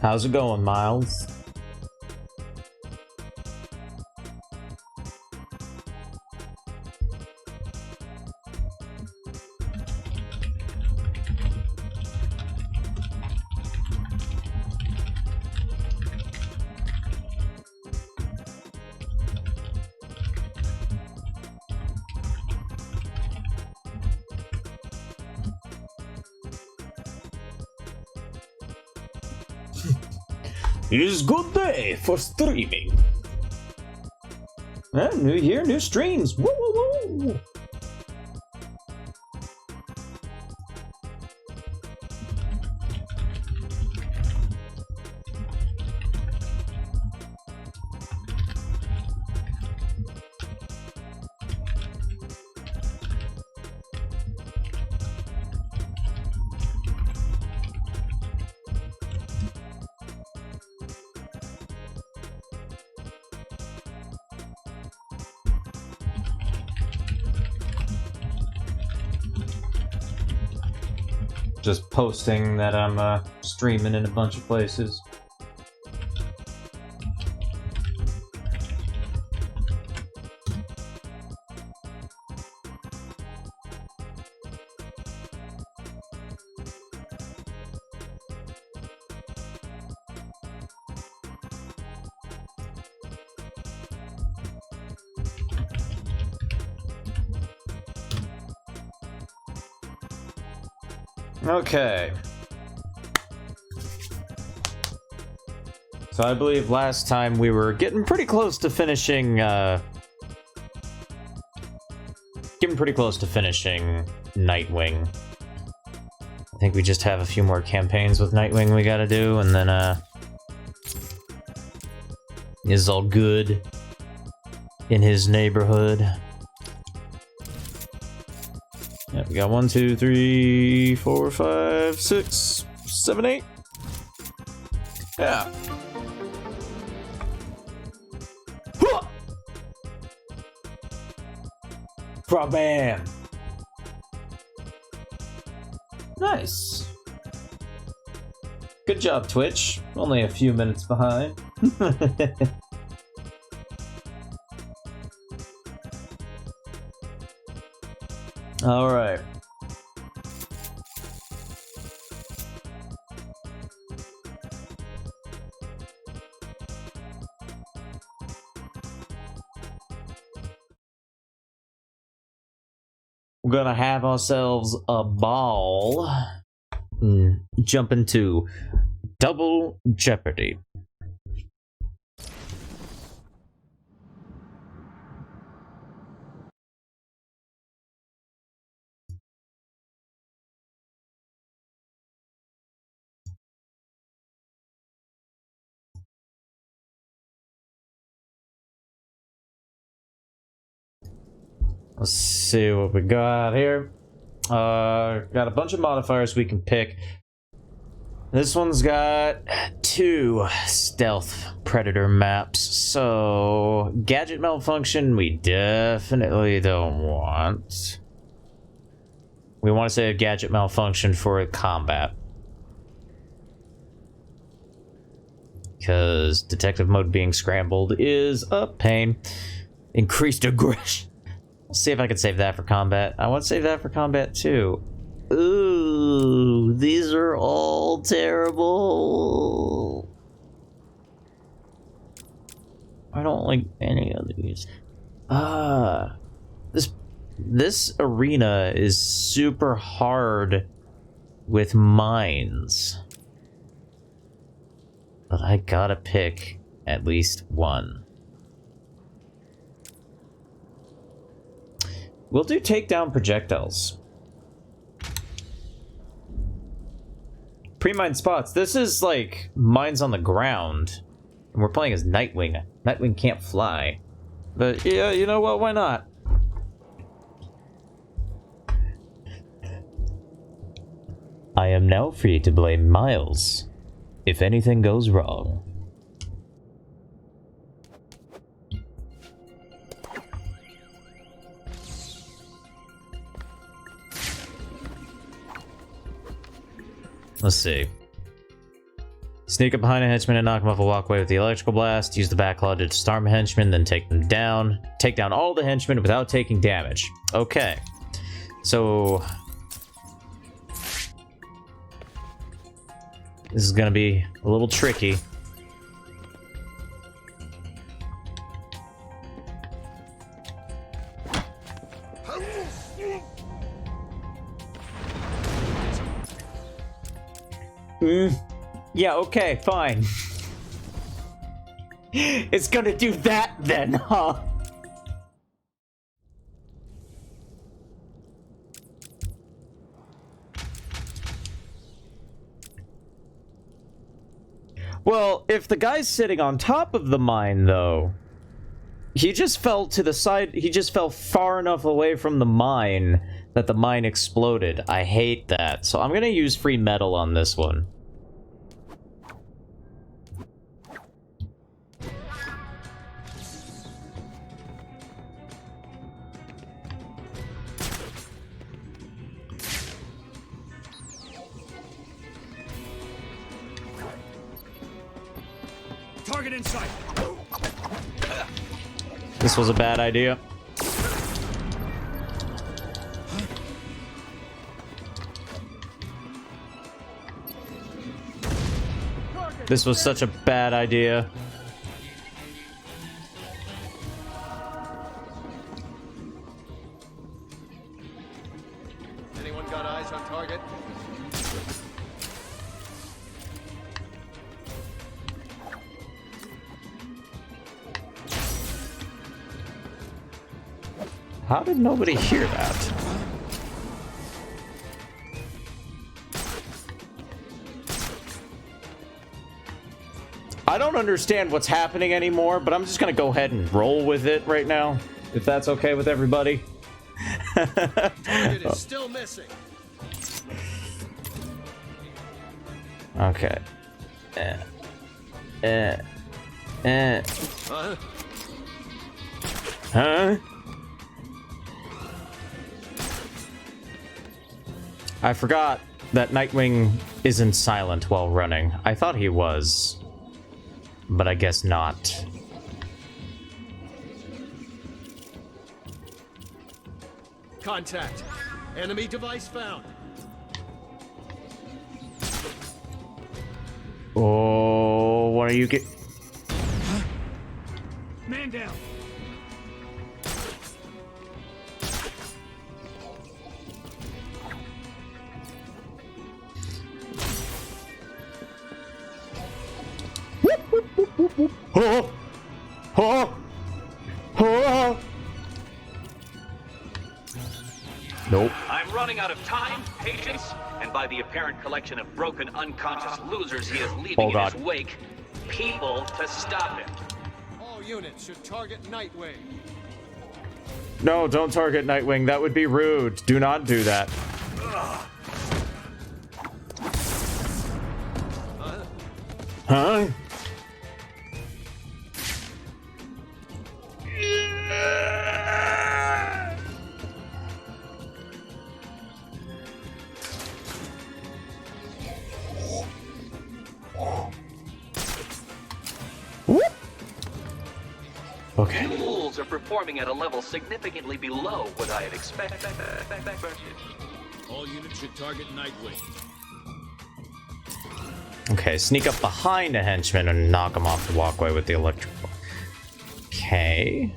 How's it going, Miles? It is good day for streaming. New year, new streams. Woo woo woo. Just posting that I'm streaming in a bunch of places. Okay. So I believe last time we were getting pretty close to finishing, Nightwing. I think we just have a few more campaigns with Nightwing we gotta do, and then, is all good in his neighborhood. Yeah, we got 1, 2, 3, 4, 5, 6, 7, 8. Yeah. Bam. Nice. Good job, Twitch. Only a few minutes behind. All right. We're gonna have ourselves a ball. Jump into Double Jeopardy. Let's see what we got here. Got a bunch of modifiers we can pick. This one's got 2 stealth predator maps, so gadget malfunction we definitely don't want. We want to save gadget malfunction for combat, because detective mode being scrambled is a pain. Increased aggression. See if I can save that for combat. I want to save that for combat too. Ooh, these are all terrible. I don't like any of these. This arena is super hard with mines. But I gotta pick at least one. We'll do takedown projectiles. Pre-mine spots. This is like mines on the ground. And we're playing as Nightwing. Nightwing can't fly. But yeah, you know what? Why not? I am now free to blame Miles if anything goes wrong. Let's see. Sneak up behind a henchman and knock him off a walkway with the electrical blast. Use the backlog to disarm a henchman, then take them down. Take down all the henchmen without taking damage. Okay. So... this is gonna be a little tricky. Yeah, okay, fine. It's gonna do that then, huh? Well, if the guy's sitting on top of the mine, though, he just fell to the side, he just fell far enough away from the mine that the mine exploded. I hate that. So I'm gonna use free metal on this one. Target in sight. This was a bad idea. This was such a bad idea. Anyone got eyes on target? How did nobody hear that? I don't understand what's happening anymore, but I'm just gonna go ahead and roll with it right now, if that's okay with everybody. Target is still missing. Okay. Huh? I forgot that Nightwing isn't silent while running. I thought he was, but I guess not. Contact. Enemy device found. Oh, what are you get? Man down. Oh! Oh! Oh! Nope. I'm running out of time, patience, and by the apparent collection of broken, unconscious losers he is leaving in his wake, people to stop him. All units should target Nightwing. No, don't target Nightwing. That would be rude. Do not do that. Huh? Okay. The fools are performing at a level significantly below what I had expected. All units should target Nightwing. Okay, sneak up behind a henchman and knock him off the walkway with the electric ball. Okay.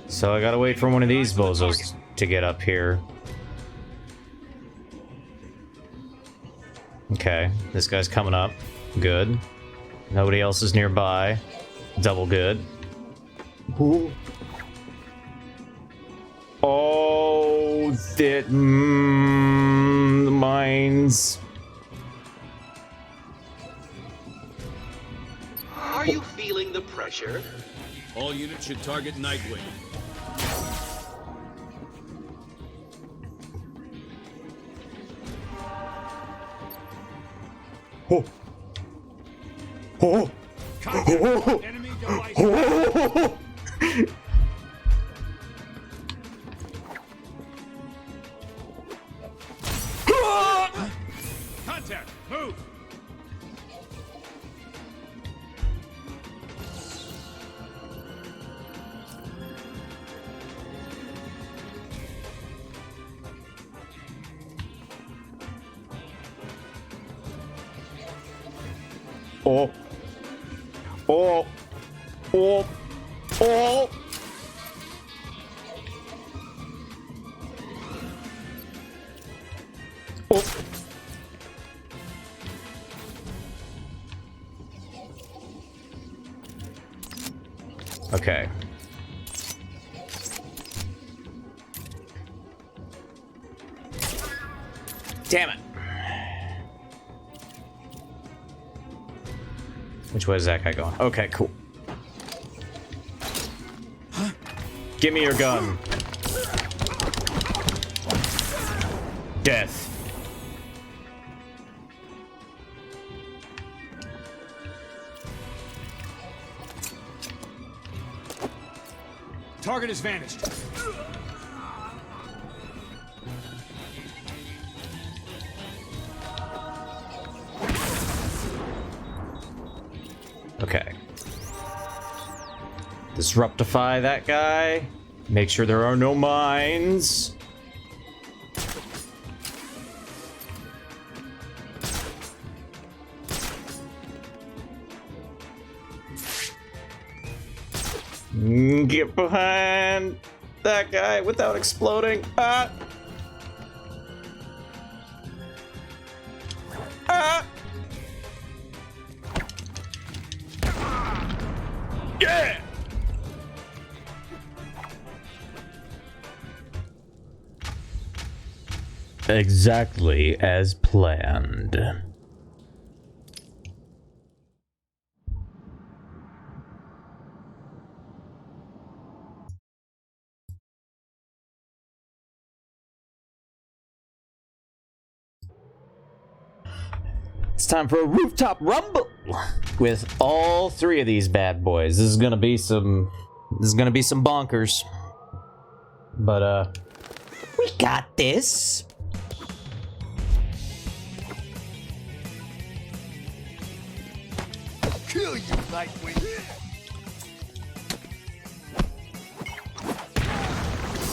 So I gotta wait for one of these bozos to get up here. Okay, this guy's coming up. Good. Nobody else is nearby. Double good. Ooh. Oh, that the mines. Are you feeling the pressure? All units should target Nightwing. Oh. Oh. Contact. Enemy device. Contact! Move! Oh. Oh. Oh. Oh. Oh. Okay. Damn it. Which way is that guy going? Okay, cool. Give me your gun. Death. Target has vanished. Okay. Disruptify that guy. Make sure there are no mines. Get behind that guy without exploding. Ah! Ah! Yeah! Exactly as planned. It's time for a rooftop rumble with all three of these bad boys. This is gonna be some bonkers. But we got this. Kill you, Nightwing!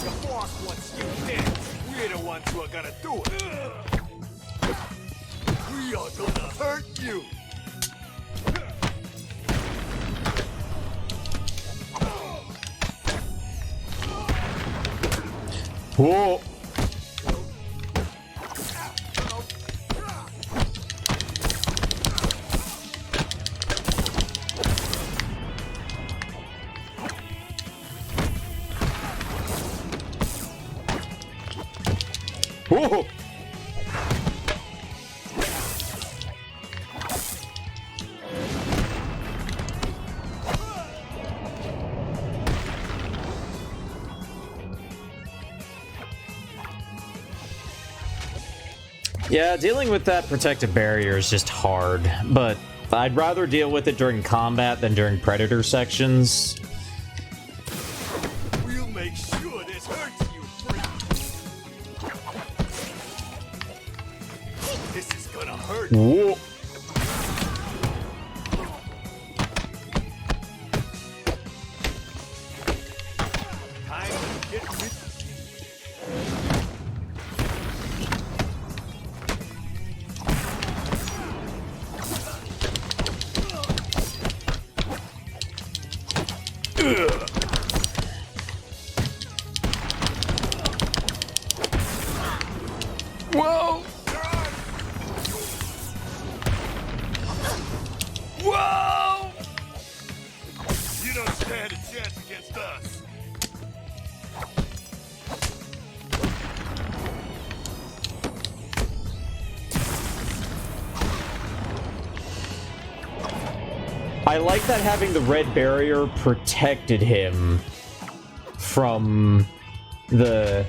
The boss wants you dead. We're the ones who are gonna do it. We are gonna hurt you. Whoa. Whoa. Yeah, dealing with that protective barrier is just hard, but I'd rather deal with it during combat than during predator sections. We'll make sure this hurts you, freak. This is gonna hurt. Whoa. Time to get rid. Whoa. Whoa! You don't stand a chance against us. I like that having the red barrier protected him from the,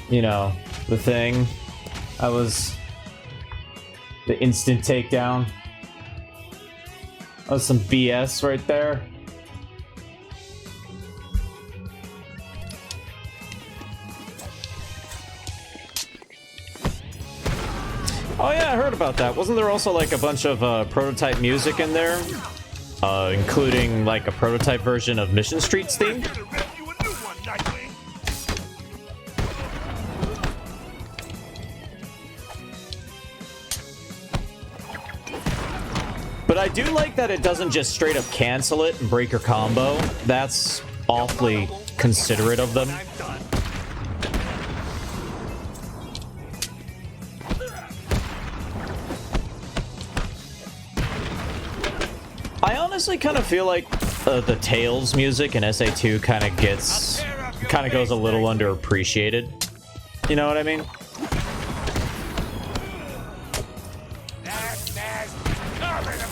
you know, the thing. That was the instant takedown. That was some BS right there. heard about that. Wasn't there also like a bunch of prototype music in there? Including like a prototype version of Mission Street's theme? Gonna rip you a new one, Nightwing. But I do like that it doesn't just straight up cancel it and break your combo. That's awfully considerate of them. I'm done. I honestly kind of feel like the Tails music in SA2 kind of goes a little underappreciated. You know what I mean? That's nasty. Cover him.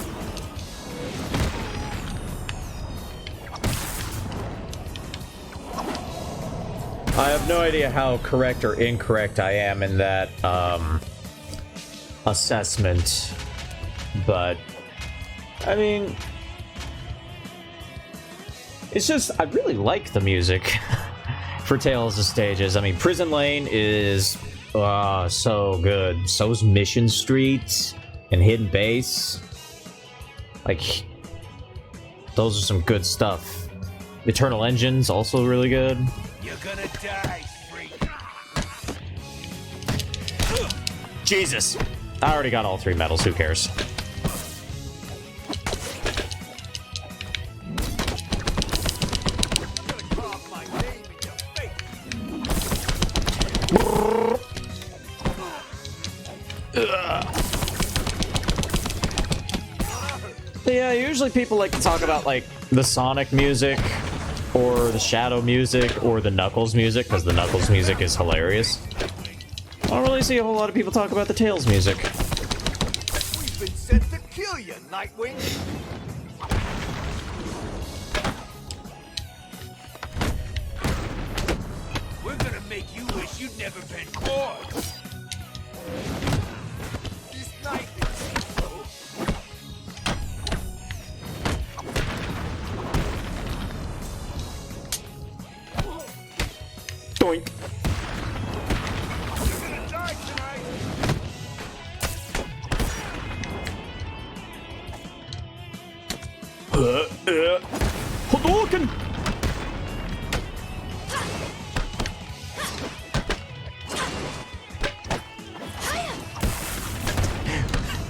I have no idea how correct or incorrect I am in that assessment, but I mean, it's just, I really like the music for Tales of Stages. I mean, Prison Lane is so good. So's Mission Street and Hidden Base. Like, those are some good stuff. Eternal Engine's also really good. You're gonna die, freak. Jesus! I already got all 3 medals, who cares? Gonna carve my name in your face. Yeah, usually people like to talk about like the Sonic music or the Shadow music or the Knuckles music because the Knuckles music is hilarious. I don't really see a whole lot of people talk about the Tails music. We've been sent to kill you, Nightwing. We're gonna make you wish you'd never been born. This night is so. Doink. You're gonna die tonight. Hadouken!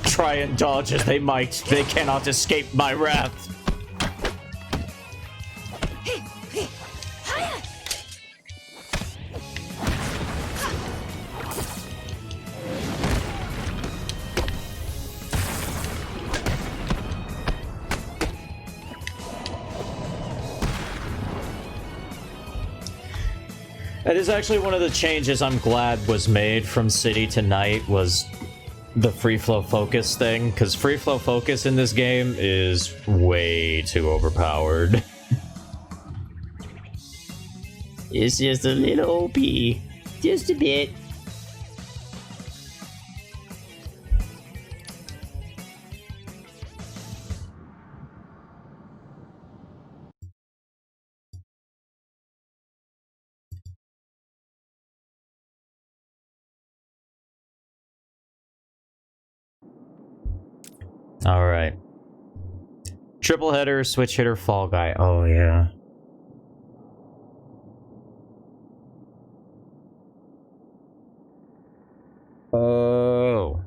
Try and dodge as they might, they cannot escape my wrath. That is actually one of the changes I'm glad was made from City to Night was the free flow focus thing, because free flow focus in this game is way too overpowered. It's just a little OP. Just a bit. All right. Triple header, switch hitter, fall guy. Oh, yeah. Oh.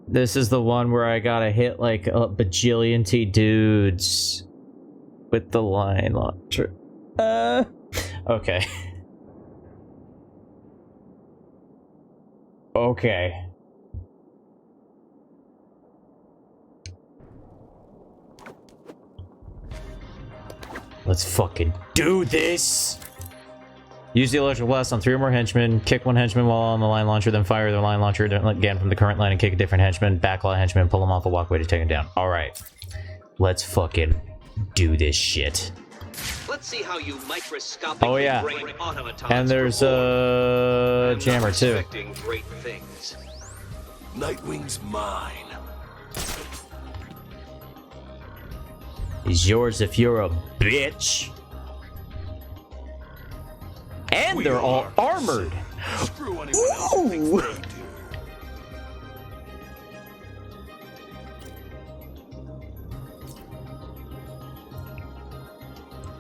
This is the one where I gotta hit like a bajillion T dudes with the line launcher. Okay. Okay. Let's fucking do this! Use the electrical blast on 3 or more henchmen, kick one henchman while on the line launcher, then fire the line launcher again from the current line and kick a different henchman, backlaw henchman, pull him off a walkway to take him down. Alright. Let's fucking do this shit. Let's see how you microscopically Oh yeah. brain automatons And there's perform. Jammer I'm too. expecting great things. Nightwing's mine. He's yours if you're a bitch. And they're all armored. Screw anyone else who thinks they do.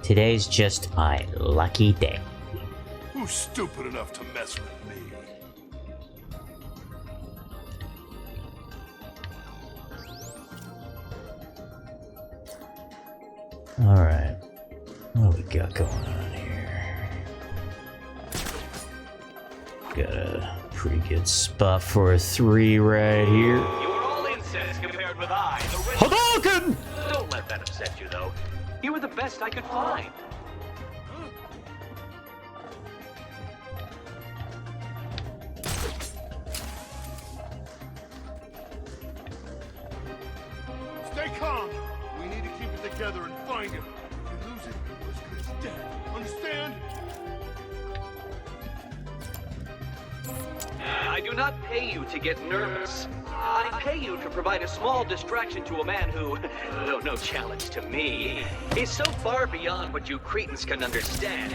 Today's just my lucky day. Who's stupid enough to mess with me? Alright. What we got going on here? Got a pretty good spot for a 3 right here. You are all incense compared with I, the rich. Hadouken! Don't let that upset you, though. You were the best I could find. Stay calm. We need to keep it together and find him. If we lose it, we're as good as dead. Understand? I do not pay you to get nervous. I pay you to provide a small distraction to a man who, though no challenge to me, is so far beyond what you Cretans can understand,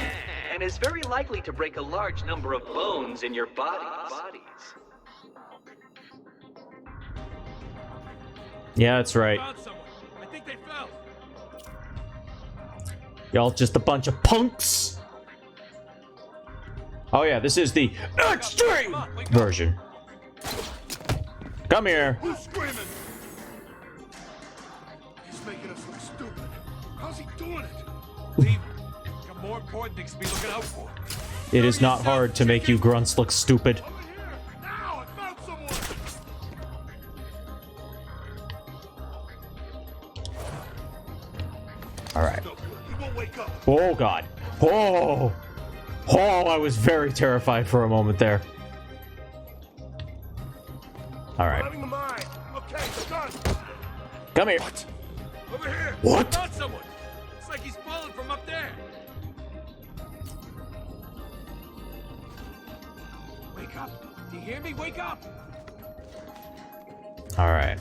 and is very likely to break a large number of bones in your bodies. Yeah, that's right. Found someone. I think they fell. Y'all just a bunch of punks. Oh yeah, this is the extreme version. Come here. Who's screaming? He's making us look stupid. How's he doing it? Leave. Got more important things to be looking out for. It is not hard to make you grunts look stupid. Over here! Now! I found someone! Alright. No good. He won't wake up. Oh god. Oh! Oh, I was very terrified for a moment there. Alright. Having a mind. Okay, done. Come here. What? Over here. What? Found someone. It's like he's falling from up there. Wake up. Do you hear me? Wake up. Alright.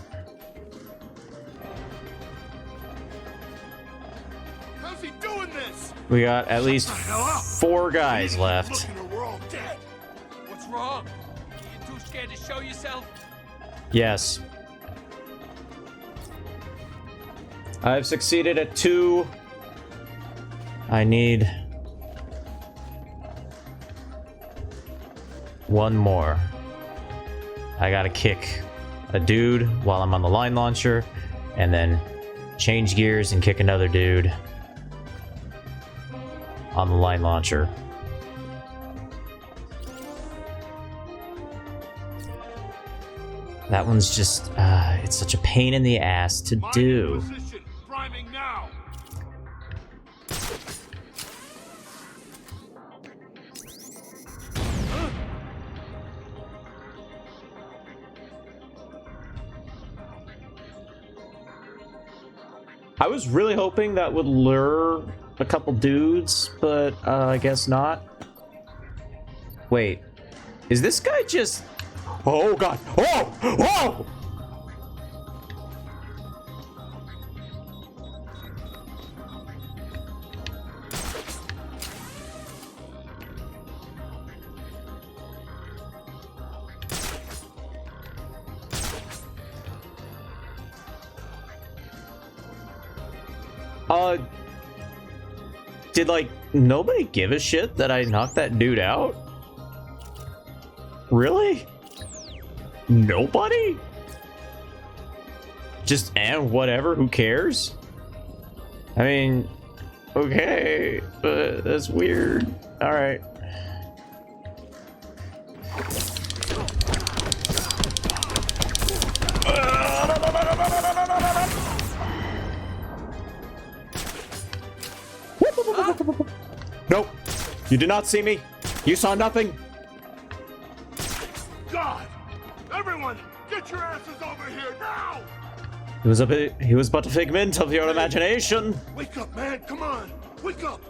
How's he doing this? We got at least 4 guys left. Looking or we're all dead. What's wrong? You too scared to show yourself? Yes. I've succeeded at 2. I need 1 more. I gotta kick a dude while I'm on the line launcher, and then change gears and kick another dude on the line launcher. That one's just, it's such a pain in the ass to do. Position. Priming now. I was really hoping that would lure a couple dudes, but I guess not. Wait, is this guy just... Oh god! Oh! Oh! Did, like, nobody give a shit that I knocked that dude out? Really? Nobody? Just, whatever, who cares? I mean, okay, but that's weird. Alright. Nope. You did not see me. You saw nothing. God! Everyone, get your asses over here now! He was but a figment of your imagination. Wake up, man! Come on! Wake up!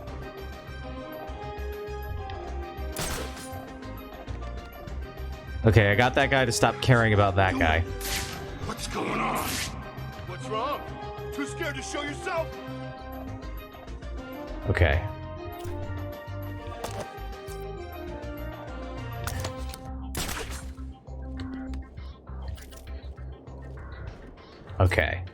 Okay, I got that guy to stop caring about that guy. What's going on? What's wrong? Too scared to show yourself? Okay. Okay.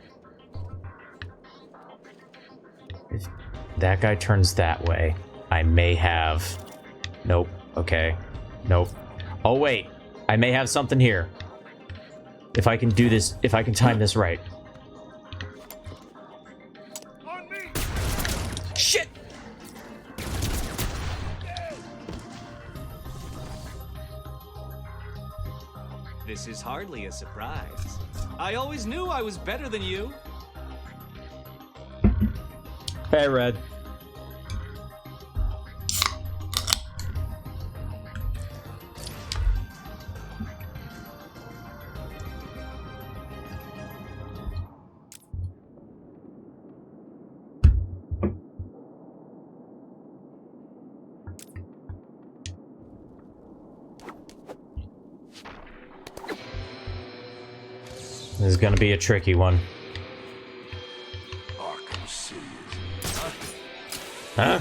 That guy turns that way. I may have... Nope. Okay. Nope. Oh, wait. I may have something here. If I can do this, if I can time this right. On me! Shit! This is hardly a surprise. I always knew I was better than you. Hey, Red. This is gonna be a tricky one. Arkham City. Huh?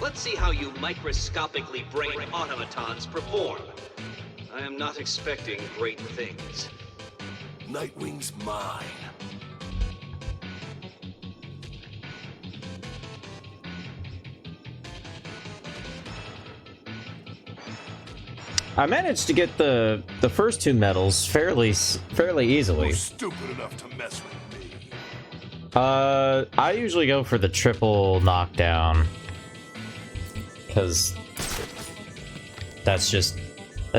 Let's see how you microscopically brain automatons perform. I am not expecting great things. Nightwing's mine. I managed to get the first two medals fairly easily. Who's stupid enough to mess with me? I usually go for the triple knockdown. Because that's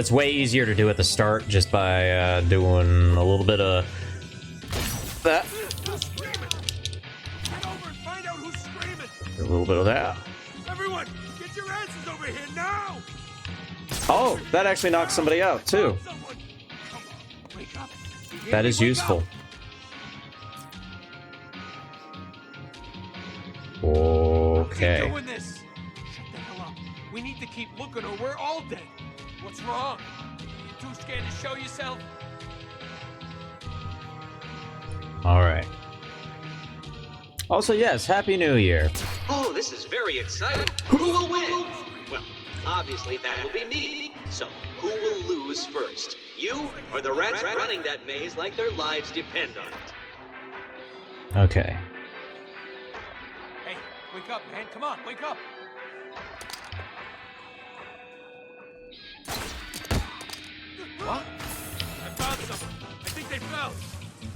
way easier to do at the start just by doing a little bit of that. Who's screaming? Get over and find out who's screaming! A little bit of that. Everyone, get your asses over here now! Oh, that actually knocks somebody out too. Someone! Come on, wake up! You hear That me? is Wake useful. up! Okay. Keep doing this! Shut the hell up. We need to keep looking or we're all dead. What's wrong? You too scared to show yourself? All right. Also, yes, Happy New Year. Oh, this is very exciting. Who will win? Well, obviously that will be me. So, who will lose first? You or the rats running that maze like their lives depend on it? Okay. Hey, wake up, man. Come on, wake up. What? I found someone. I think they fell.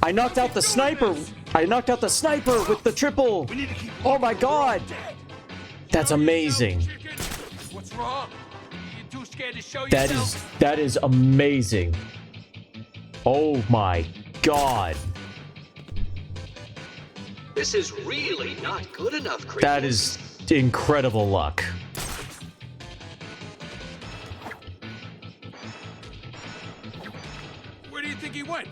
I knocked out the sniper. I knocked out the sniper with the triple. We need to keep Oh my god. dead. That's amazing. Chicken. What's wrong? You too scared to show yourself? That is amazing. Oh my god. This is really not good enough, Chris. That is incredible luck. Where do you think he went?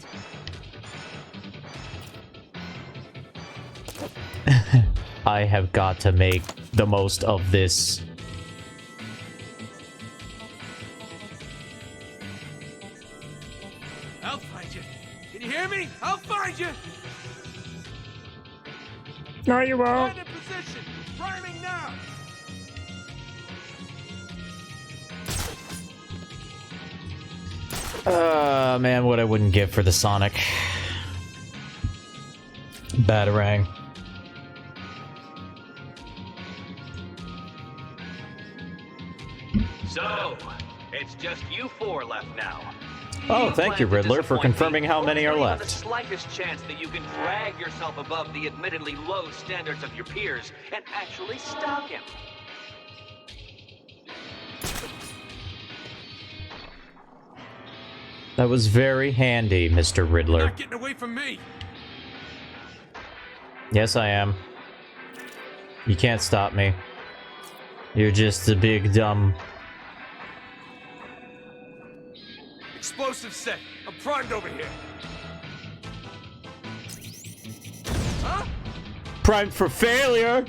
I have got to make the most of this. I'll find you. Can you hear me? I'll find you. No, you won't. Find a position. Priming now. Man, what I wouldn't give for the Sonic Batarang. So, it's just you four left now. Oh, thank you, plan to Riddler, for disappoint confirming me, how many are only left. The slightest chance that you can drag yourself above the admittedly low standards of your peers and actually stop him. That was very handy, Mr. You're Riddler. not getting away from me. Yes, I am. You can't stop me. You're just a big dumb... Explosive set. I'm primed over here. Huh? Primed for failure!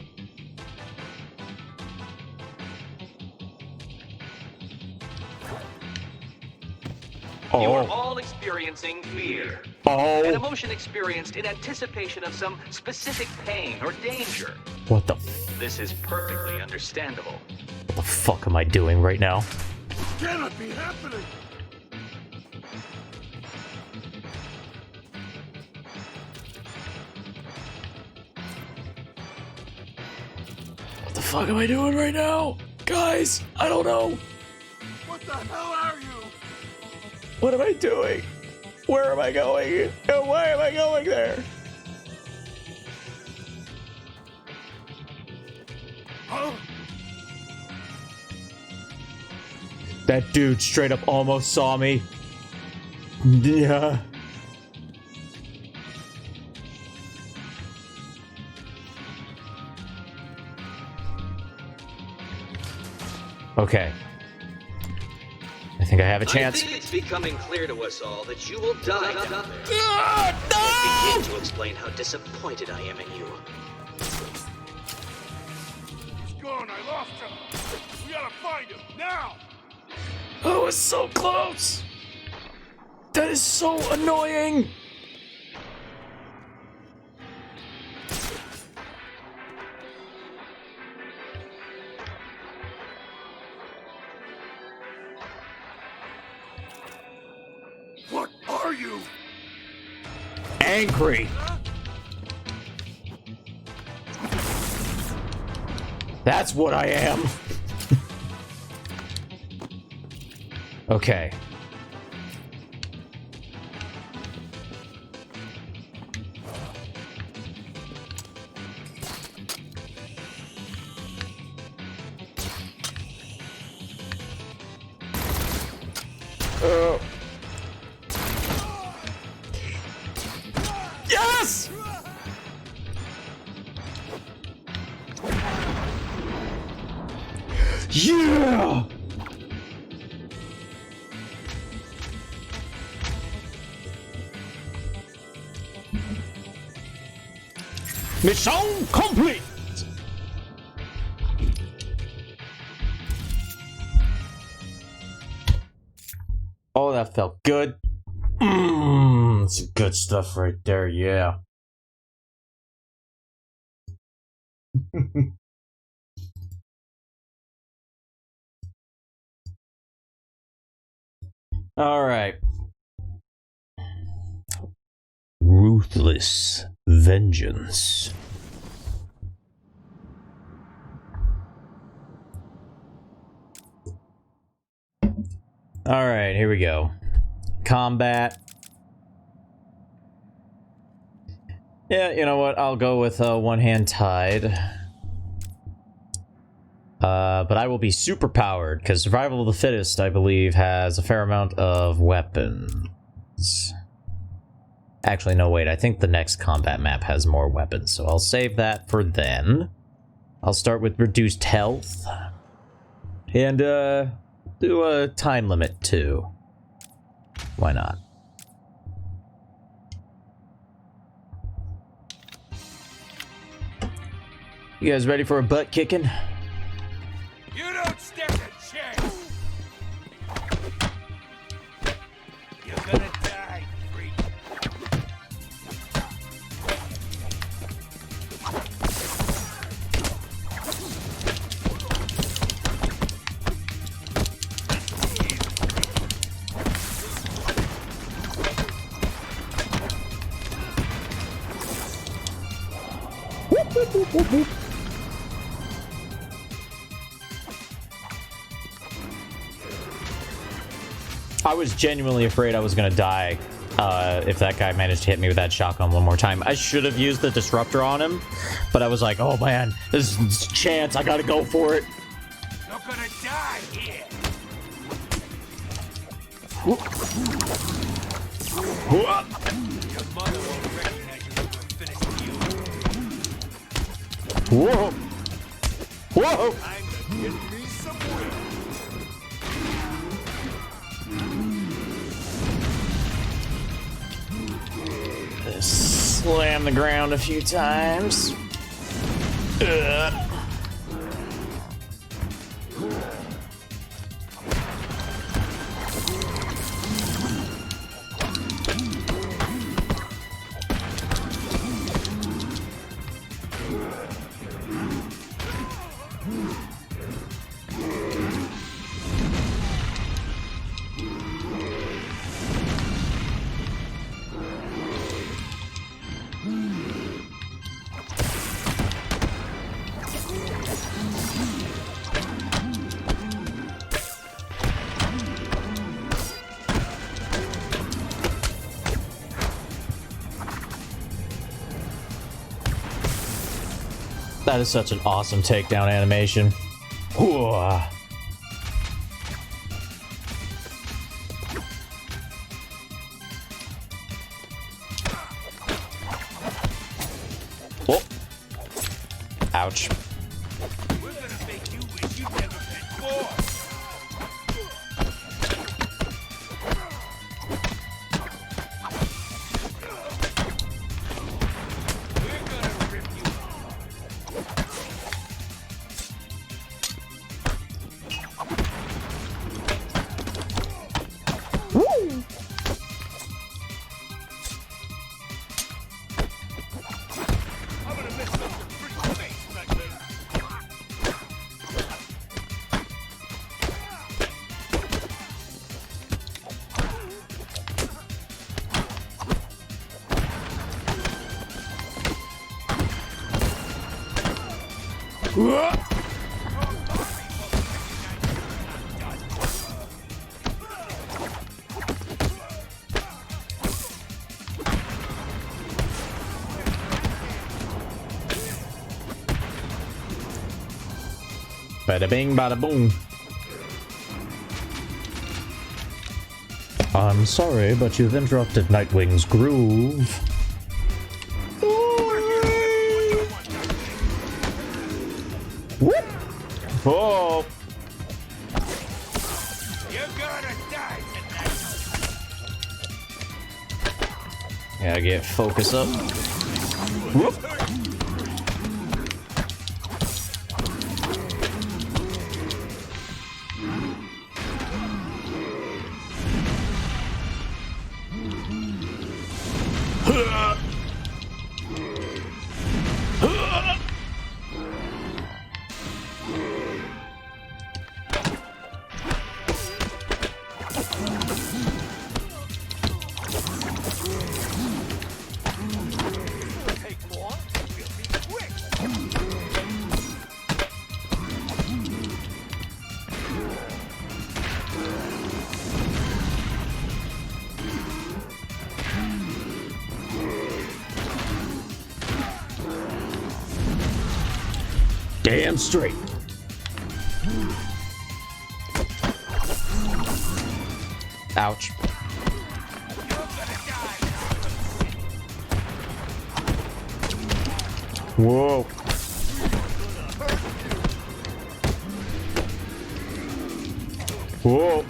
You are Oh, all experiencing fear. Oh. An emotion experienced in anticipation of some specific pain or danger. What the This is perfectly understandable. fuck am I doing right now? Cannot be happening! What the fuck am I doing right now? Guys, I don't know. What the hell are you? What am I doing? Where am I going? And why am I going there? Huh? That dude straight up almost saw me. Yeah. Okay. I think I have a chance. I think it's becoming clear to us all that you will die. Ah, no! Begin to explain how disappointed I am in you. He's gone, I lost him! We gotta find him, now! I was so close. That is so annoying. What are you? Angry. That's what I am. Okay. Yes! Yeah! Mission complete! Oh, that felt good. Some good stuff right there, yeah. Alright. Ruthless vengeance. Alright, here we go. Combat. Yeah, you know what? I'll go with one hand tied. But I will be super powered, because Survival of the Fittest, I believe, has a fair amount of weapons. Actually, no, wait. I think the next combat map has more weapons, so I'll save that for then. I'll start with reduced health. And, do a time limit, too. Why not? You guys ready for a butt kicking? You don't stand a chance! You're gonna die, freak! I was genuinely afraid I was gonna die if that guy managed to hit me with that shotgun one more time. I should have used the disruptor on him, but I was like, oh man, this is a chance, I gotta go for it. You're gonna die here! Whoa. Your mother won't recognize you when we're finished with you. Whoa! Whoa! Time to give me some weight! Slam the ground a few times. Ugh. That is such an awesome takedown animation. Whoa. Whoa. Ouch. We're gonna make you wish you never been born. We're gonna rip you off. I'm gonna miss some pretty face back there. Bada bing, bada boom. I'm sorry, but you've interrupted Nightwing's groove. Whoop! Oh! You're gonna die tonight. Gotta get focus up. Whoop! Take more. We'll be quick. Damn straight. Ouch. Whoa. Whoa.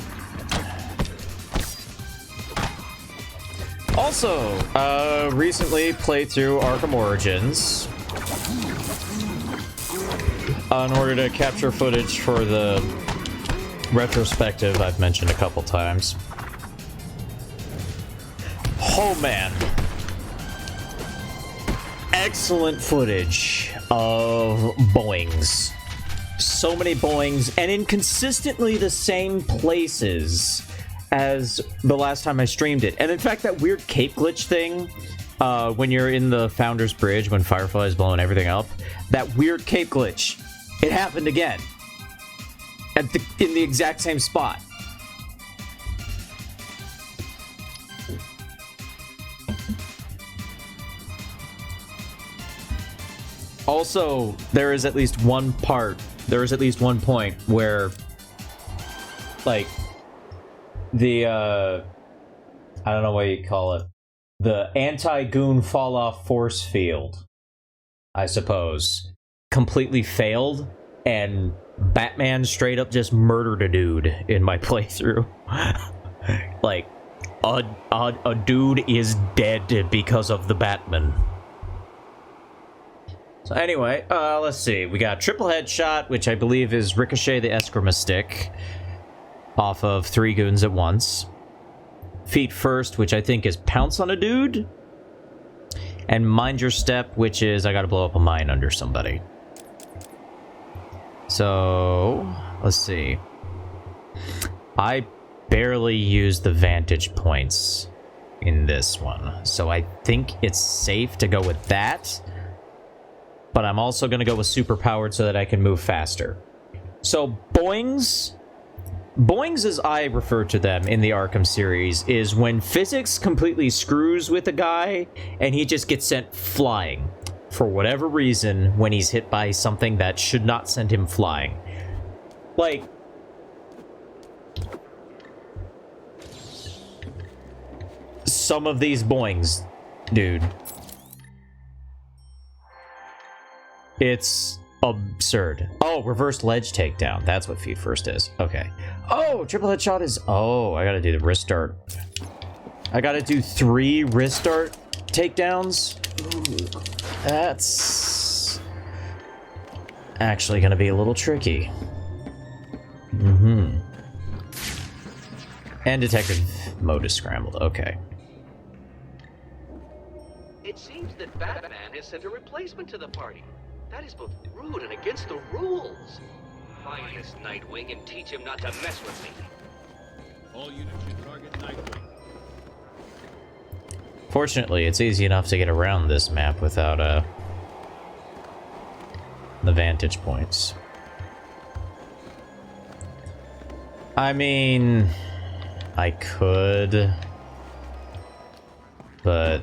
Also, recently played through Arkham Origins in order to capture footage for the retrospective I've mentioned a couple times. Oh man. Excellent footage of Boings. So many Boings, and in consistently the same places as the last time I streamed it. And in fact, that weird cape glitch thing, when you're in the Founder's Bridge, when Firefly is blowing everything up, that weird cape glitch, it happened again. In the exact same spot. Also, there is at least one point where, like, the, I don't know what you call it, the anti-goon fall-off force field, I suppose, completely failed, and Batman straight up just murdered a dude in my playthrough. Like, a dude is dead because of the Batman. So anyway, let's see. We got triple headshot, which I believe is Ricochet the Eskrima stick off of 3 goons at once. Feet first, which I think is pounce on a dude. and Mind Your Step, which is I gotta blow up a mine under somebody. So, let's see. I barely use the vantage points in this one, so I think it's safe to go with that. But I'm also going to go with superpowered so that I can move faster. So boings, as I refer to them in the Arkham series, is when physics completely screws with a guy and he just gets sent flying for whatever reason when he's hit by something that should not send him flying. Like, some of these boings, dude. It's absurd. Oh, reverse ledge takedown. That's what Feet First is. Okay. Oh, triple headshot is... Oh, I gotta do the wrist start. I gotta do 3 wrist start takedowns. Ooh, that's actually gonna be a little tricky. Mm-hmm. And detective mode is scrambled. Okay. It seems that Batman has sent a replacement to the party. That is both rude and against the rules. Find this Nightwing and teach him not to mess with me. All units should target Nightwing. Fortunately, it's easy enough to get around this map without the vantage points. I mean, I could, but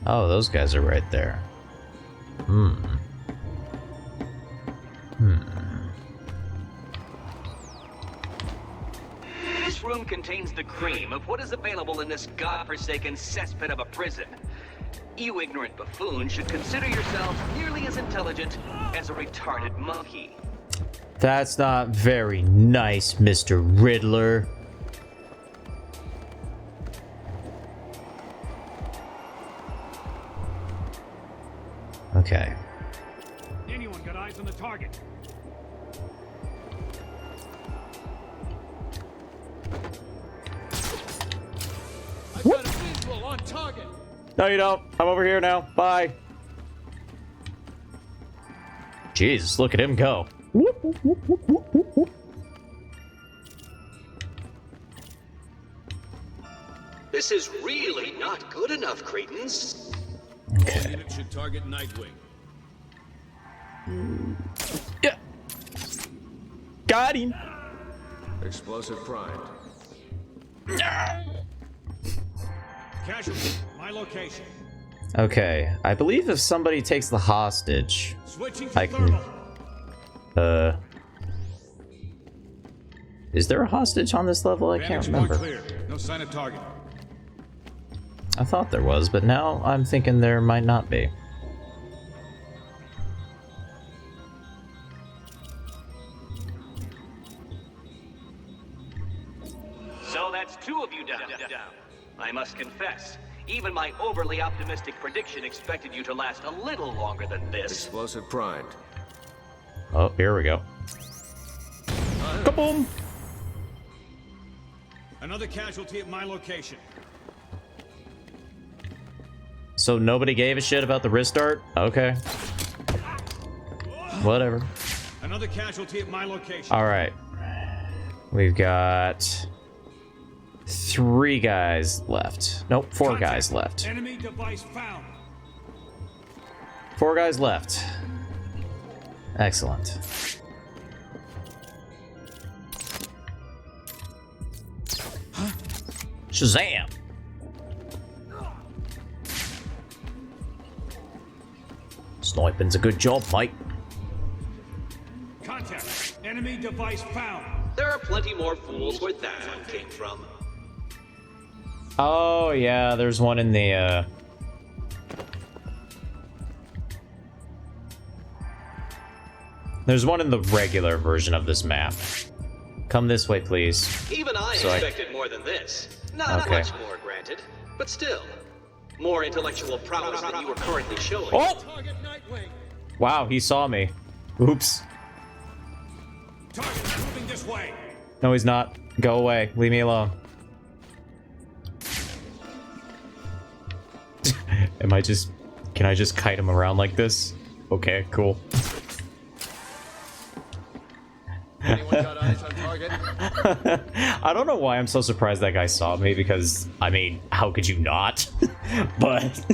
oh, those guys are right there. This room contains the cream of what is available in this godforsaken cesspit of a prison. You ignorant buffoons should consider yourselves nearly as intelligent as a retarded monkey. That's not very nice, Mr. Riddler. Okay. Anyone got eyes on the target? I've got a visual on target. No, you don't. I'm over here now. Bye. Jesus, look at him go. This is really not good enough, Cretans. Okay. All units should target Nightwing. Yeah. Got him. Explosive primed. Casualty, my location. Okay. I believe if somebody takes the hostage, Switching to I can... thermal. Is there a hostage on this level? I can't Vantage point remember. clear. No sign of target. I thought there was, but now I'm thinking there might not be. So that's 2 of you down. I must confess, even my overly optimistic prediction expected you to last a little longer than this. Explosive primed. Oh, here we go. Kaboom! Another casualty at my location. So nobody gave a shit about the wrist dart? Okay. Whatever. Another casualty at my location. Alright. We've got 3 guys left. Nope, 4 guys left. Enemy device found. 4 guys left. Excellent. Shazam! Sniping's a good job, mate. Contact. Enemy device found. There are plenty more fools where that one came from. Oh, yeah, there's one in the, There's one in the regular version of this map. Come this way, please. Even I So expected more than this. Not Okay. much more, granted, but still. More intellectual prowess than you are currently showing. Oh! Target Nightwing. Wow, he saw me. Oops. Target moving this way. No, he's not. Go away. Leave me alone. Am I just... Can I just kite him around like this? Okay, cool. Anyone got eyes on target? I don't know why I'm so surprised that guy saw me, because, I mean, how could you not? But...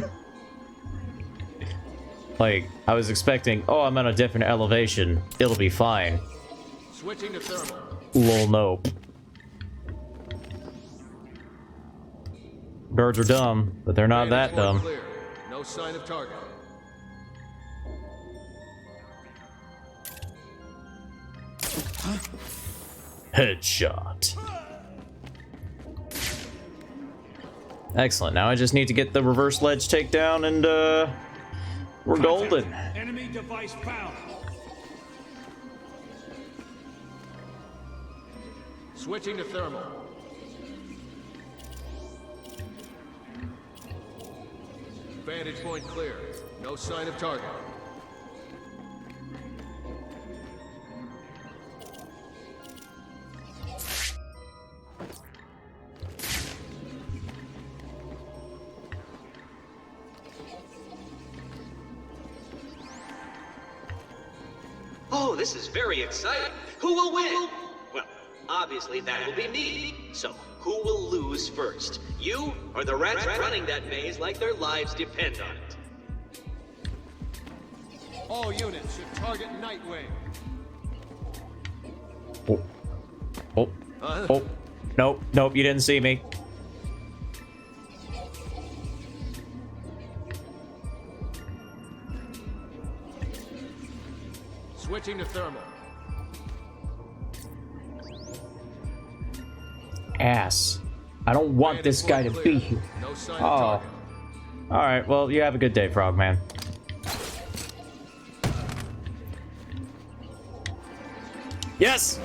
like, I was expecting, oh, I'm on a different elevation. It'll be fine. Switching to thermal. Lol, nope. Birds are dumb, but they're not that Vantage point dumb. Clear. No sign of target. Headshot. Excellent. Now I just need to get the reverse ledge takedown and, we're golden. Enemy device found. Switching to thermal. Vantage point clear. No sign of target. Oh, this is very exciting. Who will win? Well, obviously that will be me. So, who will lose first? You or the rats running that maze like their lives depend on it? All units should target Nightwing. Oh. Oh. Oh. Nope. Nope, you didn't see me. Switching to thermal. Ass. I don't want this guy to be here. No sign Oh. of target. Alright, well, you have a good day, Frogman. Yes!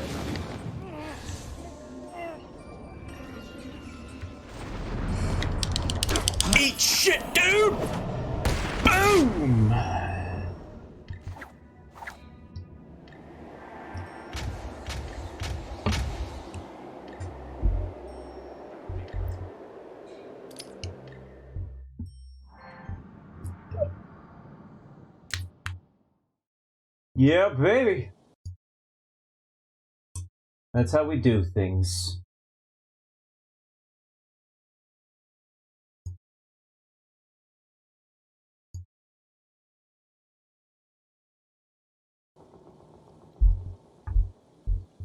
Eat shit, dude! Boom! Yeah, baby. That's how we do things.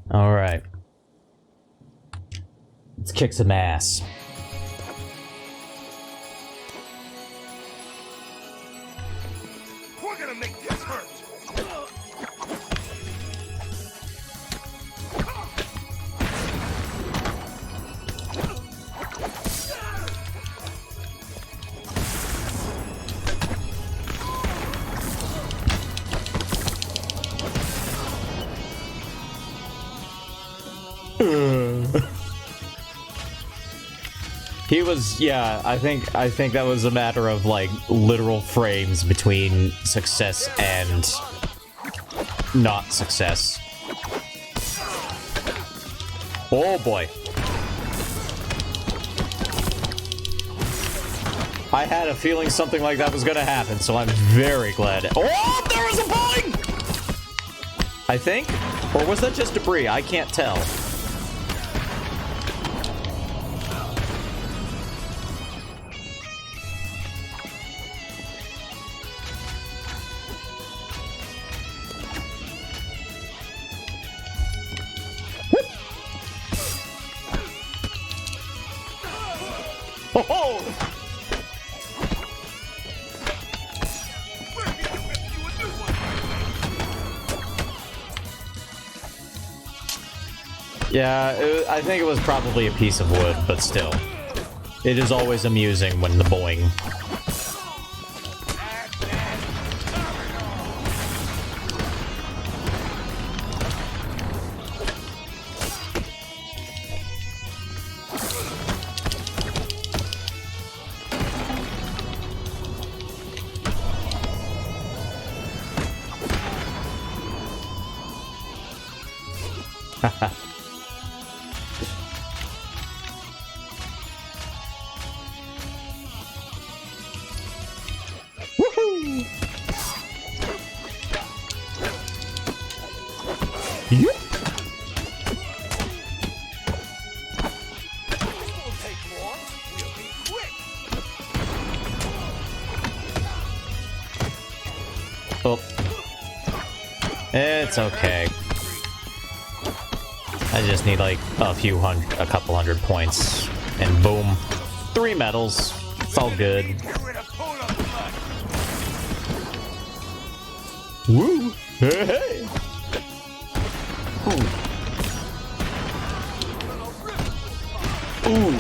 All right. Let's kick some ass. We're gonna make this hurt. He was, yeah, I think that was a matter of, like, literal frames between success and not success. Oh boy. I had a feeling something like that was gonna happen, so I'm very glad. Oh, there was a bowling! I think? Or was that just debris? I can't tell. Oh! Yeah, I think it was probably a piece of wood, but still. It is always amusing when the boing. Oh. It's okay. I just need like a couple hundred points. And boom. 3 medals. It's all good. Woo! Hey, hey! Ooh. Ooh.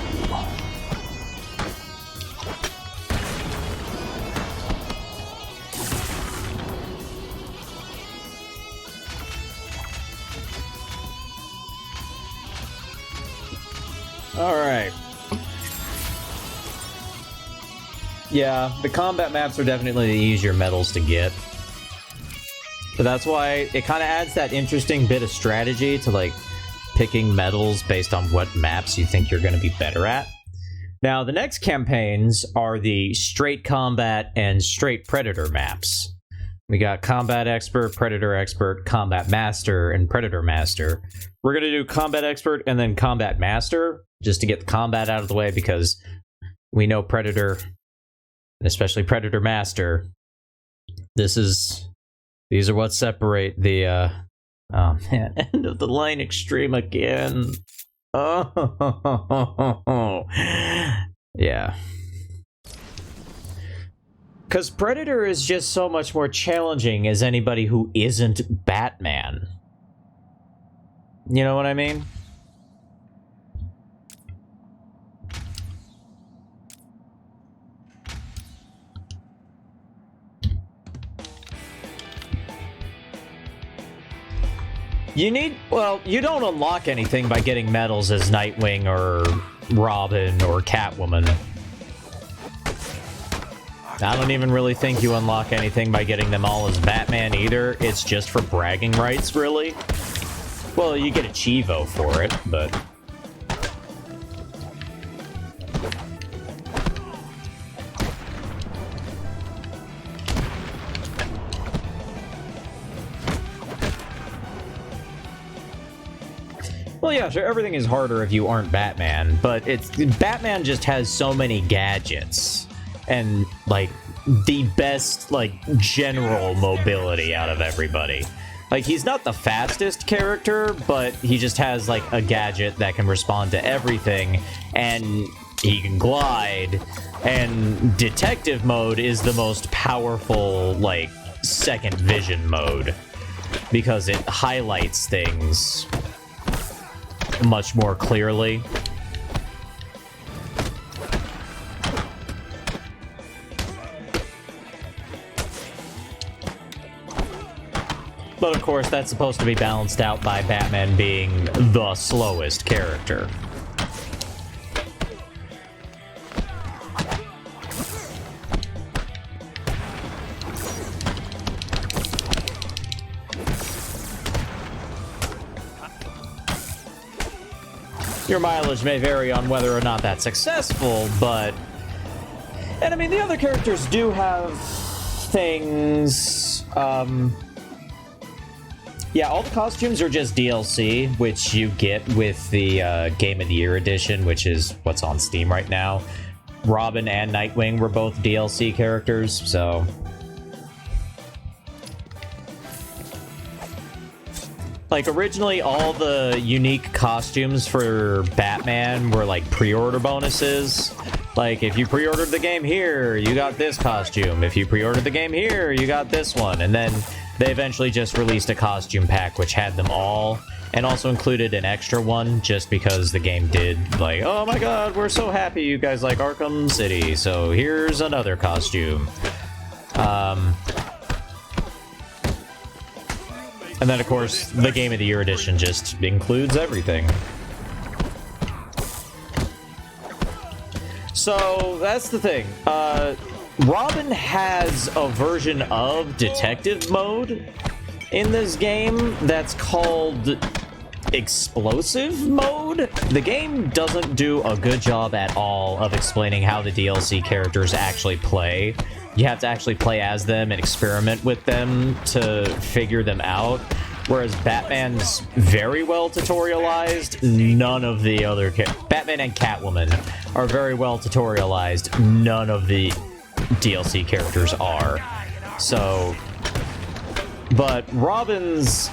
Alright. Yeah, the combat maps are definitely the easier medals to get. But that's why it kind of adds that interesting bit of strategy to, like, picking medals based on what maps you think you're going to be better at. Now, the next campaigns are the straight combat and straight predator maps. We got Combat Expert, Predator Expert, Combat Master, and Predator Master. We're going to do Combat Expert and then Combat Master, just to get the combat out of the way, because we know Predator, especially Predator Master, these are what separate the, oh man, end of the line extreme again. Oh, yeah. Because Predator is just so much more challenging as anybody who isn't Batman. You know what I mean? Well, you don't unlock anything by getting medals as Nightwing or Robin or Catwoman. I don't even really think you unlock anything by getting them all as Batman either. It's just for bragging rights, really. Well, you get a Chivo for it, but... Well, yeah, sure, everything is harder if you aren't Batman, but Batman just has so many gadgets and, like, the best, like, general mobility out of everybody. Like, he's not the fastest character, but he just has, like, a gadget that can respond to everything, and he can glide, and detective mode is the most powerful, like, second vision mode, because it highlights things much more clearly. But of course, that's supposed to be balanced out by Batman being the slowest character. Your mileage may vary on whether or not that's successful, but... And I mean, the other characters do have things, yeah, all the costumes are just DLC, which you get with the Game of the Year edition, which is what's on Steam right now. Robin and Nightwing were both DLC characters, so... Like, originally, all the unique costumes for Batman were, like, pre-order bonuses. Like, if you pre-ordered the game here, you got this costume. If you pre-ordered the game here, you got this one. And then they eventually just released a costume pack, which had them all, and also included an extra one, just because the game did, like, oh my god, we're so happy you guys like Arkham City, so here's another costume. And then, of course, the Game of the Year edition just includes everything. So, that's the thing. Robin has a version of detective mode in this game that's called explosive mode. The game doesn't do a good job at all of explaining how the DLC characters actually play. You have to actually play as them and experiment with them to figure them out. Whereas Batman's very well tutorialized, none of the other... Batman and Catwoman are very well tutorialized, none of the DLC characters are. So, But Robin's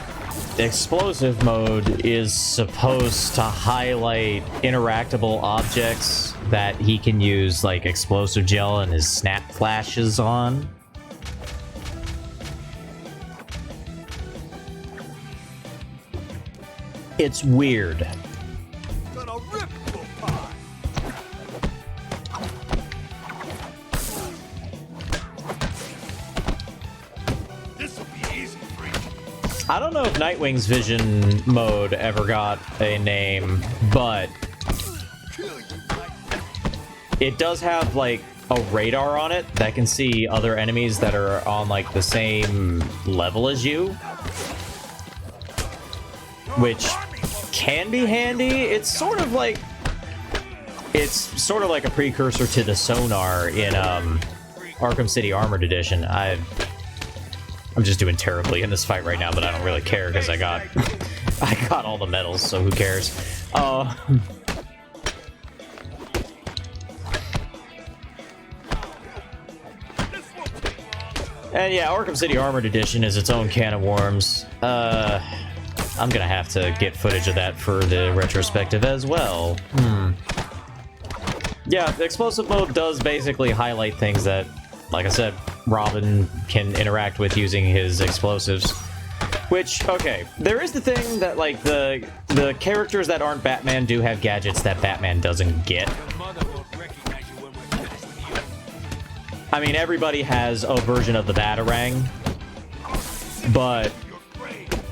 explosive mode is supposed to highlight interactable objects that he can use like explosive gel and his snap flashes on. It's weird. Gonna rip your pie. This'll be easy for you. I don't know if Nightwing's vision mode ever got a name, but it does have like a radar on it that can see other enemies that are on like the same level as you, which can be handy. It's sort of like a precursor to the sonar in Arkham City Armored Edition. I'm just doing terribly in this fight right now, but I don't really care because I got all the medals, so who cares? And yeah, Arkham City Armored Edition is its own can of worms. I'm gonna have to get footage of that for the retrospective as well. Yeah, the explosive mode does basically highlight things that, like I said, Robin can interact with using his explosives. Which, okay, there is the thing that, like, the characters that aren't Batman do have gadgets that Batman doesn't get. I mean, everybody has a version of the Batarang, but,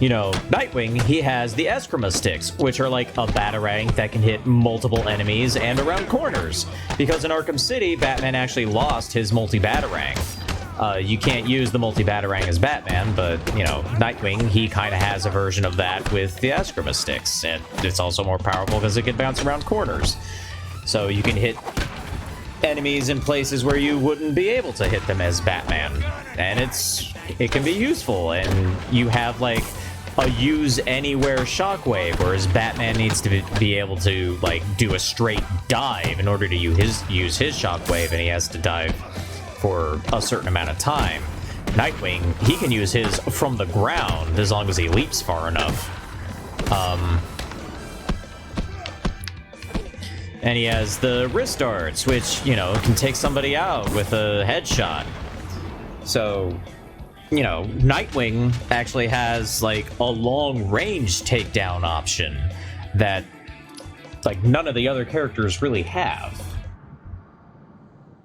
you know, Nightwing, he has the Eskrima sticks, which are like a Batarang that can hit multiple enemies and around corners. Because in Arkham City, Batman actually lost his multi-Batarang. You can't use the multi-Batarang as Batman, but, you know, Nightwing, he kind of has a version of that with the Eskrima sticks, and it's also more powerful because it can bounce around corners. So you can hit enemies in places where you wouldn't be able to hit them as Batman, and it can be useful. And you have like a use anywhere shockwave, whereas Batman needs to be able to like do a straight dive in order to use his shockwave, and he has to dive for a certain amount of time. Nightwing, he can use his from the ground as long as he leaps far enough. And he has the wrist darts, which, you know, can take somebody out with a headshot. So, you know, Nightwing actually has, like, a long-range takedown option that, like, none of the other characters really have.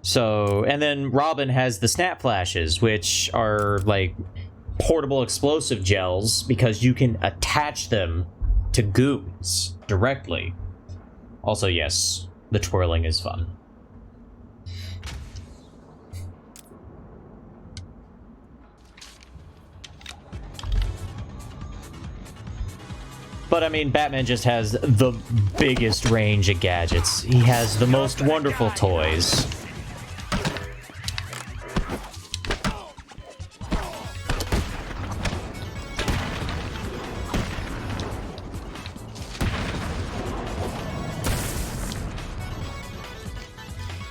So, and then Robin has the snap flashes, which are, like, portable explosive gels because you can attach them to goons directly. Also, yes, the twirling is fun. But I mean, Batman just has the biggest range of gadgets. He has the most wonderful toys.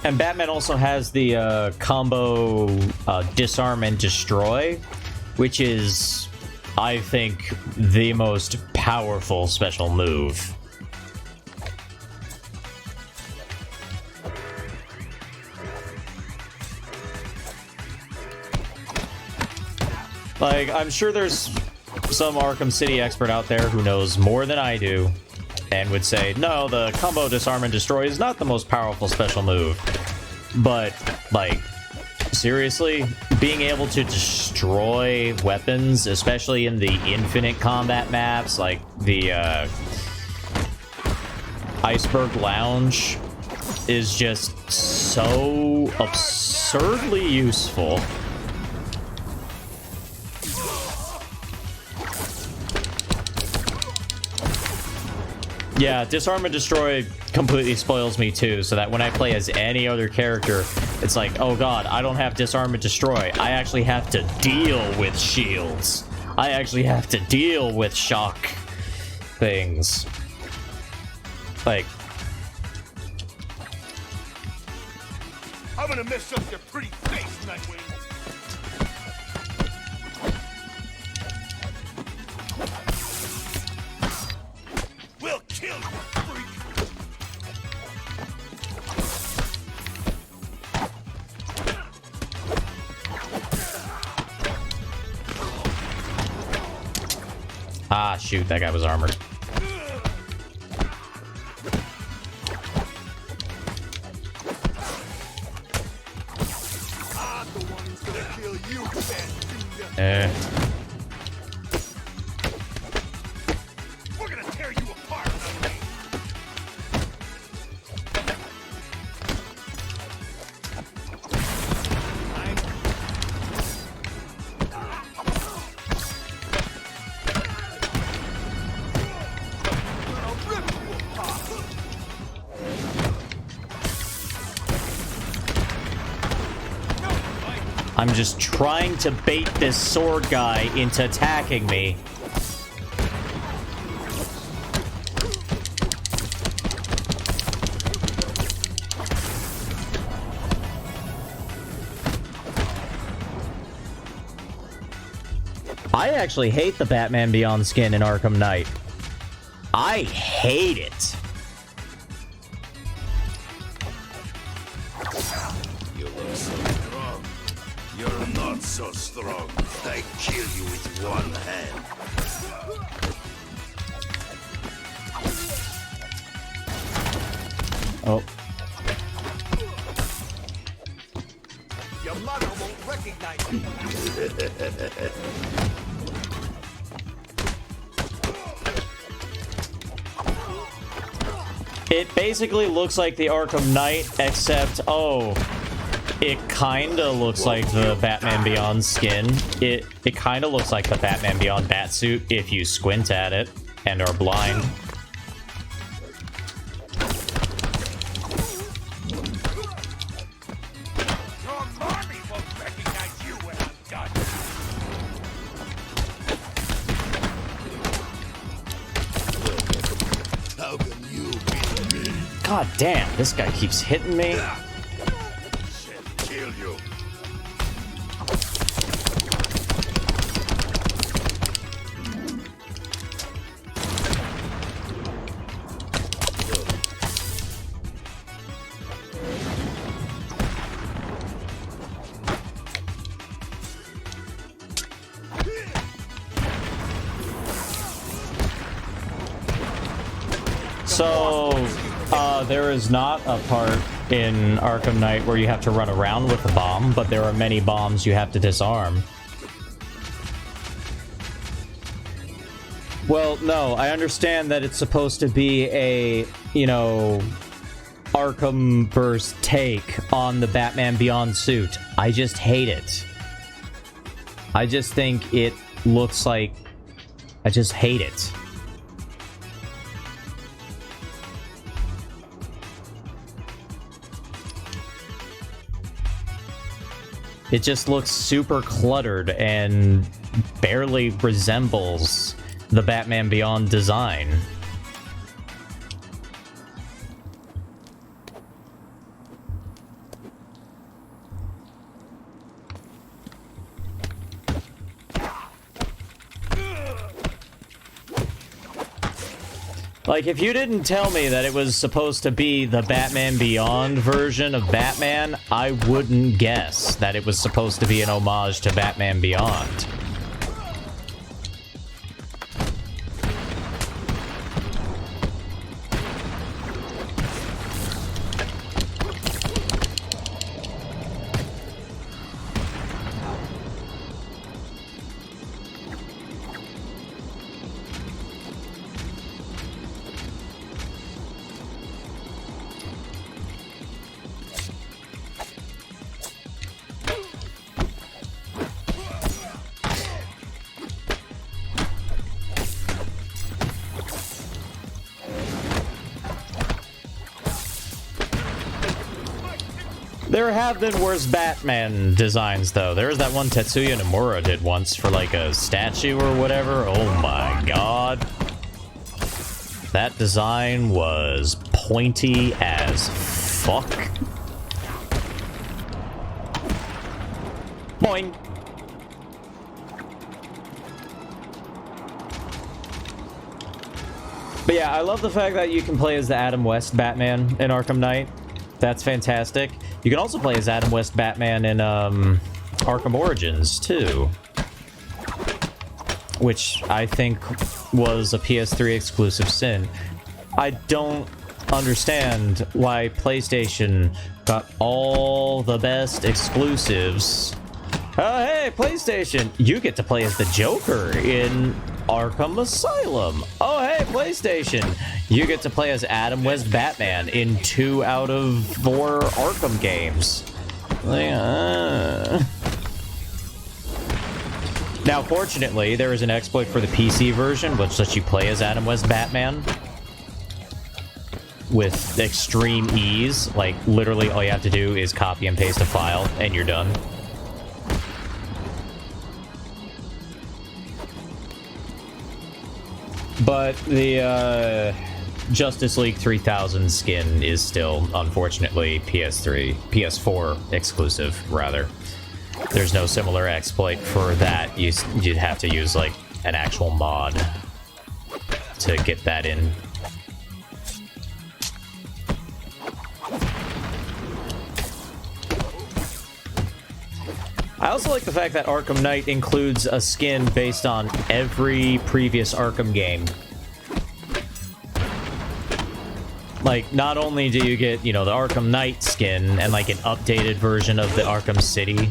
And Batman also has the combo Disarm and Destroy, which is, I think, the most powerful special move. Like, I'm sure there's some Arkham City expert out there who knows more than I do and would say, no, the combo Disarm and Destroy is not the most powerful special move. But, like, seriously, being able to destroy weapons, especially in the infinite combat maps, like the Iceberg Lounge, is just so absurdly useful. Yeah, Disarm and Destroy completely spoils me too, so that when I play as any other character, it's like, oh god, I don't have Disarm and Destroy. I actually have to deal with shields. I actually have to deal with shock things. Like, I'm gonna mess up your pretty face, Nightwing. Ah, shoot, that guy was armored. I'm the one who's gonna kill you, fat finger. We're gonna tear you apart, honey. I'm just trying to bait this sword guy into attacking me. I actually hate the Batman Beyond skin in Arkham Knight. I hate it. You look so strong. You're not so strong. I kill you with one hand. Oh. Your mother won't recognize you. It basically looks like the Arkham Knight, except, oh, it kinda looks like the Batman Beyond skin. It kinda looks like the Batman Beyond batsuit if you squint at it and are blind. Your mommy won't recognize you when I'm done. How can you beat me? God damn, this guy keeps hitting me. Shit, kill you. So, there is not a part in Arkham Knight where you have to run around with a bomb, but there are many bombs you have to disarm. Well, no, I understand that it's supposed to be a, you know, Arkham-verse take on the Batman Beyond suit. I just hate it. I just think it looks like... I just hate it. It just looks super cluttered and barely resembles the Batman Beyond design. Like, if you didn't tell me that it was supposed to be the Batman Beyond version of Batman, I wouldn't guess that it was supposed to be an homage to Batman Beyond. There have been worse Batman designs, though. There was that one Tetsuya Nomura did once for, like, a statue or whatever. Oh my god. That design was pointy as fuck. Boing. But yeah, I love the fact that you can play as the Adam West Batman in Arkham Knight. That's fantastic. You can also play as Adam West Batman in Arkham Origins, too. which I think was a PS3 exclusive sin. I don't understand why PlayStation got all the best exclusives. Hey, PlayStation, you get to play as the Joker in Arkham Asylum. Oh, hey, PlayStation, you get to play as Adam West Batman in 2 out of 4 Arkham games. Now, fortunately, there is an exploit for the PC version, which lets you play as Adam West Batman with extreme ease. Like, literally all you have to do is copy and paste a file, and you're done. But the Justice League 3000 skin is still, unfortunately, PS4 exclusive, rather. There's no similar exploit for that. You'd have to use, like, an actual mod to get that in. I also like the fact that Arkham Knight includes a skin based on every previous Arkham game. Like, not only do you get, you know, the Arkham Knight skin and, like, an updated version of the Arkham City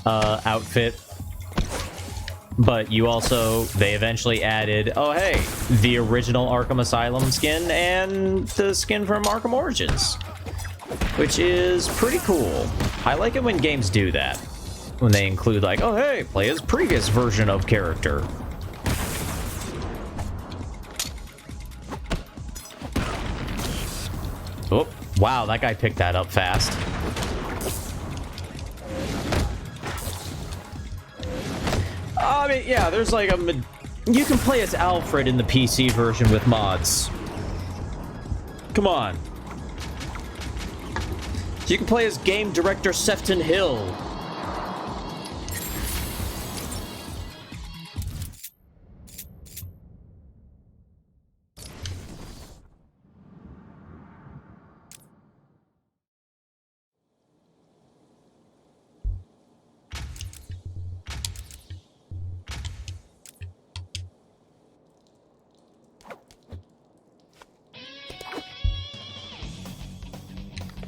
outfit, but you also, they eventually added, oh, hey, the original Arkham Asylum skin and the skin from Arkham Origins, which is pretty cool. I like it when games do that. When they include, like, oh, hey, play his previous version of character. Oh, wow, that guy picked that up fast. I mean, yeah, there's like you can play as Alfred in the PC version with mods. Come on. You can play as game director Sefton Hill.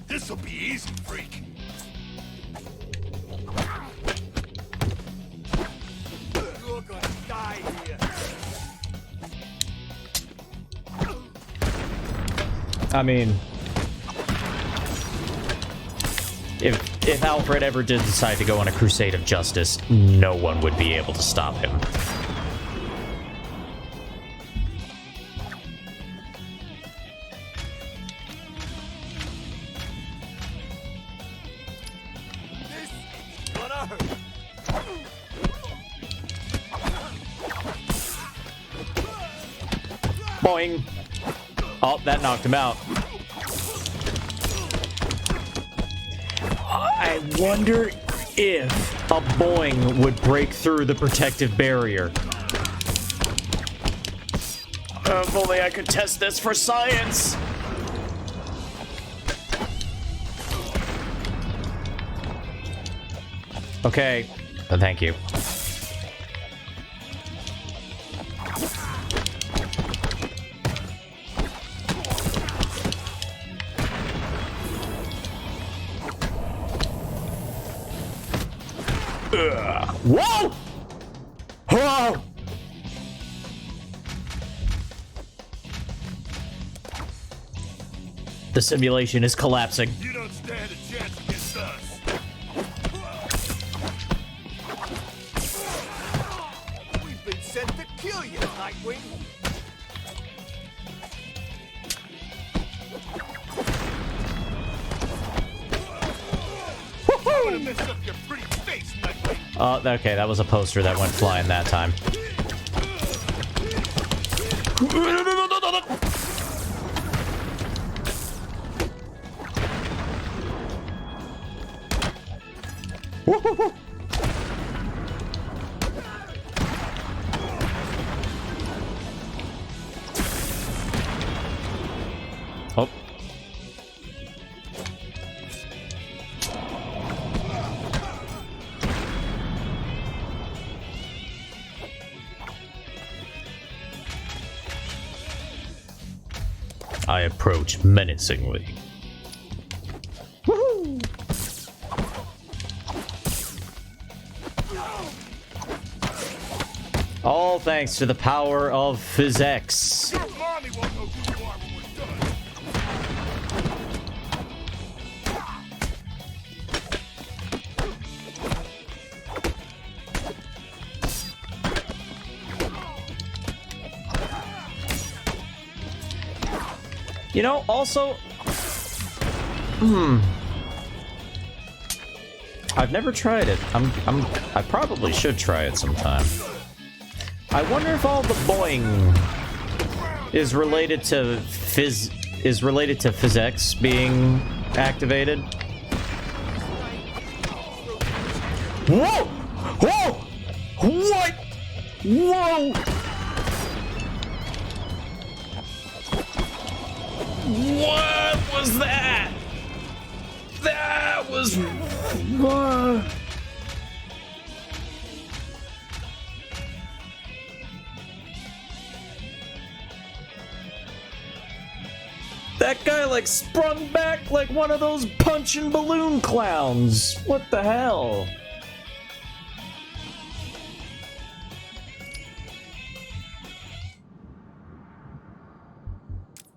This'll be easy, freak. You're gonna die here. I mean, if Alfred ever did decide to go on a crusade of justice, no one would be able to stop him. Boing. Oh, that knocked him out. I wonder if a boing would break through the protective barrier. If only I could test this for science. Okay. Thank you. Whoa! Whoa! The simulation is collapsing. You don't stand a chance against us. We've been sent to kill you, Nightwing. I'm gonna mess up your pretty face, Nightwing. Okay, that was a poster that went flying that time. Oh. I approach menacingly. Woohoo! All thanks to the power of physics. Your mommy won't know who you are when we're done. You know, also, I've never tried it. I probably should try it sometime. I wonder if all the boing is related to physics being activated. Whoa! Whoa! What? Whoa! What was that? That was... What? That guy like sprung back like one of those punching balloon clowns. What the hell?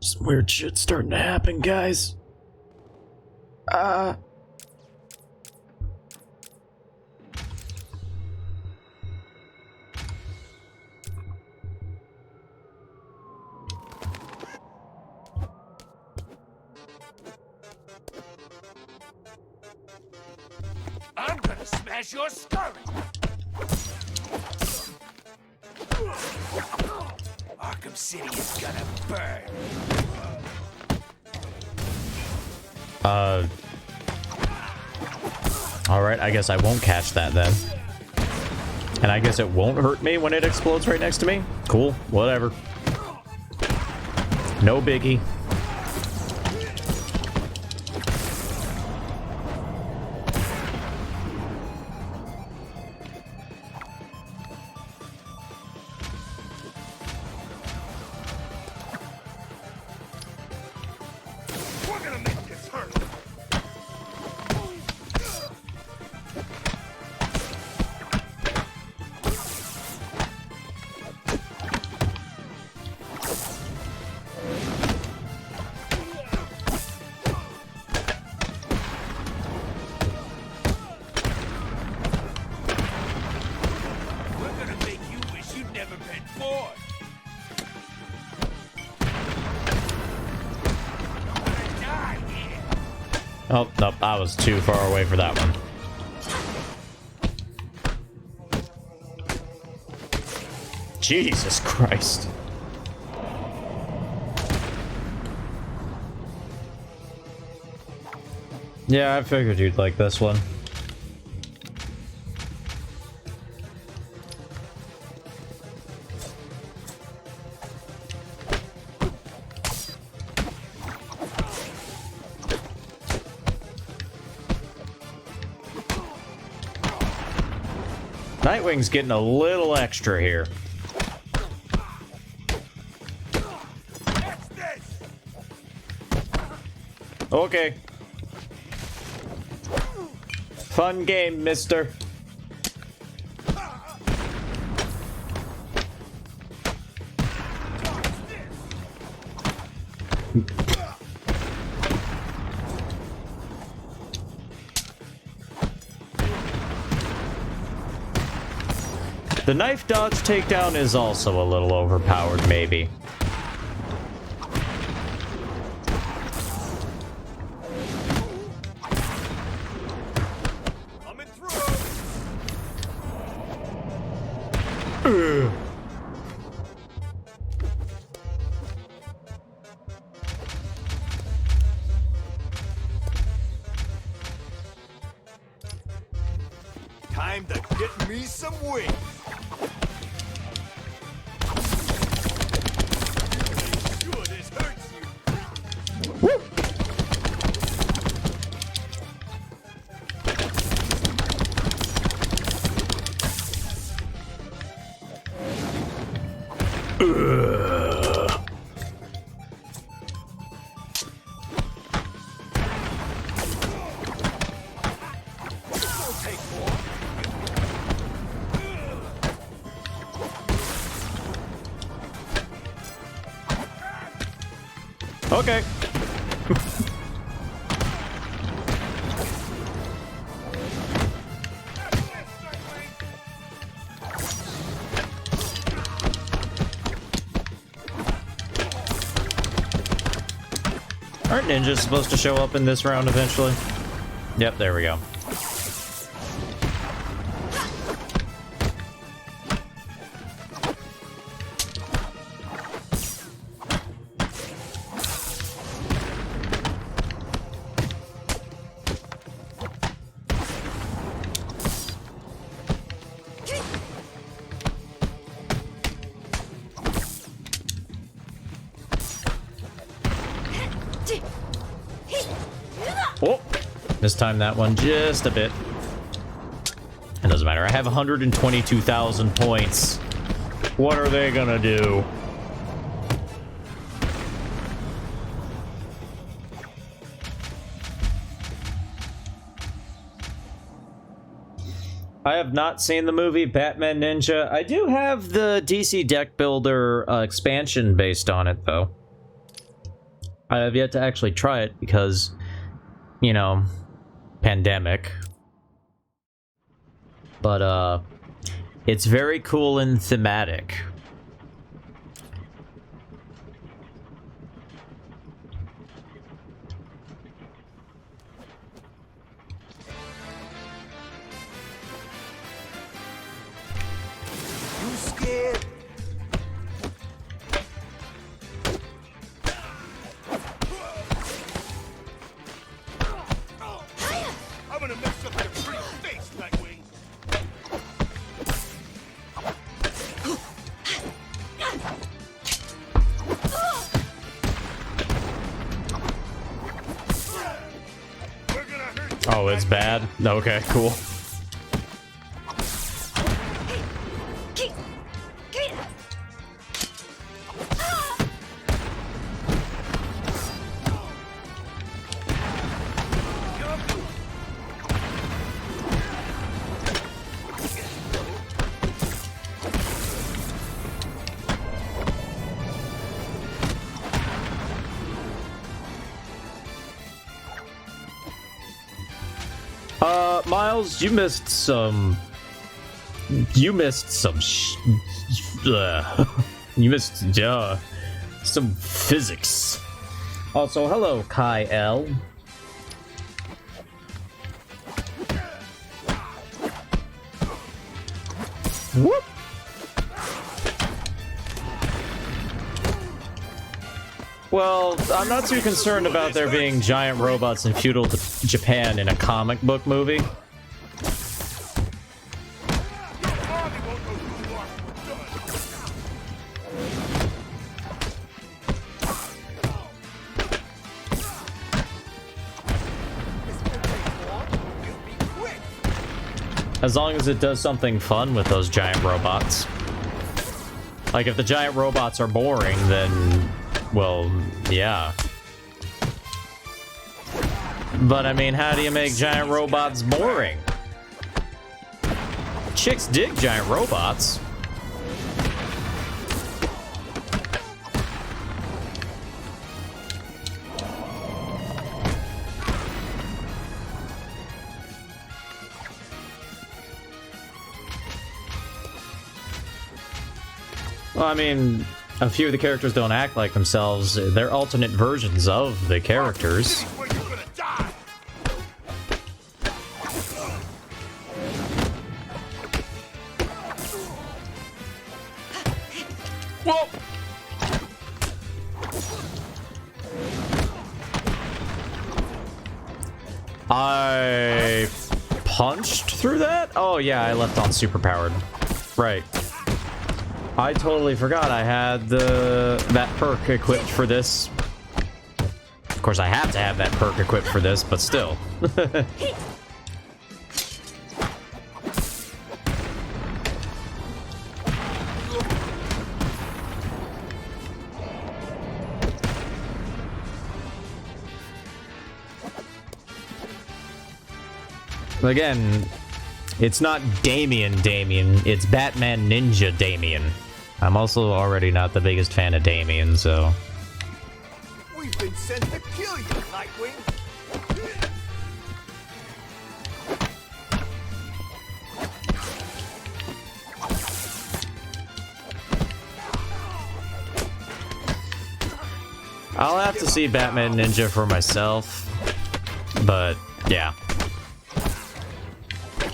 Some weird shit starting to happen, guys. I'm gonna smash your skull. Arkham City is gonna burn. Alright, I guess I won't catch that then. And I guess it won't hurt me when it explodes right next to me? Cool, whatever. No biggie. We're gonna make this hurt. We're gonna make you wish you'd never been born. You're gonna die here. Oh, nope, I was too far away for that one. Jesus Christ. Yeah, I figured you'd like this one. Nightwing's getting a little extra here. That's this. Okay. Fun game, mister. The knife dodge takedown is also a little overpowered, maybe. Coming through. Time to get me some wings. Sure, this hurts you. Okay. Aren't ninjas supposed to show up in this round eventually? Yep, there we go. Oh, mistimed that one just a bit. It doesn't matter. I have 122,000 points. What are they gonna do? I have not seen the movie Batman Ninja. I do have the DC Deck Builder expansion based on it, though. I have yet to actually try it because, you know, pandemic. But, it's very cool and thematic. You scared? I'm gonna mess up your pretty face, Nightwing. We're gonna hurt you. Oh, it's bad? Okay, cool. Miles, you missed some... You missed some you missed, some physics. Also, hello, Kai L. Whoop! Well, I'm not too concerned about there being giant robots in feudal Japan in a comic book movie. As long as it does something fun with those giant robots. Like, if the giant robots are boring, then, well, yeah. But, I mean, how do you make giant robots boring? Chicks dig giant robots. Well, I mean, a few of the characters don't act like themselves. They're alternate versions of the characters. Where you gonna die? Whoa! I punched through that? Oh yeah, I left on superpowered. Right. I totally forgot I had that perk equipped for this. Of course, I have to have that perk equipped for this, but still. Again, it's not Damien, it's Batman Ninja Damien. I'm also already not the biggest fan of Damien, so... We've been sent to kill you, Nightwing. I'll have to see Batman Ninja for myself, but yeah.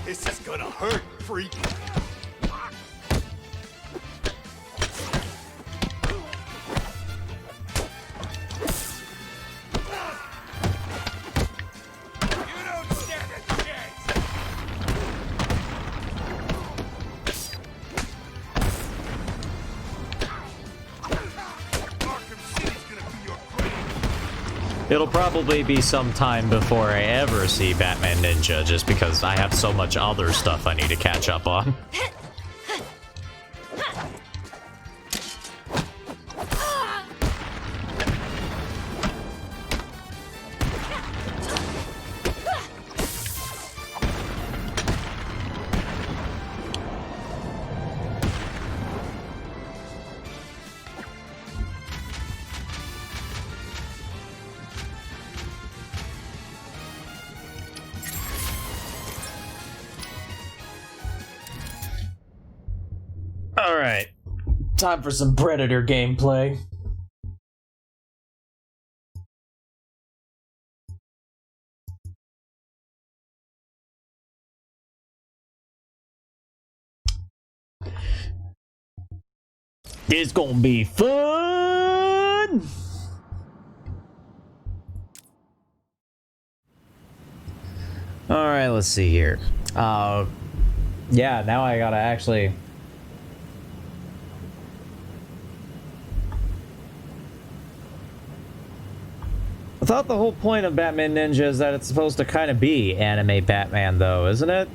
This is gonna hurt, freak. You don't stand a chance. Arkham City's gonna be your grave. It'll probably be some time before I ever see Batman Ninja, just because I have so much other stuff I need to catch up on. Alright, time for some Predator gameplay. It's gonna be fun! Alright, let's see here. Yeah, now I gotta actually... I thought the whole point of Batman Ninja is that it's supposed to kind of be anime Batman, though, isn't it?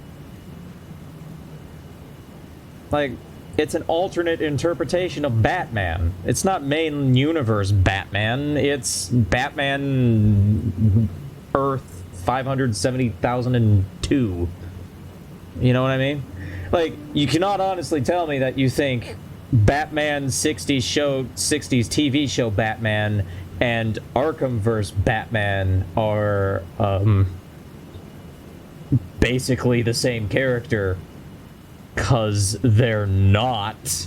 Like, it's an alternate interpretation of Batman. It's not main universe Batman, it's Batman Earth 570,002. You know what I mean? Like, you cannot honestly tell me that you think Batman 60s TV show Batman and Arkhamverse Batman are basically the same character, 'cause they're not.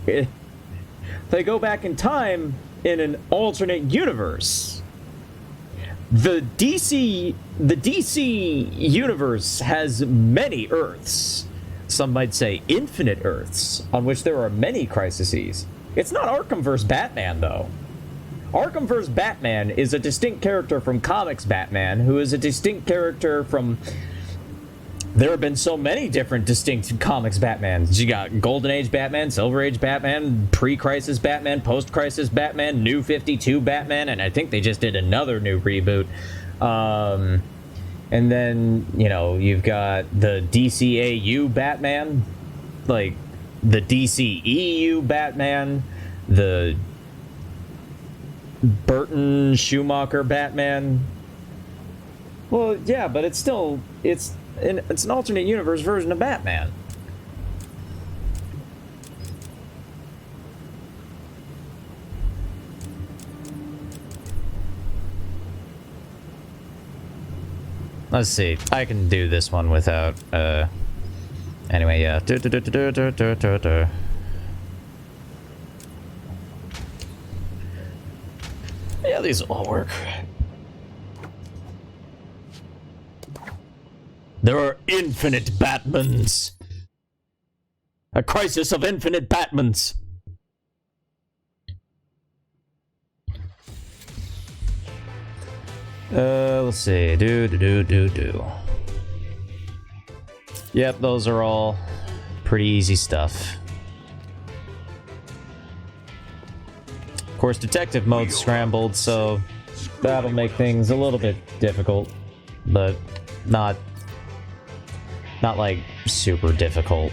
They go back in time in an alternate universe. The DC universe has many Earths. Some might say infinite Earths, on which there are many crises. It's not Arkhamverse Batman, though. Arkhamverse Batman is a distinct character from comics Batman, who is a distinct character from... There have been so many different distinct comics Batmans. You got Golden Age Batman, Silver Age Batman, Pre-Crisis Batman, Post-Crisis Batman, New 52 Batman, and I think they just did another new reboot. And then, you know, you've got the DCAU Batman, like... the DCEU Batman, the Burton Schumacher Batman. Well, yeah, but it's still it's an alternate universe version of Batman. Let's see. I can do this one without anyway, yeah. Yeah, these will all work. There are infinite Batmans. A crisis of infinite Batmans. Let's see. Yep, those are all pretty easy stuff. Of course, detective mode's scrambled, so that'll make things a little bit difficult, but not like super difficult.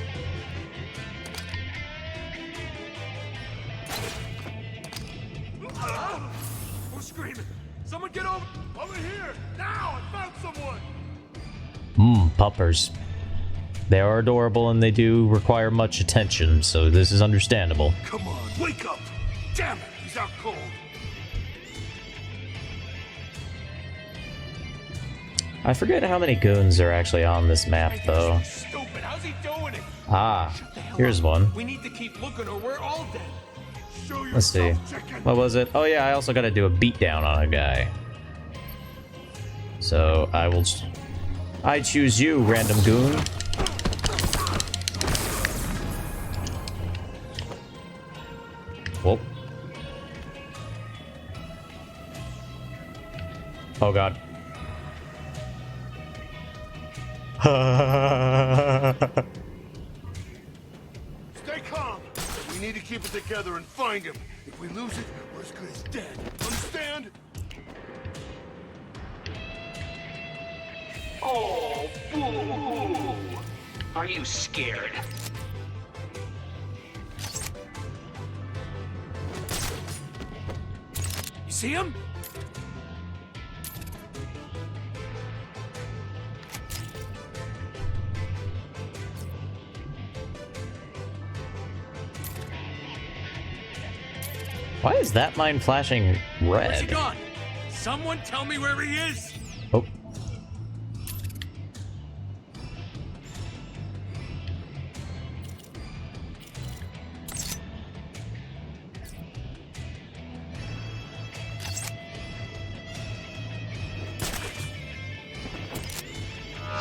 Who's screaming? Someone get over here! Now! I found someone! Puppers. They are adorable and they do require much attention, so this is understandable. Come on, wake up! Damn it, he's He's out cold. I forget how many goons are actually on this map, though. Stupid. How's he doing it? Ah, here's one. We need to keep looking or we're all dead. Show Let's see. yourself, chicken. What was it? Oh yeah, I also got to do a beatdown on a guy. So I choose you, random goon. Whoop. Oh god. Stay calm. We need to keep it together and find him. If we lose it, we're as good as dead. Understand? Oh, boo! Are you scared? You see him? Why is that mine flashing Where's he red? gone? Someone tell me where he is. Oh.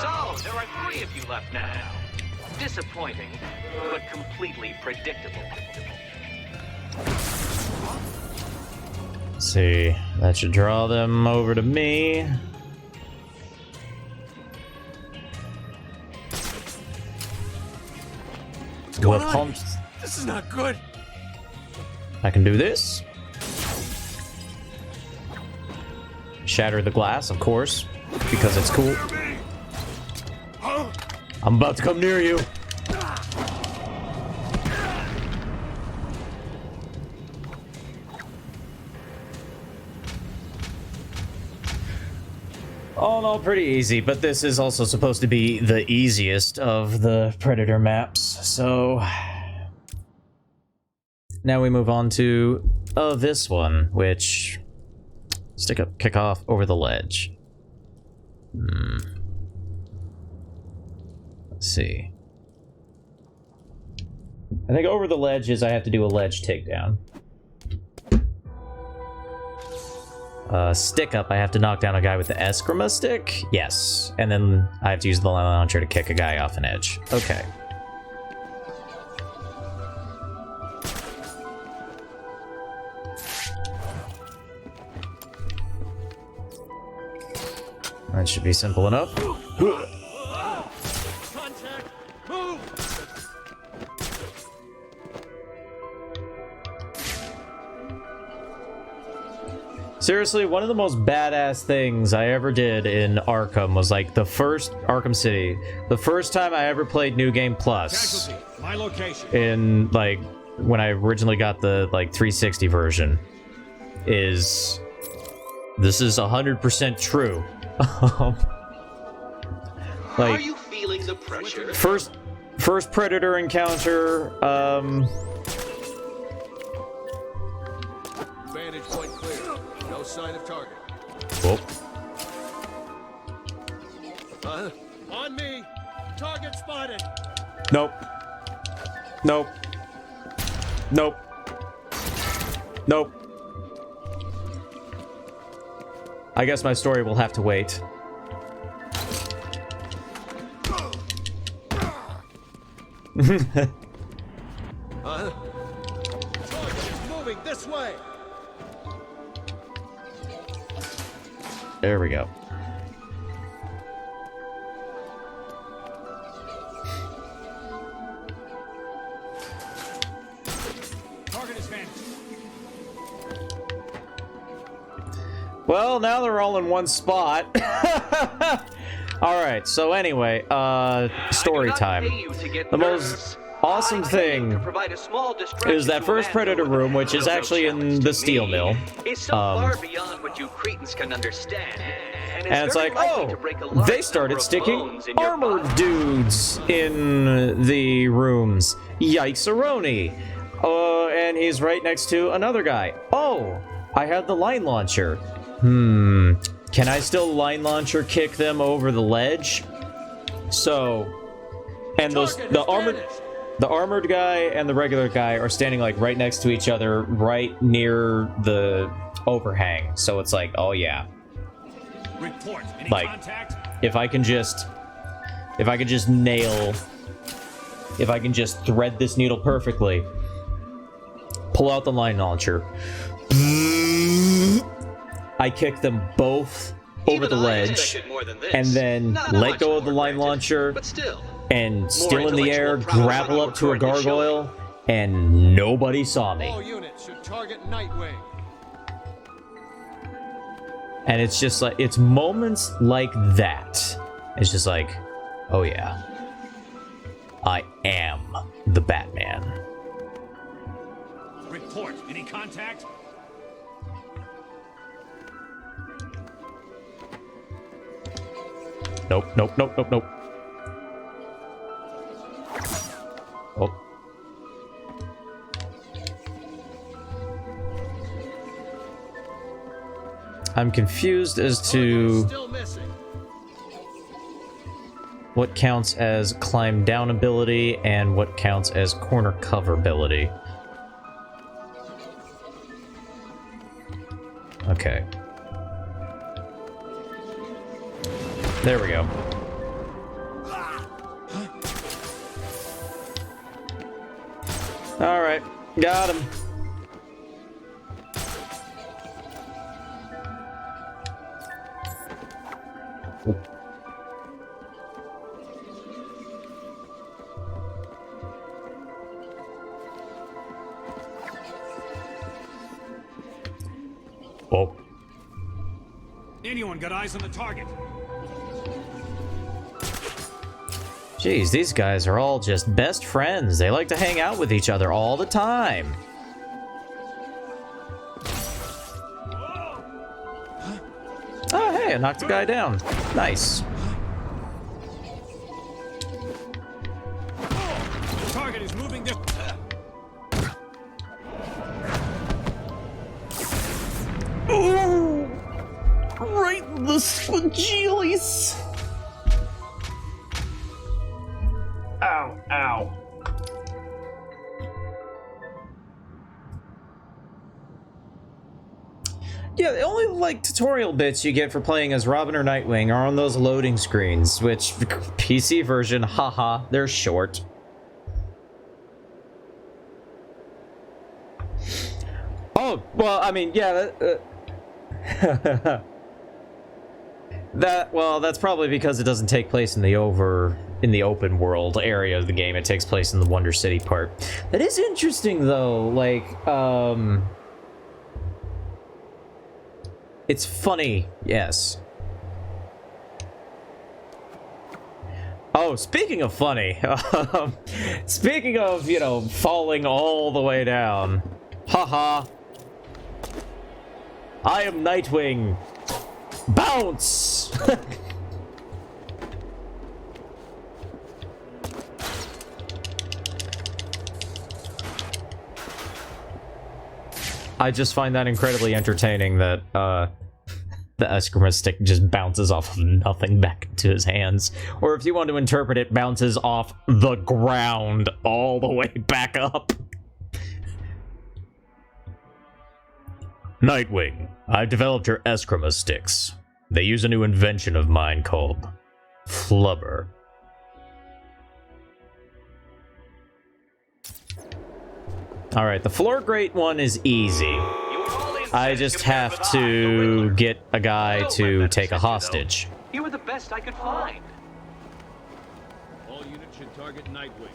So, there are 3 of you left now. Disappointing, but completely predictable. Let's see, that should draw them over to me. What's going We're on? pumped. This is not good. I can do this. Shatter the glass, of course, because it's cool. Hear me? Huh? I'm about to come near you. All in all, pretty easy, but this is also supposed to be the easiest of the Predator maps, so... Now we move on to this one, which... kick off over the ledge. Let's see. I think over the ledge is I have to do a ledge takedown. Stick up, I have to knock down a guy with the Eskrima stick? Yes. And then I have to use the launcher to kick a guy off an edge. Okay. That should be simple enough. Contact. Move. Seriously, one of the most badass things I ever did in Arkham was like the first Arkham City. The first time I ever played New Game Plus. Casualty, my location. In like when I originally got the like 360 version is this is 100% true. Are Like you feeling the pressure? first Predator encounter, Vantage point clear. No sign of target. whoop. On me. Target spotted. Nope. Nope. Nope. Nope. I guess my story will have to wait. Target is moving this way. There we go. Target is vanished. Well, now they're all in one spot. Alright, so anyway, story time. The most awesome thing is that first Predator room, which is actually in the steel mill. Is so far beyond what you cretins can understand. And it's like, oh, they started sticking armored dudes in the rooms. Yikes-a-roni. And he's right next to another guy. Oh, I had the line launcher. Can I still line launcher kick them over the ledge? So, and the armored guy and the regular guy are standing like right next to each other, right near the overhang. So it's like, oh yeah. Report. Any Like, contact? if I can just thread this needle perfectly, pull out the line launcher, I kick them both over Even the I ledge, expected more than this. and then Not let much go of the more, line granted, launcher, but still. and still in the air, intellectual prowess grapple than up to a we're currently gargoyle, and nobody saw me. All units should target Nightwing. And it's just like, it's moments like that. It's just like, oh yeah, I am the Batman. Report. Any contact? Nope, nope, nope, nope, nope. Oh. I'm confused as to Still missing. what counts as climb down ability and what counts as corner cover ability. Okay. There we go. All right, got him. Oh. Anyone got eyes on the target? Jeez, these guys are all just best friends. They like to hang out with each other all the time. Oh, hey, I knocked a guy down. Nice. The target is moving this. Ooh! Right in the squigilies. Ow, ow. Yeah, the only, like, tutorial bits you get for playing as Robin or Nightwing are on those loading screens, which, PC version, haha, they're short. Oh, well, I mean, yeah, that's probably because it doesn't take place in the open world area of the game. It takes place in the Wonder City part. That is interesting, though. Like, it's funny, yes. Oh, speaking of funny, speaking of, you know, falling all the way down. Haha. I am Nightwing. Bounce! I just find that incredibly entertaining that the Eskrima stick just bounces off of nothing back into his hands. Or if you want to interpret it, bounces off the ground all the way back up. Nightwing, I've developed your Eskrima sticks. They use a new invention of mine called Flubber. Alright, the floor grate one is easy. I just have to get a guy to take a hostage. You were the best I could find. All units should target Nightwing.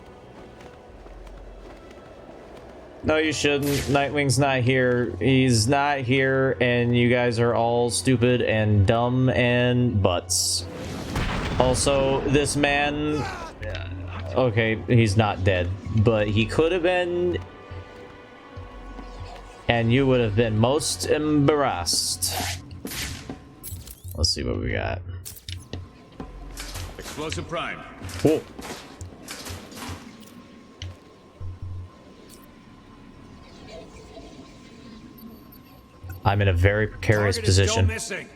No, you shouldn't. Nightwing's not here. He's not here, and you guys are all stupid and dumb and butts. Also, this man... Okay, he's not dead, but he could have been... And you would have been most embarrassed. Let's see what we got. Explosive prime. I'm in a very precarious Target is still position. missing.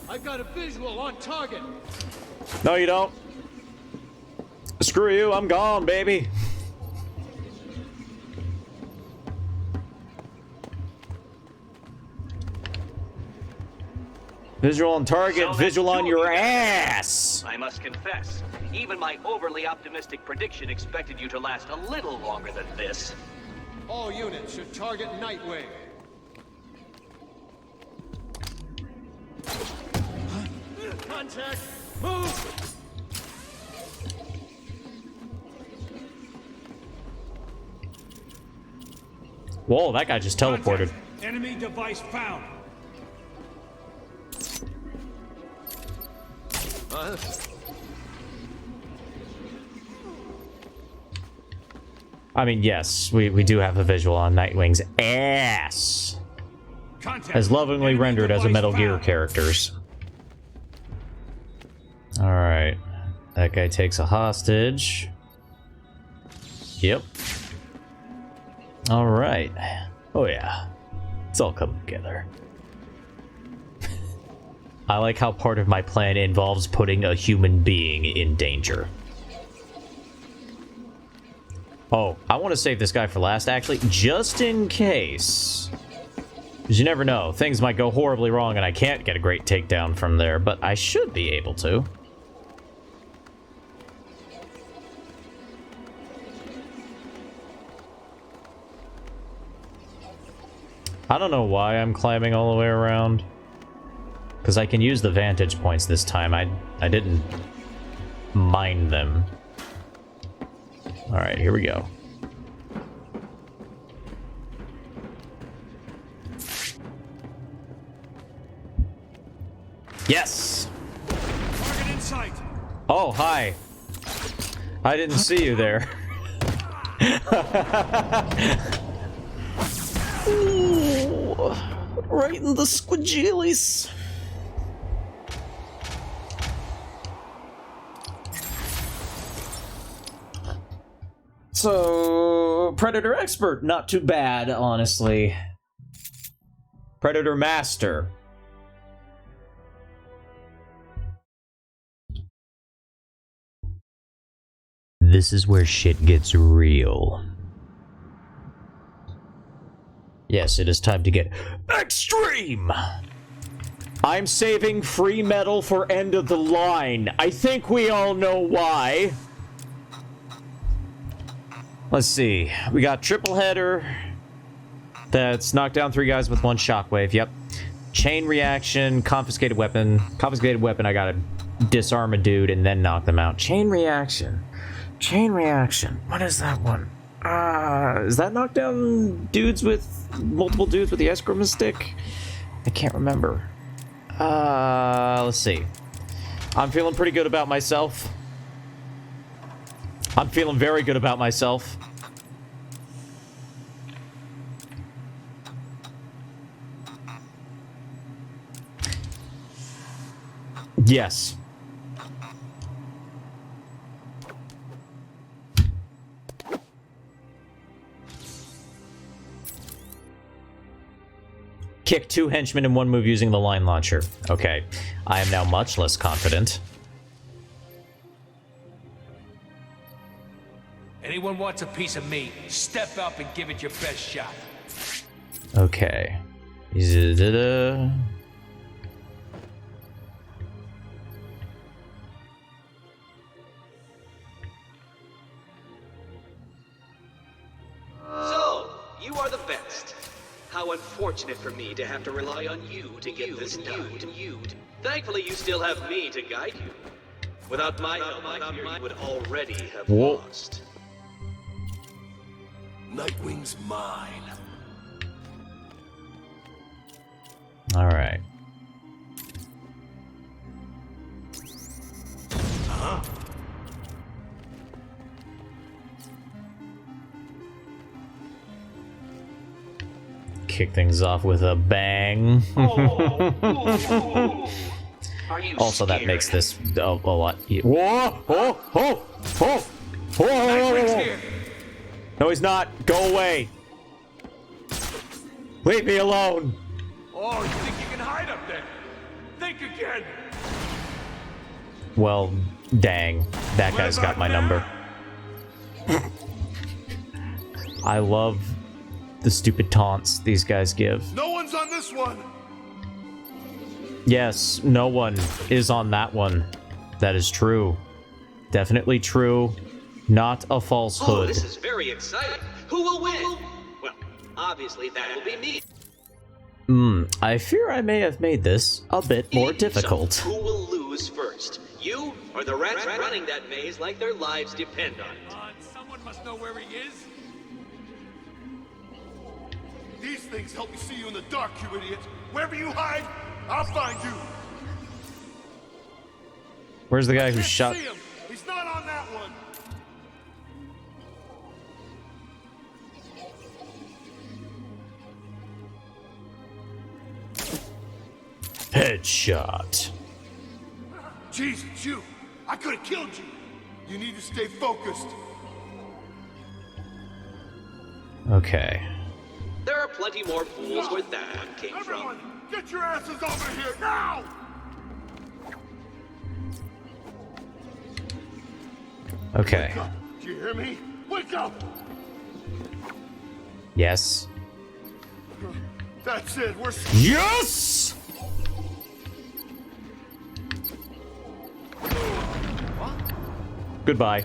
I've got a visual on target. No, you don't. Screw you, I'm gone, baby. Visual on target, So that's visual on two your of you. ass. I must confess, even my overly optimistic prediction expected you to last a little longer than this. All units should target Nightwing. Contact! Move! Whoa, that guy just teleported. Contact. Enemy device found. I mean, yes, we do have a visual on Nightwing's ass. Contact. As lovingly Enemy rendered as a device Metal Gear found. characters. Alright. That guy takes a hostage. Yep. Alright. Oh yeah. It's all coming together. I like how part of my plan involves putting a human being in danger. Oh, I want to save this guy for last, actually, just in case. Because you never know. Things might go horribly wrong and I can't get a great takedown from there, but I should be able to. I don't know why I'm climbing all the way around. Because I can use the vantage points this time. I didn't mind them. Alright, here we go. Yes! Target in sight. Oh, hi. I didn't see you there. Ooh, right in the squidgillies. So, Predator Expert, not too bad, honestly. Predator Master. This is where shit gets real. Yes, it is time to get extreme! I'm saving free metal for end of the line. I think we all know why. Let's see. We got triple header. That's knocked down 3 guys with 1 shockwave. Yep. Chain reaction, confiscated weapon. Confiscated weapon, I gotta disarm a dude and then knock them out. Chain reaction. Chain reaction. What is that one? Is that knock down dudes with multiple dudes with the eskrima stick? I can't remember. Let's see. I'm feeling pretty good about myself. I'm feeling very good about myself. Yes. Kick 2 henchmen in 1 move using the line launcher. Okay. I am now much less confident. Anyone wants a piece of meat, step up and give it your best shot. Okay. So, you are the best. How unfortunate for me to have to rely on you to get this done. Thankfully, you still have me to guide you. Without my help, I fear you would already have Whoa. lost. Nightwing's mine. All right. Kick things off with a bang. Are you Also, that scared? makes this a lot. Whoa! Oh! Oh! Oh! Whoa, whoa, whoa, whoa, Rick's whoa. here. No, he's not. Go away. Leave me alone. Oh, you think you can hide up there? Think again. Well, dang. That guy's got my number. I love the stupid taunts these guys give. No one's on this one. Yes, no one is on that one. That is true. Definitely true. Not a Oh, falsehood. this is very exciting. Who will win? Well, obviously that will be me. I fear I may have made this a bit more difficult. So who will lose first? You or the rats running that maze like their lives depend on it? Someone must know where he is. These things help me see you in the dark, you idiot. Wherever you hide, I'll find you. Where's the guy who Can't shot? see him. He's not on that one. Headshot. Jeez, it's you. I could have killed you. You need to stay focused. Okay. There are plenty more fools where that came Everyone, from. get your asses over here now! Okay. Wake up. Do you hear me? Wake up! Yes. That's it. We're Yes! Goodbye.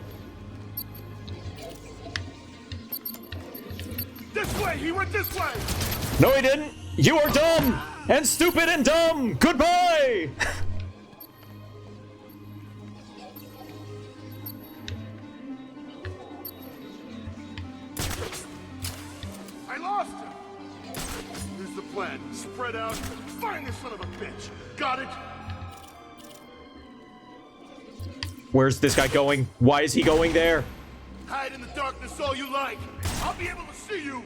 this way. He went this way. No, he didn't. You are dumb and stupid and dumb. Goodbye. I lost him. Here's the plan. Spread out. Find this son of a bitch. Got it? Where's this guy going? Why is he going there? Hide in the darkness all you like. I'll be able to see you.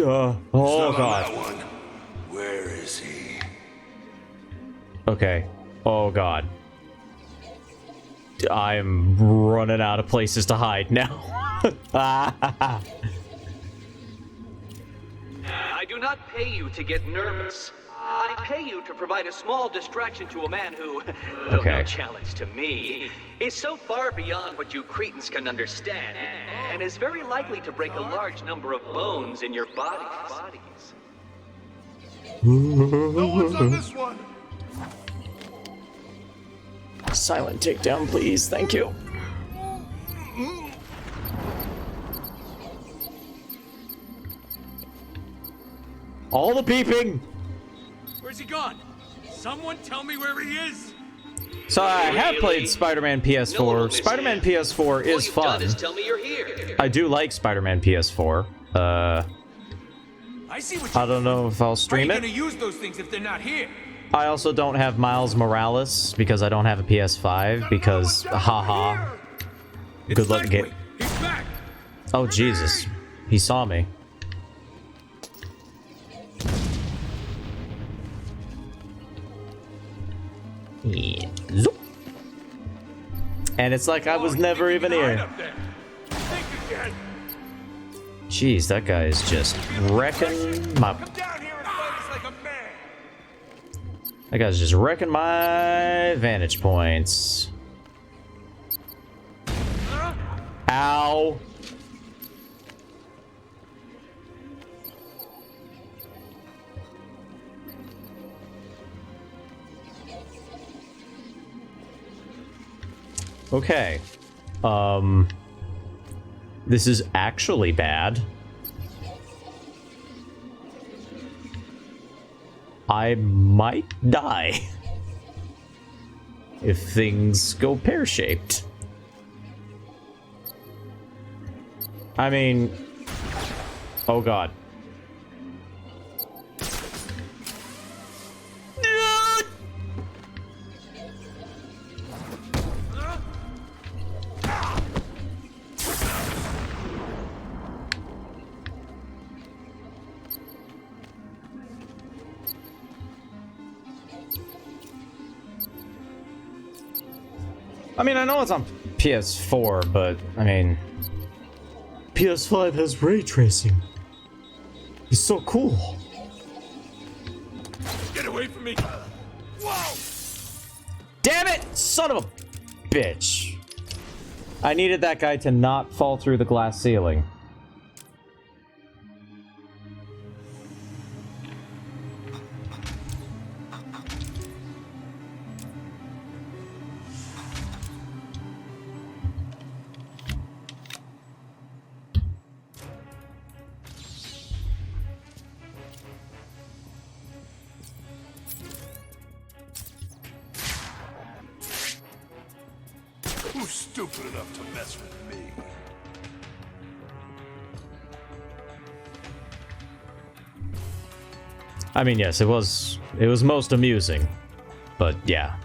Oh god. one. Where is he? Okay. Oh god. I'm running out of places to hide now. I do not pay you to get nervous. I pay you to provide a small distraction to a man who, though Okay. no challenge to me, is so far beyond what you cretins can understand, and is very likely to break a large number of bones in your bodies. No one's on this one. Silent takedown, please. Thank you. All the peeping. Where's he gone? Someone tell me where he is. So I have Really? played Spider-Man No one will PS4. miss Spider-Man him. PS4 All is you've fun. done is tell me you're here. I do like Spider-Man PS4. I see what I you're don't know if I'll How are you stream gonna it. use those things if they're not here? I also don't have Miles Morales because I don't have a PS5 because haha. It's Good luck Nightwing. get. He's back. Oh Jesus. He saw me. Yeah. Zoop. And it's like I was Oh, you never think you even can hide here. up there? Think again. Jeez, that guy is just wrecking my. Come down here and fight us like a man. That guy's just wrecking my vantage points. Ow. Okay. This is actually bad. I might die if things go pear-shaped. I mean, oh god. I mean, I know it's on PS4, but, I mean... PS5 has ray tracing. It's so cool. Get away from me! Whoa! Damn it! Son of a bitch. I needed that guy to not fall through the glass ceiling. Who's stupid enough to mess with me? I mean, yes, it was most amusing. But, yeah.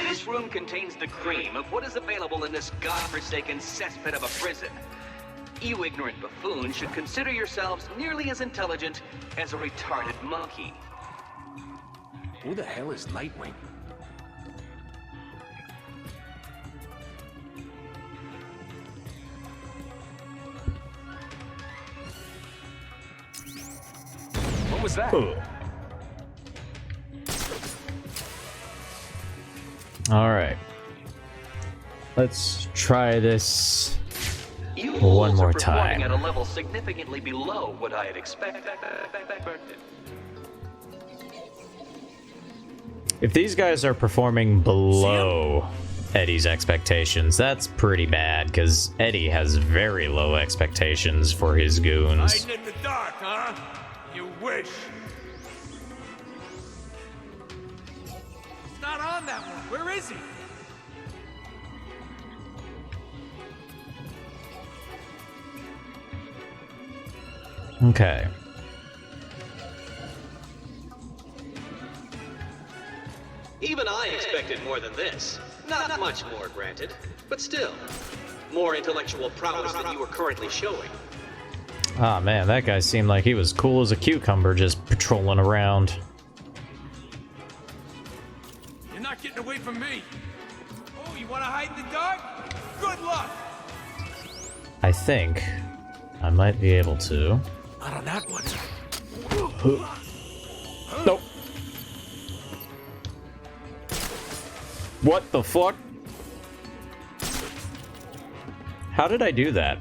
This room contains the cream of what is available in this godforsaken cesspit of a prison. You ignorant buffoons should consider yourselves nearly as intelligent as a retarded monkey. Who the hell is Nightwing? What was that? Alright. Let's try this You one fools more are performing time. at a level significantly below what I had expected. If these guys are performing below Eddie's expectations, that's pretty bad, because Eddie has very low expectations for his goons. Hiding in the dark, huh? You wish. It's not on that one. Where is he? Okay. Even I expected more than this. Not much more, granted, but still. More intellectual prowess than you are currently showing. Ah, man, that guy seemed like he was cool as a cucumber just patrolling around. You're not getting away from me! Oh, you wanna hide in the dark? Good luck! I think I might be able to. Not on that one. Nope. What the fuck? How did I do that?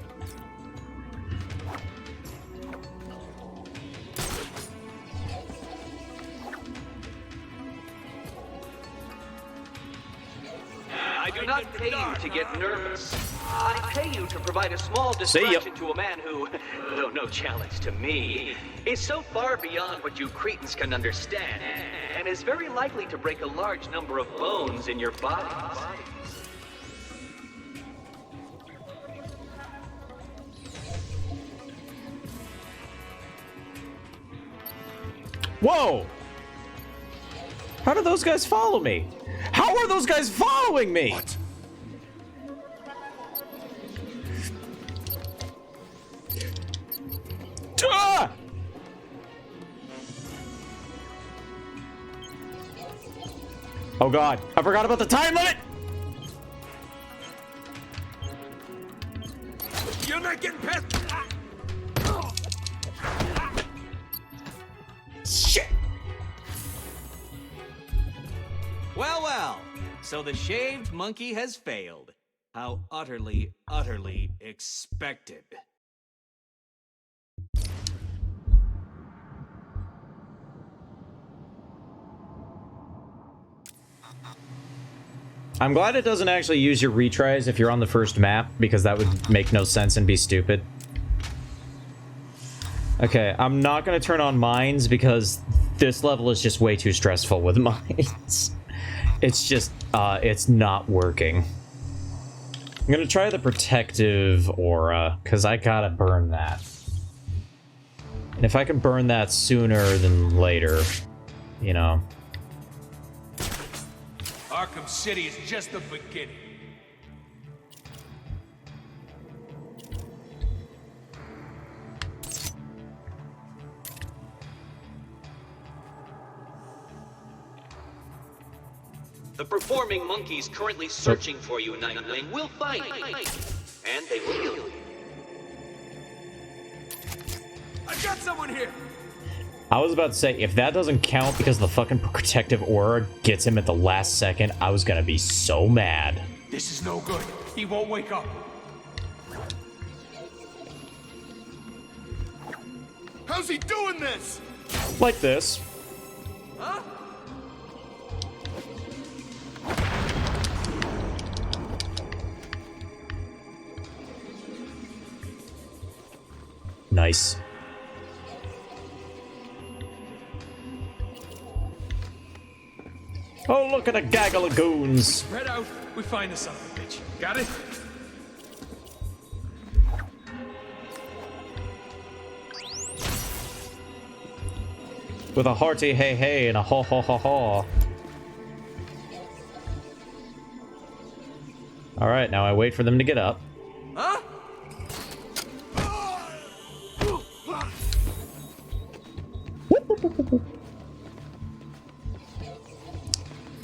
I do not pay you to get nervous. I pay you to provide a small See ya. distraction to a man who, though no challenge to me, is so far beyond what you cretins can understand, and is very likely to break a large number of bones in your bodies. Whoa! How do those guys follow me? How are those guys following me? What? Ah! Oh god, I forgot about the time limit! You're not getting past... Shit! Well, well. So the shaved monkey has failed. How utterly, utterly expected. I'm glad it doesn't actually use your retries if you're on the first map, because that would make no sense and be stupid. Okay, I'm not gonna turn on mines because this level is just way too stressful with mines. It's just, it's not working. I'm gonna try the protective aura, because I gotta burn that. And if I can burn that sooner than later, you know. Arkham City is just the beginning. The performing monkeys currently searching for you, Nightwing, will find you. And they will kill you. I got someone here. I was about to say, if that doesn't count because the fucking protective aura gets him at the last second, I was gonna be so mad. This is no good. He won't wake up. How's he doing this? Like this. Huh? Nice. Oh, look at a gaggle of goons. Spread out. We find the son of a bitch. Got it? With a hearty hey hey and a ha ha ha ha. Alright, now I wait for them to get up. Huh?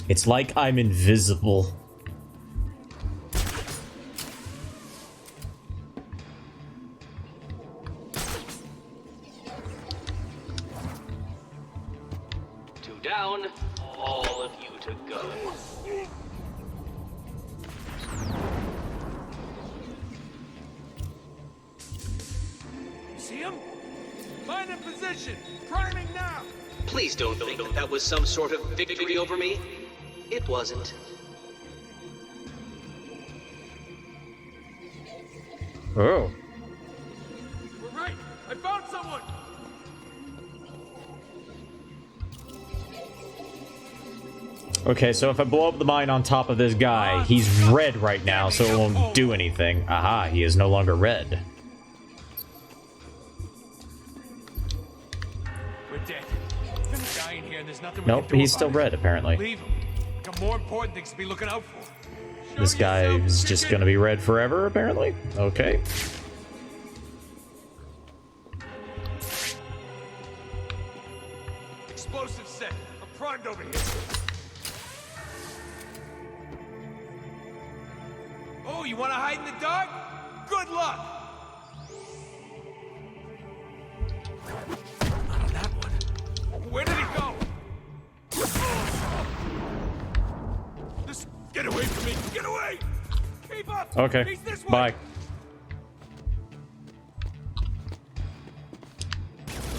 It's like I'm invisible. Two down, all of you to go. See him? Find in position. Priming now. Please don't think that was some sort of victory over me. It wasn't. Oh. We're right. I found someone. Okay, so if I blow up the mine on top of this guy, he's red right now, so it won't do anything. Aha, he is no longer red. We're dead. We're gonna die in here, and there's nothing we Nope, can do he's about still it. red, apparently. Leave him. Got more important things to be looking out for. Show This guy yourself, is just chicken. gonna be red forever, apparently? Okay. Explosive set. I'm primed over here. Oh, you want to hide in the dark? Good luck. Not on that one. Where did he go? Just get away from me. Get away. Keep up. Okay, He's this way. bye.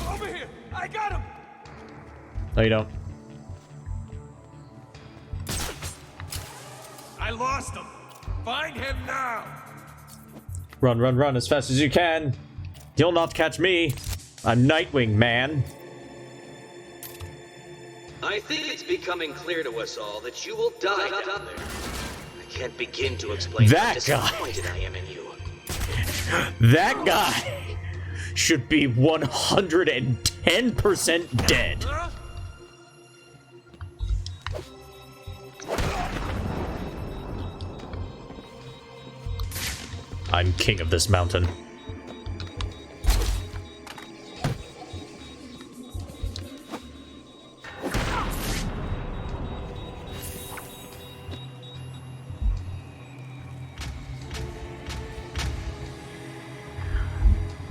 Over here. I got him. No, you don't. I lost him. Find him now. Run, run, run as fast as you can. You'll not catch me. I'm Nightwing, man. I think it's becoming clear to us all that you will die down there. I can't begin to explain That how guy. disappointed I am in you. That guy should be 110% dead. Huh? I'm king of this mountain.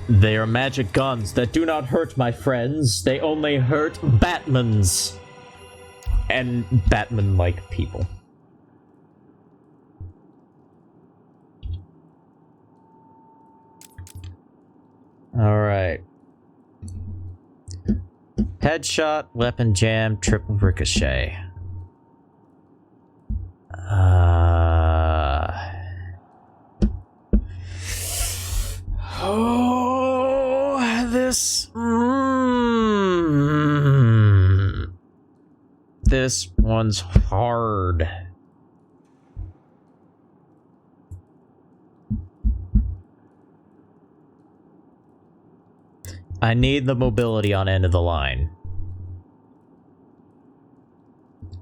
They are magic guns that do not hurt my friends. They only hurt Batmans. And Batman-like people. Alright. Headshot, weapon jam, triple ricochet. Oh, this... This one's hard. I need the mobility on end of the line.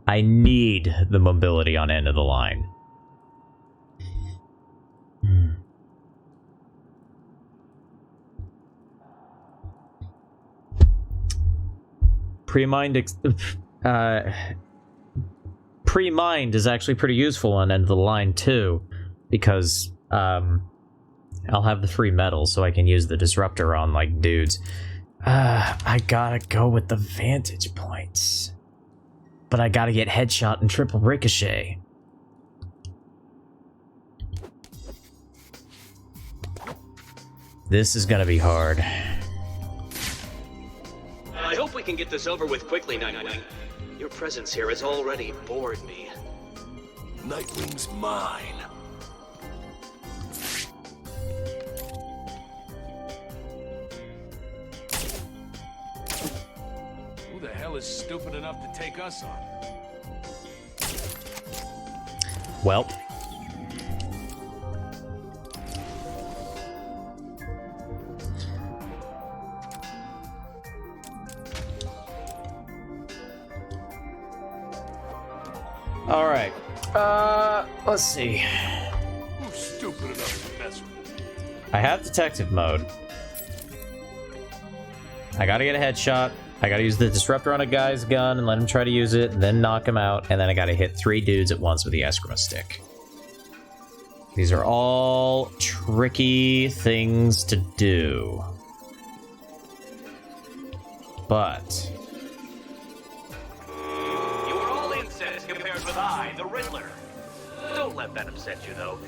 I need the mobility on end of the line. pre-mined is actually pretty useful on end of the line too, because I'll have the free metal so I can use the disruptor on like dudes. I gotta go with the vantage points, but I gotta get headshot and triple ricochet. This is gonna be hard. I hope we can get this over with quickly, Nightwing. Your presence here has already bored me. Nightwing's mine. Who the hell is stupid enough to take us on? Well. All right. Let's see. Who's stupid enough to mess with me? I have detective mode. I gotta get a headshot. I gotta use the disruptor on a guy's gun and let him try to use it, and then knock him out, and then I gotta hit 3 dudes at once with the Eskrima stick. These are all tricky things to do. But You were all incense compared with I, the Riddler. Don't let that upset you, though.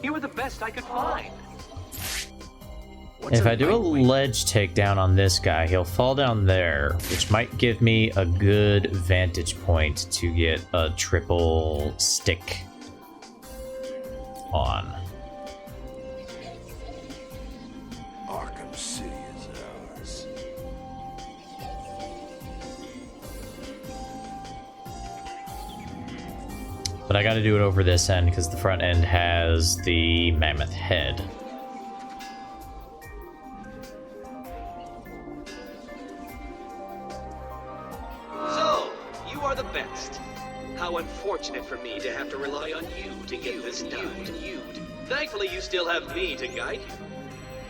You were the best I could find. if I do a ledge takedown on this guy, he'll fall down there, which might give me a good vantage point to get a triple stick on. Arkham City is ours. But I gotta do it over this end because the front end has the mammoth head. So, you are the best. How unfortunate for me to have to rely on you to get this done. Thankfully, you still have me to guide you.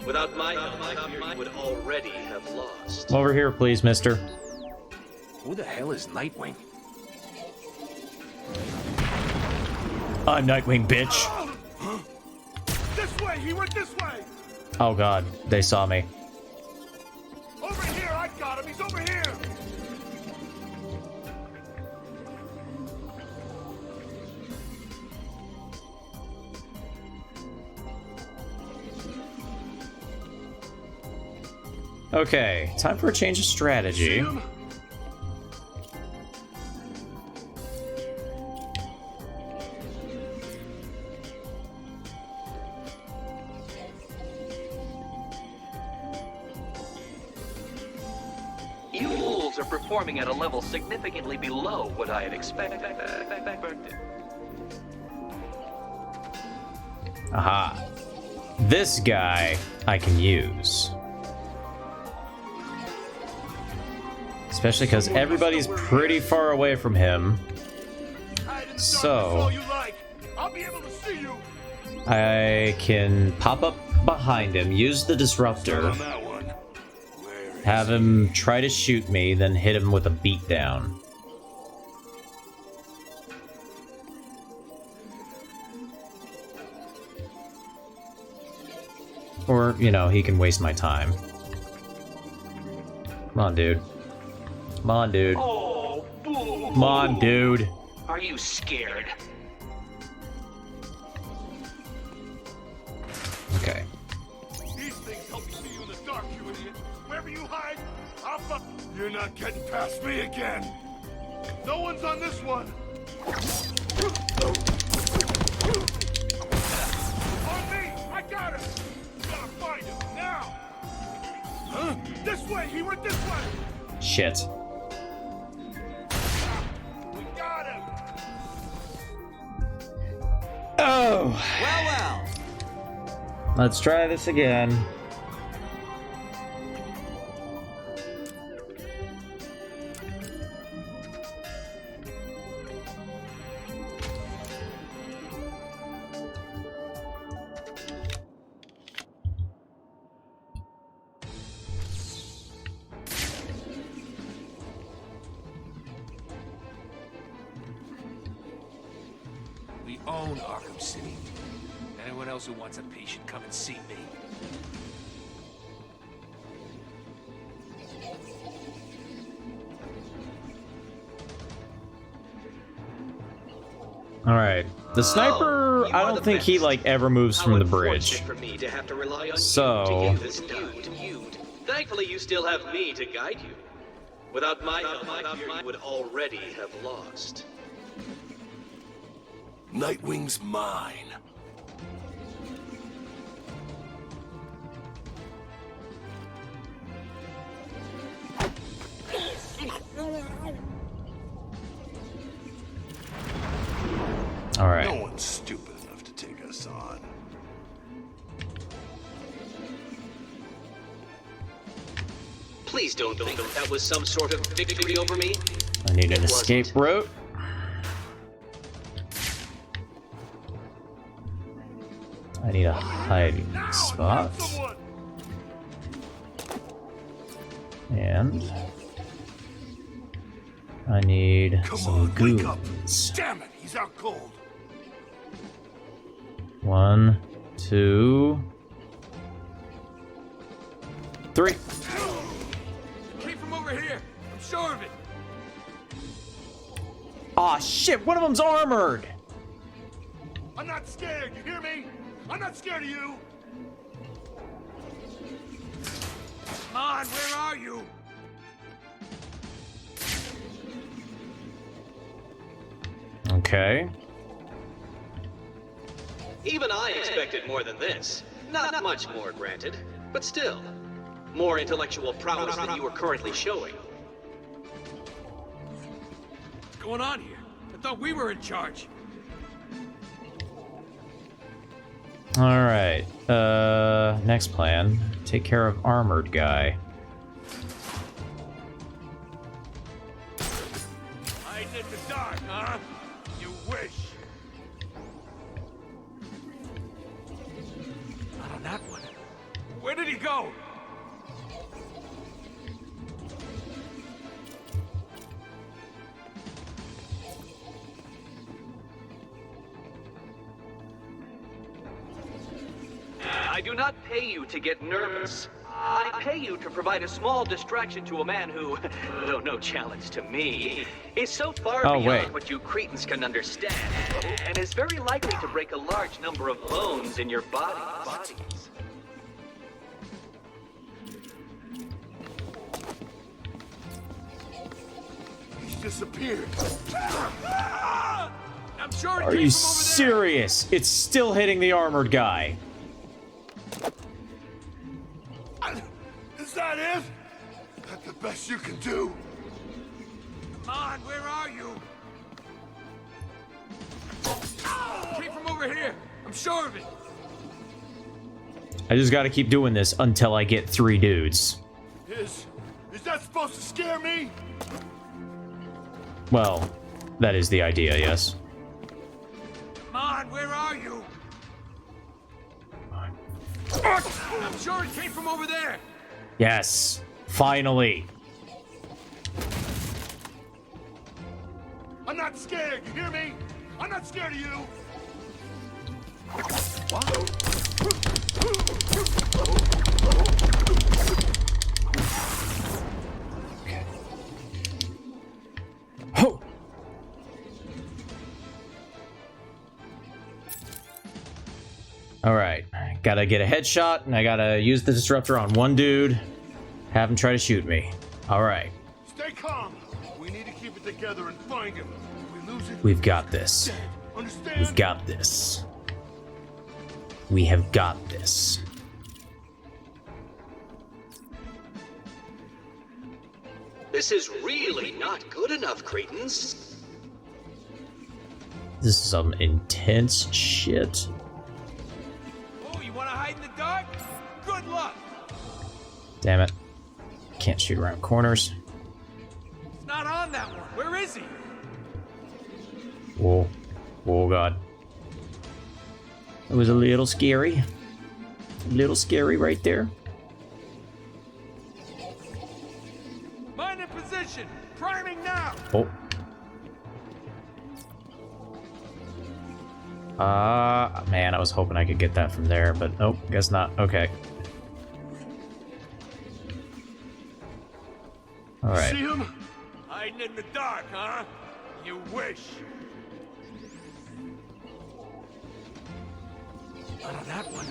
Without my help, I fear you would already have lost. Over here, please, mister. Who the hell is Nightwing? I'm Nightwing, bitch. This way! He went this way! Oh god, they saw me. Over here! I got him! He's over here! Okay, time for a change of strategy. Him? You wolves are performing at a level significantly below what I had expected. Aha. This guy I can use. Especially because everybody's pretty far away from him. So You like. I'll be able to see you. I can pop up behind him, use the disruptor, On that one. Where is have him try to shoot me, then hit him with a beatdown. Or, you know, he can waste my time. Come on, dude. Come on, dude. Oh, boo! Come on, dude. Are you scared? Okay. These things help me see you in the dark, you idiot. Wherever you hide, I'll fuck. You're not getting past me again. No one's on this one. On me! I got him! Gotta find him now! Huh? This way! He went this way! Shit. We got him! Oh! Well, well. Let's try this again. own Arkham City. Anyone else who wants a piece should come and see me. All right. The sniper, you I are don't the think he best. like ever moves How from the unfortunate bridge. for me to have to rely on So- you to use this dude. Thankfully, you still have me to guide you. Without my help, you would already have lost. Nightwing's mine. All right. No one's stupid enough to take us on. Please don't think that was some sort of victory over me. I need an It escape wasn't. route. I need a hiding spot. Someone! And I need Come some on, wake up! goons. Damn it, he's out cold. 1, 2, 3. Came from over here. I'm sure of it. Aw, shit, one of them's armored. I'm not scared, you hear me? I'm not scared of you! Come on, where are you? Okay. Even I expected more than this. Not much more, granted, but still. More intellectual prowess than you are currently showing. What's going on here? I thought we were in charge. All right. Next plan. Take care of armored guy. Hiding in the dark, huh? You wish. Not on that one. Where did he go? I do not pay you to get nervous. I pay you to provide a small distraction to a man who, though no challenge to me, is so far Oh, beyond wait. what you cretins can understand, and is very likely to break a large number of bones in your bodies. He's disappeared. I'm sure it Are came you from over there. serious? It's still hitting the armored guy. Is that it? Is that the best you can do? Come on, where are you? Came from over here. I'm sure of it. I just gotta keep doing this until I get 3 dudes. Is that supposed to scare me? Well, that is the idea, yes. Come on, where are you? I'm sure it came from over there. Yes. Finally. I'm not scared, you hear me? I'm not scared of you! Ho! Alright. Gotta get a headshot, and I gotta use the disruptor on one dude. Have him try to shoot me. Alright. Stay calm. We need to keep it together and find him. If we lose it, We've got this. dead. Understand? We've got this. We have got this. This is really not good enough, cretins. This is some intense shit. Oh, you want to hide in the dark? Good luck. Damn it. Can't shoot around corners. It's not on that one. Where is he? Whoa. Oh god. It was a little scary. A little scary right there. Mine in position. Priming now. Oh. Man, I was hoping I could get that from there, but nope, guess not. Okay. Alright. See him? Hiding in the dark, huh? You wish. None of that one.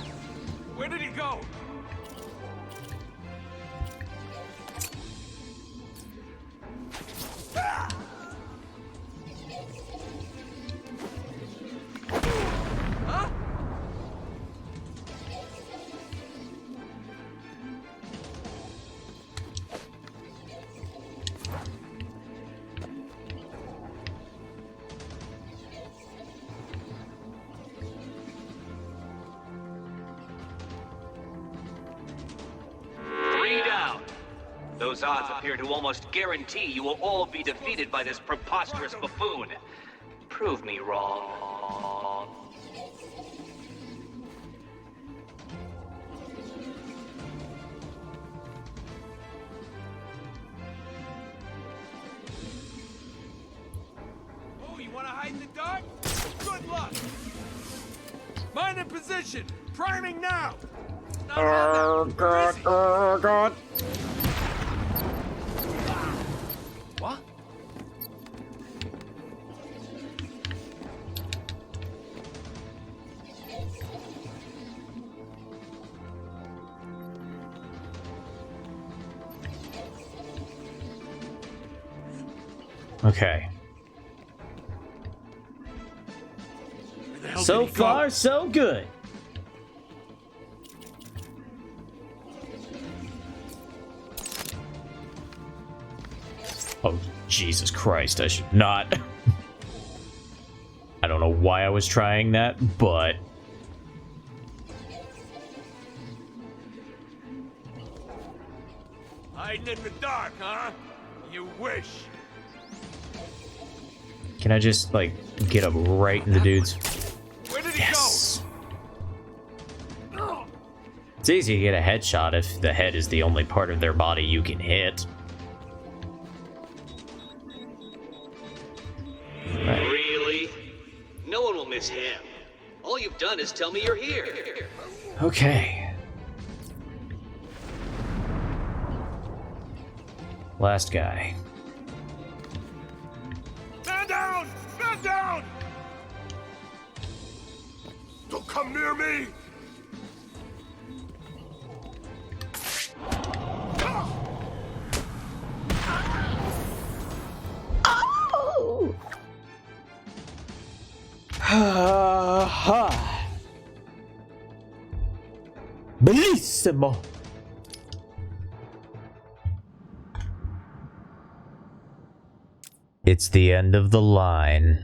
Where did he go? Huh? Those odds appear to almost guarantee you will all be defeated by this preposterous buffoon. Prove me wrong. Oh, you want to hide in the dark? Good luck. Mine in position. Priming now. Oh god, oh god. What? Okay. Where the hell So did he go? far, so good. Oh, Jesus Christ, I should not. I don't know why I was trying that, but... Hiding in the dark, huh? You wish. Can I just, like, get up right in the dudes? Where did he Yes! It's easy to get a headshot if the head is the only part of their body you can hit. Really? No one will miss him. All you've done is tell me you're here. Okay. Last guy. Stand down! Stand down! Don't come near me! Bellissimo! It's the end of the line.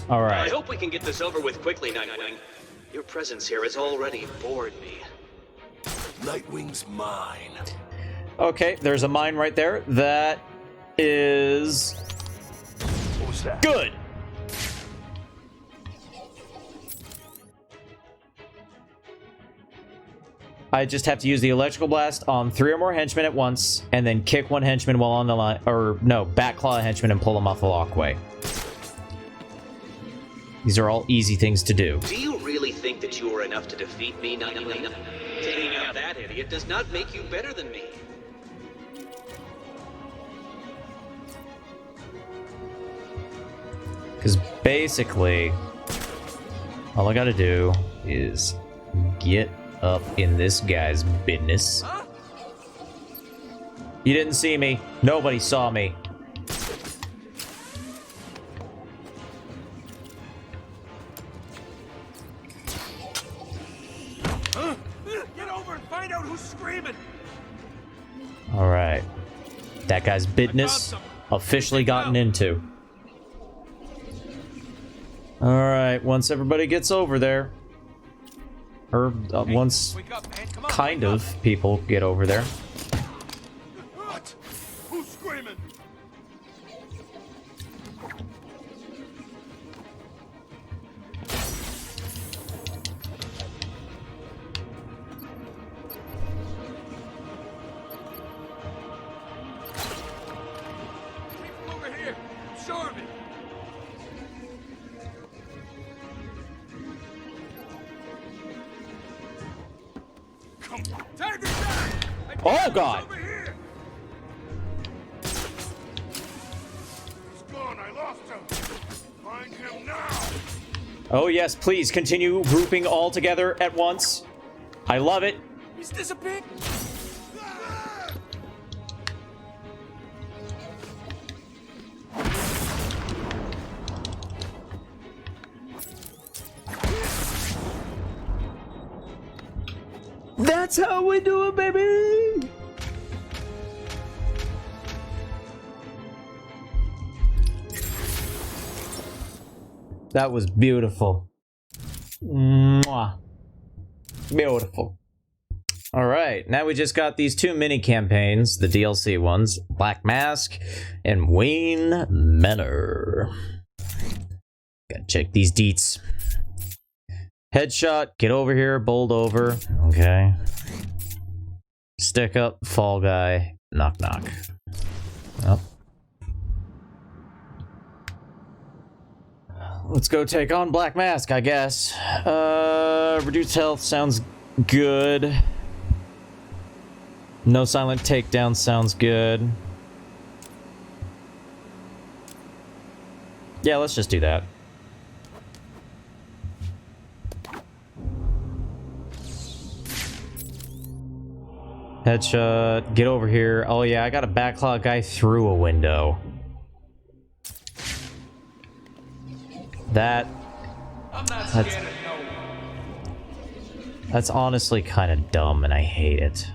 All I right. hope we can get this over with quickly, Nightwing. Your presence here has already bored me. Nightwing's mine. Okay, there's a mine right there. That is What was that? good. I just have to use the electrical blast on 3 or more henchmen at once, and then kick one henchman while on the line, or no, backclaw a henchman and pull them off the walkway. These are all easy things to do. Do you really think that you are enough to defeat me, Nightwing? Taking out that idiot does not make you better than me. Because basically, all I gotta do is get up in this guy's business. Huh? You didn't see me. Nobody saw me. Get over and find out who's screaming. All right. That guy's business officially gotten into. All right. Once everybody gets over there. Or once Wake up, man. Come on. kind wake of people get over there. What? Who's screaming? up. Keep him over here. I'm sure of it. Come on. Target down. Oh, God. Over here. He's gone. I lost him. Find him now. Oh yes, please continue grouping all together at once. I love it. He's disappeared. That's how we do it, baby! That was beautiful. Mwah. Beautiful. Alright, now we just got these two mini campaigns, the DLC ones, Black Mask and Wayne Manor. Gotta check these deets. Headshot, get over here, bowled over. Okay. Stick up, fall guy, knock knock. Oh. Let's go take on Black Mask, I guess. Reduced health sounds good. No silent takedown sounds good. Yeah, let's just do that. Headshot, get over here. Oh yeah, I got a backlog guy through a window. I'm not scared of no one. That's honestly kind of dumb and I hate it.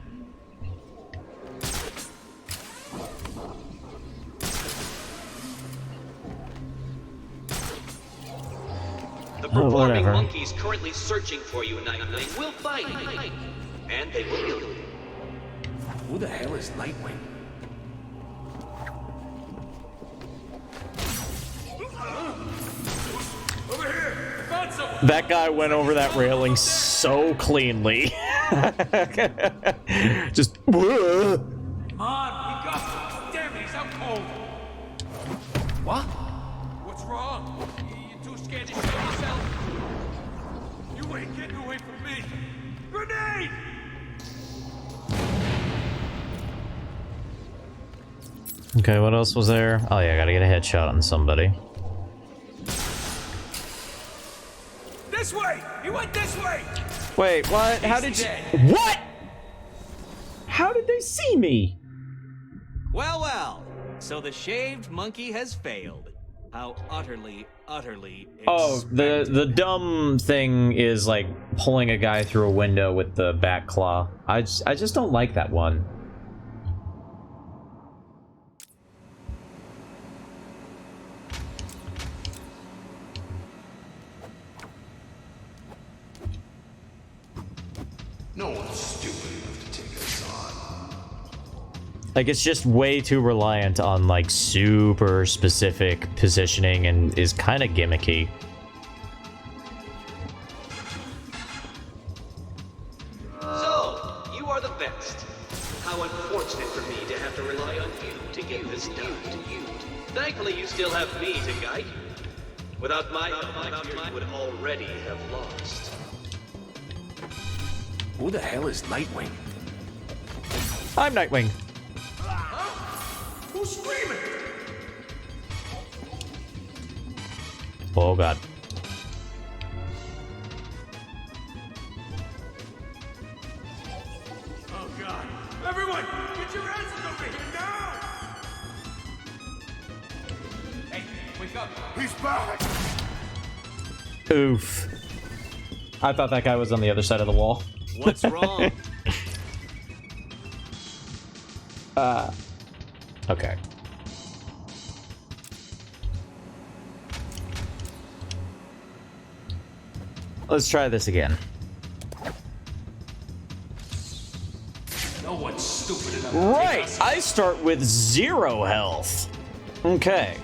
The performing whatever. monkeys currently searching for you, Nightwing, will find you. And they will kill you. Who the hell is Nightwing? Over here! Found someone! That guy went over that railing so cleanly. Just. Come on, wake up! Damn it, he's out cold! What? What's wrong? You too scared to show yourself? You ain't getting away from me! Grenade! Okay, what else was there? Oh yeah, I gotta get a headshot on somebody. This way! He went this way! Wait, what? How did you? What? How did they see me? Well, well. So the shaved monkey has failed. How utterly, utterly Oh, the dumb thing is like pulling a guy through a window with the back claw. I just don't like that one. No one's stupid enough to take us on. Like, it's just way too reliant on, like, super specific positioning and is kind of gimmicky. So, you are the best. How unfortunate for me to have to rely on you to get this done. Thankfully, you still have me to guide you. Without my help, you would already have lost. Who the hell is Nightwing? I'm Nightwing. Who's screaming? Oh, God. Oh God! Everyone, get your asses over here now! Hey, wake up! He's back! Oof. I thought that guy was on the other side of the wall. What's wrong? Okay. Let's try this again. stupid enough. Right, I start with 0 health. Okay.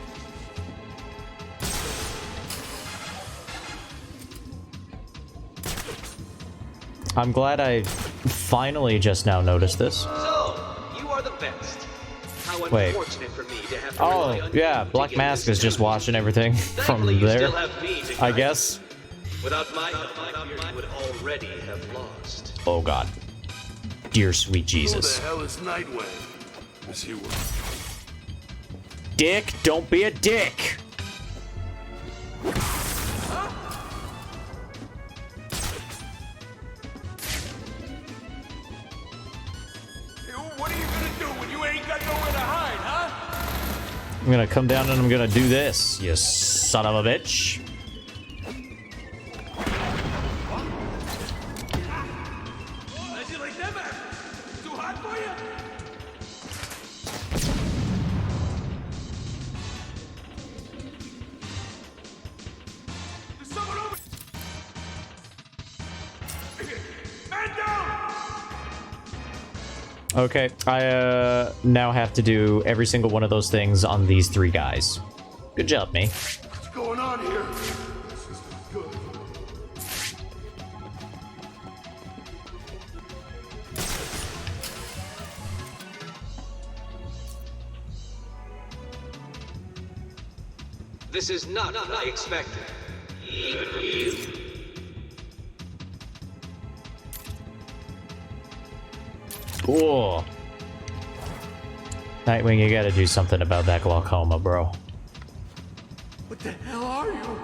I'm glad I finally just now noticed this. So, you are the best. How Wait. unfortunate for me to have to rely Oh, on yeah, you to Black get Mask this is just done. watching everything Thankfully, from you there, still have me to I guide guess. you. Without my help, you would already have lost. Oh god. Dear sweet Who Jesus. the hell is Nightwing? Is he one? Dick, don't be a dick! What are you gonna do when you ain't got nowhere to hide, huh? I'm gonna come down and I'm gonna do this, you son of a bitch. How'd you like them apples? Too hot for you? There's someone over. Man down! Okay, I now have to do every single one of those things on these 3 guys. Good job, me. What's going on here? This isn't good. This is not what I expected. Even from you. Cool. Nightwing, you gotta do something about that glaucoma, bro. What the hell are you?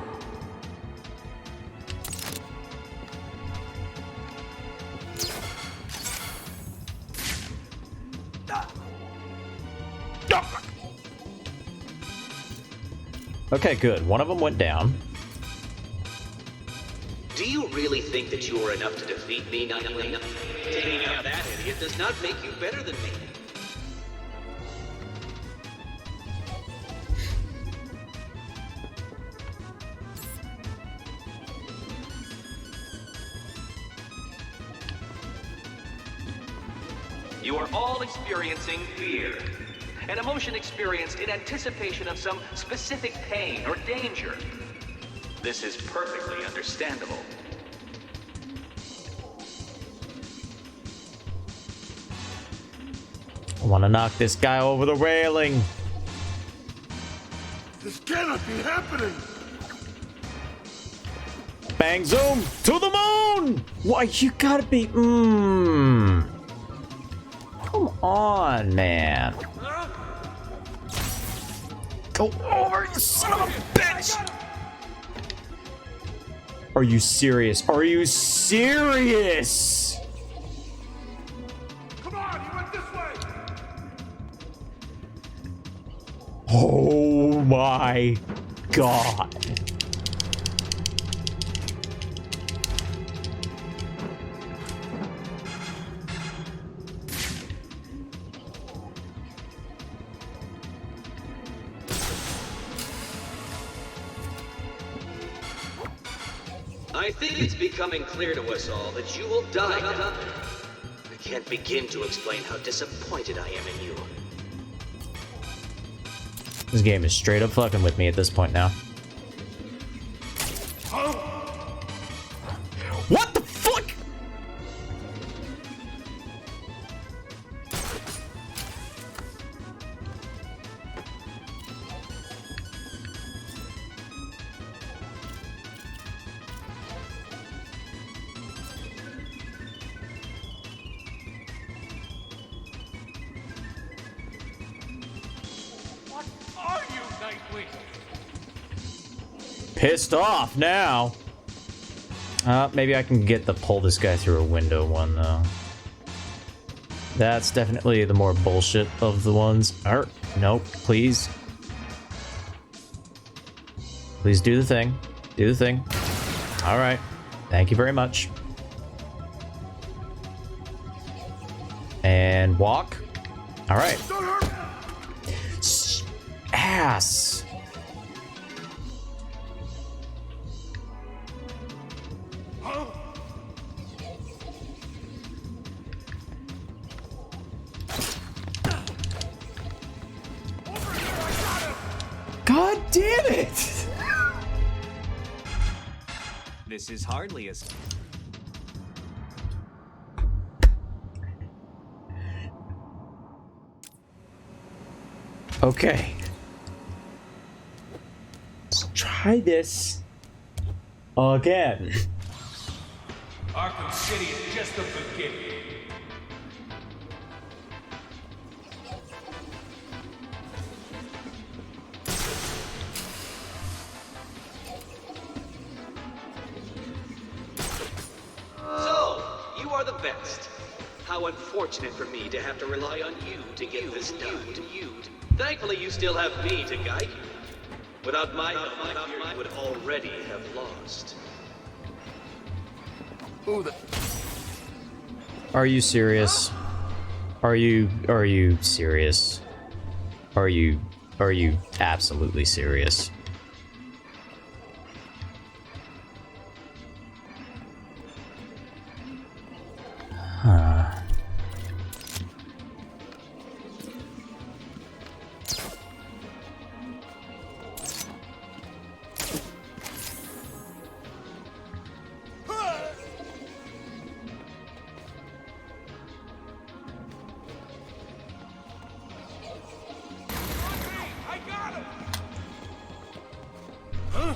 Okay, good. One of them went down. Do you really think that you are enough to defeat me, Nightwing? Taking out that idiot does not make you better than me. You are all experiencing fear. An emotion experienced in anticipation of some specific pain or danger. This is perfectly understandable. I wanna knock this guy over the railing. This cannot be happening! Bang zoom to the moon! Why you gotta be Come on, man. Go over, you son of a bitch! Are you serious? Are you serious? Come on, you went this way! Oh my god. I think it's becoming clear to us all that you will die. I can't begin to explain how disappointed I am in you. This game is straight up fucking with me at this point now. What the fuck? What are you, Nightwing? Pissed off now. Maybe I can get the pull this guy through a window one though. That's definitely the more bullshit of the ones. Nope, please. Please do the thing. Do the thing. Alright. Thank you very much. And walk. Alright. Don't hurt! Ass. damn it! This is hardly as... Okay. Let's try this again. Arkham City is just the beginning. So, you are the best. How unfortunate for me to have to rely on you to get this done. Thankfully, you still have me to guide you. Without my help, you would already have lost. Who the... Are you serious? Are you serious? Are you absolutely serious? Huh. I got him! Huh?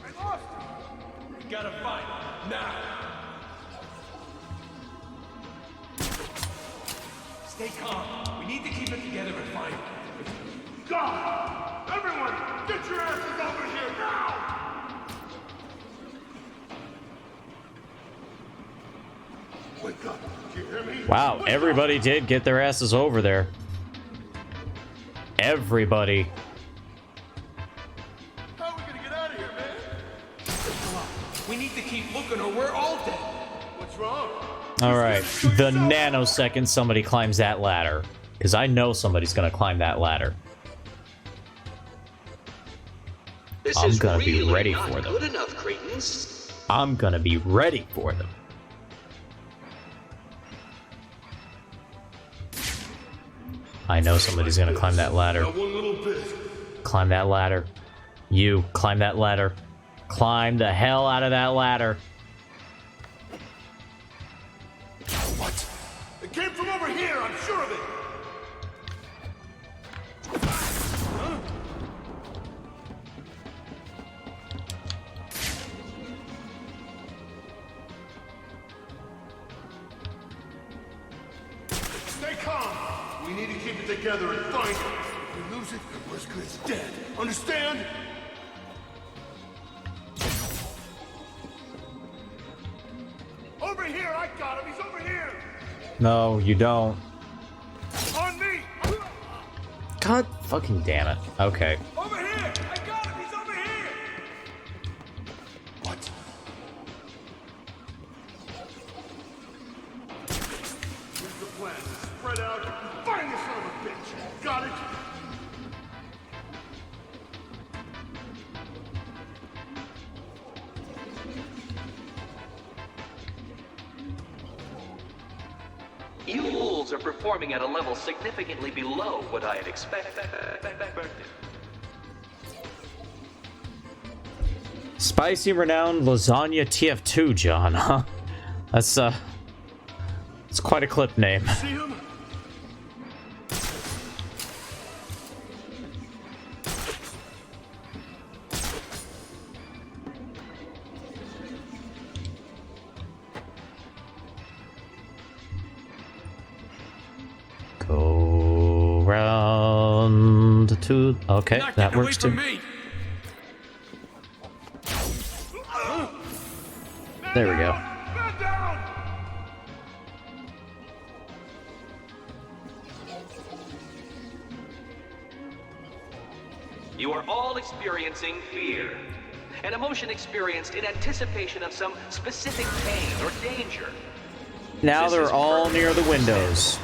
I lost him! We gotta find him, now! Stay calm. We need to keep it together and find him. God! Everyone, get your asses over here now! Wake up. Do you hear me? Wow, Wake everybody did get their asses over there. Everybody. How are we gonna get out of here, man? We need to keep looking or we're all dead. What's wrong? Alright, the nanosecond somebody climbs that ladder. Because I know somebody's gonna climb that ladder. This I'm is gonna be really ready not for them. good enough, Cretans. I'm gonna be ready for them. I know somebody's gonna climb that ladder. Now one little bit. Climb that ladder. You, climb that ladder. Climb the hell out of that ladder. What? It came from over here, I'm sure of it. Huh? Stay calm. We need to keep it together and find it. If we lose it, we're as good as dead. Understand? Over here, I got him. He's over here. No, you don't. On me. God fucking damn it. Okay. Over here! I got him! He's over here! What? Here's the plan. Spread out and find this son of a bitch. Got it? You fools are performing at a level significantly below what I had expected. Spicy renowned lasagna TF2, John, huh? That's it's quite a clip name. See him? Go round to... Okay, Not that getting away works from too. me! There we go. Man down! You are all experiencing fear. An emotion experienced in anticipation of some specific pain or danger. Now This they're is all perfect. near the windows.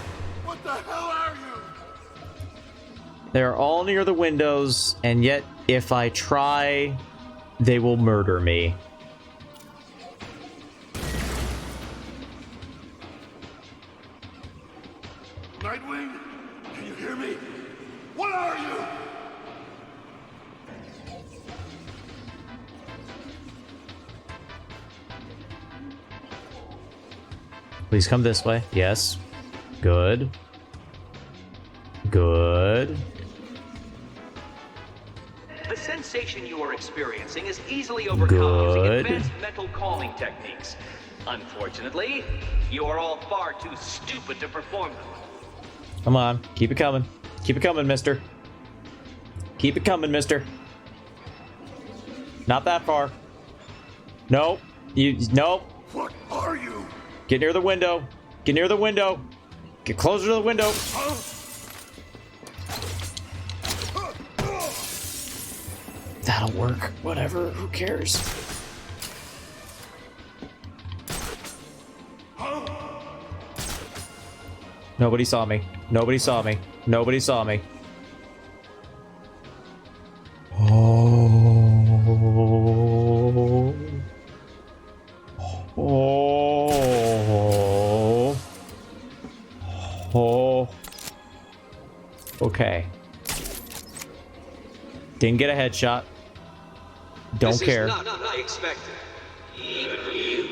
What the hell are you? They're all near the windows, and yet if I try, they will murder me. Nightwing? Can you hear me? What are you? Please come this way. Yes. Good. Good. The sensation you are experiencing is easily overcome using Good. advanced mental calming techniques. Unfortunately, you are all far too stupid to perform them. Come on. Keep it coming. Keep it coming, mister. Keep it coming, mister. Not that far. Nope. Nope. What are you? Get near the window. Get near the window. Get closer to the window. That'll work. Whatever. Who cares? Nobody saw me. Nobody saw me. Nobody saw me. Oh. Oh. Oh. Okay. Didn't get a headshot. Don't This care. is not what I expected. Even from you.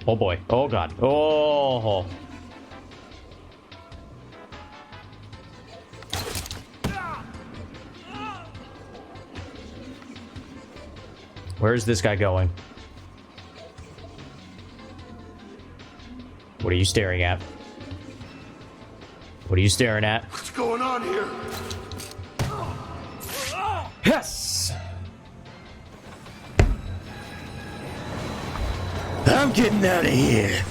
Oh boy. Oh god. Oh. Where's this guy going? What are you staring at? What are you staring at? What's going on here? Yes! I'm getting out of here.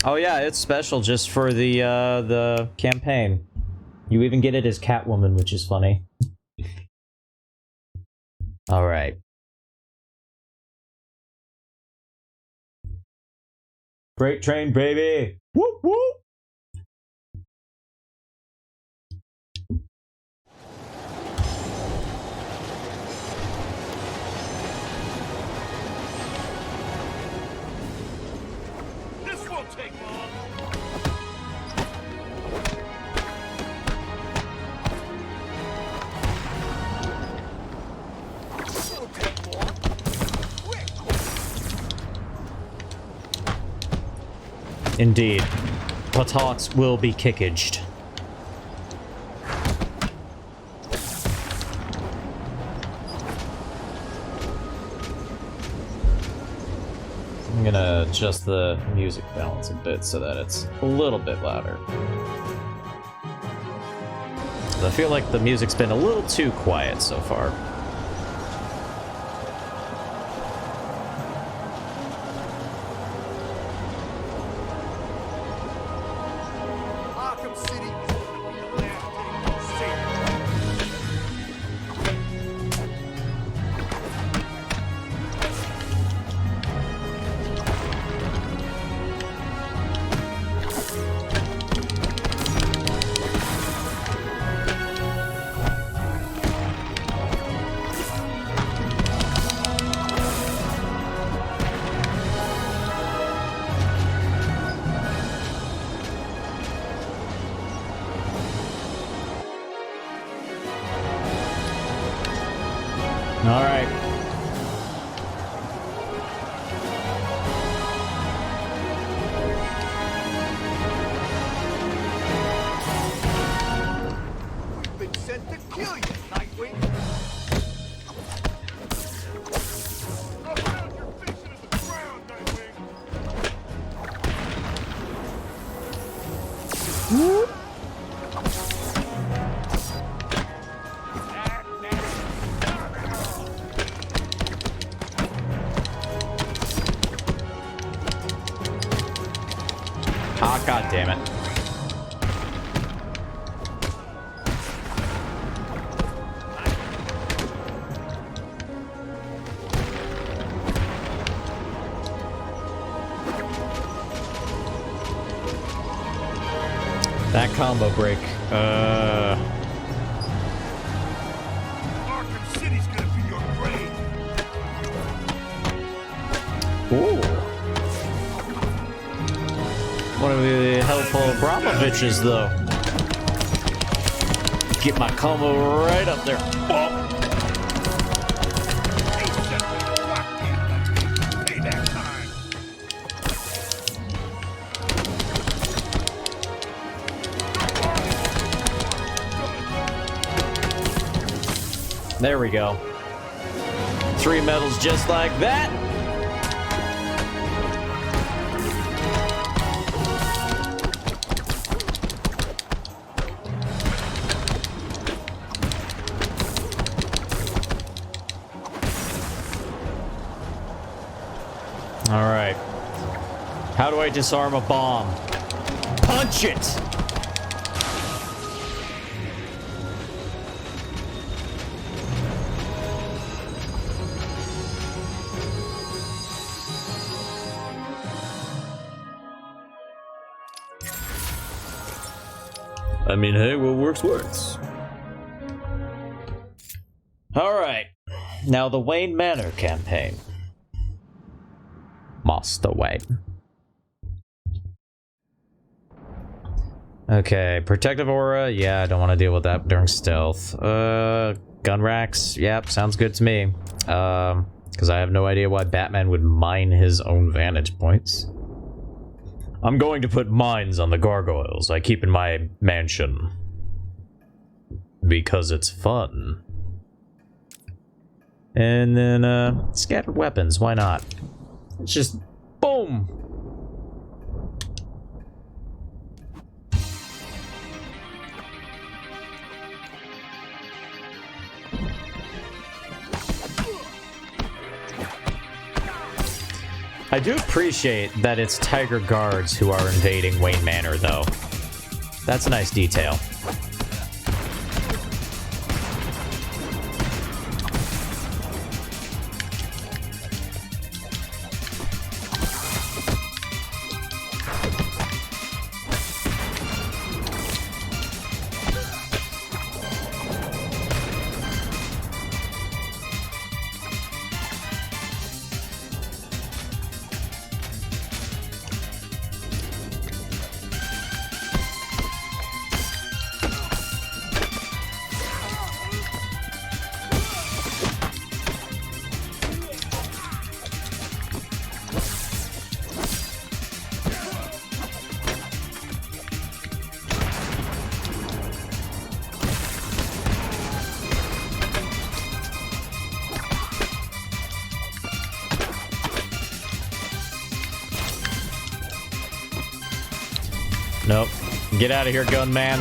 Oh yeah, it's special just for the campaign. You even get it as Catwoman, which is funny. All right. Freight train, baby. Whoop whoop. This won't take long. This won't take long. Quick! Indeed. Buttocks will be kickaged. I'm gonna adjust the music balance a bit so that it's a little bit louder. I feel like the music's been a little too quiet so far. Arkham City is the last thing to see. All right. We've been sent to kill you, Nightwing. Look around, you're fixing to the ground, Nightwing. God damn it. That combo break. Arkham City's gonna be your grave. Ooh. One of the helpful Abramoviches, though. Get my combo right up there. Oh. Payback time. There we go. 3 medals just like that. All right. How do I disarm a bomb? Punch it! I mean, hey, what works, works. Alright. Now the Wayne Manor campaign. Master Wayne. Okay, protective aura. Yeah, I don't want to deal with that during stealth. Gun racks. Yep, sounds good to me. Because I have no idea why Batman would mine his own vantage points. I'm going to put mines on the gargoyles I keep in my mansion. Because it's fun. And then, scattered weapons, why not? It's just, boom! I do appreciate that it's Tiger Guards who are invading Wayne Manor, though. That's a nice detail. Nope. Get out of here, gunman.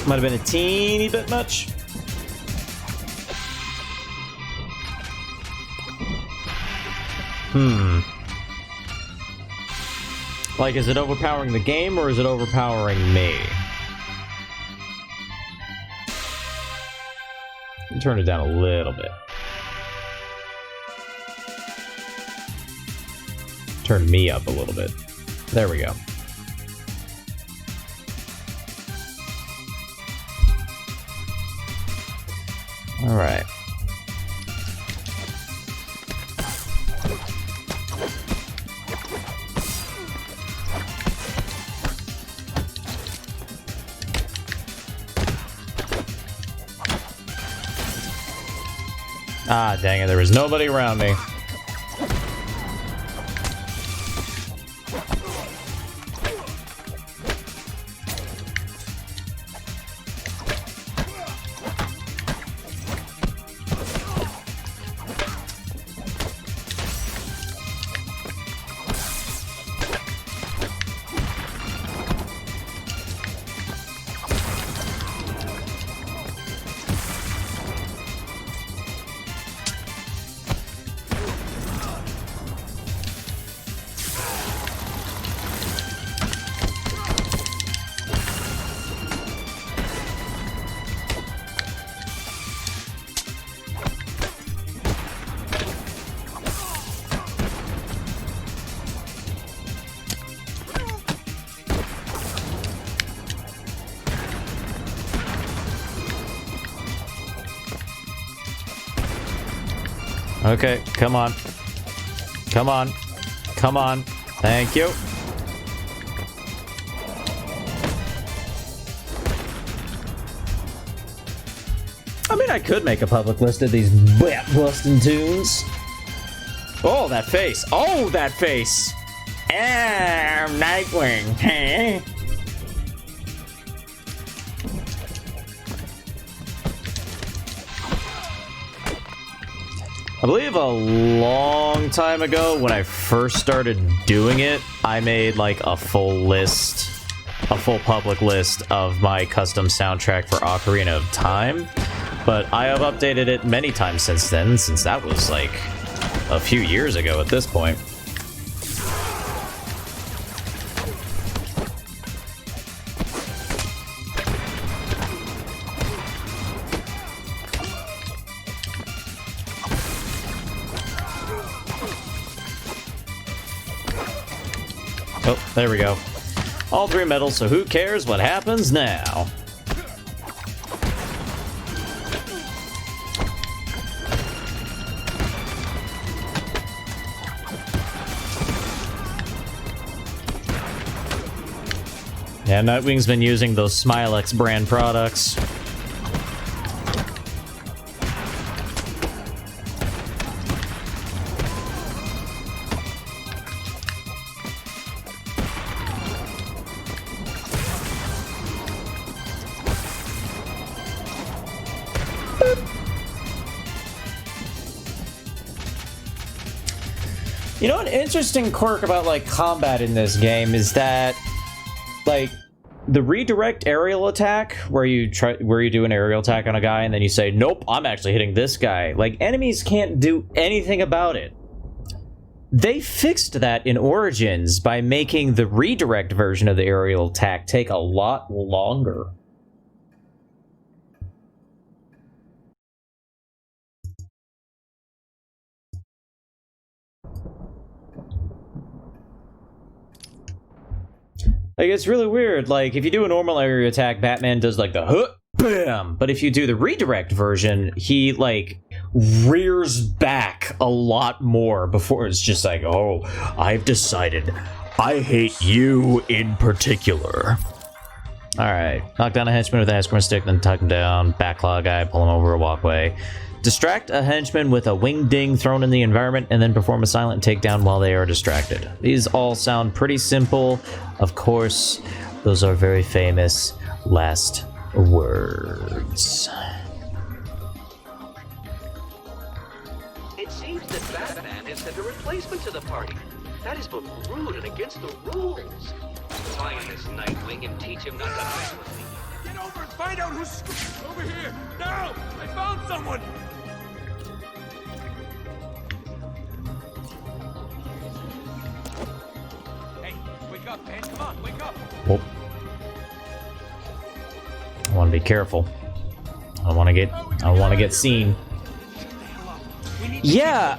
Might have been a teeny bit much. Like, is it overpowering the game, or is it overpowering me? Turn it down a little bit. Turn me up a little bit. There we go. All right. Ah, dang it, there was nobody around me. Okay, come on. Come on. Come on. Thank you. I mean, I could make a public list of these busting tunes. Oh, that face. Oh, that face. Nightwing. Hey. I believe a long time ago when I first started doing it, I made like a full list, a full public list of my custom soundtrack for Ocarina of Time. But I have updated it many times since then, since that was like a few years ago at this point. Oh, there we go. All 3 medals, so who cares what happens now? Yeah, Nightwing's been using those Smilex brand products. You know, an interesting quirk about like combat in this game is that like the redirect aerial attack where you do an aerial attack on a guy and then you say, nope, I'm actually hitting this guy. Like, enemies can't do anything about it. They fixed that in Origins by making the redirect version of the aerial attack take a lot longer. Like, it's really weird. Like, if you do a normal area attack, Batman does like the huh, bam. But if you do the redirect version, he like rears back a lot more before it's just like, oh, I've decided I hate you in particular. Alright. Knock down a henchman with a hash stick, then tuck him down. Backlaw guy, pull him over a walkway. Distract a henchman with a wing ding thrown in the environment, and then perform a silent takedown while they are distracted. These all sound pretty simple. Of course, those are very famous last words. It seems that Batman has sent a replacement to the party. That is both rude and against the rules. Find this Nightwing and teach him not to mess with me. Get over and find out who's over here. Now, I found someone. Hey, wake up, man! Come on, wake up. Whoop. I want to be careful. I want to get seen. Yeah,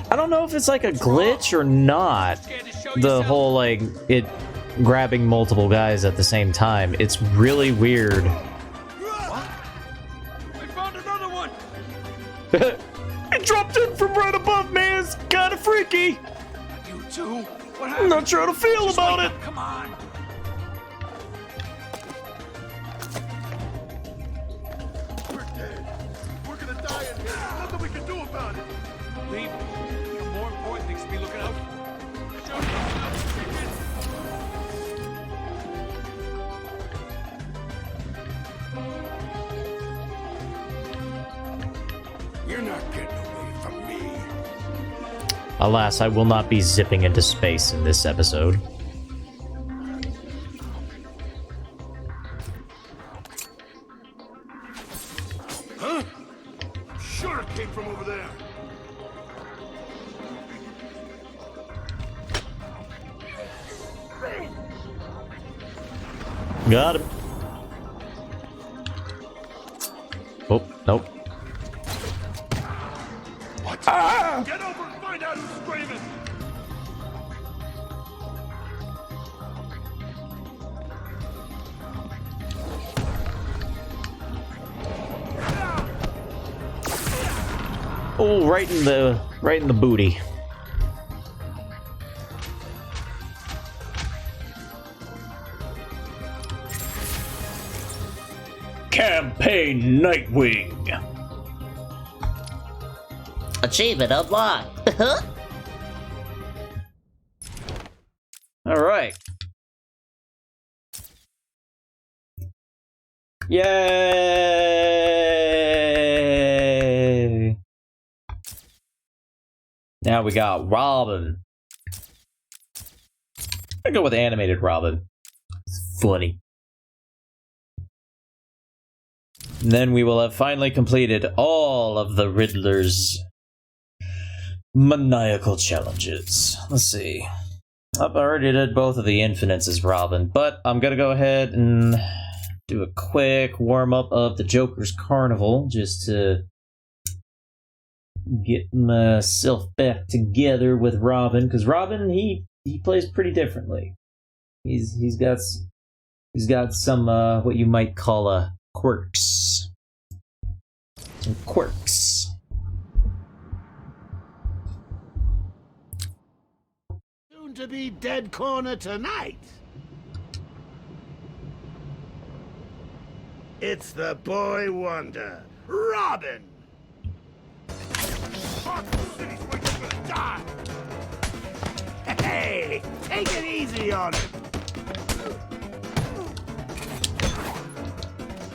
I don't know if it's like a glitch or not. The whole like it grabbing multiple guys at the same time. It's really weird. What? I found another one. It dropped in from right above me. It's kind of freaky. You too? What I'm happened? not sure how to feel Just about wake it. up, come on. We're dead. We're gonna die in here. There's nothing we can do about it. Leave. There are more important things to be looking out for. You're not getting away from me. Alas, I will not be zipping into space in this episode. Huh? Sure it came from over there. Got him. Oh, nope. What? Ah! Get over and find out who's screaming. Oh, right in the booty. Campaign Nightwing. Achievement unlocked. All right. Yay! Now we got Robin. I go with animated Robin. It's funny. And then we will have finally completed all of the Riddler's maniacal challenges. Let's see. I already did both of the infinites as Robin, but I'm gonna go ahead and do a quick warm-up of the Joker's Carnival, just to get myself back together with Robin, because Robin, he plays pretty differently. He's got some what you might call quirks. Some quirks. Soon to be dead corner tonight. It's the boy wonder, Robin. Gotham City's where you're gonna die! Hey, take it easy on him.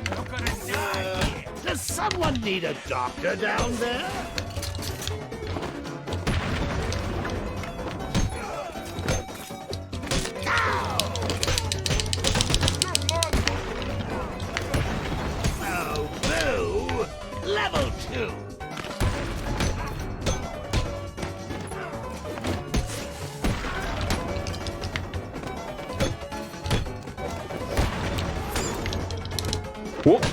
You're gonna die here. Does someone need a doctor down there? Oh, boo! Level 2. Whoop.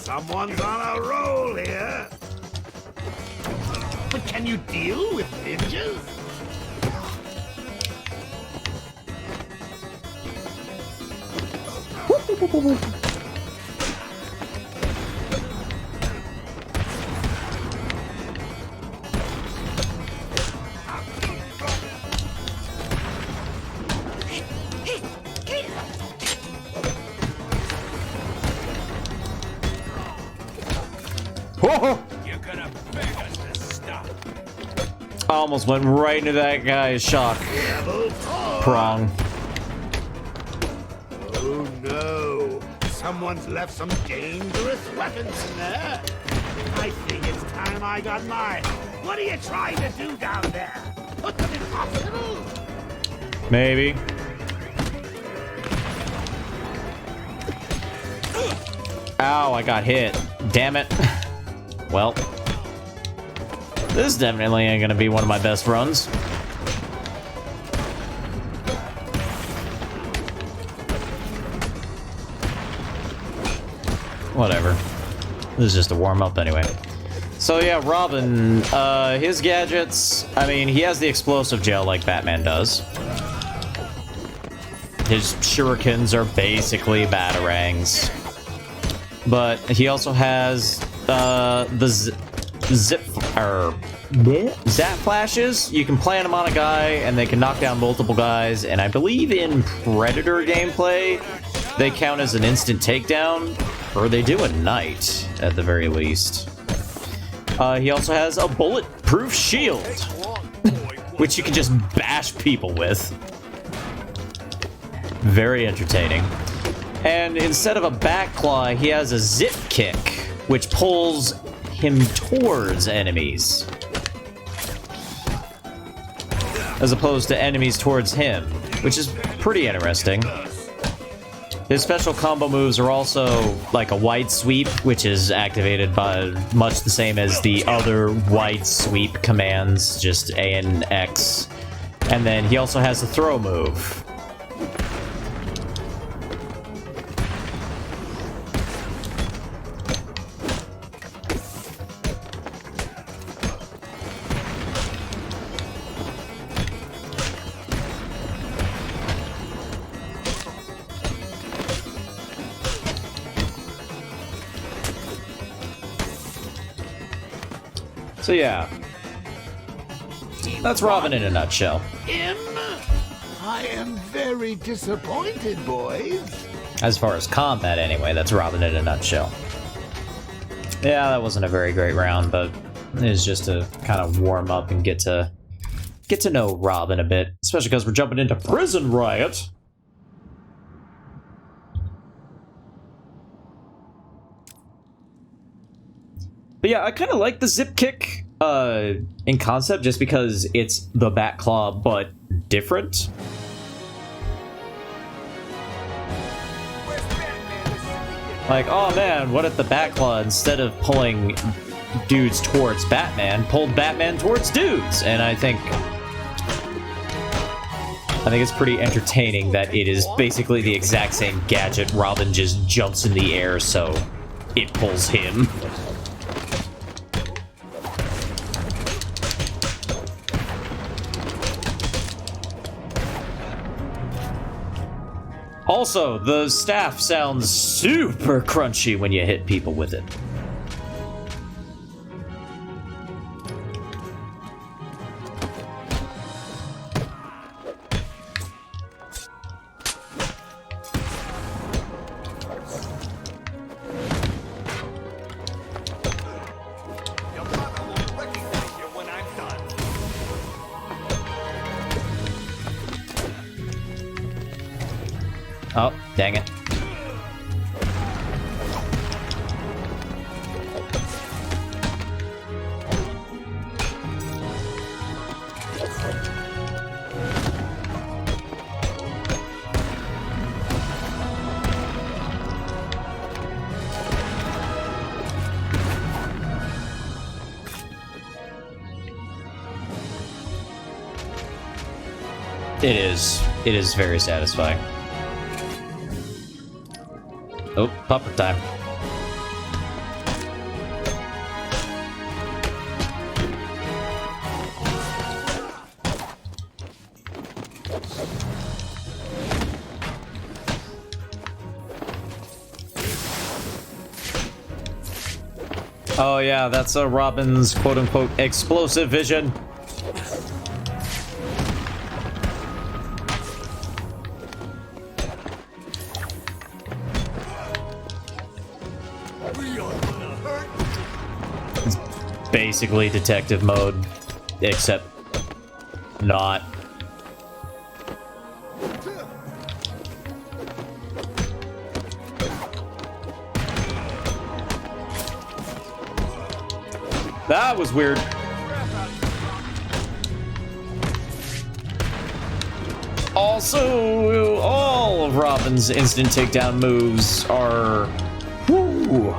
Someone's on a roll here. But can you deal with ninjas? Whoa! You're gonna beg us to stop. I almost went right into that guy's shock Level 4. prong. Oh no! Someone's left some dangerous weapons in there. I think it's time I got mine. What are you trying to do down there? Put them in hospital? Maybe. Ow, I got hit. Damn it. Well, this definitely ain't gonna be one of my best runs. Whatever. This is just a warm-up anyway. So yeah, Robin, his gadgets, I mean, he has the explosive gel like Batman does. His shurikens are basically batarangs. But he also has the zap flashes. You can plant them on a guy and they can knock down multiple guys, and I believe in Predator gameplay they count as an instant takedown, or they do at night at the very least. He also has a bulletproof shield, which you can just bash people with. Very entertaining. And instead of a back claw, he has a zip kick, which pulls him towards enemies, as opposed to enemies towards him, which is pretty interesting. His special combo moves are also like a wide sweep, which is activated by much the same as the other wide sweep commands, just A and X. And then he also has a throw move. So yeah. That's Robin in a nutshell. I am very disappointed, boys. As far as combat, anyway, that's Robin in a nutshell. Yeah, that wasn't a very great round, but it was just to kind of warm up and get to know Robin a bit, especially because we're jumping into Prison Riot. But yeah, I kind of like the zip kick in concept just because it's the Bat Claw, but different. Like, oh man, what if the Bat Claw, instead of pulling dudes towards Batman, pulled Batman towards dudes? And I think it's pretty entertaining that it is basically the exact same gadget. Robin just jumps in the air, so it pulls him. Also, the staff sounds super crunchy when you hit people with it. Oh, dang it. It is very satisfying. Oh, pupper time. Oh yeah, that's Robin's quote-unquote explosive vision. Basically detective mode, except not. That was weird. Also, all of Robin's instant takedown moves are... Whoo!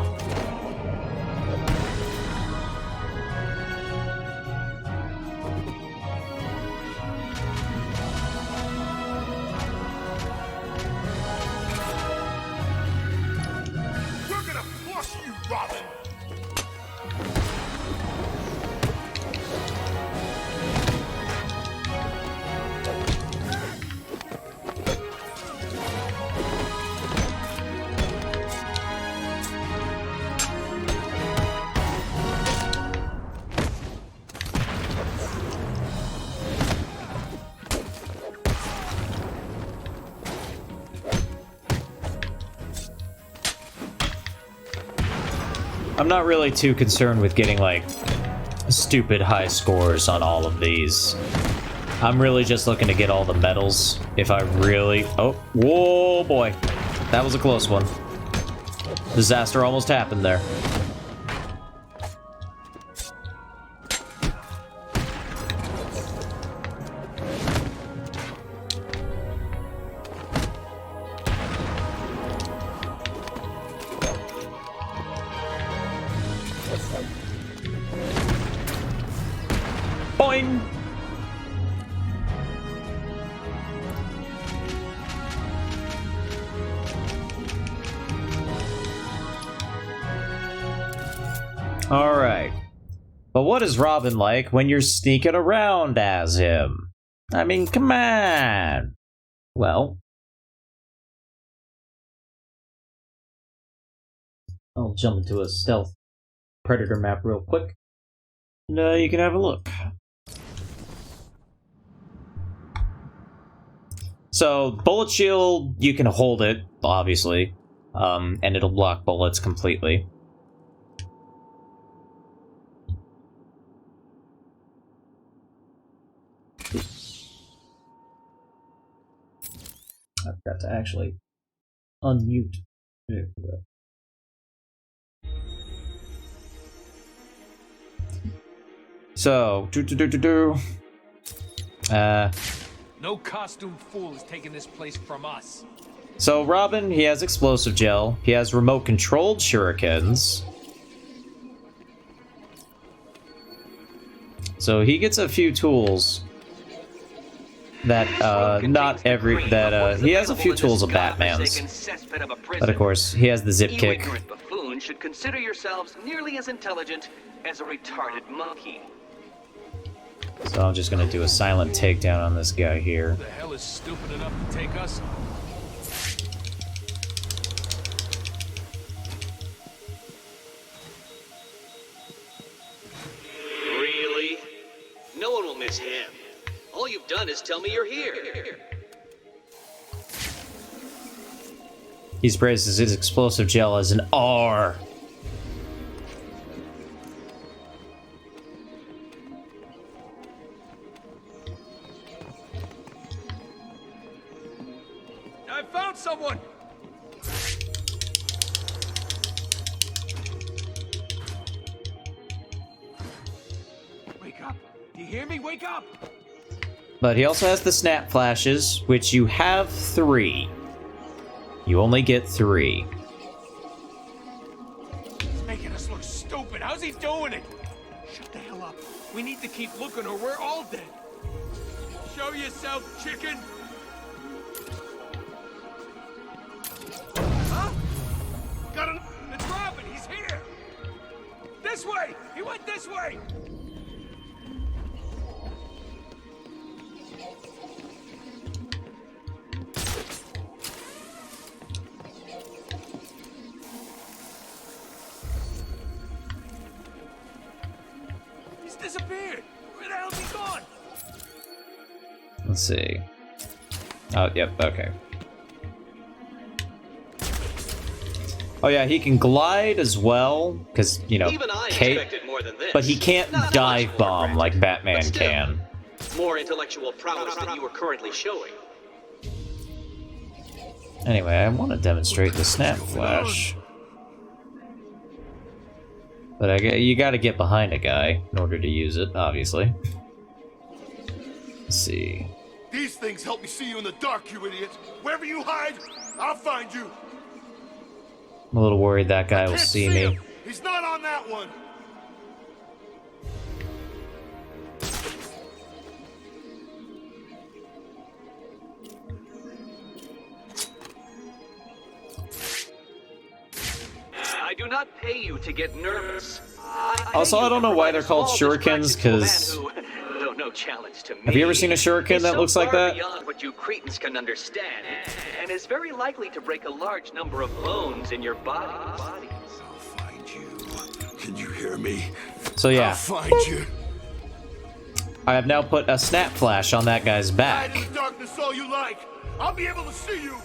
I'm not really too concerned with getting, like, stupid high scores on all of these. I'm really just looking to get all the medals. If I really... Oh, whoa, boy. That was a close one. Disaster almost happened there. Boing! Alright. But what is Robin like when you're sneaking around as him? I mean, come on! Well... I'll jump into a stealth predator map real quick. And you can have a look. So, bullet shield, you can hold it, obviously, and it'll block bullets completely. I forgot to actually unmute. There we go. So, No costume fool is taking this place from us. So Robin, he has explosive gel. He has remote-controlled shurikens. So he gets a few tools that he has a few tools of Batman's. But of course, he has the zip You kick. ignorant buffoons should consider yourselves nearly as intelligent as a retarded monkey. So I'm just gonna do a silent takedown on this guy here. Who the hell is stupid enough to take us on? Really? No one will miss him. All you've done is tell me you're here. He sprays his explosive gel as an R. I found someone! Wake up! Do you hear me? Wake up! But he also has the snap flashes, which you have 3. You only get 3. He's making us look stupid. How's he doing it? Shut the hell up. We need to keep looking or we're all dead. Show yourself, chicken! Huh? Got an... It's Robin. He's here. This way. He went this way. He's disappeared. Where the hell's he gone? Let's see. Oh, yep, okay. Oh yeah, he can glide as well, because, you know, Even I expected more than this. but he can't Not much dive more, bomb granted. like Batman But still, can. More intellectual prowess than you are currently showing. Anyway, I want to demonstrate the snap flash. But you gotta get behind a guy in order to use it, obviously. Let's see. These things help me see you in the dark, you idiot. Wherever you hide, I'll find you. I'm a little worried that guy will Can't see me. him. He's not on that one. I do not pay you to get nervous. Also, I don't know why they're called shurikens, because... No challenge to me. Have you ever seen a shuriken Is that so looks like far that? beyond what you cretins can understand, and is very likely to break a large number of bones in your body. I'll find you. Can you hear me? So yeah, I'll find you. I have now put a snap flash on that guy's Hide back. in the darkness all you like. I'll be able to see you.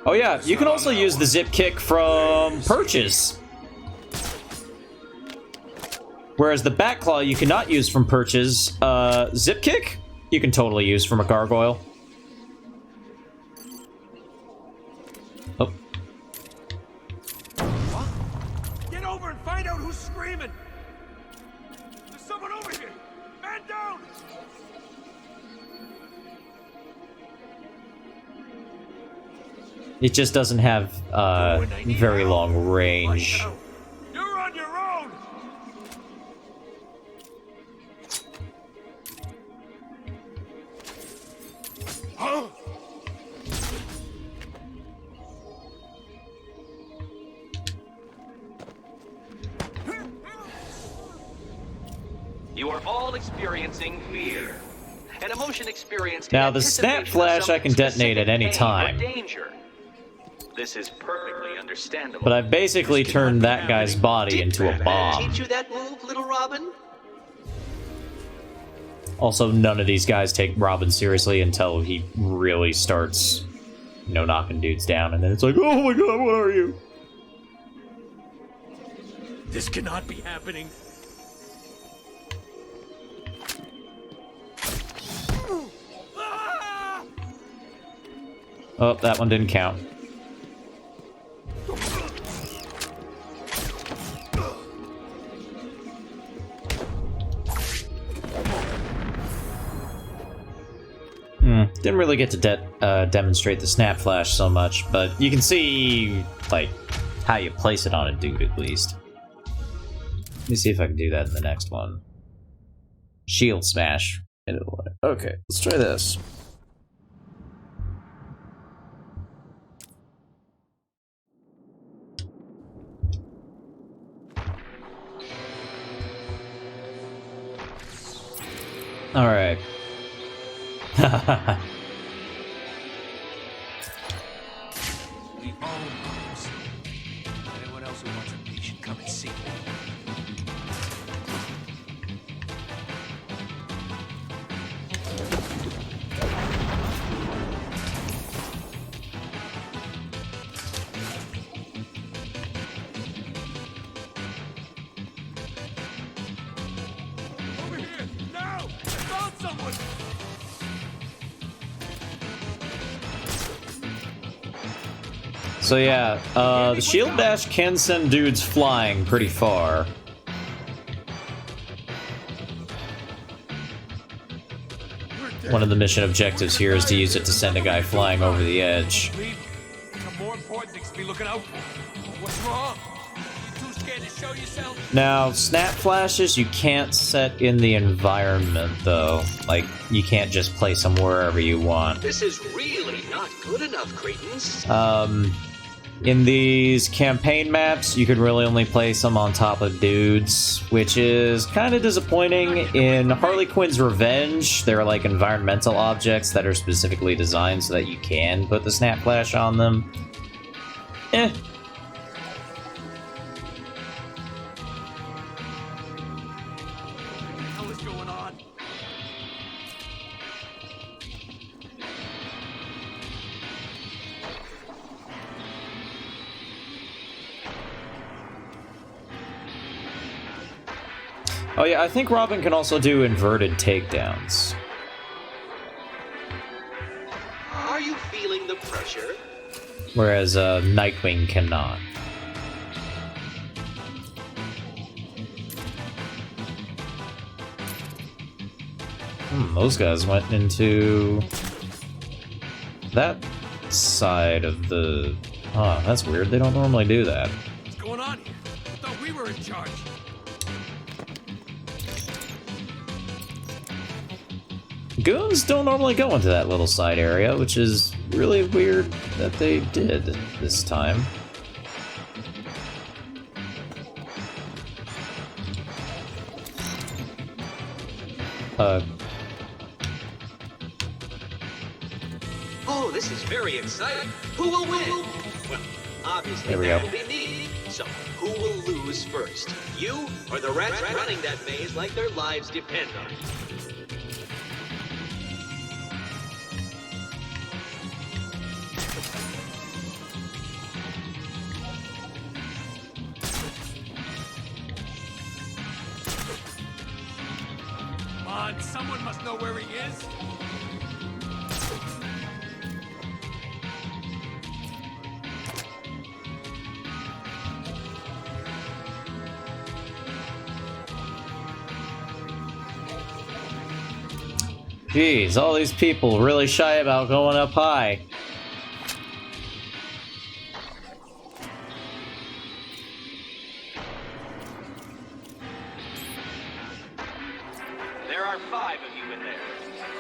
Oh yeah, you can also use the zip kick from Purchase. Whereas the back claw you cannot use from Purchase. Zip kick you can totally use from a gargoyle. Oh. Get over and find out who's screaming. There's someone over here. Man down. It just doesn't have very long range. You're on your own. Huh? You are all experiencing fear. An emotion experienced in Now, the snap anticipation of flash some I can detonate specific at any pain or time. danger. this is perfectly understandable. But I've basically turned that guy's body into a bomb. Teach you that move, little Robin? Also, none of these guys take Robin seriously until he really starts, you know, knocking dudes down, and then it's like, oh my god, what are you? This cannot be happening. Oh, that one didn't count. Didn't really get to demonstrate the snap flash so much, but you can see, like, how you place it on a dude, at least. Let me see if I can do that in the next one. Shield smash. Okay, let's try this. Alright. We own homes. Anyone else who wants a piece should come and see. Over here! Now! I found someone! So yeah, the shield bash can send dudes flying pretty far. One of the mission objectives here is to use it to send a guy flying over the edge. Leave. Got more important things to be looking out for. What's wrong? You too scared to show yourself? Now, snap flashes you can't set in the environment, though. Like, you can't just place them wherever you want. This is really not good enough, Cretans. In these campaign maps, you can really only place them on top of dudes, which is kind of disappointing. In Harley Quinn's Revenge, there are like environmental objects that are specifically designed so that you can put the snap flash on them. Eh. What the hell is going on? Oh yeah, I think Robin can also do inverted takedowns. Are you feeling the pressure? Whereas Nightwing cannot. Those guys went into that side of the... Oh, that's weird. They don't normally do that. What's going on here? I thought we were in charge. Goons don't normally go into that little side area, which is really weird that they did this time. Oh, this is very exciting. Who will win? Well, obviously There we that go. will be me. So, who will lose first? You or the rats running that maze like their lives depend on it? Come on, someone must know where he is. Jeez, all these people really shy about going up high. There are 5 of you in there.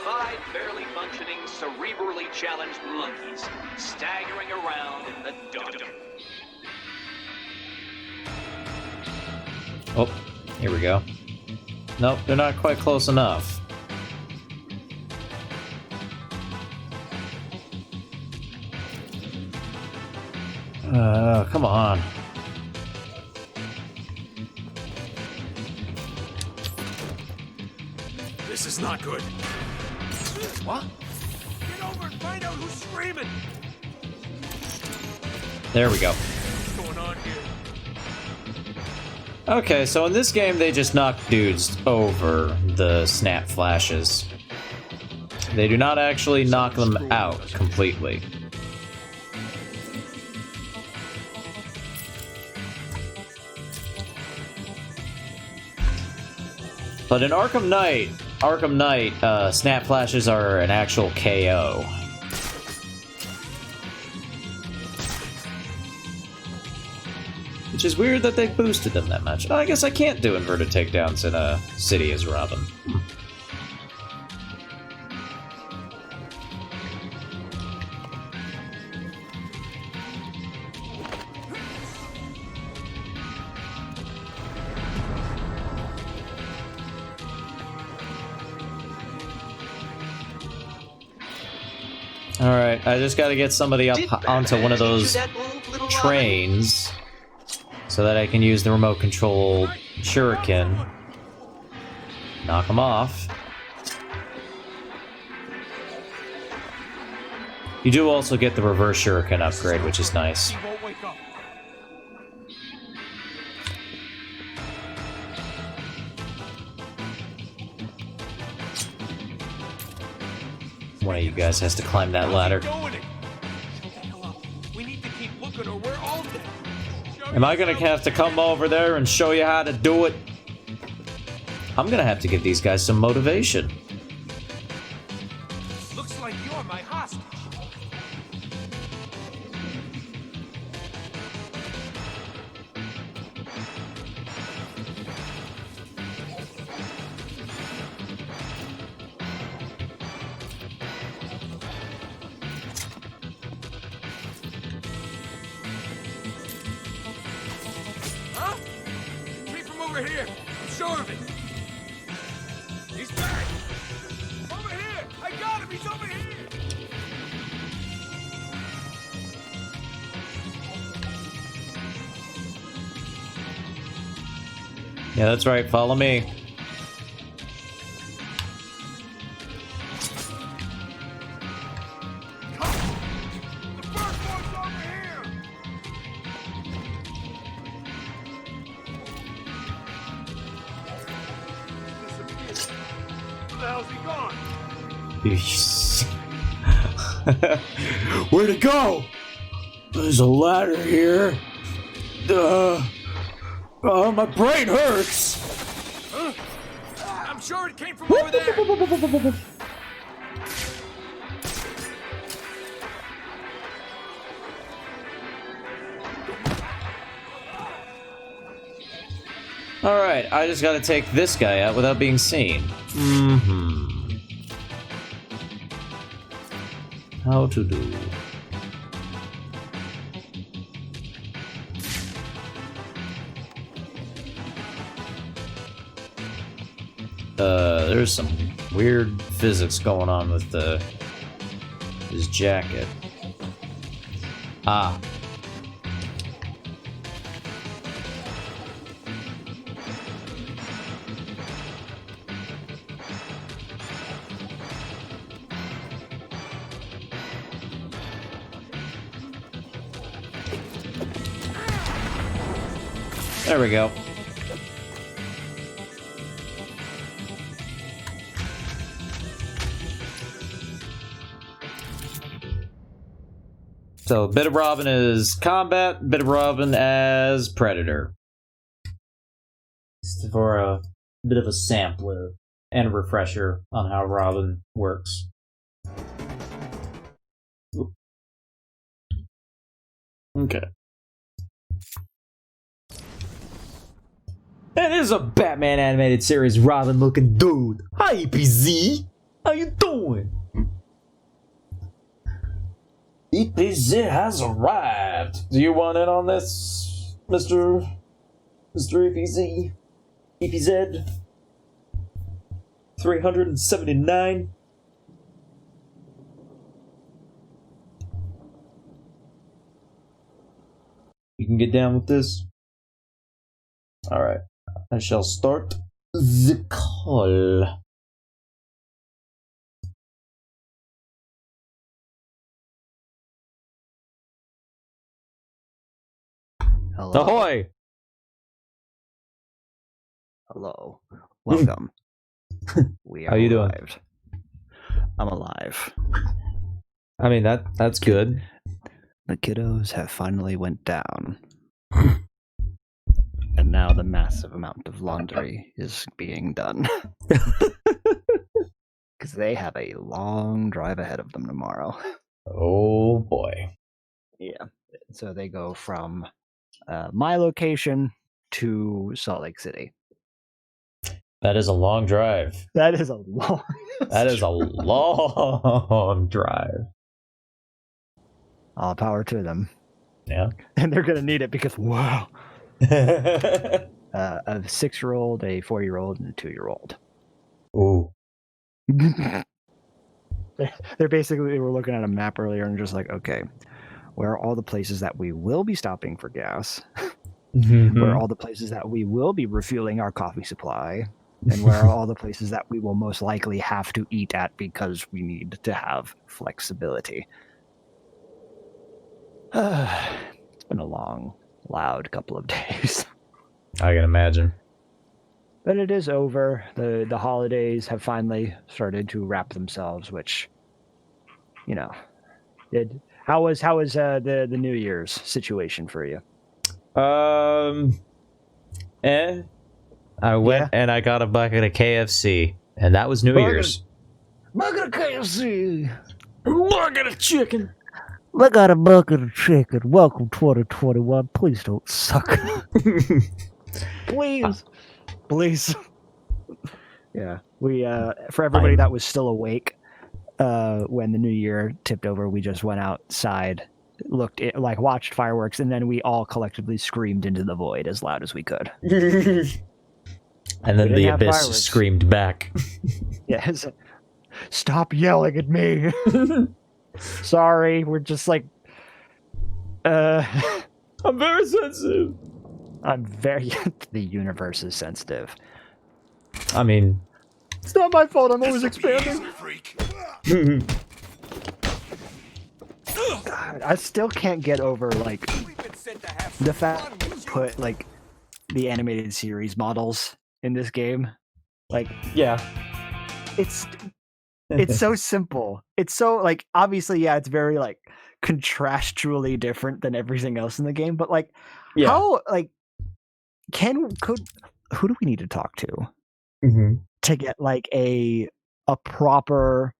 5 barely functioning, cerebrally challenged monkeys, staggering around in the dark. Oh, here we go. Nope, they're not quite close enough. Come on. This is not good. What? Get over and find out who's screaming. There we go. What's going on here? Okay, so in this game, they just knock dudes over the snap flashes. They do not actually knock them out completely. But in Arkham Knight, snap flashes are an actual KO. Which is weird that they boosted them that much. I guess I can't do inverted takedowns in a city as Robin. Alright, I just gotta get somebody up onto one of those trains so that I can use the remote control shuriken. Knock them off. You do also get the reverse shuriken upgrade, which is nice. He won't wake up. One of you guys has to climb that ladder. Doing it. Shut the hell up. We need to keep looking or we're all dead. Am I gonna have to come over there and show you how to do it? I'm gonna have to give these guys some motivation. Looks like you're my hostage. Huh? Came from over here. I'm sure of it. He's back. Over here. I got him. He's over here. Yeah, that's right, follow me. The first one's over here! Disappeared. Where the hell's he gone? Where'd it go? There's a ladder here. My brain hurts. I'm sure it came from over there. Alright, I just gotta take this guy out without being seen. How to do. There's some weird physics going on with his jacket. Ah. There we go. So, bit of Robin as combat, bit of Robin as Predator. Just for a bit of a sampler and a refresher on how Robin works. Oop. Okay. It is a Batman animated series Robin looking dude. Hi EPZ! How you doing? EPZ has arrived. Do you want in on this, Mr. EPZ? EPZ? 379? can get down with this? Alright. I shall start the call. Hello. Ahoy! Hello. Welcome. We are How you doing? arrived. I'm alive. I mean, that's good. The kiddos have finally went down. And now the massive amount of laundry is being done. Because they have a long drive ahead of them tomorrow. Oh boy. Yeah. So they go from my location to Salt Lake City. That is a long drive. That is a long... That is a long drive. All power to them. Yeah. And they're going to need it because, wow. A 6-year-old, a 4-year-old, and a 2-year-old. Ooh. They're basically, we were looking at a map earlier and just like, okay, where are all the places that we will be stopping for gas? Where are all the places that we will be refueling our coffee supply? And where are all the places that we will most likely have to eat at because we need to have flexibility? It's been a long, loud couple of days. I can imagine. But it is over. The holidays have finally started to wrap themselves, which, you know, how was the New Year's situation for you? I went and I got a bucket of KFC, and that was New Year's. Bucket of KFC. Bucket of chicken. I got a bucket of chicken. Welcome 2021. Please don't suck. Please. Please. Yeah. We for everybody that was still awake when the new year tipped over, we just went outside, looked at, watched fireworks, and then we all collectively screamed into the void as loud as we could. And then the abyss screamed back. Yes. Stop yelling at me. Sorry, we're just like I'm very sensitive. I'm very the universe is sensitive. I mean, it's not my fault, I'm always expanding. God, I still can't get over the fact that put the animated series models in this game. Yeah. It's so simple. It's so obviously, yeah, it's very contrastually different than everything else in the game, but how who do we need to talk to to get a proper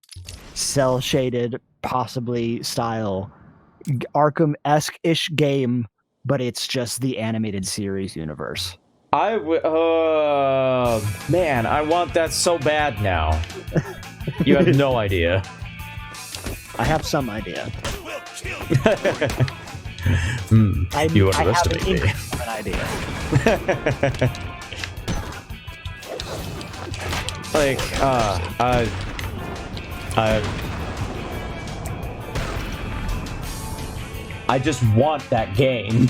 cell shaded, possibly style Arkham-esque-ish game, but it's just the animated series universe? Man, I want that so bad now. You have no idea. I have some idea. You underestimate me. I have an idea. I just want that game.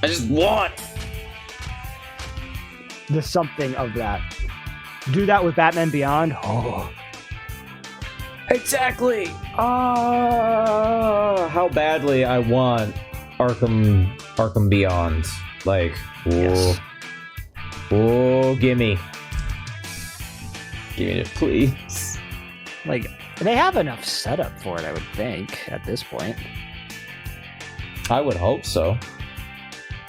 I just want. There's something of that. Do that with Batman Beyond. Oh. Exactly. How badly I want Arkham Beyond. Yes. Gimme it, please. They have enough setup for it, I would think, at this point. I would hope so.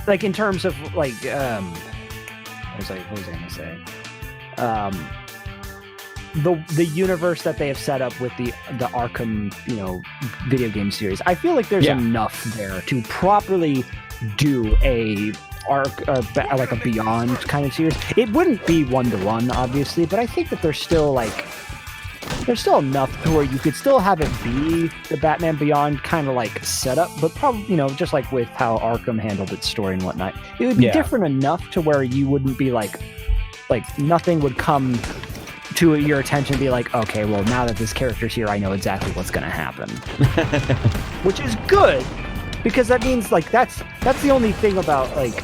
In terms of what was I gonna say? The universe that they have set up with the Arkham, video game series. I feel like there's enough there to properly do a Beyond kind of series. It wouldn't be 1-to-1, obviously, but I think that there's still enough to where you could still have it be the Batman Beyond kind of setup, but probably just with how Arkham handled its story and whatnot, it would be different enough to where you wouldn't be nothing would come to your attention and be okay, well, now that this character's here, I know exactly what's going to happen. Which is good, because that means like that's the only thing about like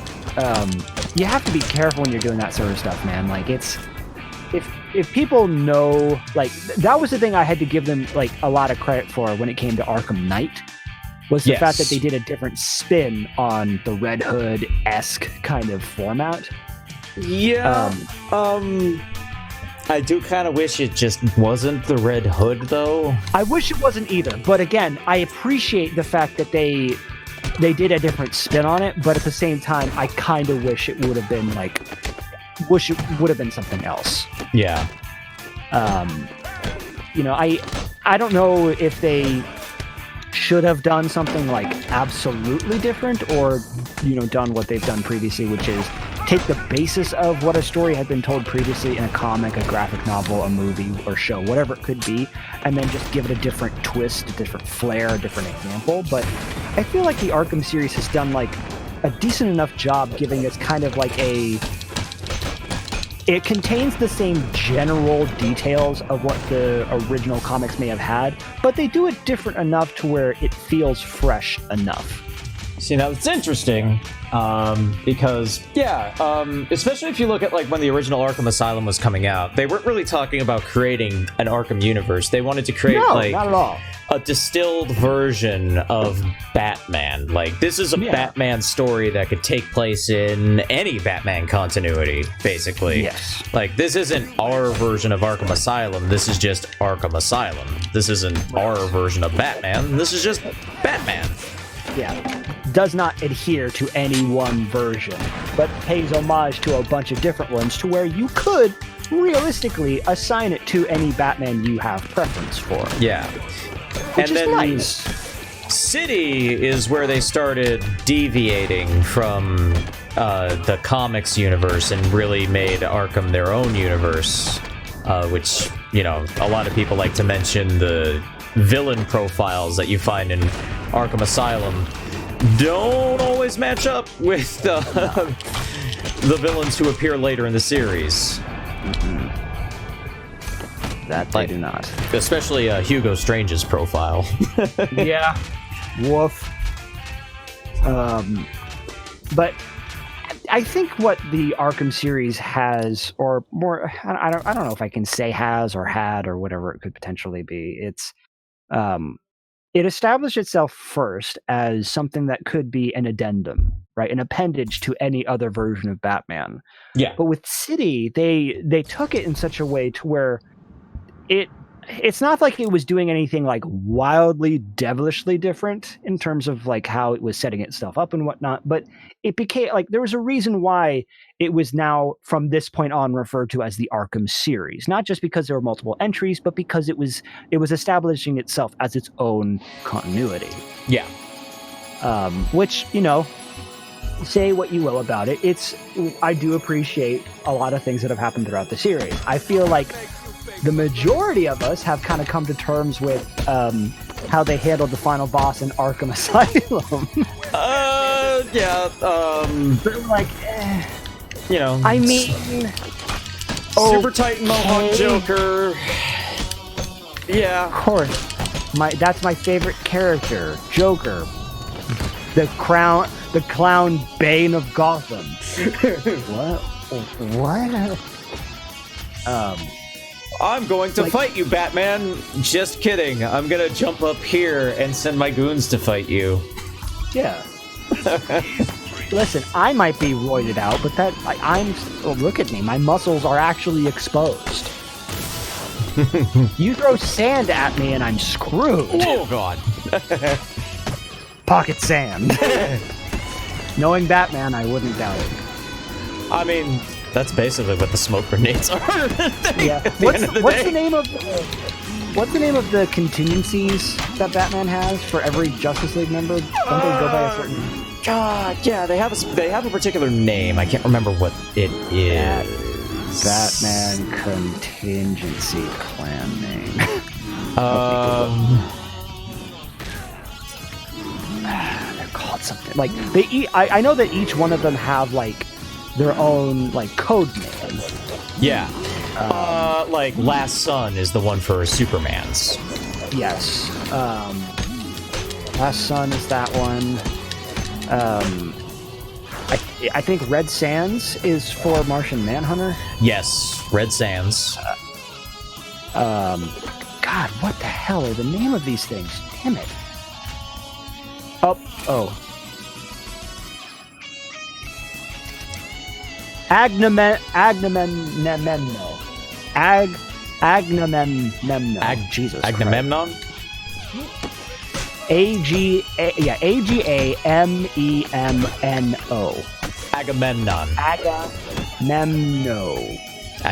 you have to be careful when you're doing that sort of stuff, man. Like it's if people know, like that was the thing I had to give them like a lot of credit for when it came to Arkham Knight, was the fact that they did a different spin on the Red Hood-esque kind of format. Yeah. I do kind of wish it just wasn't the Red Hood, though. I wish it wasn't either, but again, I appreciate the fact that they did a different spin on it, but at the same time, I kind of wish it would have been something else. Yeah. You know, I don't know if they should have done something like absolutely different, or, you know, done what they've done previously, which is take the basis of what a story had been told previously in a comic, a graphic novel, a movie, or show, whatever it could be, and then just give it a different twist, a different flair, a different example. But I feel like the Arkham series has done like a decent enough job giving us kind of like it contains the same general details of what the original comics may have had, but they do it different enough to where it feels fresh enough. See, now it's interesting, because, especially if you look at, like, when the original Arkham Asylum was coming out, they weren't really talking about creating an Arkham universe. They wanted to create, not at all. A distilled version of Batman. Like, this is a Batman story that could take place in any Batman continuity, basically. Yes. Like, this isn't our version of Arkham Asylum, this is just Arkham Asylum. This isn't our version of Batman, this is just Batman. Yeah, does not adhere to any one version, but pays homage to a bunch of different ones to where you could realistically assign it to any Batman you have preference for. Yeah. Which and is then nice. City is where they started deviating from the comics universe and really made Arkham their own universe, which, you know, a lot of people like to mention the villain profiles that you find in Arkham Asylum don't always match up with the villains who appear later in the series. Mm-hmm. That they do not. Especially Hugo Strange's profile. Yeah. Woof. But I think what the Arkham series has, or more, I don't know if I can say has or had or whatever it could potentially be. It's it established itself first as something that could be an addendum, right? An appendage to any other version of Batman. Yeah. But with City, they took it in such a way to where it's not like it was doing anything like wildly devilishly different in terms of like how it was setting itself up and whatnot, but it became like there was a reason why it was now from this point on referred to as the Arkham series, not just because there were multiple entries, but because it was establishing itself as its own continuity. Yeah. Which, you know, say what you will about it, I do appreciate a lot of things that have happened throughout the series. I feel like the majority of us have kind of come to terms with how they handled the final boss in Arkham Asylum. They're like, you know, I mean, Super Titan Mohawk Joker. Yeah, of course. That's my favorite character, Joker. The clown bane of Gotham. What? I'm going to fight you, Batman. Just kidding. I'm gonna jump up here and send my goons to fight you. Yeah. Listen, I might be roided out, but look at me. My muscles are actually exposed. You throw sand at me and I'm screwed. Oh, God. Pocket sand. Knowing Batman, I wouldn't doubt it. I mean, that's basically what the smoke grenades are. Yeah. What's the name of the contingencies that Batman has for every Justice League member? Don't they go by a certain? Yeah, they have a particular name. I can't remember what it is. Batman contingency clan name. They're called something like I know that each one of them have like their own like code name. Yeah. Like Last Sun is the one for Superman's. Yes. Last Sun is that one. I think Red Sands is for Martian Manhunter. Yes, Red Sands. God, what the hell are the name of these things? Damn it. Oh. Agamemno. Agamemno. Jesus Christ. Agamemnon? Agamemno. Agamemnon. Agamemno.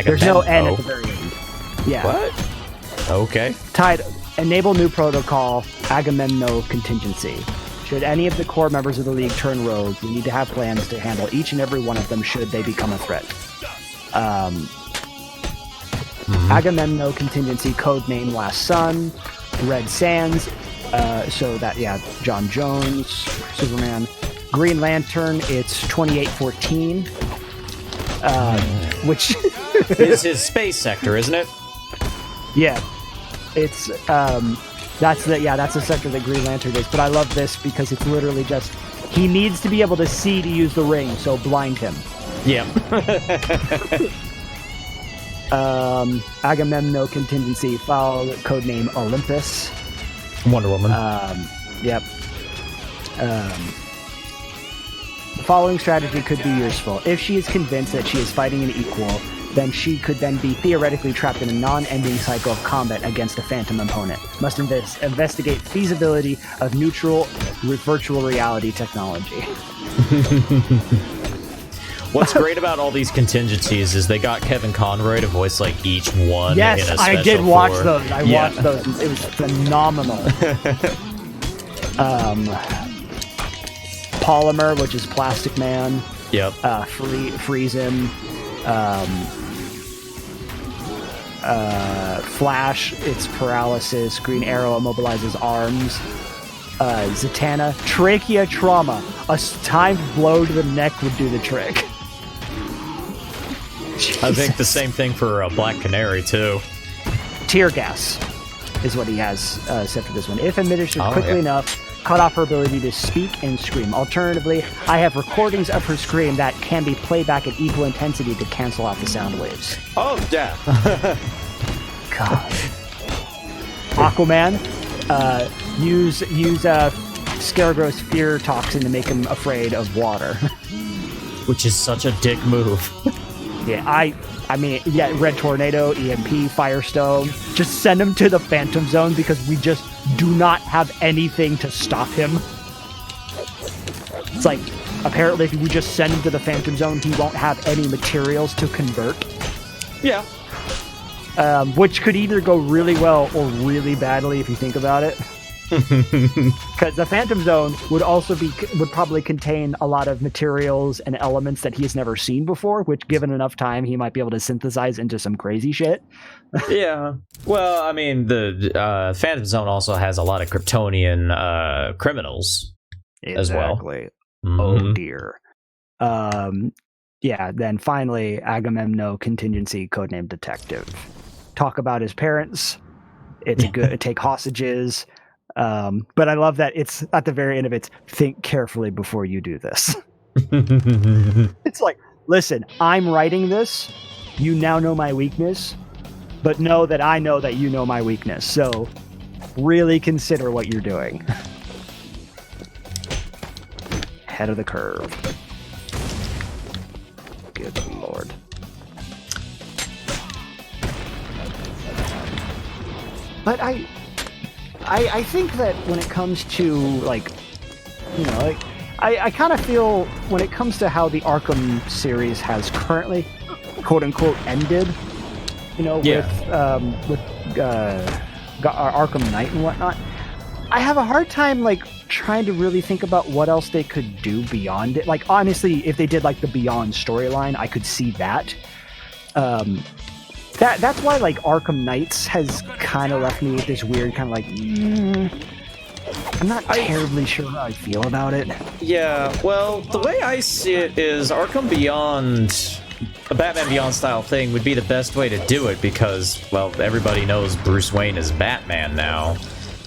There's no N at the very end. Yeah. What? Okay. Tied. Enable new protocol. Agamemno contingency. Should any of the core members of the League turn rogue, we need to have plans to handle each and every one of them should they become a threat. Agamemno contingency, codename Last Sun, Red Sands, so that, yeah, John Jones, Superman. Green Lantern, it's 2814, which... is his space sector, isn't it? Yeah. It's, that's the sector that Green Lantern is, but I love this because it's literally just, he needs to be able to see to use the ring, so blind him. Yeah. Agamemno contingency, file codename Olympus. Wonder Woman. Yep. The following strategy could be useful. If she is convinced that she is fighting an equal, then she could then be theoretically trapped in a non-ending cycle of combat against a phantom opponent. Must investigate feasibility of neutral virtual reality technology. What's great about all these contingencies is they got Kevin Conroy to voice like each one. Yes, in a I special did watch for... those. I watched those. It was phenomenal. Polymer, which is Plastic Man. Yep. Friesen. Flash, it's Paralysis. Green Arrow immobilizes arms. Zatanna, trachea trauma. A timed blow to the neck would do the trick. I think the same thing for Black Canary, too. Tear gas is what he has set for this one. If administered quickly enough, cut off her ability to speak and scream. Alternatively, I have recordings of her scream that can be played back at equal intensity to cancel out the sound waves. Oh, yeah. God. Aquaman, use Scarecrow's fear toxin to make him afraid of water. Which is such a dick move. Yeah, I mean, yeah, Red Tornado, EMP, Firestone. Just send him to the Phantom Zone because we just do not have anything to stop him. It's like, apparently if we just send him to the Phantom Zone, he won't have any materials to convert. Yeah. Which could either go really well or really badly if you think about it. Because the Phantom Zone would probably contain a lot of materials and elements that he has never seen before, which given enough time he might be able to synthesize into some crazy shit. Yeah. Well, I mean, the Phantom Zone also has a lot of Kryptonian criminals as well. Exactly. Oh dear. Yeah, then finally, Agamemno contingency, codename Detective. Talk about his parents. It's take hostages. But I love that it's at the very end of it, think carefully before you do this. It's like, listen, I'm writing this. You now know my weakness, but know that I know that you know my weakness. So really consider what you're doing. Head of the curve. Good Lord. But I think that when it comes to, like, you know, like, I kind of feel when it comes to how the Arkham series has currently, quote unquote, ended, you know, with Arkham Knight and whatnot, I have a hard time, like, trying to really think about what else they could do beyond it. Like, honestly, if they did, like, the Beyond storyline, I could see that. That's why, like, Arkham Knights has kind of left me with this weird kind of like, I'm not terribly sure how I feel about it. Yeah, well, the way I see it is Arkham Beyond, a Batman Beyond style thing would be the best way to do it because, well, everybody knows Bruce Wayne is Batman now.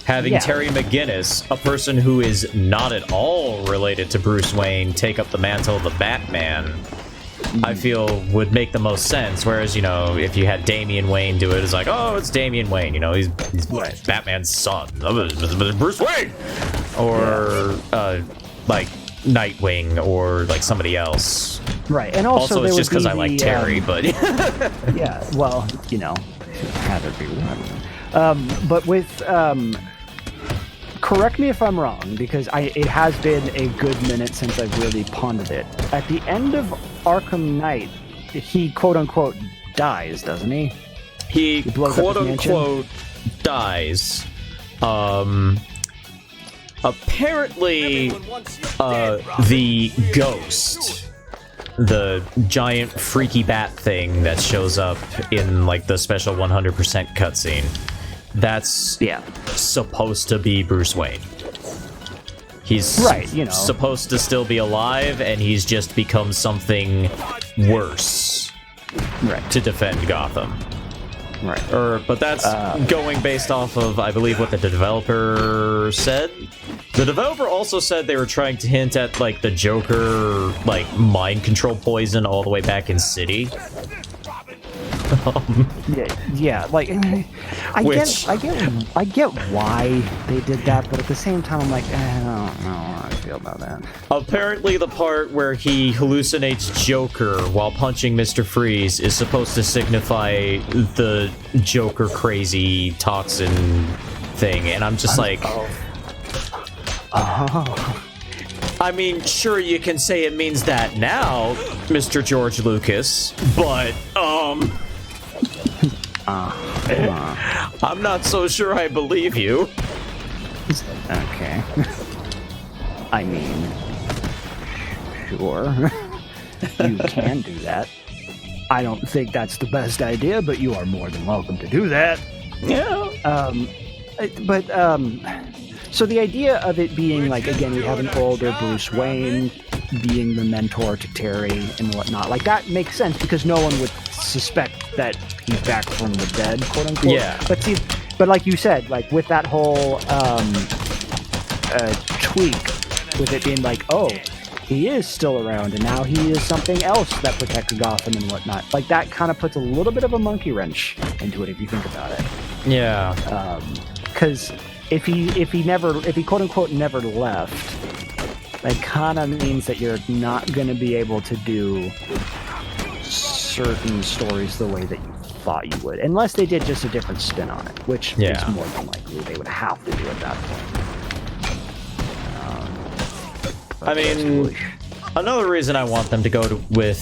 Having Yeah. Terry McGinnis, a person who is not at all related to Bruce Wayne, take up the mantle of the Batman, I feel would make the most sense. Whereas, you know, if you had Damian Wayne do it, it's like, oh, it's Damian Wayne. You know, he's Batman's son, Bruce Wayne, or like Nightwing, or like somebody else. Right, and also it's there just would because be I like the, Terry, but yeah, well, you know, have it be one. But with correct me if I'm wrong, because it has been a good minute since I've really pondered it. At the end of Arkham Knight, he quote unquote dies, doesn't he? He blows up quote his mansion? unquote dies. Apparently, the ghost, the giant freaky bat thing that shows up in like the special 100% cutscene, that's supposed to be Bruce Wayne. He's you know, supposed to still be alive, and he's just become something worse to defend Gotham. Right. But that's going based off of, I believe, what the developer said. The developer also said they were trying to hint at, like, the Joker, like, mind control poison all the way back in City. Yeah, like I get why they did that, but at the same time, I'm like, I don't know how I feel about that. Apparently, the part where he hallucinates Joker while punching Mr. Freeze is supposed to signify the Joker crazy toxin thing, and I'm just like, I mean, sure, you can say it means that now, Mr. George Lucas, but I'm not so sure I believe you. Okay. I mean, sure. You can do that. I don't think that's the best idea, but you are more than welcome to do that. Yeah. So the idea of it being like, again, we have an older Bruce Wayne being the mentor to Terry and whatnot, like that makes sense because no one would suspect that he's back from the dead, quote unquote. Yeah. But like you said, like with that whole tweak, with it being like, oh, he is still around and now he is something else that protects Gotham and whatnot. Like that kind of puts a little bit of a monkey wrench into it if you think about it. Yeah. Because if he quote unquote never left, that kind of means that you're not going to be able to do certain stories the way that you thought you would, unless they did just a different spin on it, which is more than likely they would have to do at that point. I mean, another reason I want them to go with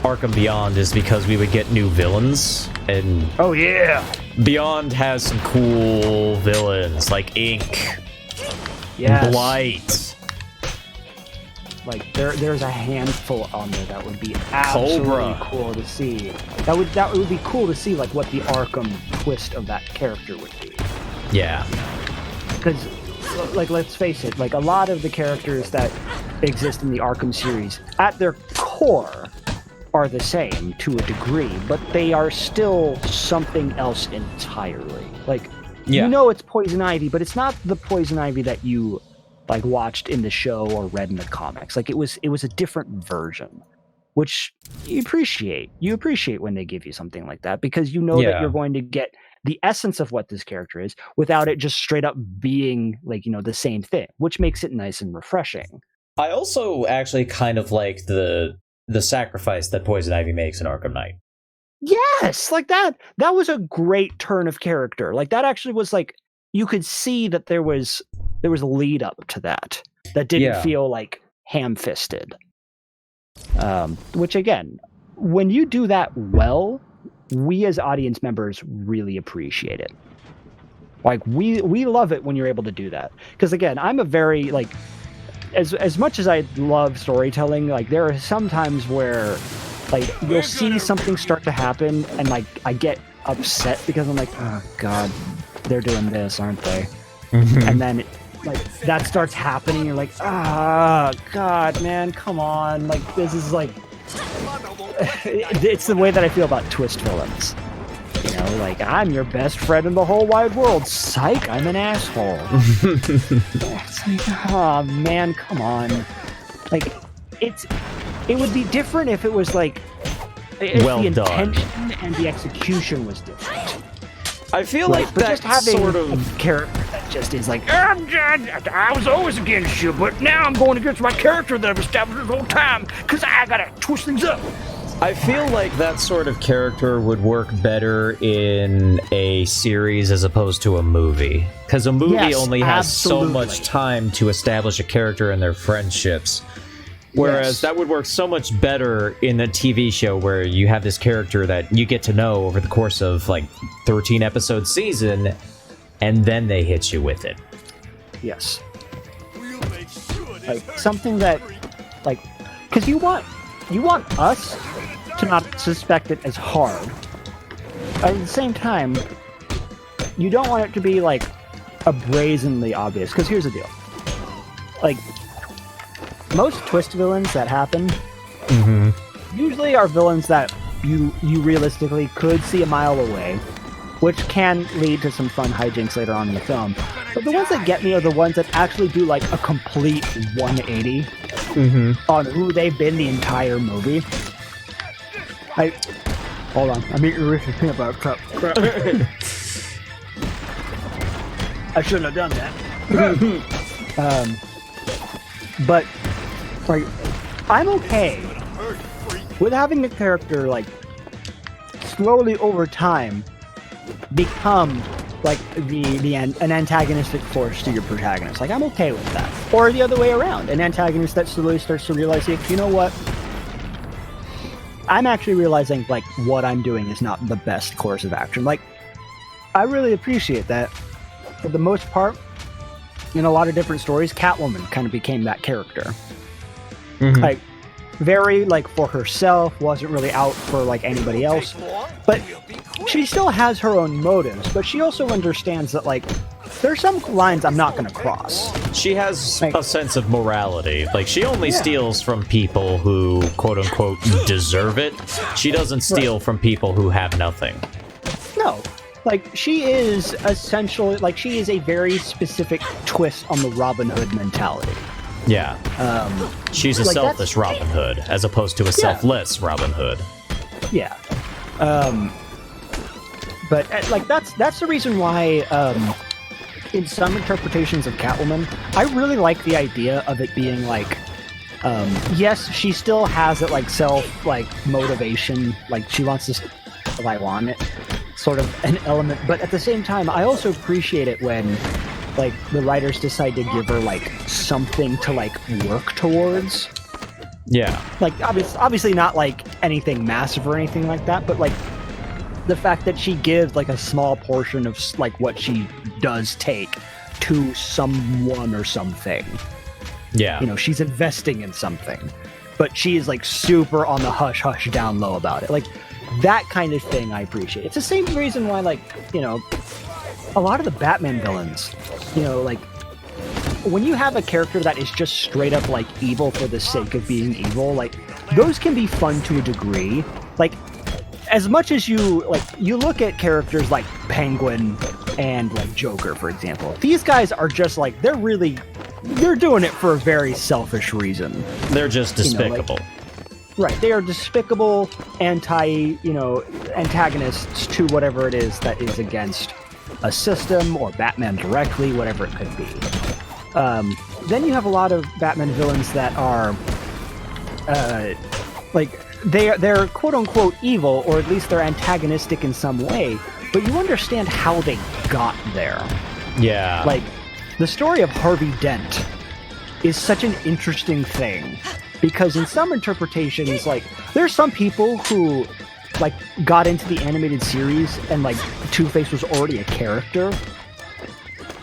Arkham Beyond is because we would get new villains, and oh yeah, Beyond has some cool villains like Ink, Blight. Like there's a handful on there that would be absolutely cool to see. That would be cool to see, like what the Arkham twist of that character would be. Yeah. Because, like, let's face it, like a lot of the characters that exist in the Arkham series, at their core, are the same to a degree, but they are still something else entirely. Like, you know it's Poison Ivy, but it's not the Poison Ivy that you like watched in the show or read in the comics. Like it was a different version, which you appreciate. You appreciate when they give you something like that because you know that you're going to get the essence of what this character is without it just straight up being like, you know, the same thing, which makes it nice and refreshing. I also actually kind of like the sacrifice that Poison Ivy makes in Arkham Knight. Yes, like that was a great turn of character. Like that actually was like, you could see that there was a lead up to that didn't feel like ham-fisted. Which again, when you do that well, we as audience members really appreciate it. Like we love it when you're able to do that. Because again, I'm a very like as much as I love storytelling, like there are some times where like you'll see something start to happen and like I get upset because I'm like, oh god, they're doing this, aren't they? And then like that starts happening, you're like, ah, god, man, come on, like this is like it's the way that I feel about twist villains, you know, like, I'm your best friend in the whole wide world. Psych, I'm an asshole. It's like, oh man, come on. Like, it would be different if it was like, if Well the done. intention and the execution was different. I feel Right, like but that just having sort of... a character that just is like, I was always against you, but now I'm going against my character that I've established this whole time, because I gotta twist things up. I feel like that sort of character would work better in a series as opposed to a movie. Because a movie Yes, only has so absolutely. much time to establish a character and their friendships. Whereas Yes. that would work so much better in a TV show where you have this character that you get to know over the course of like 13 episode season, and then they hit you with it. Yes. We'll make sure this Like, hurts something that, free. like, because you want us to not suspect it as hard. At the same time, you don't want it to be like a brazenly obvious. Because here's the deal: like most twist villains that happen, usually are villains that you realistically could see a mile away, which can lead to some fun hijinks later on in the film. But the ones that get me are the ones that actually do like a complete 180 on who they've been the entire movie. Hold on, I'm eating Reese's peanut butter cup. Crap. I shouldn't have done that. But like, I'm okay with having the character like slowly over time become like an antagonistic force to your protagonist. Like, I'm okay with that. Or the other way around, an antagonist that slowly starts to realize, like, you know what? I'm actually realizing like what I'm doing is not the best course of action. Like, I really appreciate that. For the most part, in a lot of different stories, Catwoman kind of became that character. Like, very like for herself, wasn't really out for like anybody else, but she still has her own motives. But she also understands that like there's some lines I'm not going to cross. She has Like- a sense of morality. Like, she only steals from people who, quote unquote, deserve it. She doesn't steal from people who have nothing. No, like she is essentially like she is a very specific twist on the Robin Hood mentality. Yeah. She's a like, that's- selfish Robin Hood, as opposed to a selfless Robin Hood. Yeah. But like that's the reason why in some interpretations of Catwoman, I really like the idea of it being like yes, she still has it like self like motivation, like she wants to survive on it, sort of an element, but at the same time I also appreciate it when like the writers decide to give her like something to like work towards. Yeah. Like obviously not like anything massive or anything like that, but like the fact that she gives like a small portion of like what she does take to someone or something. Yeah. You know, she's investing in something, but she is like super on the hush hush down low about it. Like that kind of thing I appreciate. It's the same reason why, like, you know, a lot of the Batman villains, you know, like when you have a character that is just straight up like evil for the sake of being evil, like those can be fun to a degree. Like, as much as you look at characters like Penguin and like Joker, for example, these guys are just like they're doing it for a very selfish reason. They're just despicable. Right, they are despicable antagonists to whatever it is that is against a system or Batman directly, whatever it could be. Then you have a lot of Batman villains that are like they're quote unquote evil, or at least they're antagonistic in some way, but you understand how they got there. Yeah. Like, the story of Harvey Dent is such an interesting thing, because in some interpretations, like, there's some people who like got into the animated series and like Two-Face was already a character,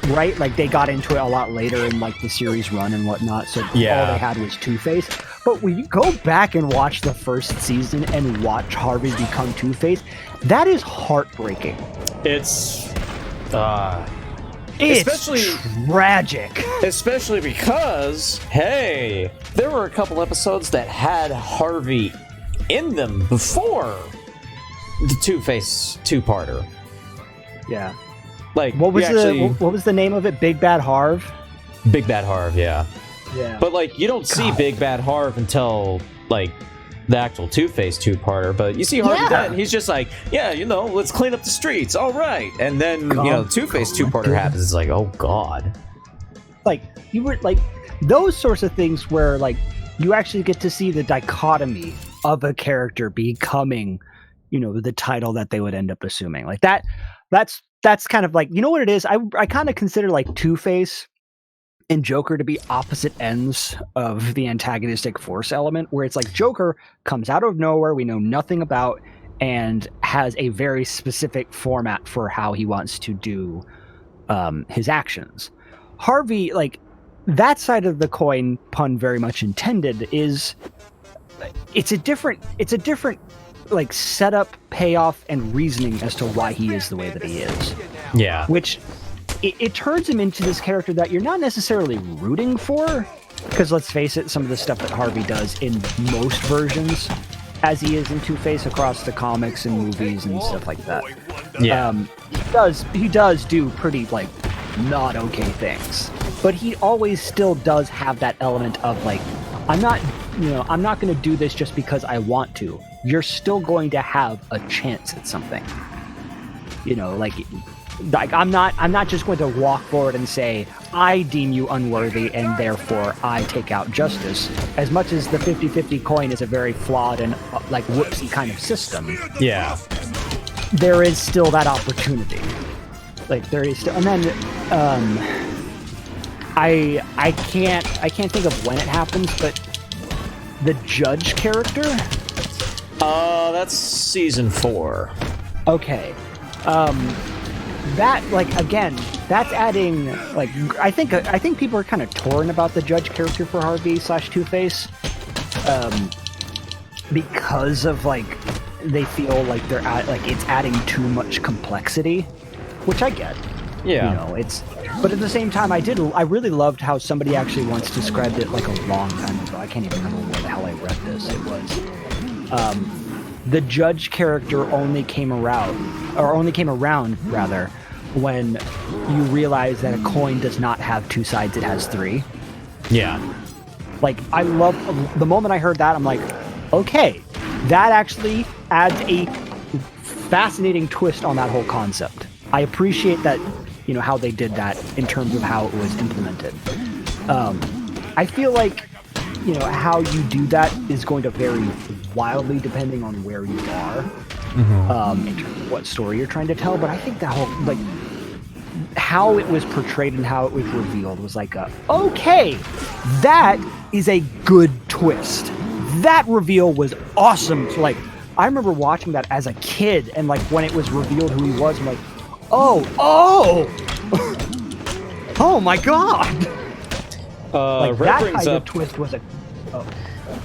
right? Like, they got into it a lot later in like the series run and whatnot, so all they had was Two-Face. But when you go back and watch the first season and watch Harvey become Two-Face, that is heartbreaking. It's Especially tragic. Especially because, hey, there were a couple episodes that had Harvey in them before. the Two-Face two-parter. Yeah. Like, What was you actually, what was the name of it? Big Bad Harv? Big Bad Harv, yeah. Yeah. But like, you don't see Big Bad Harv until like the actual Two-Face two-parter. But you see Harvey Dent, he's just like, yeah, you know, let's clean up the streets, all right. And then you know, Two-Face two-parter happens. It's like, oh god. Like you were like those sorts of things where like you actually get to see the dichotomy of a character becoming, you know, the title that they would end up assuming. Like that's kind of like, you know what it is? I kind of consider like Two-Face and Joker to be opposite ends of the antagonistic force element, where it's like Joker comes out of nowhere, we know nothing about, and has a very specific format for how he wants to do his actions. Harvey, like, that side of the coin, pun very much intended, is it's a different like setup, payoff, and reasoning as to why he is the way that he is. Yeah. Which it turns him into this character that you're not necessarily rooting for, because let's face it, some of the stuff that Harvey does in most versions, as he is in Two-Face across the comics and movies and stuff like that. Yeah. He does do pretty like not okay things, but he always still does have that element of like, I'm not going to do this just because I want to. You're still going to have a chance at something. You know, like I'm not just going to walk forward and say, I deem you unworthy and therefore I take out justice. As much as the 50-50 coin is a very flawed and like whoopsie kind of system. Yeah. There is still that opportunity. Like there is still, and then I can't think of when it happens, but the judge character? That's season 4. Okay. That, like, again, that's adding, like, I think people are kind of torn about the judge character for Harvey / Two-Face, because of, like, they feel like it's adding too much complexity, which I get. Yeah. You know, but at the same time, I really loved how somebody actually once described it like a long time ago. I can't even remember where the hell I read this. It was, the judge character only came around, rather, when you realize that a coin does not have two sides, it has three. Yeah. Like, I love, the moment I heard that, I'm like, okay, that actually adds a fascinating twist on that whole concept. I appreciate that, you know, how they did that in terms of how it was implemented. I feel like, you know, how you do that is going to vary wildly depending on where you are, in terms of what story you're trying to tell. But I think that whole, like, how it was portrayed and how it was revealed was like okay, that is a good twist. That reveal was awesome. So, like, I remember watching that as a kid, and like when it was revealed who he was, I'm like, oh my god! Like, Red that brings kind up of twist was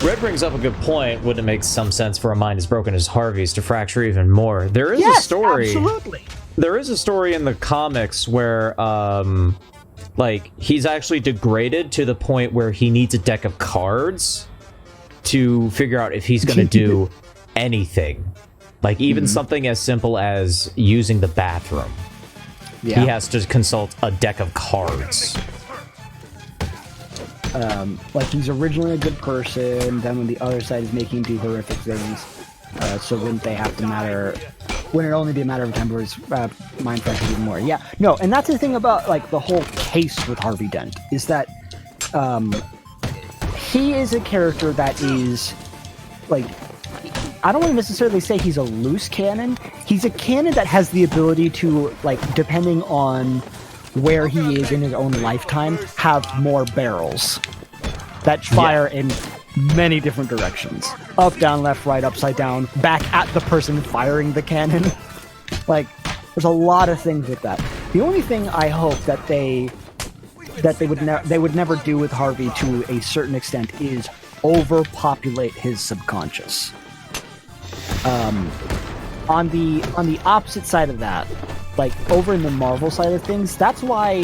Red brings up a good point. Wouldn't it make some sense for a mind as broken as Harvey's to fracture even more? There is a story. Absolutely. There is a story in the comics where, like, he's actually degraded to the point where he needs a deck of cards to figure out if he's going to do anything. Like, even something as simple as using the bathroom. Yeah. He has to consult a deck of cards. Like, he's originally a good person, then when the other side is making him do horrific things, so wouldn't they have to matter? Wouldn't it only be a matter of time where his mind fractures even more? Yeah, no, and that's the thing about, like, the whole case with Harvey Dent, is that he is a character that is, like, I don't want to necessarily say he's a loose cannon. He's a cannon that has the ability to, like, depending on where he is in his own lifetime, have more barrels that fire in many different directions. Up, down, left, right, upside down, back at the person firing the cannon. Like, there's a lot of things with that. The only thing I hope that they would never do with Harvey to a certain extent is overpopulate his subconscious. On the opposite side of that, like over in the Marvel side of things, that's why,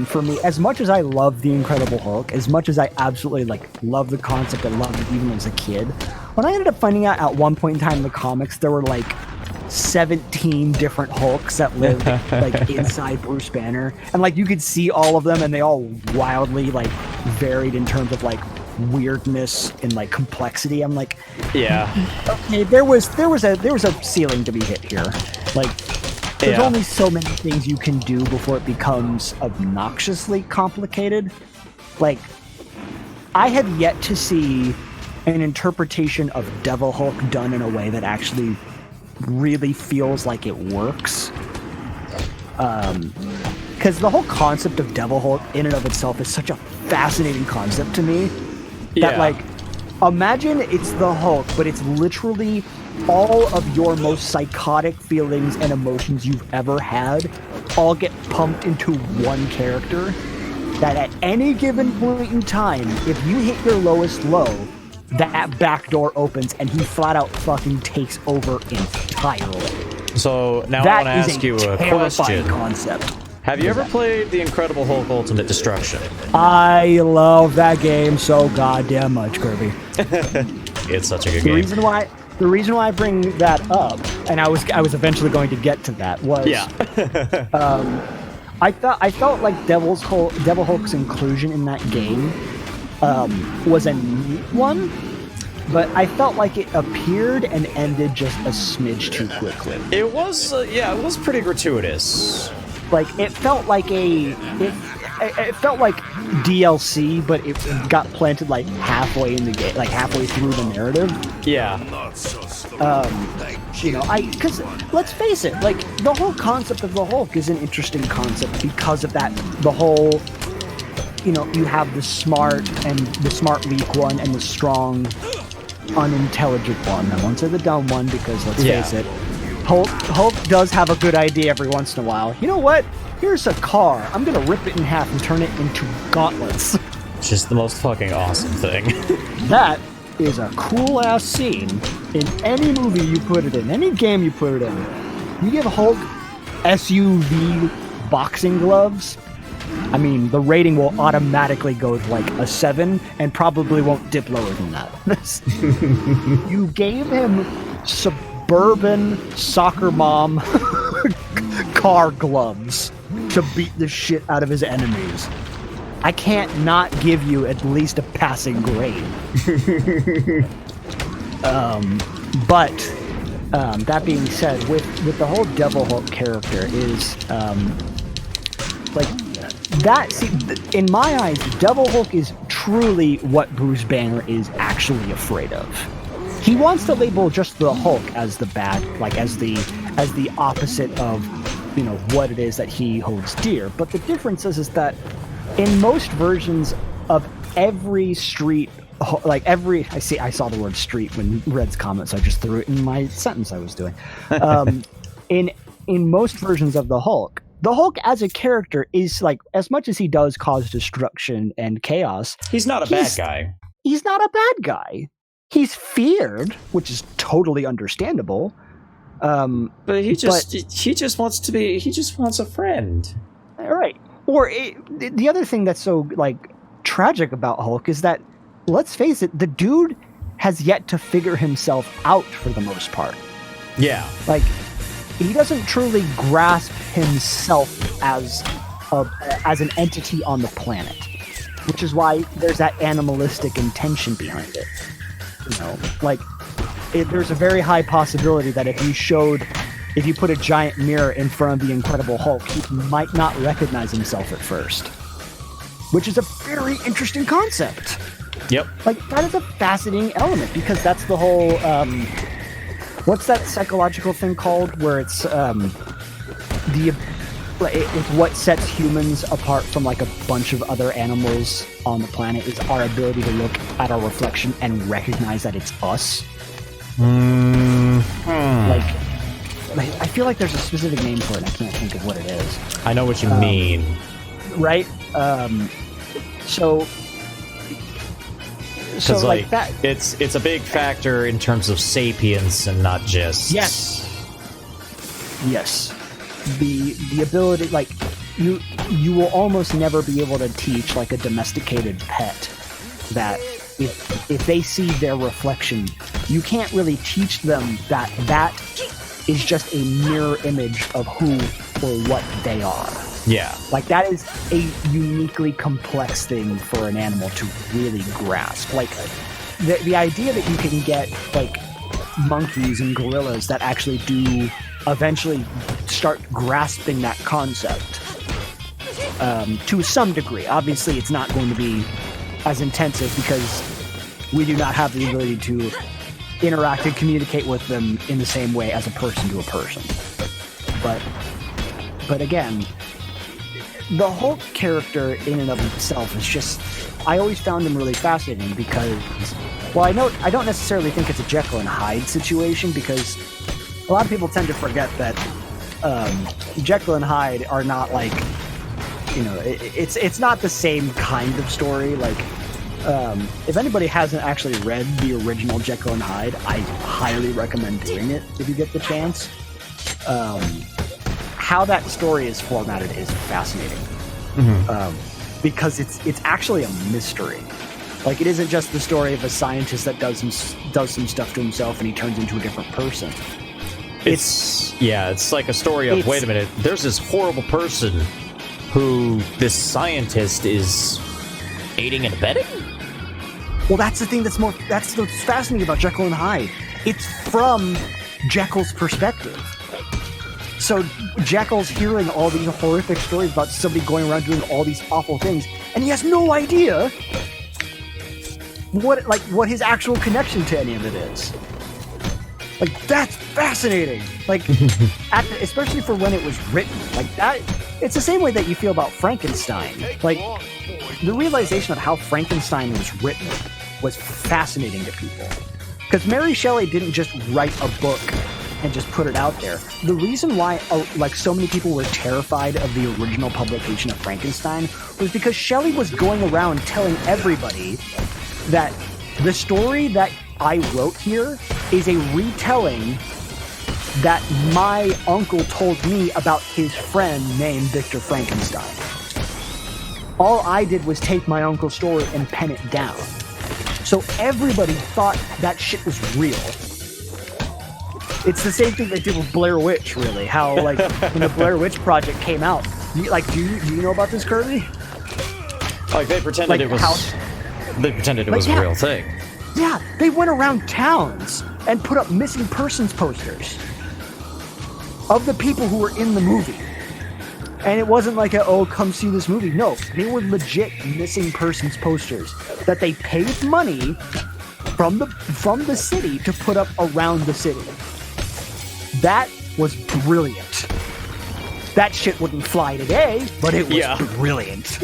for me, as much as I love the Incredible Hulk, as much as I absolutely like love the concept, I loved it even as a kid. When I ended up finding out at one point in time in the comics, there were like 17 different Hulks that live like inside Bruce Banner, and like you could see all of them, and they all wildly like varied in terms of like weirdness and like complexity. I'm like, Yeah. okay, there was a ceiling to be hit here. Like, there's Yeah. only so many things you can do before it becomes obnoxiously complicated. Like, I have yet to see an interpretation of Devil Hulk done in a way that actually really feels like it works. Because the whole concept of Devil Hulk in and of itself is such a fascinating concept to me. That, Yeah. like, imagine it's the Hulk, but it's literally all of your most psychotic feelings and emotions you've ever had all get pumped into one character. That at any given point in time, if you hit your lowest low, that back door opens and he flat out fucking takes over entirely. So now I That want to is ask you a terrifying question. concept. Have you ever played The Incredible Hulk Ultimate Destruction? I love that game so goddamn much, Kirby. It's such a good The game. reason why I bring that up, and I was eventually going to get to that, was Yeah. I felt like Devil Hulk's inclusion in that game was a neat one, but I felt like it appeared and ended just a smidge too quickly. It was, yeah, it was pretty gratuitous. Like it felt like it felt like DLC, but it got planted like halfway in the game, like halfway through the narrative. Yeah. You know, because let's face it, like the whole concept of the Hulk is an interesting concept because of that. The whole, you know, you have the smart weak one and the strong, unintelligent one. I won't say the dumb one because let's face it, Hulk does have a good idea every once in a while. You know what? Here's a car. I'm gonna rip it in half and turn it into gauntlets. Just the most fucking awesome thing. That is a cool ass scene in any movie you put it in, any game you put it in. You give Hulk SUV boxing gloves, I mean, the rating will automatically go to like a 7 and probably won't dip lower than that. You gave him suburban soccer mom car gloves to beat the shit out of his enemies. I can't not give you at least a passing grade. But that being said, with the whole Devil Hulk character is like that. See, in my eyes, Devil Hulk is truly what Bruce Banner is actually afraid of. He wants to label just the Hulk as the bad, like as the opposite of, you know, what it is that he holds dear. But the difference is that in most versions of every street, like every, I saw the word street when Red's comment, so I just threw it in my sentence I was doing. In most versions of the Hulk as a character is like, as much as he does cause destruction and chaos, He's not a bad guy. He's not a bad guy. He's feared, which is totally understandable. But he just wants a friend. Right. Or the other thing that's so like tragic about Hulk is that, let's face it, the dude has yet to figure himself out for the most part. Yeah. Like, he doesn't truly grasp himself as an entity on the planet, which is why there's that animalistic intention behind it. You know, like there's a very high possibility that if you put a giant mirror in front of the Incredible Hulk, he might not recognize himself at first, which is a very interesting concept. Yep. Like, that is a fascinating element because that's the whole what's that psychological thing called where it's what sets humans apart from like a bunch of other animals on the planet is our ability to look at our reflection and recognize that it's us. Like, I feel like there's a specific name for it and I can't think of what it is. I know what you mean. Right? So Because like that. it's a big factor in terms of sapience and not just Yes. The ability, like, you will almost never be able to teach like a domesticated pet that if they see their reflection, you can't really teach them that is just a mirror image of who or what they are. Yeah. Like, that is a uniquely complex thing for an animal to really grasp. Like, the idea that you can get, like, monkeys and gorillas that actually do eventually start grasping that concept to some degree. Obviously, it's not going to be as intensive because we do not have the ability to interact and communicate with them in the same way as a person to a person. But again, the whole character in and of himself is just, I always found him really fascinating because, well, I don't necessarily think it's a Jekyll and Hyde situation, because a lot of people tend to forget that Jekyll and Hyde are not like, you know, it's not the same kind of story. Like, if anybody hasn't actually read the original Jekyll and Hyde, I highly recommend doing it if you get the chance. How that story is formatted is fascinating. Because it's actually a mystery. Like, it isn't just the story of a scientist that does some stuff to himself and he turns into a different person. It's like a story of, wait a minute, there's this horrible person who this scientist is aiding and abetting? Well, that's the thing that's what's fascinating about Jekyll and Hyde. It's from Jekyll's perspective. So Jekyll's hearing all these horrific stories about somebody going around doing all these awful things, and he has no idea what his actual connection to any of it is. Like, that's fascinating. Like, especially for when it was written. Like, that, it's the same way that you feel about Frankenstein. Like, the realization of how Frankenstein was written was fascinating to people. Because Mary Shelley didn't just write a book and just put it out there. The reason why so many people were terrified of the original publication of Frankenstein was because Shelley was going around telling everybody that the story that I wrote here is a retelling that my uncle told me about his friend named Victor Frankenstein. All I did was take my uncle's story and pen it down. So everybody thought that shit was real. It's the same thing they did with Blair Witch, really. How, like, when the Blair Witch Project came out, do you know about this, Kirby? Like, they pretended it was a real thing. Yeah, they went around towns and put up missing persons posters of the people who were in the movie. And it wasn't like come see this movie. No, they were legit missing persons posters that they paid money from the city to put up around the city. That was brilliant. That shit wouldn't fly today, but it was brilliant.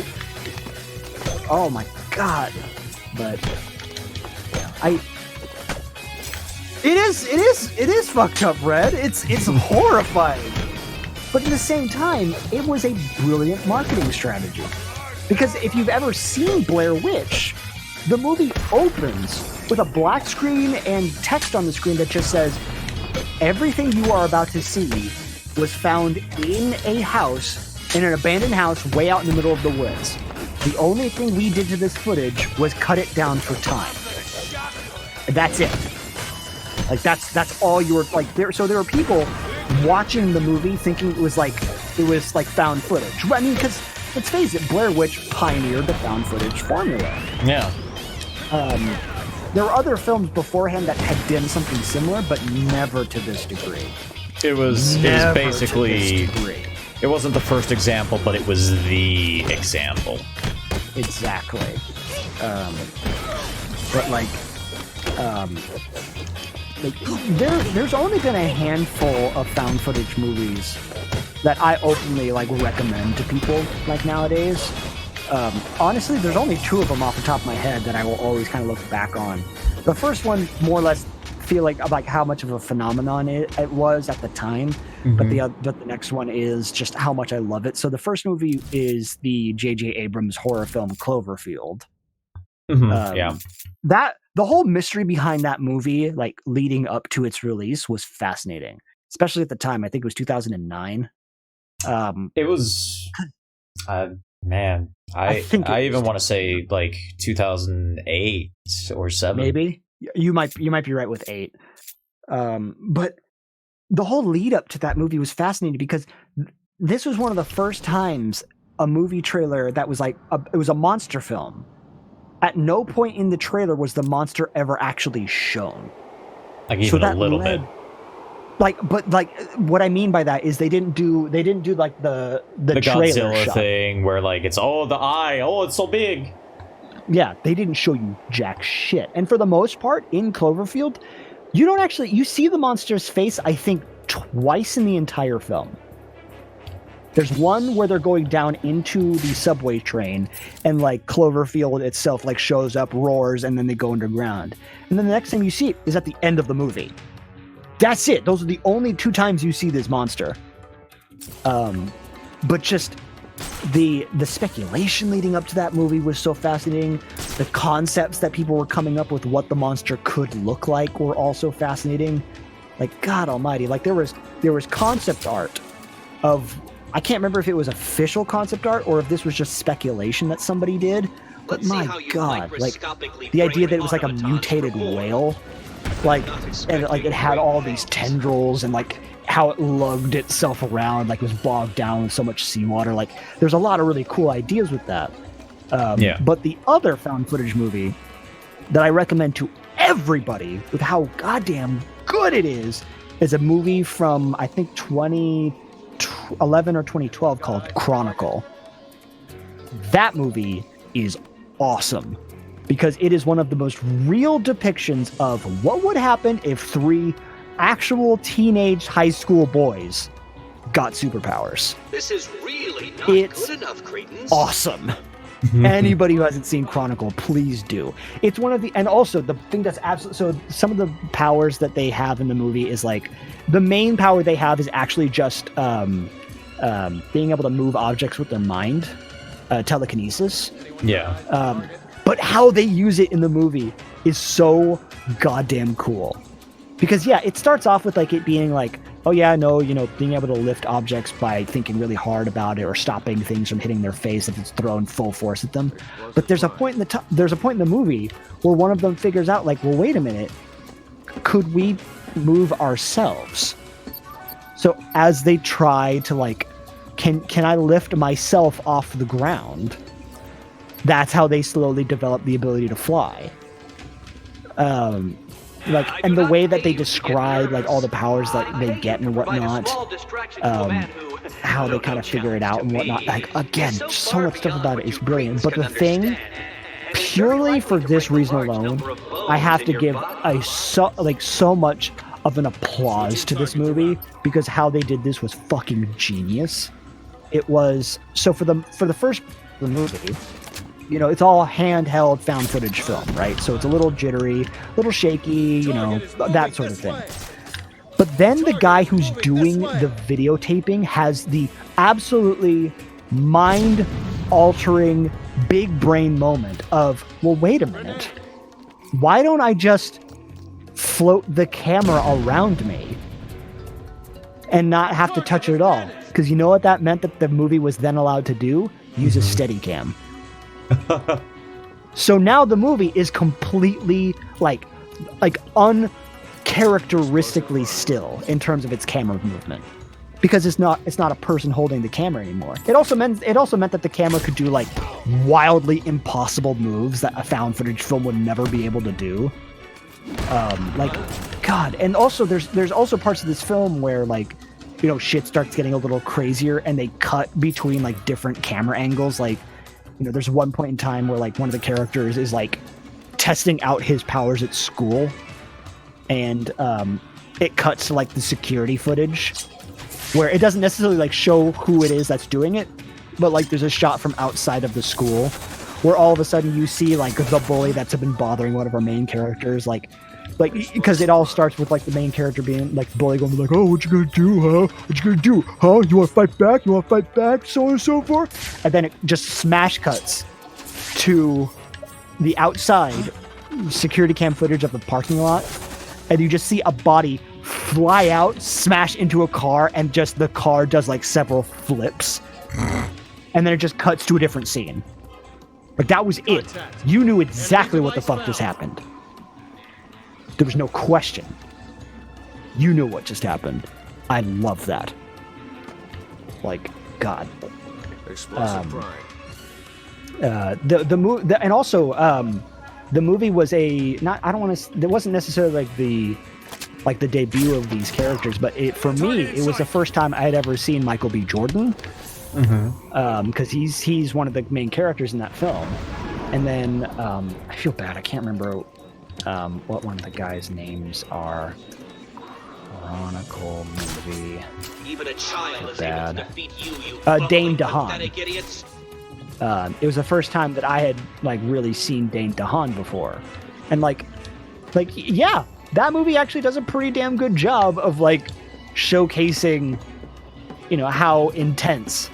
Oh my god. But it is fucked up, Red. It's horrifying. But at the same time, it was a brilliant marketing strategy. Because if you've ever seen Blair Witch, the movie opens with a black screen and text on the screen that just says, everything you are about to see was found in a house, in an abandoned house way out in the middle of the woods. The only thing we did to this footage was cut it down for time. And that's it. Like, that's all you were, like, there. So there were people watching the movie thinking it was like found footage. I mean, because let's face it, Blair Witch pioneered the found footage formula. Yeah. There were other films beforehand that had done something similar, but never to this degree. It was basically, it wasn't the first example, but it was the example. Exactly. There's only been a handful of found footage movies that I openly recommend to people nowadays. Honestly, there's only two of them off the top of my head that I will always kind of look back on. The first one, more or less, feel like how much of a phenomenon it was at the time, but the next one is just how much I love it. So the first movie is the J.J. Abrams horror film Cloverfield. That the whole mystery behind that movie, leading up to its release, was fascinating, especially at the time. I think it was 2009. It was, man. I even want to say 2008 or 7. Maybe you might be right with 8. But the whole lead up to that movie was fascinating because this was one of the first times a movie trailer that was like it was a monster film. At no point in the trailer was the monster ever actually shown. Like even a little bit. But what I mean by that is they didn't do like the trailer Godzilla shot thing where like it's the eye, it's so big. Yeah, they didn't show you jack shit. And for the most part, in Cloverfield, you see the monster's face, I think, twice in the entire film. There's one where they're going down into the subway train and like Cloverfield itself like shows up, roars, and then they go underground. And then the next time you see it is at the end of the movie. That's it. Those are the only 2 times you see this monster. But just the speculation leading up to that movie was so fascinating. The concepts that people were coming up with what the monster could look like were also fascinating. Like, God almighty, like there was concept art of, I can't remember if it was official concept art or if this was just speculation that somebody did. But my God, like the idea that it was like a mutated whale, like, and like it had all these tendrils and like how it lugged itself around, like it was bogged down with so much seawater. Like there's a lot of really cool ideas with that. But the other found footage movie that I recommend to everybody with how goddamn good it is a movie from, I think, 2011 or 2012 called Chronicle. That movie is awesome because it is one of the most real depictions of what would happen if 3 actual teenage high school boys got superpowers. This is really not It's good enough, Cretans. awesome. Anybody who hasn't seen Chronicle, please do. It's one of the, and also the thing that's absolutely, so some of the powers that they have in the movie is like, the main power they have is actually just being able to move objects with their mind, telekinesis. Yeah. But how they use it in the movie is so goddamn cool. Because yeah, it starts off with like it being like, oh yeah, no, being able to lift objects by thinking really hard about it or stopping things from hitting their face if it's thrown full force at them. But there's a point in the movie where one of them figures out like, well, wait a minute, could we move ourselves? So as they try to like, can I lift myself off the ground? That's how they slowly develop the ability to fly. Like, and the way that they describe like all the powers that they get and whatnot, how they kind of figure it out and whatnot. Like, again, so much stuff about it is brilliant. But the thing, purely for this reason alone, I have to give so much of an applause to this movie because how they did this was fucking genius. It was so for the first movie. It's all handheld found footage film, right? So it's a little jittery, a little shaky, that sort of thing. But then the guy who's doing the videotaping has the absolutely mind-altering big brain moment of, well, wait a minute. Why don't I just float the camera around me and not have to touch it at all? Because you know what that meant that the movie was then allowed to do? Use a Steadicam. So now the movie is completely like uncharacteristically still in terms of its camera movement because it's not a person holding the camera anymore. It also meant that the camera could do like wildly impossible moves that a found footage film would never be able to do. God, and also there's also parts of this film where like shit starts getting a little crazier and they cut between like different camera angles. Like there's one point in time where like one of the characters is like testing out his powers at school and it cuts to like the security footage where it doesn't necessarily like show who it is that's doing it, but like there's a shot from outside of the school where all of a sudden you see like the bully that's been bothering one of our main characters, like because it all starts with like the main character being like the bully going like, oh, what you gonna do, huh? What you gonna do, huh? You wanna fight back? You wanna fight back? So on and so forth. And then it just smash cuts to the outside security cam footage of the parking lot, and you just see a body fly out, smash into a car, and just the car does like several flips, and then it just cuts to a different scene. Like that was it. You knew exactly what the fuck just happened. There was no question. You knew what just happened. I love that. Like, God. Explosive prime. And also the movie was it wasn't necessarily like the debut of these characters, but for me it was the first time I had ever seen Michael B. Jordan, because he's one of the main characters in that film. And then I feel bad, I can't remember what one of the guys' names are. Chronicle movie. Even a child is able to defeat you Dane DeHaan. pathetic idiots. It was the first time that I had like really seen Dane DeHaan before, and like yeah, that movie actually does a pretty damn good job of like showcasing, how intense,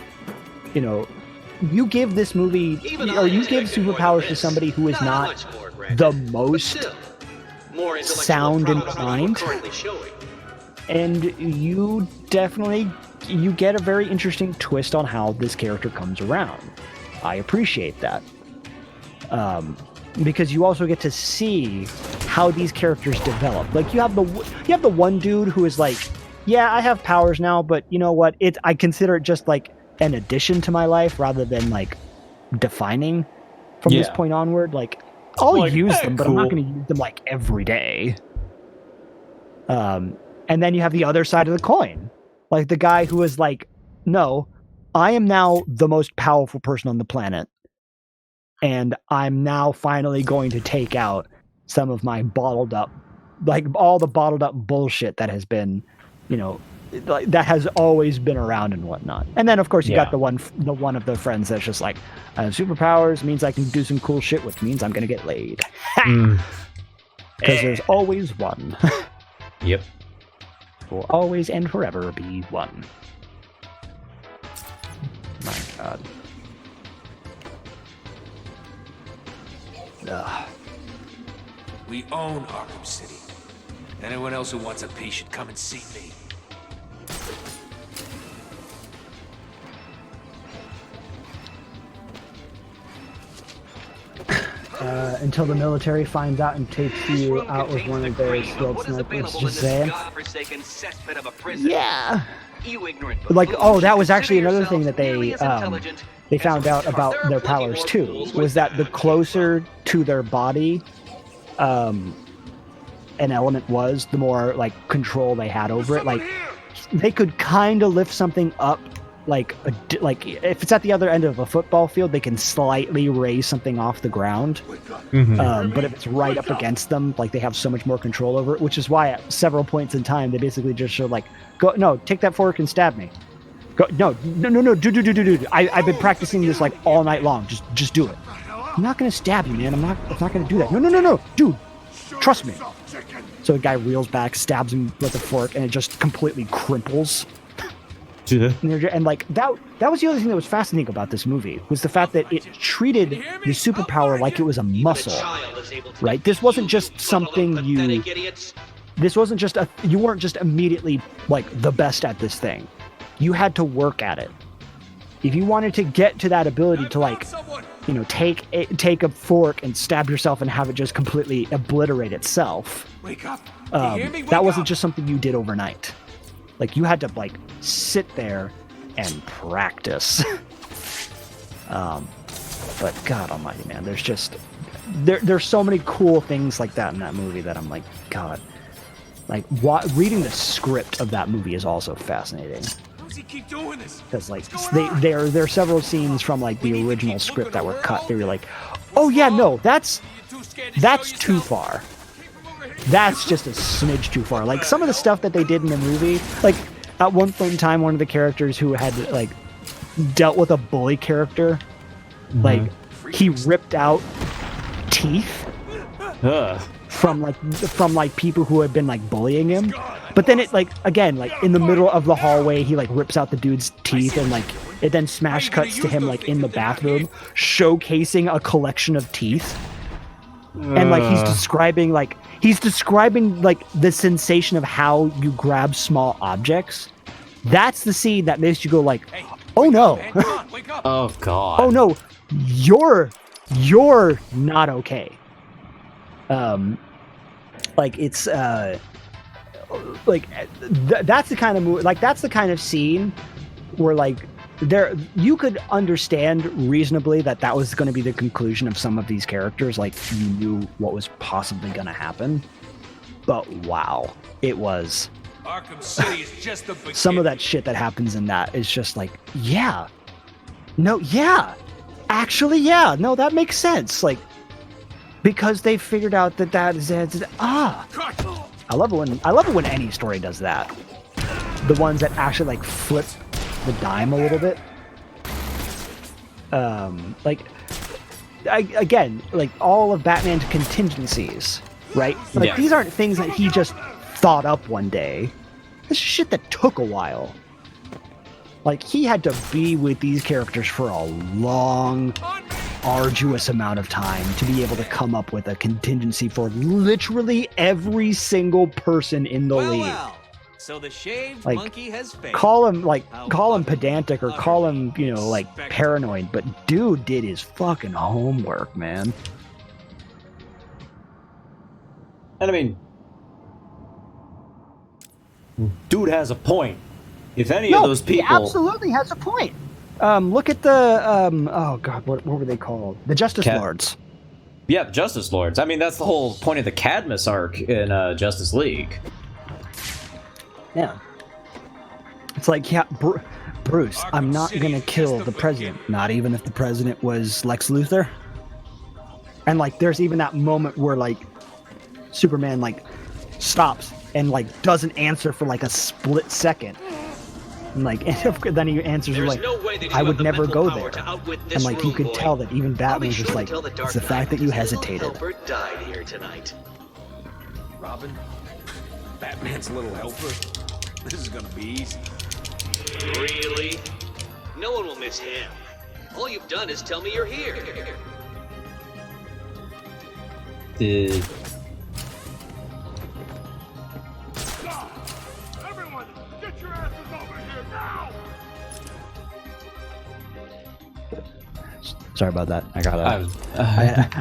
you give this movie, or you give superpowers to somebody who is not the most sound inclined, and you get a very interesting twist on how this character comes around. I appreciate that. Because you also get to see how these characters develop. Like you have the one dude who is like, yeah, I have powers now, but you know what? I consider it just like an addition to my life rather than like defining from this point onward. Like I'll use them, but I'm not going to use them like every day. And then you have the other side of the coin. Like the guy who is like, no, I am now the most powerful person on the planet. And I'm now finally going to take out some of my bottled up, like all the bottled up bullshit that has been, that has always been around and whatnot. And then of course you got the one of the friends that's just like, superpowers means I can do some cool shit, which means I'm going to get laid. Because there's always one. Yep. Will always and forever be one. My God. We own Arkham City. Anyone else who wants a piece should come and see me. Until the military finds out and takes you out with one of their skilled snipers. Just saying. Yeah. Like, that was actually another thing that they found out about their powers too, was that the closer to their body an element was, the more like control they had over it. Like they could kind of lift something up, like if it's at the other end of a football field, they can slightly raise something off the ground. But if it's right up against them, like they have so much more control over it, which is why at several points in time they basically just showed like, take that fork and stab me. No, dude. I've been practicing this like all night long. Just do it. I'm not gonna stab you, man. I'm not gonna do that. No, dude. Trust me. So the guy reels back, stabs him with a fork, and it just completely crimples. And like that was the other thing that was fascinating about this movie, was the fact that it treated the superpower like it was a muscle. Right? This wasn't just something you weren't just immediately like the best at this thing. You had to work at it. If you wanted to get to that ability to like, take a fork and stab yourself and have it just completely obliterate itself, Wake up. That wasn't just something you did overnight. Like you had to like sit there and practice. But God Almighty, man, there's just there's so many cool things like that in that movie that I'm like, God, like reading the script of that movie is also fascinating. How does he keep doing this? Because like there are several scenes from like the original script that were cut. They were like, oh yeah, no, that's too far. That's just a smidge too far. Like some of the stuff that they did in the movie, like at one point in time, one of the characters who had like dealt with a bully character, like he ripped out teeth from like people who had been like bullying him. But then it like again, like in the middle of the hallway, he like rips out the dude's teeth, and like it then smash cuts to him like in the bathroom showcasing a collection of teeth. And like he's describing like the sensation of how you grab small objects. That's the scene that makes you go like, oh no. Oh God. Oh no, you're not okay. Like it's like that's the kind of movie, like that's the kind of scene where like there you could understand reasonably that was going to be the conclusion of some of these characters, like you knew what was possibly going to happen, but wow, it was Arkham City is just the beginning. some of that shit that happens in that is just like, yeah, no, yeah, actually, yeah, no, that makes sense, like, because they figured out that is I love it when any story does that. The ones that actually like flip the dime a little bit. Again, like all of Batman's contingencies, right? Like Yeah. these aren't things that he just thought up one day. This is shit that took a while. Like he had to be with these characters for a long, arduous amount of time to be able to come up with a contingency for literally every single person in the league. Well, so the shaved Like, monkey has failed. Call him pedantic or call him, you know, like Utterly paranoid, but dude did his fucking homework, man. And I mean, dude has a point. If any of those people, he absolutely has a point. Look at the oh god, what were they called? The Justice Lords. yeah, Justice Lords. I mean, that's the whole point of the Cadmus arc in Justice League. Yeah. It's like, yeah, Bruce, I'm not gonna kill the president, not even if the president was Lex Luthor. And like, there's even that moment where like Superman like stops and like doesn't answer for like a split second. And like, and then he answers There's like, no way that you I have would the never mental go power there. to outwit And this like, you room, could boy. tell that even I'll be Batman was sure just to like, tell the Dark it's the fact that Knight you his little hesitated. helper died here tonight. Robin? Batman's little helper? This is gonna be easy. Really? No one will miss him. All you've done is tell me you're here. Everyone, get your asses over here now! Sorry about that. I got I was,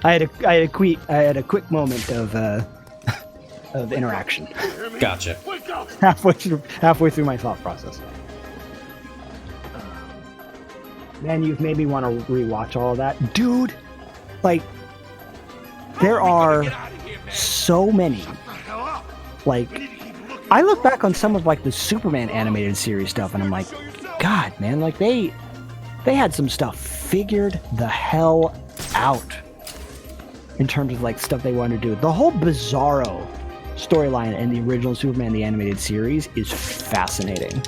I had a quick moment of of interaction gotcha. Wake up! halfway through my thought process. Man, you've made me want to rewatch all of that, dude. Like, there are so many. Like, I look back on some of like the Superman animated series stuff, and I'm like, God, man, like they had some stuff figured the hell out in terms of like stuff they wanted to do. The whole Bizarro storyline in the original Superman the animated series is fascinating.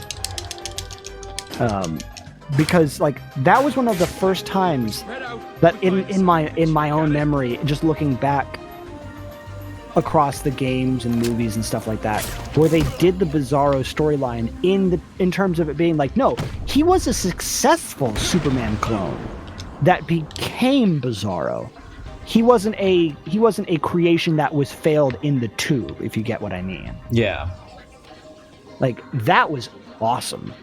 Because like that was one of the first times that in my own memory, just looking back across the games and movies and stuff like that, where they did the Bizarro storyline in terms of it being like, no, he was a successful Superman clone that became Bizarro. He wasn't a creation that was failed in the tube, if you get what I mean. Yeah. Like that was awesome.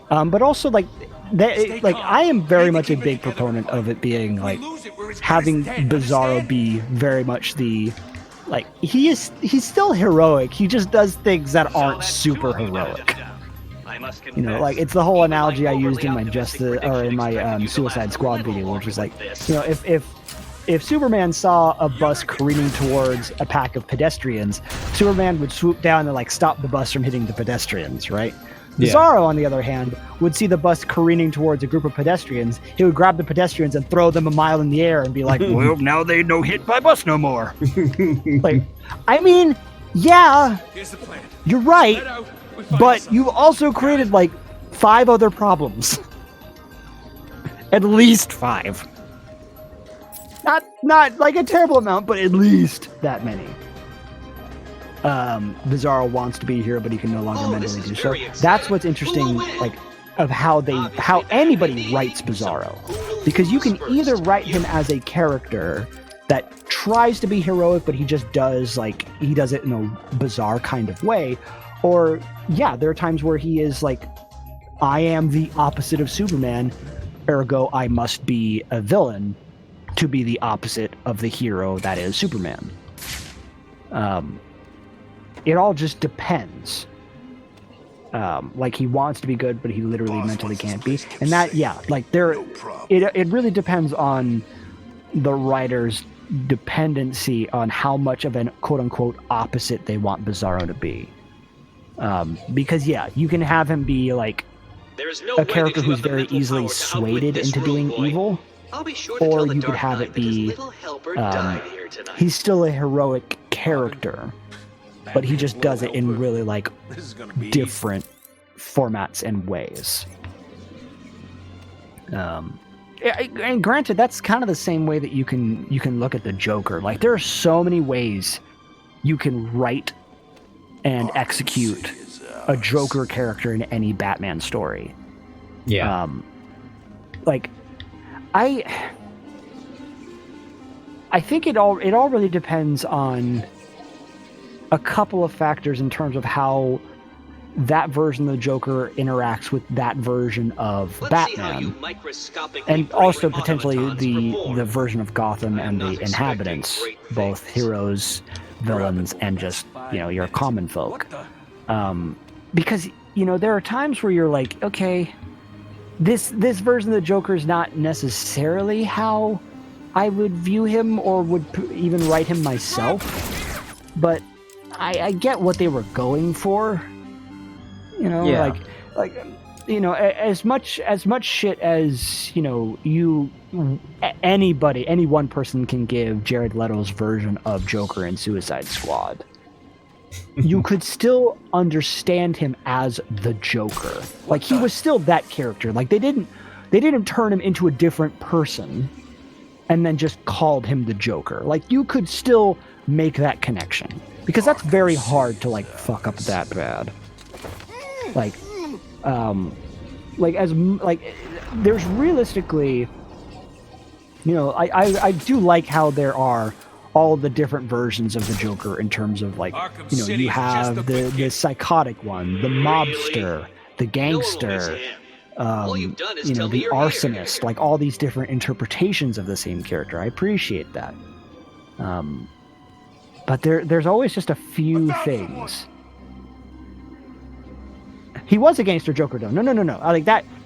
But also like I am very much a big proponent of it being like having Bizarro be very much the like he's still heroic. He just does things that aren't super heroic. You know, like it's the whole analogy I used in my Suicide Squad video, which was like, you know, if Superman saw a bus careening towards a pack of pedestrians, Superman would swoop down and like stop the bus from hitting the pedestrians, right? Yeah. Bizarro, on the other hand, would see the bus careening towards a group of pedestrians. He would grab the pedestrians and throw them a mile in the air and be like, well, now they no hit by bus no more. Like, I mean, yeah, Here's the plan. you're right, Head out. We find but something. you've also created like 5 other problems. At least 5. Not like a terrible amount, but at least that many. Bizarro wants to be here, but he can no longer mentally do so. That's what's interesting, like, of how anybody writes Bizarro, because you can either write him as a character that tries to be heroic, but he just does it in a bizarre kind of way, or yeah, there are times where he is like, I am the opposite of Superman, ergo I must be a villain to be the opposite of the hero that is Superman. it all just depends. Like he wants to be good, but he literally mentally can't be. And that, like it really depends on the writer's dependency on how much of an quote-unquote opposite they want Bizarro to be. Because you can have him be like a character who's very easily swayed into doing evil, or you could have it be he's still a heroic character, but he just does it in really like different formats and ways. And granted, that's kind of the same way that you can look at the Joker. Like, there are so many ways you can write and execute a Joker character in any Batman story. Yeah. Like, I think it all really depends on a couple of factors in terms of how that version of the Joker interacts with that version of Batman, and also potentially the version of Gotham and the inhabitants, both heroes, villains, and just your common folk. Because there are times where you're like, okay, this version of the Joker is not necessarily how I would view him or would even write him myself, but I get what they were going for. As much shit as any one person can give Jared Leto's version of Joker in Suicide Squad, you could still understand him as the Joker. Like, he was still that character. Like, they didn't turn him into a different person and then just called him the Joker. Like, you could still make that connection, because that's very hard to fuck up that bad. There's realistically, I do like how there are all the different versions of the Joker in terms of you have the psychotic one, the mobster, the gangster, the arsonist, like all these different interpretations of the same character. I appreciate that. But there's always just a few things. He was a gangster Joker, though. No.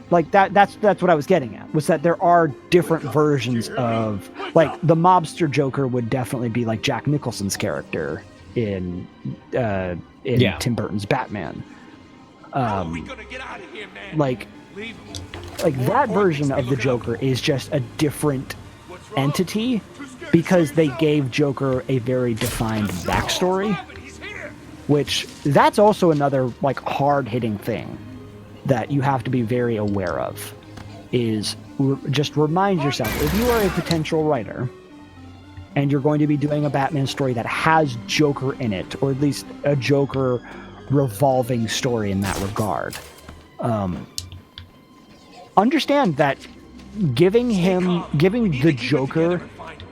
That's what I was getting at, was that there are different versions of, the mobster Joker would definitely be like Jack Nicholson's character in Tim Burton's Batman. That version of the Joker is just a different entity, because they gave Joker a very defined backstory. Which, that's also another, hard-hitting thing that you have to be very aware of, is just remind yourself, if you are a potential writer, and you're going to be doing a Batman story that has Joker in it, or at least a Joker revolving story in that regard, understand that giving the Joker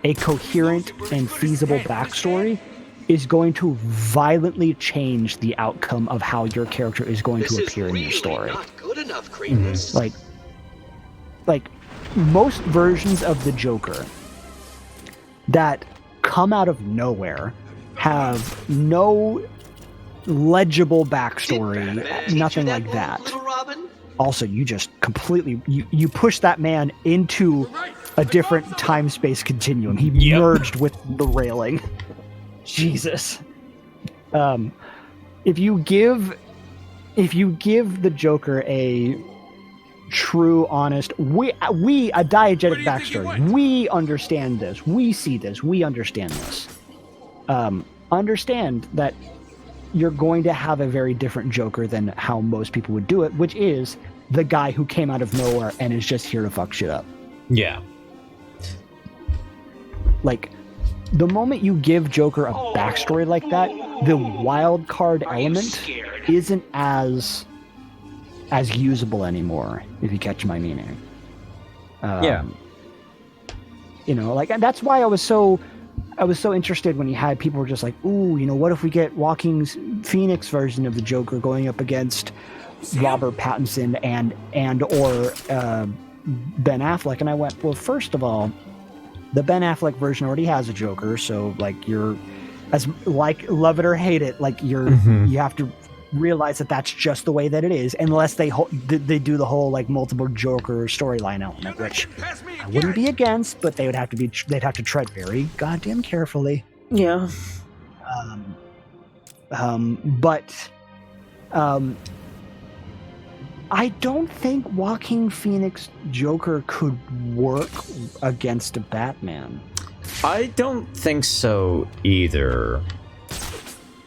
a coherent and feasible backstory is going to violently change the outcome of how your character is going to appear in your story. Not good enough, Creepus. Like most versions of the Joker that come out of nowhere have no legible backstory, nothing like that. Also, you just completely you push that man into a different time-space continuum. He merged with the railing. Jesus. If you give the Joker a true, honest, we a diegetic backstory, we understand this, we see this, we understand this. Understand that you're going to have a very different Joker than how most people would do it, which is the guy who came out of nowhere and is just here to fuck shit up. Yeah. The moment you give Joker a backstory like that, the wild card element isn't as usable anymore, if you catch my meaning. And that's why I was so interested when you had people were just like, ooh, what if we get Joaquin Phoenix version of the Joker going up against Robert Pattinson and or Ben Affleck? And I went, well, first of all, the Ben Affleck version already has a Joker, so you're as like love it or hate it, like you have to realize that that's just the way that it is, unless they do the whole like multiple Joker storyline element, which I wouldn't be against, but they'd have to tread very goddamn carefully. Yeah. I don't think Joaquin Phoenix Joker could work against a Batman. I don't think so either.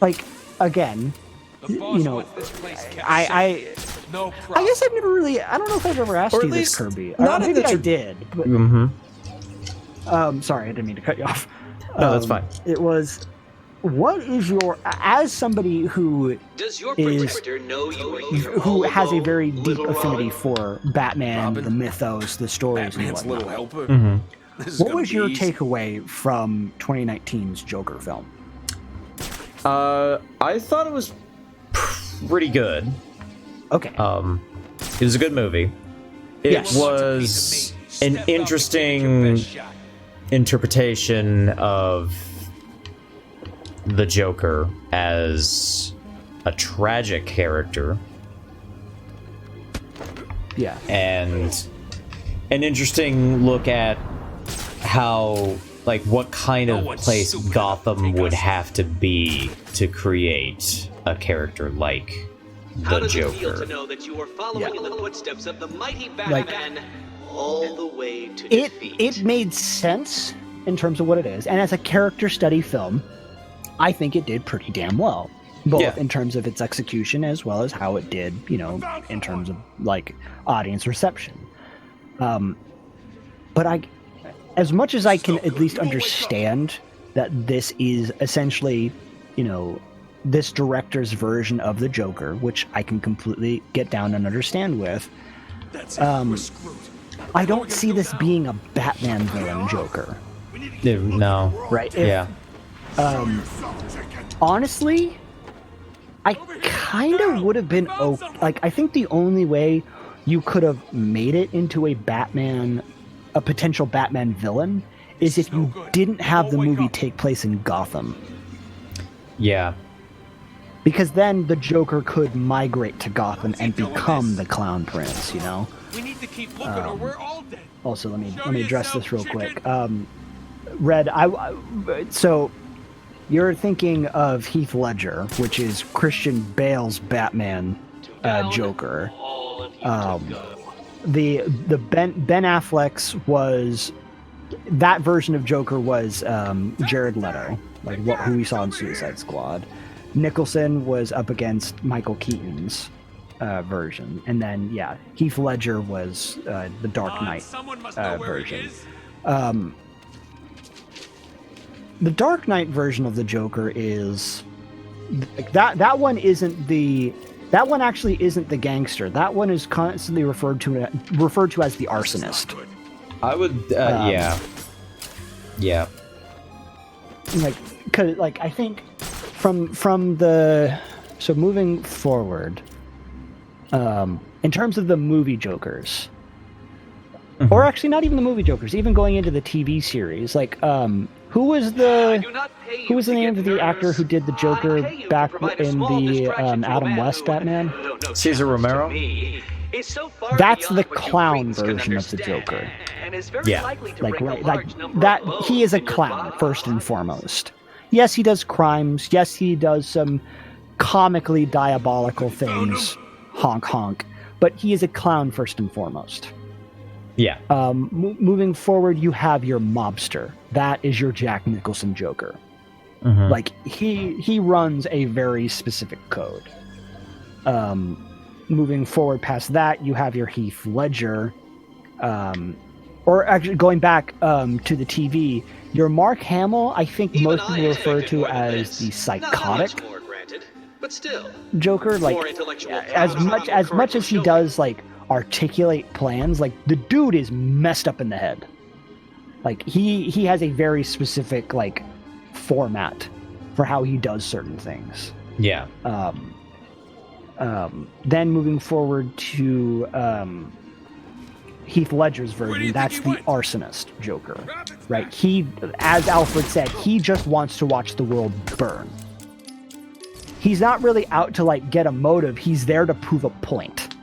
Like, again, you know, I guess I've never really, I don't know if I've ever asked you this, Kirby. Maybe I did. But, sorry, I didn't mean to cut you off. No, that's fine. It was, what is your, as somebody who Does your is, protector know you are who has a very deep affinity for Batman, the mythos, the stories, and Batman's little whatnot. helper. What was your takeaway from 2019's Joker film? I thought it was pretty good. Okay. It was a good movie. It Yes. was an interesting interpretation of the Joker as a tragic character. Yeah. And an interesting look at how, like, what kind of place Gotham would have to be to create a character like How the does it feel to Joker. know that you are following in the footsteps of the mighty Like- Batman all the way to It defeat? made sense in terms of what it is, and as a character study film, I think it did pretty damn well, both Yeah. in terms of its execution as well as how it did, you know, in terms of like audience reception. But as much as I can at least understand that this is essentially, you know, this director's version of the Joker, which I can completely get down and understand with, I don't see this being a Batman villain Joker, No. right? Yeah. Honestly, I kind of would have been like, I think the only way you could have made it into a potential Batman villain, is if you didn't have the movie take place in Gotham. Yeah. Because then the Joker could migrate to Gotham and become the Clown Prince, you know? We need to keep looking or we're all dead. Also, let me address this real quick. Red, so you're thinking of Heath Ledger, which is Christian Bale's Batman Joker. The Ben Affleck's was, that version of Joker was Jared Leto, like who we saw in Suicide Squad. Nicholson was up against Michael Keaton's version, and then Heath Ledger was the Dark Knight version. The Dark Knight version of the Joker is like that one isn't the, that one actually isn't the gangster. That one is constantly referred to as the arsonist. I would yeah. Like, cause like I think from the, so moving forward, in terms of the movie Jokers, or actually not even the movie Jokers, even going into the TV series, like who was the name of the actor who did the Joker back in the Adam West Batman? Cesar Romero? That's the clown version of the Joker. Yeah. Like that, he is a clown first and foremost. Yes, he does crimes. Yes, he does some comically diabolical things, honk honk, but he is a clown first and foremost. Yeah. Moving forward, you have your mobster. That is your Jack Nicholson Joker. Mhm. Like he runs a very specific code. Moving forward past that, you have your Heath Ledger. Or actually going back to the TV, your Mark Hamill, I think most people refer to as the psychotic but still, Joker. Like as much as he does like articulate plans, like the dude is messed up in the head. Like he has a very specific like format for how he does certain things. Yeah. Then moving forward to Heath Ledger's version, that's the arsonist Joker, right? He, as Alfred said, he just wants to watch the world burn. He's not really out to like get a motive. He's there to prove a point.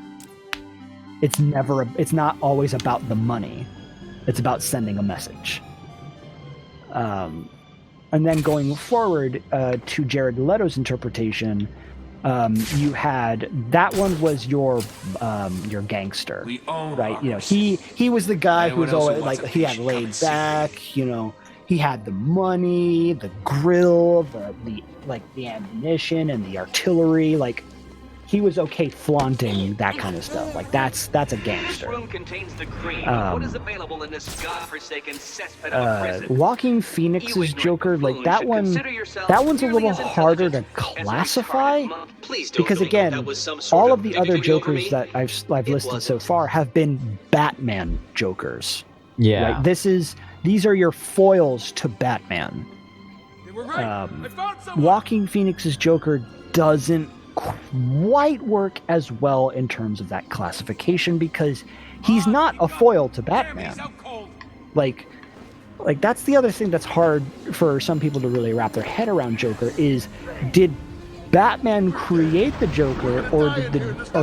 It's not always about the money. It's about sending a message. And then going forward to Jared Leto's interpretation, you had that one was your gangster, right? You know, he was the guy who was always like he had laid back. You know, he had the money, the grill, the ammunition and the artillery. Like he was okay flaunting that kind of stuff. Like that's a gangster. This room contains the cream. What is available in this godforsaken cesspit of a prison? Joaquin Phoenix's Joker, like that one's a little harder to classify because again, all of the other Jokers that I've listed so far have been Batman Jokers. Yeah, right? These are your foils to Batman. Joaquin Phoenix's Joker doesn't quite work as well in terms of that classification because he's not a foil to Batman. Like that's the other thing that's hard for some people to really wrap their head around Joker is, did Batman create the Joker or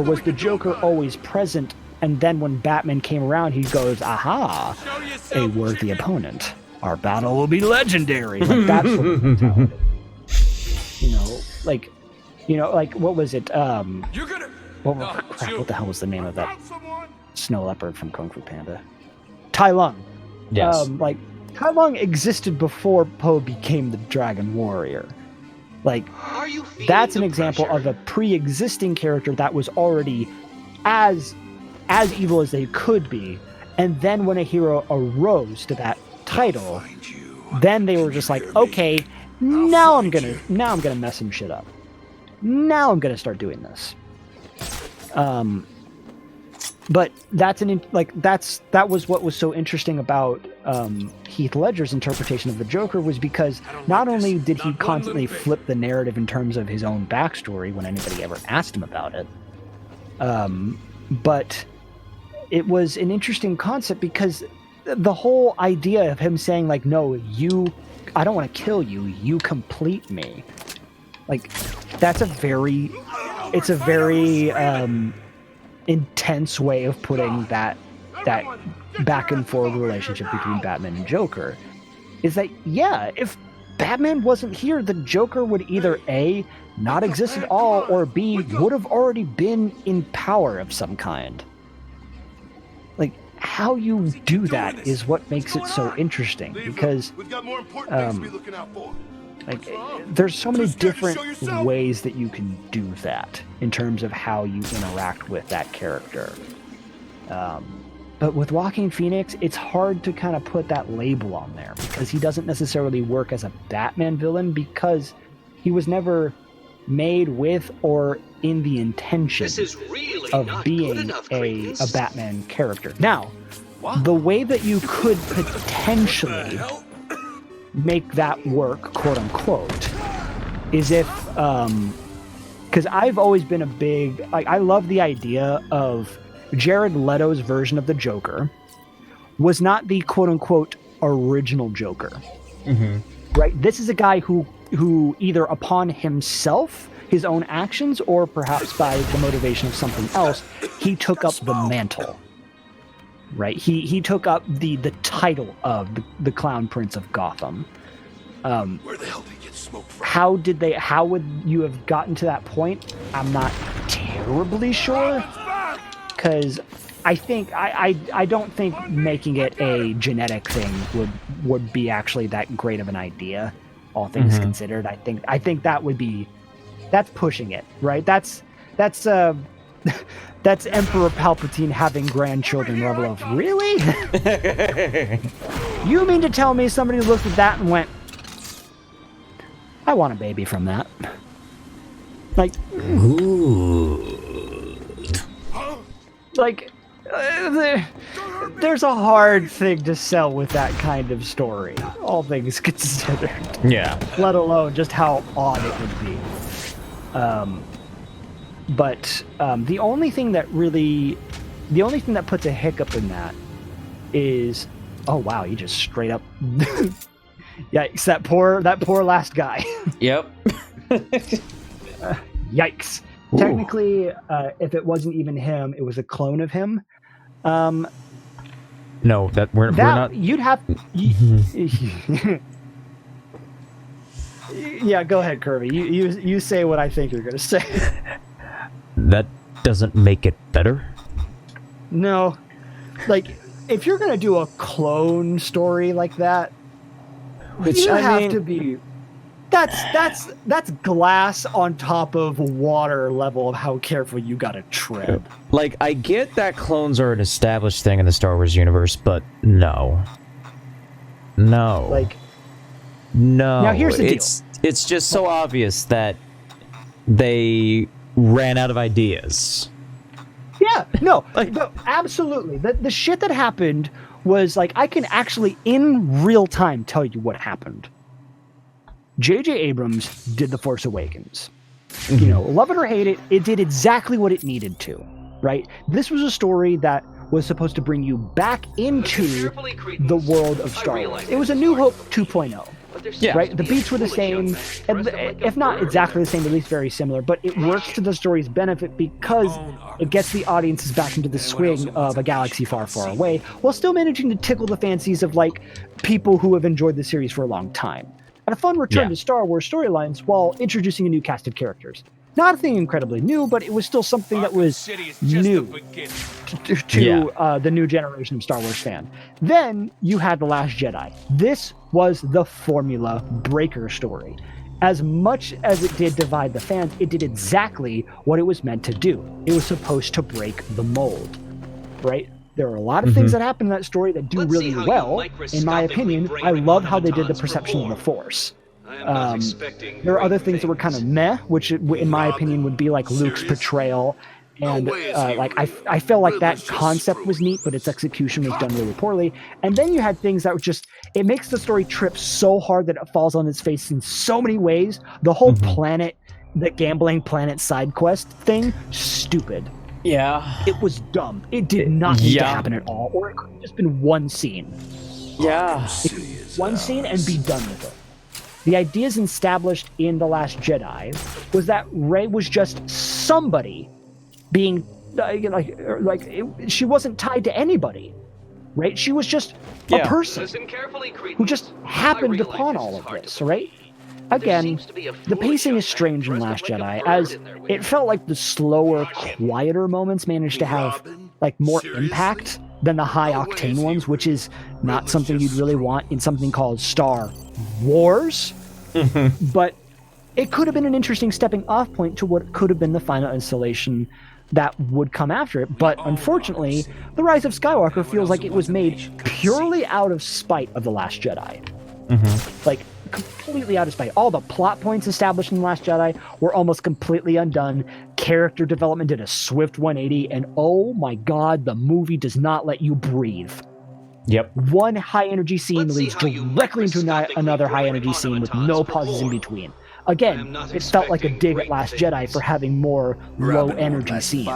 was the Joker always present, and then when Batman came around he goes, aha, a worthy opponent, our battle will be legendary. Like that's what like what was it? What the hell was the name of that snow leopard from Kung Fu Panda? Tai Lung. Yes. Tai Lung existed before Poe became the Dragon Warrior. Like, that's an example of a pre-existing character that was already as evil as they could be, and then when a hero arose to that title, then they were just like, okay, now I'm gonna mess some shit up. Now I'm gonna start doing this. But that was what was so interesting about Heath Ledger's interpretation of the Joker, was because not only did he constantly flip the narrative in terms of his own backstory when anybody ever asked him about it, but it was an interesting concept because the whole idea of him saying like, no, I don't want to kill you, you complete me. Like, it's a very intense way of putting that back and forth relationship between Batman and Joker. Is that, yeah, if Batman wasn't here, the Joker would either A, not exist at all, or B, would have already been in power of some kind. Like, how you do that is what makes it so interesting, because there's so many different ways that you can do that in terms of how you interact with that character. But with Joaquin Phoenix, it's hard to kind of put that label on there because he doesn't necessarily work as a Batman villain because he was never made with or in the intention of being a Batman character. Now, the way that you could potentially make that work, quote unquote, is if because I've always been a big, I love the idea of Jared Leto's version of the Joker was not the quote unquote original Joker. Right? This is a guy who either upon himself, his own actions, or perhaps by the motivation of something else, he took up the mantle. Right? He took up the title of the Clown Prince of Gotham. Where the hell did he get smoke from? How would you have gotten to that point? I'm not terribly sure, because I think I don't think making it a genetic thing would be actually that great of an idea, all things considered. I think that would be, that's pushing it, right? That's Emperor Palpatine having grandchildren level of, really? You mean to tell me somebody looked at that and went, I want a baby from that? Like, like, there's a hard thing to sell with that kind of story, all things considered. Yeah. Let alone just how odd it would be. But the only thing that really The only thing that puts a hiccup in that is, oh wow, you just straight up, yikes! That poor last guy. Yep. Yikes! Ooh. Technically, if it wasn't even him, it was a clone of him. No, we're not. You'd have. Yeah, go ahead, Kirby. You say what I think you're gonna say. That doesn't make it better. No, like if you're gonna do a clone story like that, Which, you I have mean- to be. That's glass on top of water level of how careful you gotta tread. Like, I get that clones are an established thing in the Star Wars universe, but no. Like, No. Now, here's the deal. It's just so obvious that they ran out of ideas. yeah, no, absolutely. The shit that happened was like I can actually in real time tell you what happened. J.J. Abrams did The Force Awakens. You know, love it or hate it, it did exactly what it needed to, right? This was a story that was supposed to bring you back into the world of Star Wars. It was a New Hope 2.0. Yeah. Right? The beats were the same, if not exactly the same, at least very similar, but it works to the story's benefit because it gets the audiences back into the swing of a galaxy far, far away, while still managing to tickle the fancies of, like, people who have enjoyed the series for a long time. And a fun return to Star Wars storylines while introducing a new cast of characters. Not a thing incredibly new, but it was still something that was new to the new generation of Star Wars fan. Then you had The Last Jedi. This was the formula breaker story. As much as it did divide the fans, it did exactly what it was meant to do. It was supposed to break the mold, right? There are a lot of things that happen in that story that do really well. In my opinion, I love how they did the perception of the Force. There are other things that were kind of meh, which in my opinion would be like Luke's portrayal. And like I felt like that concept was neat, but its execution was done really poorly. And then you had things that were just, it makes the story trip so hard that it falls on its face in so many ways. The whole planet, the gambling planet side quest thing, stupid. Yeah. It was dumb. It did not need to happen at all. Or it could have just been one scene. Yeah. One scene and be done with it. The ideas established in The Last Jedi was that Rey was just somebody being she wasn't tied to anybody, right? She was just a person who just happened upon all of this, right? Again, the pacing is strange in Last Jedi, as it felt like the slower, quieter moments managed to have like more impact than the high-octane ones, which is not something you'd really want in something called Star Wars. But it could have been an interesting stepping off point to what could have been the final installation that would come after it. But unfortunately, The Rise of Skywalker feels like it was made purely out of spite of The Last Jedi. Like, completely out of spite. All the plot points established in The Last Jedi were almost completely undone. Character development did a swift 180, and oh my god, the movie does not let you breathe. Yep. One high-energy scene leads directly into another high-energy scene with no pauses in between. Again, it felt like a dig at Last Jedi for having more low-energy scenes.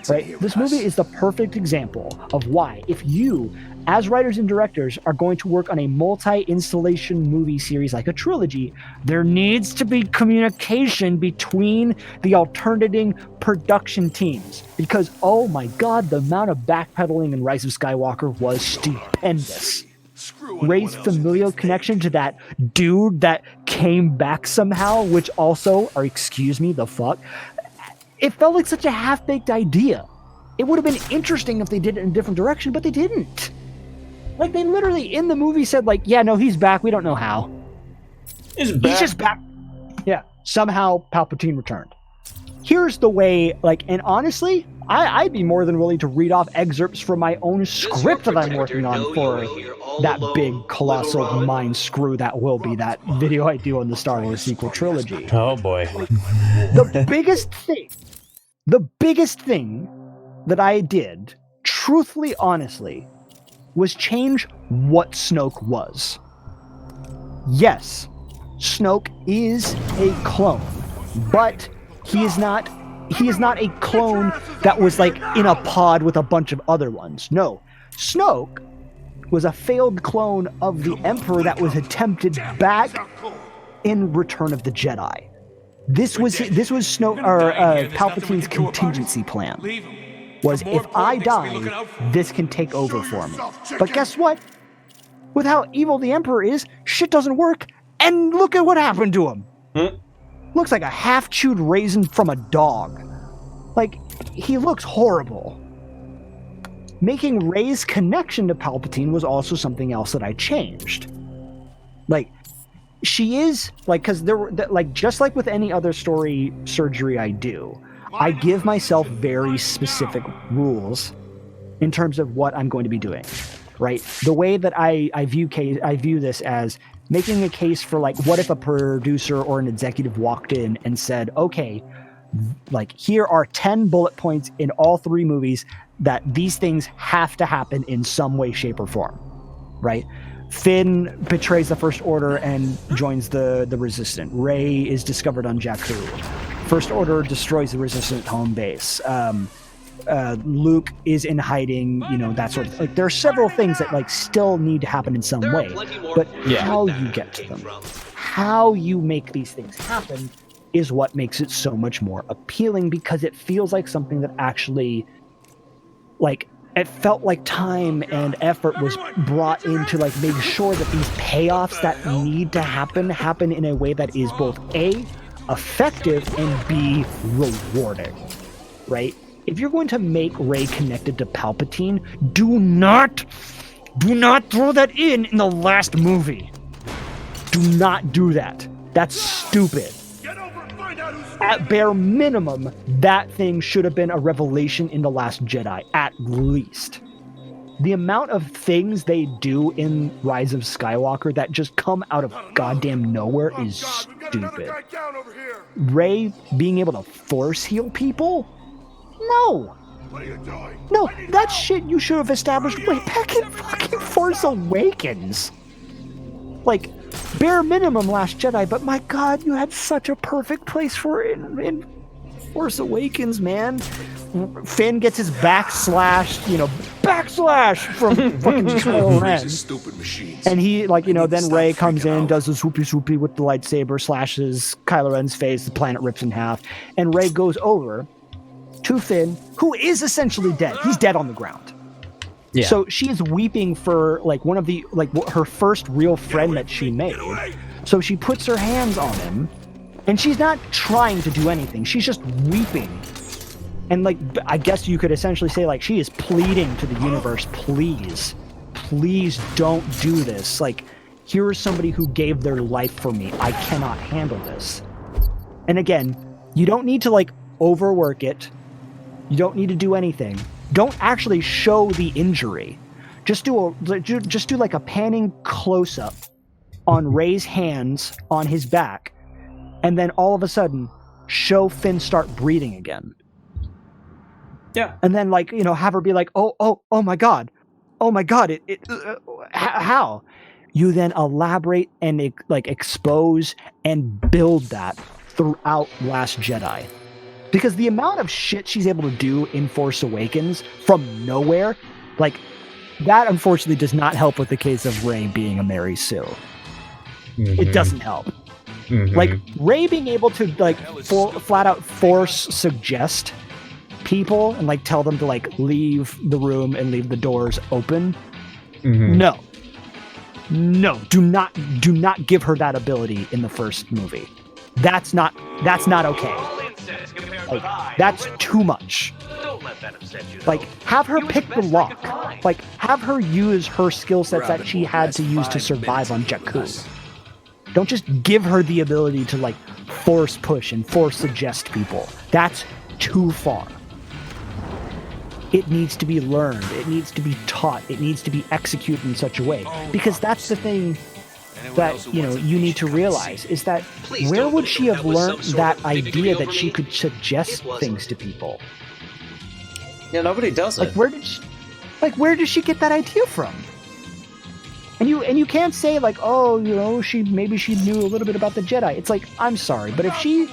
Right? This movie is the perfect example of why, if you, as writers and directors, are going to work on a multi-installation movie series like a trilogy, there needs to be communication between the alternating production teams. Because, oh my god, the amount of backpedaling in Rise of Skywalker was stupendous. Rey's familial connection to that dude that came back somehow, which also, or excuse me, the fuck, it felt like such a half-baked idea. It would have been interesting if they did it in a different direction, but they didn't. Like, they literally, in the movie, said, like, yeah, no, he's back, we don't know how. He's just back. Yeah, somehow Palpatine returned. Here's the way, like, and honestly, I'd be more than willing to read off excerpts from my own script that I'm working on for that big, colossal mind screw that will be that video I do on the Star Wars sequel trilogy. Oh boy. The biggest thing that I did, truthfully, honestly, was change what Snoke was. Yes, Snoke is a clone, but he is not he is not a clone that was like in a pod with a bunch of other ones. No, Snoke was a failed clone of the Emperor that was attempted back in Return of the Jedi. This was Snoke or Palpatine's contingency plan. Was if I die, this can take over for me. But guess what? With how evil the Emperor is, shit doesn't work. And look at what happened to him. Looks like a half-chewed raisin from a dog. Like, he looks horrible. Making Rey's connection to Palpatine was also something else that I changed. Like, she is, like, because there were, like, just like with any other story surgery I do, I give myself very specific rules in terms of what I'm going to be doing, right? The way that I view this as making a case for, like, what if a producer or an executive walked in and said, okay, like, here are 10 bullet points in all 3 movies that these things have to happen in some way, shape, or form, right? Finn betrays the First Order and joins the Resistance. Rey is discovered on Jakku. First Order destroys the Resistance home base. Luke is in hiding, you know, that sort of, like, there are several things that, like, still need to happen in some way, but how you get to them, how you make these things happen is what makes it so much more appealing, because it feels like something that actually, like, it felt like time and effort was brought in to, like, make sure that these payoffs that need to happen in a way that is both A, effective, and B, rewarding, right? If you're going to make Rey connected to Palpatine, do not throw that in the last movie. Do not do that. That's stupid. At bare minimum, that thing should have been a revelation in The Last Jedi, at least. The amount of things they do in Rise of Skywalker that just come out of goddamn nowhere is stupid. Rey being able to force heal people? No! No, that shit you should have established way back in fucking Force Awakens. Like, bare minimum Last Jedi, but my god, you had such a perfect place for it in Force Awakens, man. Finn gets his backslash from fucking Kylo Ren. Stupid machines. And he, like, you know, then Rey comes in, does the swoopy with the lightsaber, slashes Kylo Ren's face, the planet rips in half, and Rey goes over to Finn, who is essentially dead. He's dead on the ground. Yeah. So she is weeping for, like, one of the, like, her first real friend that she made. So she puts her hands on him, and she's not trying to do anything. She's just weeping. And, like, I guess you could essentially say, like, she is pleading to the universe, please don't do this. Like, here is somebody who gave their life for me. I cannot handle this. And again, you don't need to, like, overwork it. You don't need to do anything. Don't actually show the injury. Just do like a panning close-up on Rey's hands on his back, and then all of a sudden show Finn start breathing again. Yeah. And then, like, you know, have her be like, oh my god, how? You then elaborate and, like, expose and build that throughout Last Jedi. Because the amount of shit she's able to do in Force Awakens from nowhere, like, that unfortunately does not help with the case of Rey being a Mary Sue. Mm-hmm. It doesn't help. Mm-hmm. Like, Rey being able to, like, flat out force suggest people and, like, tell them to, like, leave the room and leave the doors open. Mm-hmm. No, do not give her that ability in the first movie. That's not okay. Like, that's too much. Don't let that upset you, though. Like, have her pick the lock. Like, have her use her skill sets that she had to use to survive on Jakku. Don't just give her the ability to, like, force push and force suggest people. That's too far. It needs to be learned. It needs to be taught. It needs to be executed in such a way. Because that's the thing that, you know, you need to realize is that where would she have learned that idea that she could suggest things to people? Yeah, nobody does it. Like, where did she get that idea from? And you can't say like, oh, you know, maybe she knew a little bit about the Jedi. It's like, I'm sorry, but if she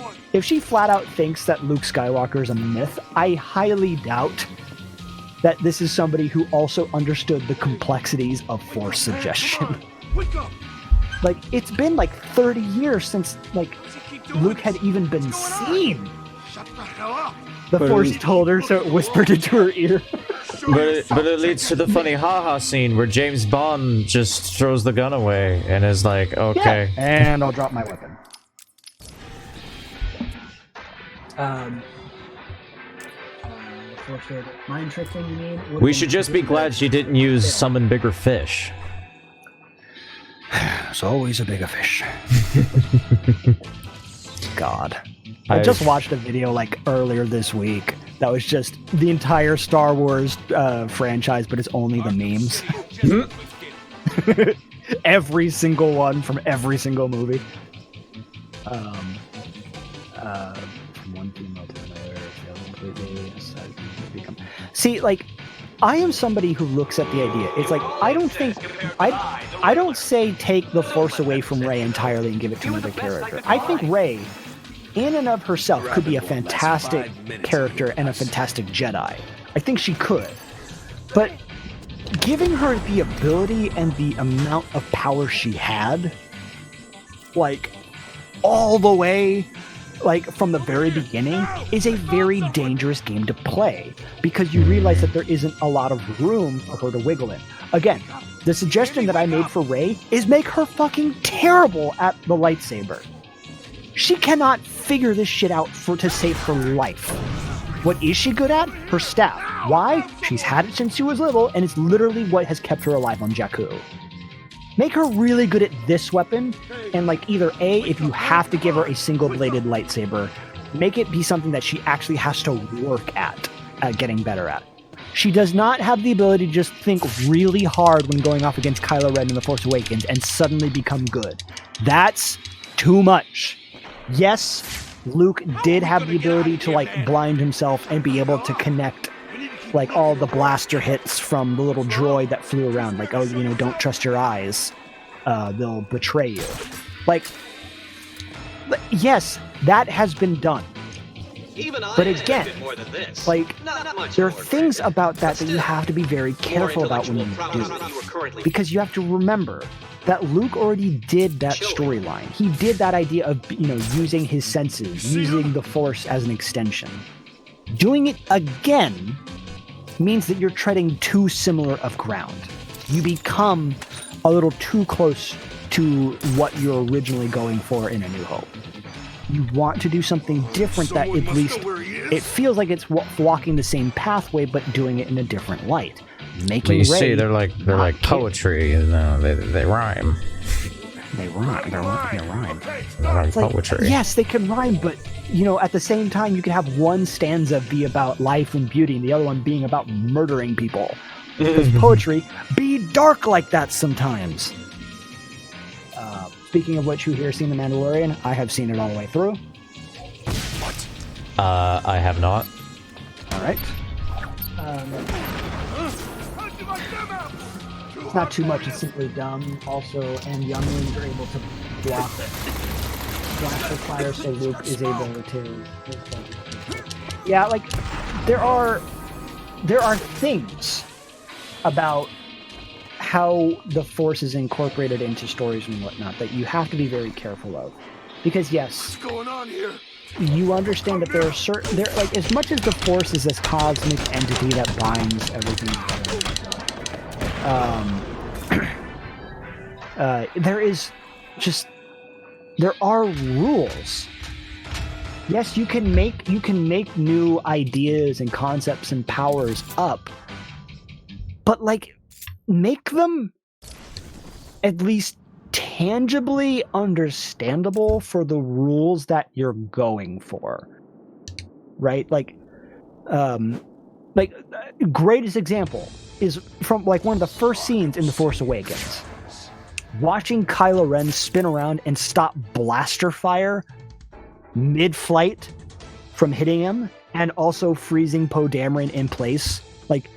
flat out thinks that Luke Skywalker is a myth, I highly doubt that this is somebody who also understood the complexities of Force suggestion. Like, it's been like 30 years since like Luke had even been seen. Shut the hell up! The Force told her, so it whispered into her ear. But it leads to the funny haha scene where James Bond just throws the gun away and is like, okay. Yeah. And I'll drop my weapon. Mind trick thing you mean? We should just be glad she didn't use summon bigger fish. There's always a bigger fish. God. I just watched a video like earlier this week that was just the entire Star Wars franchise, but it's only the memes. Every single one from every single movie. From one female to another, completely. See, like, I am somebody who looks at the idea. It's like, I don't say take the Force away from Rey entirely and give it to another character. I think Rey, in and of herself, could be a fantastic character and a fantastic Jedi. I think she could. But giving her the ability and the amount of power she had, like, all the way, like, from the very beginning, is a very dangerous game to play, because you realize that there isn't a lot of room for her to wiggle in. Again, the suggestion that I made for Rey is make her fucking terrible at the lightsaber. She cannot figure this shit out to save her life. What is she good at? Her staff. Why? She's had it since she was little, and it's literally what has kept her alive on Jakku. Make her really good at this weapon, and like either A, if you have to give her a single-bladed lightsaber, make it be something that she actually has to work at getting better at. She does not have the ability to just think really hard when going off against Kylo Ren in The Force Awakens and suddenly become good. That's too much. Yes, Luke did have the ability to like blind himself and be able to connect like all the blaster hits from the little droid that flew around. Like, oh, you know, don't trust your eyes. They'll betray you. Like, yes, that has been done. But again, like, there are things about that you have to be very careful about when you do. Because you have to remember that Luke already did that storyline. He did that idea of, you know, using his senses, using the Force as an extension. Doing it again means that you're treading too similar of ground. You become a little too close to what you're originally going for in A New Hope. You want to do something different that at least it feels like it's walking the same pathway, but doing it in a different light. Making you Rey see, they're like poetry, you know, they rhyme. They rhyme. They rhyme. They're like Like, poetry. yes, they can rhyme, but you know, at the same time, you can have one stanza be about life and beauty, and the other one being about murdering people. Because poetry be dark like that sometimes. Speaking of which, who here seen The Mandalorian? I have seen it all the way through. I have not. All right. It's not too much. It's simply dumb. Also, and younglings are able to block blaster fire, so Luke is able to. Yeah, like there are things about how the Force is incorporated into stories and whatnot that you have to be very careful of, because yes, What's going on here? you understand that there are certain like as much as the Force is this cosmic entity that binds everything together, there are rules. Yes, you can make new ideas and concepts and powers up, but like make them at least tangibly understandable for the rules that you're going for, right? Greatest example is from like one of the first scenes in The Force Awakens. Watching Kylo Ren spin around and stop blaster fire mid-flight from hitting him, and also freezing Poe Dameron in place, like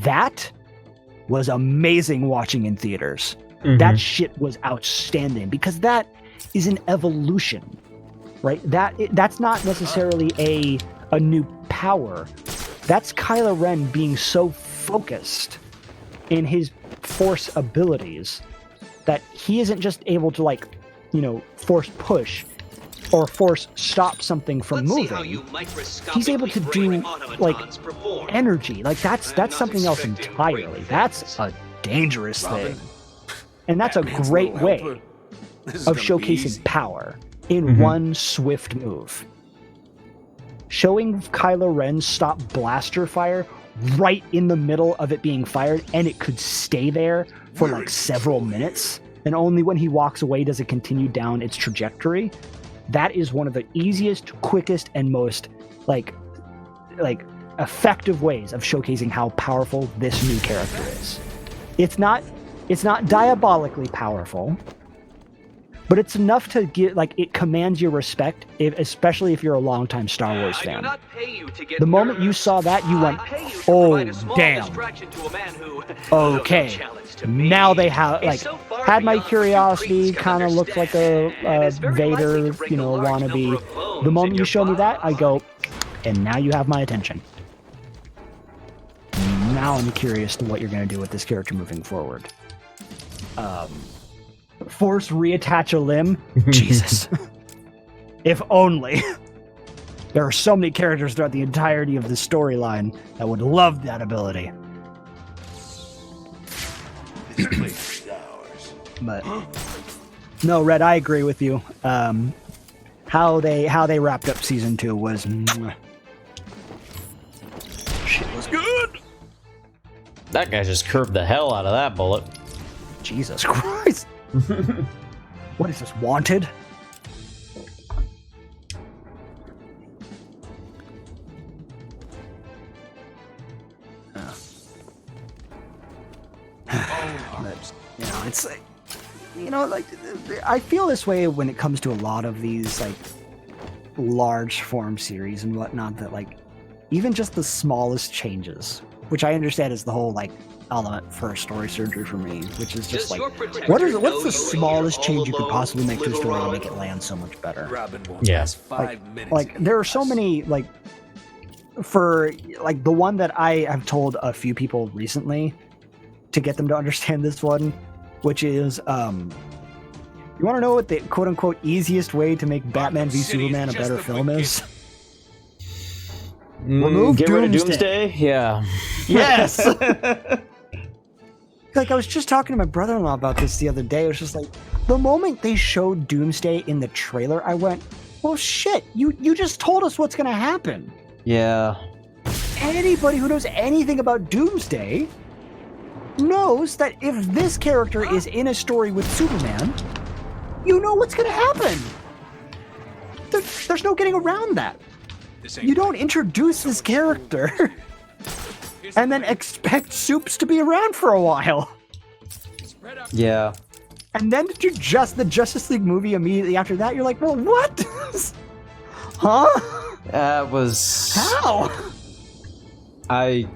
that was amazing watching in theaters. That shit was outstanding because that is an evolution, right? That's not necessarily a new power. That's Kylo Ren being so focused in his Force abilities that he isn't just able to, like, you know, force push or force stop something from moving. He's able to do, like, energy. Like, that's something else entirely. That's a dangerous thing. And that's a great way of showcasing power in one swift move. Showing Kylo Ren stop blaster fire right in the middle of it being fired, and it could stay there for like several minutes, and only when he walks away does it continue down its trajectory. That is one of the easiest, quickest, and most like effective ways of showcasing how powerful this new character is. It's not diabolically powerful, but it's enough to get, like, it commands your respect, especially if you're a longtime Star Wars fan. The moment you saw that, you went, oh, damn. Okay. Now they have, like, had my curiosity, kind of looked like a Vader, you know, wannabe. The moment you show me that, I go, and now you have my attention. Now I'm curious to what you're going to do with this character moving forward. Force reattach a limb? Jesus. If only. There are so many characters throughout the entirety of the storyline that would love that ability. But no, Red, I agree with you. How they wrapped up season 2 was shit was good. That guy just curved the hell out of that bullet. Jesus Christ. What is this, Wanted? But, you know, it's like, you know, like, I feel this way when it comes to a lot of these, like, large form series and whatnot, that, like, even just the smallest changes, which I understand is the whole, like, element for story surgery for me, which is just like, what's the smallest change you could possibly make to a story to make it land so much better? Yes. Like there are so many, like, for, like, the one that I have told a few people recently to get them to understand this one, which is, you want to know what the quote-unquote easiest way to make Batman v Superman a better film is? Remove Get rid of Doomsday. Doomsday? Yeah. Yes! Like, I was just talking to my brother-in-law about this the other day. It was just like, the moment they showed Doomsday in the trailer, I went, well, shit, you just told us what's gonna happen. Yeah. Anybody who knows anything about Doomsday knows that if this character is in a story with Superman, you know what's gonna happen. There's no getting around that. You don't introduce this character and then expect Soups to be around for a while. Yeah. And then to do just the Justice League movie immediately after that, you're like, well, what? Huh? That was... How? I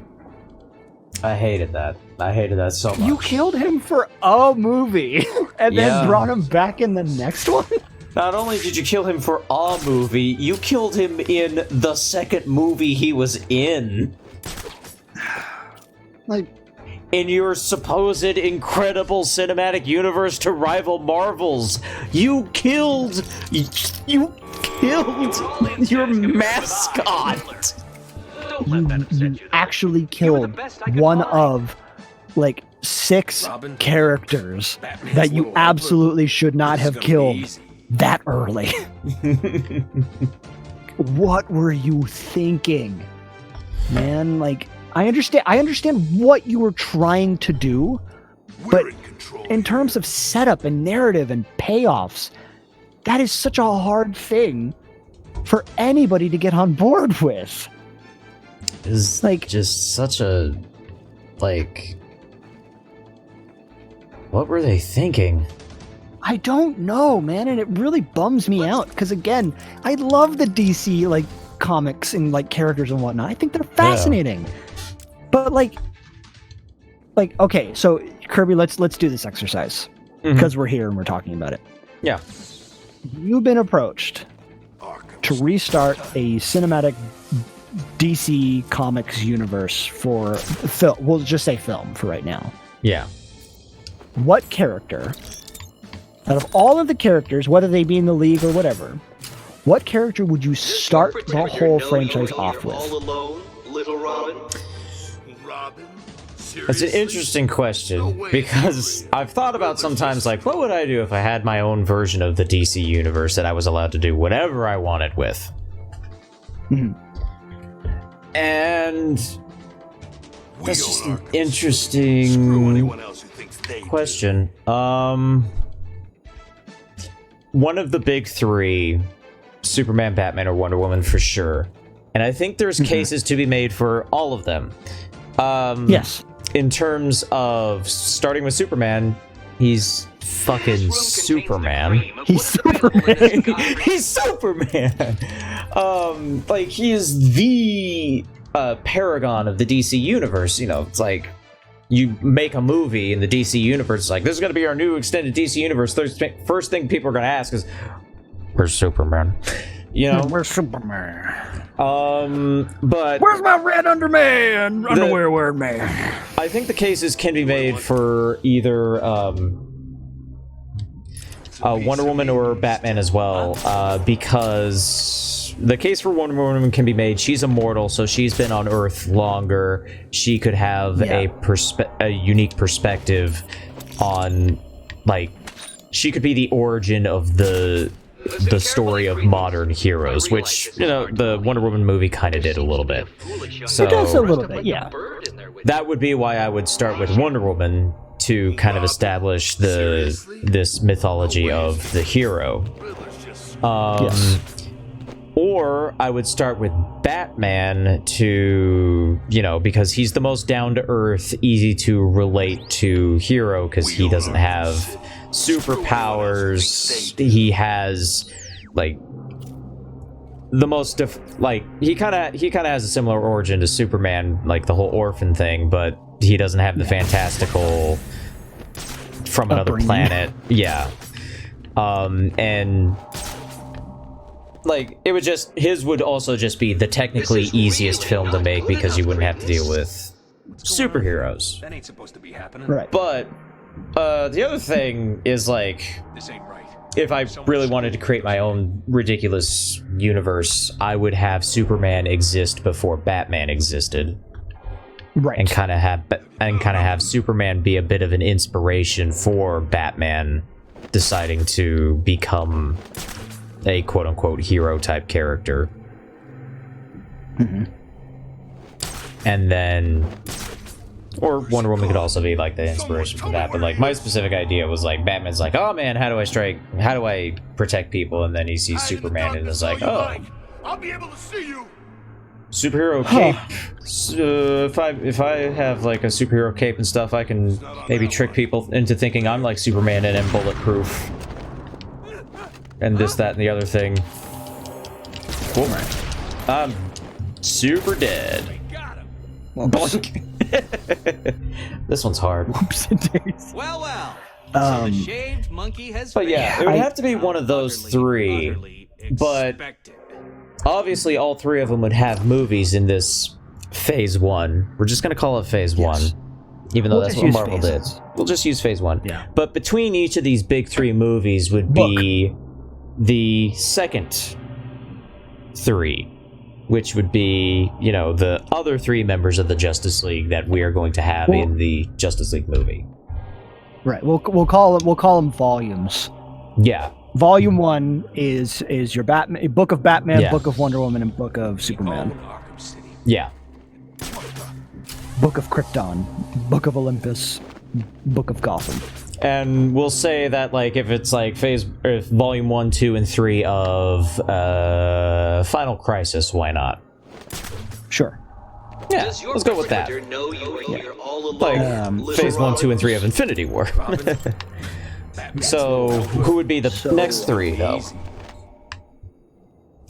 hated that. I hated that so much. You killed him for a movie and then brought him back in the next one? Not only did you kill him for a movie, you killed him in the second movie he was in. Like, in your supposed incredible cinematic universe to rival Marvel's, you killed your mascot. You actually killed one of, like, 6 characters that you absolutely should not have killed that early. What were you thinking, man? Like, I understand what you were trying to do, but in terms of setup and narrative and payoffs, that is such a hard thing for anybody to get on board with. It's like just such a, like, what were they thinking? I don't know, man, and it really bums me out because, again, I love the DC, like, comics and, like, characters and whatnot. I think they're fascinating. Yeah. But like, okay, so Kirby, let's do this exercise. because we're here and we're talking about it. Yeah. You've been approached to restart a cinematic DC Comics universe for film. We'll just say film for right now. Yeah. What character, out of all of the characters, whether they be in the league or whatever, what character would you start the whole franchise off with? All alone, little Robin? Robin? That's an interesting question, because I've thought about sometimes, like, what would I do if I had my own version of the DC universe that I was allowed to do whatever I wanted with? And that's just an interesting question. One of the big three, Superman, Batman, or Wonder Woman for sure. And I think there's cases to be made for all of them. Yes. In terms of starting with Superman, he's fucking Superman. He's Superman. He's Superman. Like, he is the paragon of the DC universe. You know, it's like you make a movie in the DC universe. It's like, this is going to be our new extended DC universe. First thing people are going to ask is, where's Superman? You know, Where's Superman? but Where's my red underwear wearing man? I think the cases can be made for either Wonder Woman or Batman as well, because the case for Wonder Woman can be made. She's immortal, so she's been on Earth longer. She could have a unique perspective on, like, she could be the origin of the story of modern heroes, which, you know, the Wonder Woman movie kind of did a little bit. So It does a little bit, yeah. that would be why I would start with Wonder Woman, to kind of establish this mythology of the hero. Yes. Or I would start with Batman to, you know, because he's the most down-to-earth, easy to relate to hero, because he doesn't have superpowers. He has, like, the most he kind of has a similar origin to Superman, like the whole orphan thing, but he doesn't have the fantastical from another planet. Yeah. And like, it would just, his would also just be the technically easiest film to make, because you wouldn't have to deal with superheroes. That ain't supposed to be happening. Right. But the other thing is, like, This ain't right. if I really wanted to create my own ridiculous universe, I would have Superman exist before Batman existed, Right. and kind of have Superman be a bit of an inspiration for Batman deciding to become a quote-unquote hero type character. And then, or Wonder Woman could also be like the inspiration for that, but like, my specific idea was like, Batman's like, oh man, how do I protect people? And then he sees Superman and is like, oh, I'll be able to see you. superhero cape. If I have like a superhero cape and stuff, I can maybe trick people into thinking I'm like Superman and am bulletproof. And this, that, and the other thing. Cool. I'm super dead. This one's hard. Well, well. So the shaved monkey has But yeah, it would have to be one of those three. utterly But expected. obviously all three of them would have movies in this phase 1. We're just gonna call it phase 1. Even though We'll that's just what use Marvel did. phases. We'll just use phase 1. Yeah. But between each of these big three movies would be the second 3, which would be, you know, the other 3 members of the Justice League that we are going to have in the Justice League movie. Right. We'll call them volumes. Yeah. Volume 1 is your Batman, Book of Batman, Yeah. Book of Wonder Woman, and Book of Superman. Arkham City. Yeah. Book of Krypton, Book of Olympus, Book of Gotham. And we'll say that, like, if it's like if volume 1, 2, and 3 of Final Crisis, why not? Sure. Yeah, Does your let's go with that. protector know you are here all alone? Like, phase 1, 2, and 3 of Infinity War. So, who would be the next 3, though?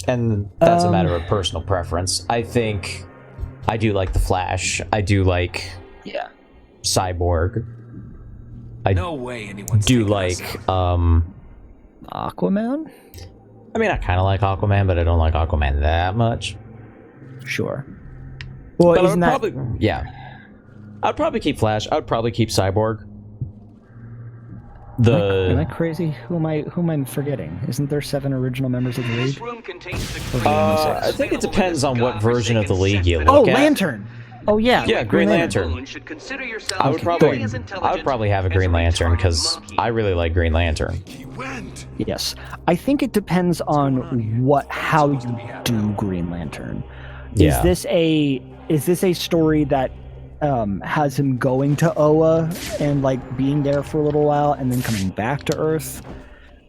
And that's a matter of personal preference. I think I do like the Flash. I do like Cyborg. No way anyone's do taking like us out. Aquaman? I mean, I kind of like Aquaman, but I don't like Aquaman that much. Sure. Well, But isn't that... I'd probably keep Flash. I'd probably keep Cyborg. Am I crazy? Who am I forgetting? Isn't there 7 original members of the This League? room contains the I think it depends on what version of the League you look Oh, at. Lantern! Oh, yeah. Yeah, Green Lantern. Moon should consider yourself I would probably have a Green Lantern because I really like Green Lantern. He went. Yes. I think it depends on how you do Green Lantern. Yeah. Is this a story that has him going to Oa and like being there for a little while and then coming back to Earth?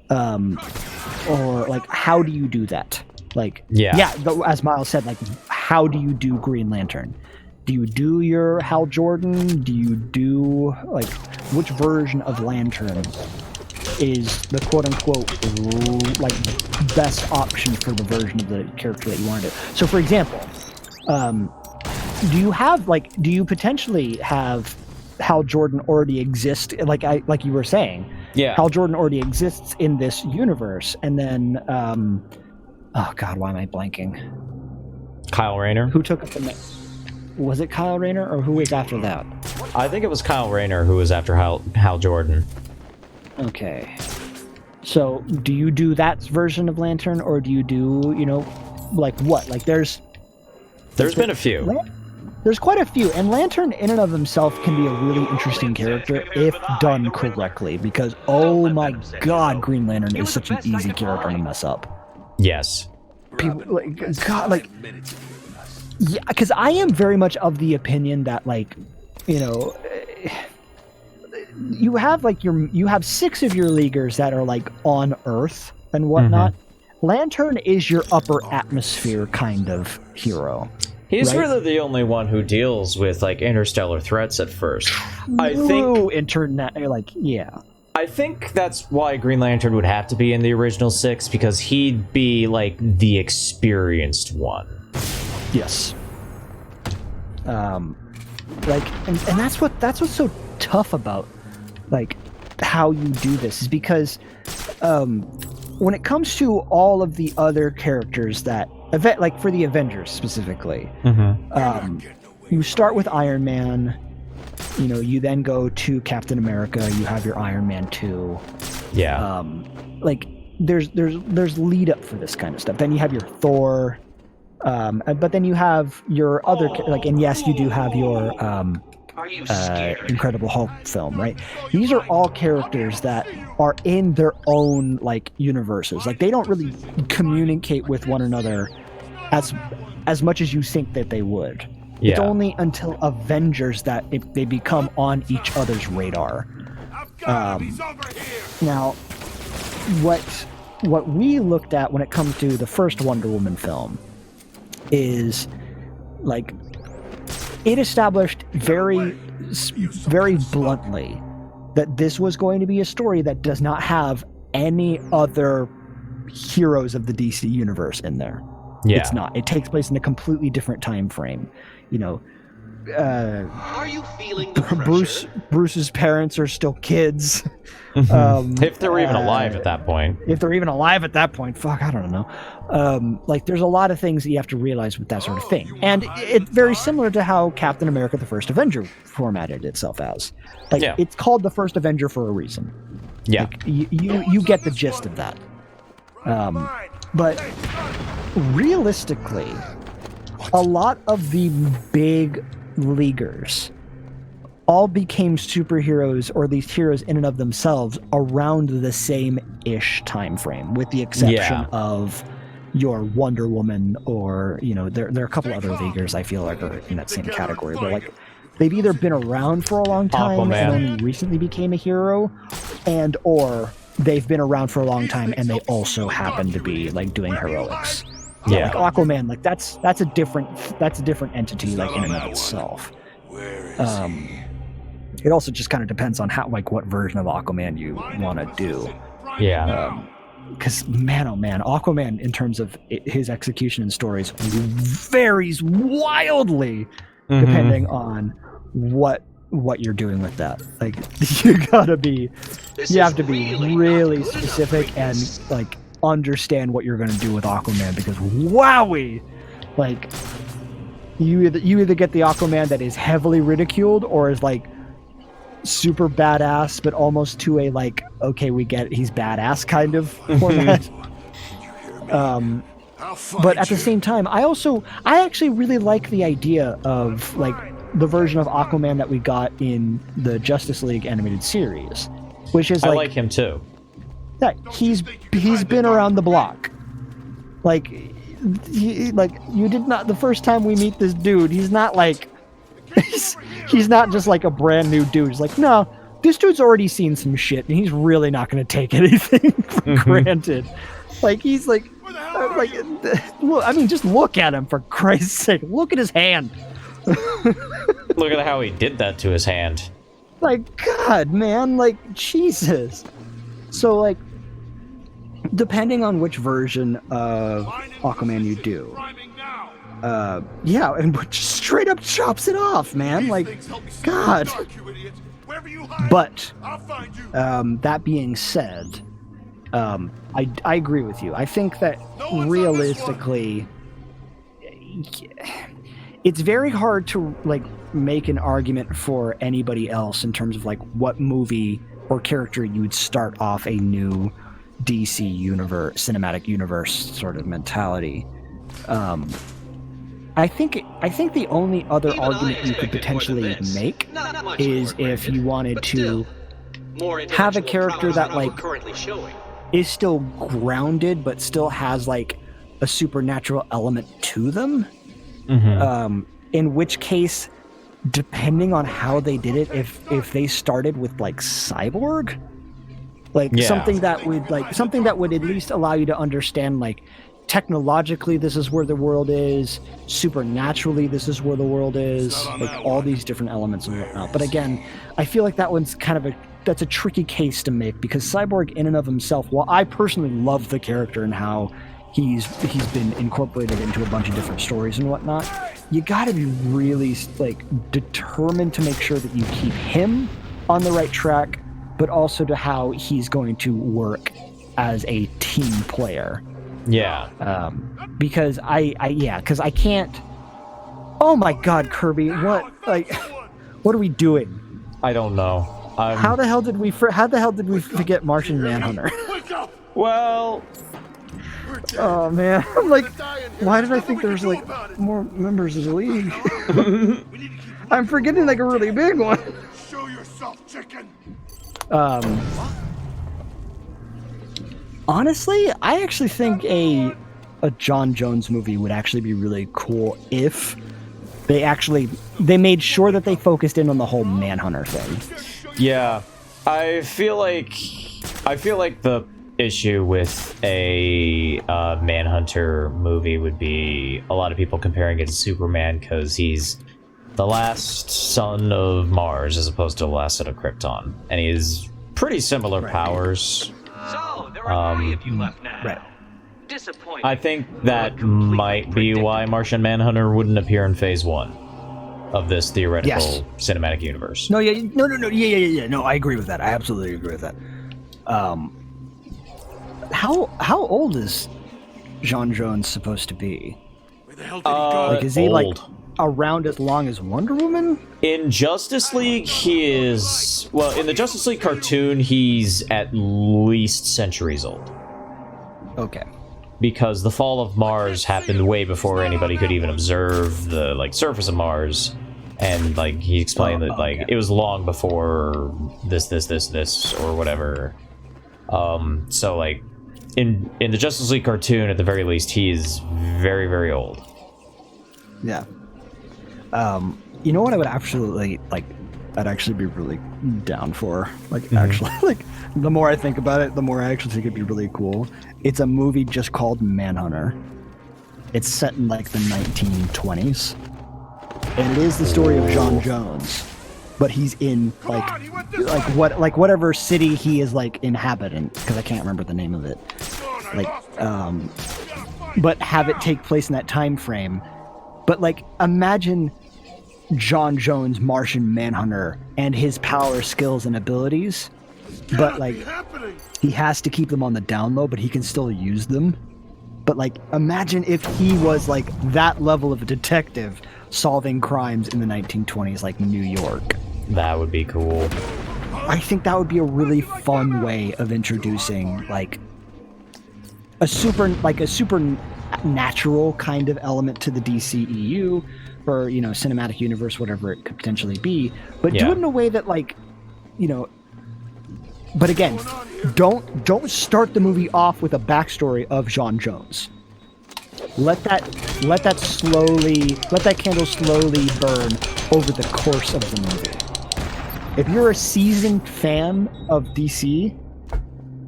Or like how do you do that? Like as Miles said, like how do you do Green Lantern? Do you do your Hal Jordan? Do you do like which version of Lantern is the quote-unquote like best option for the version of the character that you wanted? So for example, do you potentially have Hal Jordan already exist like you were saying? Yeah. Hal Jordan already exists in this universe, and then oh god, why am I blanking? Kyle Rayner. Who took up the was it Kyle Rayner or who was after that? I think it was Kyle Rayner who was after Hal Jordan. Okay. So, do you do that version of Lantern, or do you do, like what? Like there's been a few. There's quite a few, and Lantern in and of himself can be a really interesting character if done correctly, because oh my god, Green Lantern is such an easy character to mess up. Yes. People yeah, because I am very much of the opinion that you have 6 of your Leaguers that are like on Earth and whatnot. Lantern is your upper atmosphere kind of hero. He's right? really the only one who deals with like interstellar threats at first. I think that's why Green Lantern would have to be in the original 6, because he'd be like the experienced one. Yes. And that's what's so tough about like how you do this, is because when it comes to all of the other characters that like for the Avengers specifically, you start with Iron Man, you then go to Captain America, you have your Iron Man 2. Yeah. Like there's lead up for this kind of stuff. Then you have your Thor, but then you have your other and yes, you do have your Incredible Hulk film, right? These are all characters that are in their own like universes. Like they don't really communicate with one another as much as you think that they would. Yeah. It's only until Avengers that they become on each other's radar. Now, what we looked at when it comes to the first Wonder Woman film is like it established very, very bluntly that this was going to be a story that does not have any other heroes of the DC universe in there. Yeah. It's not. It takes place in a completely different time frame. Are you feeling the pressure? Bruce's parents are still kids. If they're even alive at that point. If they're even alive at that point, fuck, I don't know. There's a lot of things that you have to realize with that sort of thing. And it's very similar to how Captain America the First Avenger formatted itself as. It's called the First Avenger for a reason. Yeah. You get the gist of that. But realistically, a lot of the big leaguers all became superheroes, or these heroes in and of themselves, around the same-ish time frame, with the exception of your Wonder Woman, or there are a couple other leaguers I feel like are in that same category, but like they've either been around for a long time Aquaman. and only recently became a hero, and or they've been around for a long time and they also happen to be like doing heroics. Yeah. Like Aquaman, like that's a different entity, like in and of itself. It also just kind of depends on what version of Aquaman you want to do. Yeah. Because man, oh man, Aquaman in terms of his execution and stories varies wildly depending on what what you're doing with that. Like, you gotta be, you have to be really specific and like understand what you're gonna do with Aquaman, because wowee, like you either get the Aquaman that is heavily ridiculed or is like super badass, but almost to a like, okay, we get it, he's badass kind of format. But at the same time, I actually really like the idea of like the version of Aquaman that we got in the Justice League animated series, which is I like him too. Yeah, he's been around the block. Like, you did not, the first time we meet this dude, he's not like, he's not just like a brand new dude. He's like, no, this dude's already seen some shit, and he's really not going to take anything for granted. Like, he's like, look, I mean, just look at him, for Christ's sake. Look at his hand. Look at how he did that to his hand. Like, God, man, like, Jesus. So, like, depending on which version of Aquaman you do, yeah, and just straight up chops it off, man. Like, God. But, that being said, I agree with you. I think that realistically, it's very hard to like make an argument for anybody else in terms of like what movie or character you would start off a new DC universe, cinematic universe sort of mentality. I think the only other argument you could potentially make is if you wanted to have a character that like is still grounded but still has like a supernatural element to them. In which case, depending on how they did it, if they started with like Cyborg, like something that would at least allow you to understand like technologically this is where the world is, supernaturally this is where the world is, like all these different elements and whatnot. But again, I feel like that one's kind of that's a tricky case to make, because Cyborg in and of himself, while I personally love the character and how he's been incorporated into a bunch of different stories and whatnot, you gotta be really like determined to make sure that you keep him on the right track, but also to how he's going to work as a team player. Yeah. Because because I can't. Oh my God, Kirby! What are we doing? I don't know. How the hell did we forget Martian Manhunter? Well. Oh man, I'm like, why did I think there was like more members of the league? I'm forgetting like a really big one. Show yourself, chicken. Honestly, I actually think a John Jones movie would actually be really cool if they made sure that they focused in on the whole Manhunter thing. Yeah, I feel like the issue with a Manhunter movie would be a lot of people comparing it to Superman because he's the last son of Mars as opposed to the last son of Krypton, and he has pretty similar powers. So, there are 3 of you left now. Right. Disappointing. I think that might be why Martian Manhunter wouldn't appear in Phase 1 of this theoretical cinematic universe. No, no, I agree with that. I absolutely agree with that. How old is John Jones supposed to be? Where the hell did he go? Like, is he like old. around as long as Wonder Woman? In Justice League, he is... Well, in the Justice League cartoon, he's at least centuries old. Okay. Because the fall of Mars happened way before anybody could even observe the, like, surface of Mars. And, like, he explained that, like, it was long before this, or whatever. So, like, in the Justice League cartoon, at the very least, he is very, very old. Yeah. You know what I would absolutely, like, I'd actually be really down for? Like, actually, like, the more I think about it, the more I actually think it'd be really cool. It's a movie just called Manhunter. It's set in, like, the 1920s. And it is the story of John Jones. But he's in, like whatever city he is, like, inhabitant, because I can't remember the name of it. Like, but have it take place in that time frame. But, like, imagine John Jones Martian Manhunter and his power, skills, and abilities, but like he has to keep them on the down low, but he can still use them. But like, imagine if he was like that level of a detective solving crimes in the 1920s, like New York. That would be cool. I think that would be a really fun way of introducing like a supernatural kind of element to the DCEU, or cinematic universe, whatever it could potentially be. But do it in a way that like, But again, don't start the movie off with a backstory of John Jones. Let that candle slowly burn over the course of the movie. If you're a seasoned fan of DC,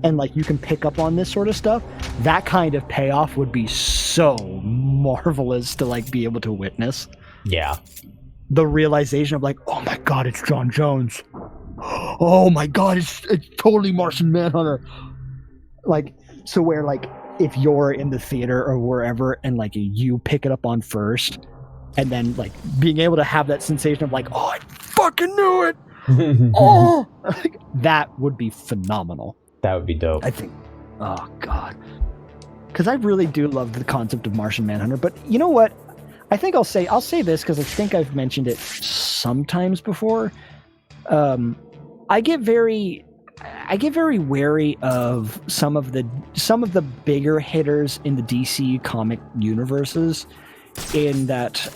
and like you can pick up on this sort of stuff, that kind of payoff would be so marvelous to like be able to witness. Yeah. The realization of like, oh my god, it's John Jones. Oh my god, it's totally Martian Manhunter. Like, so where like if you're in the theater or wherever and like you pick it up on first, and then like being able to have that sensation of like, oh, I fucking knew it. Oh, like, that would be phenomenal. That would be dope. I think. Oh god. Because I really do love the concept of Martian Manhunter, but you know what? I think I'll say this because I think I've mentioned it sometimes before. I get very wary of some of the bigger hitters in the DC comic universes, in that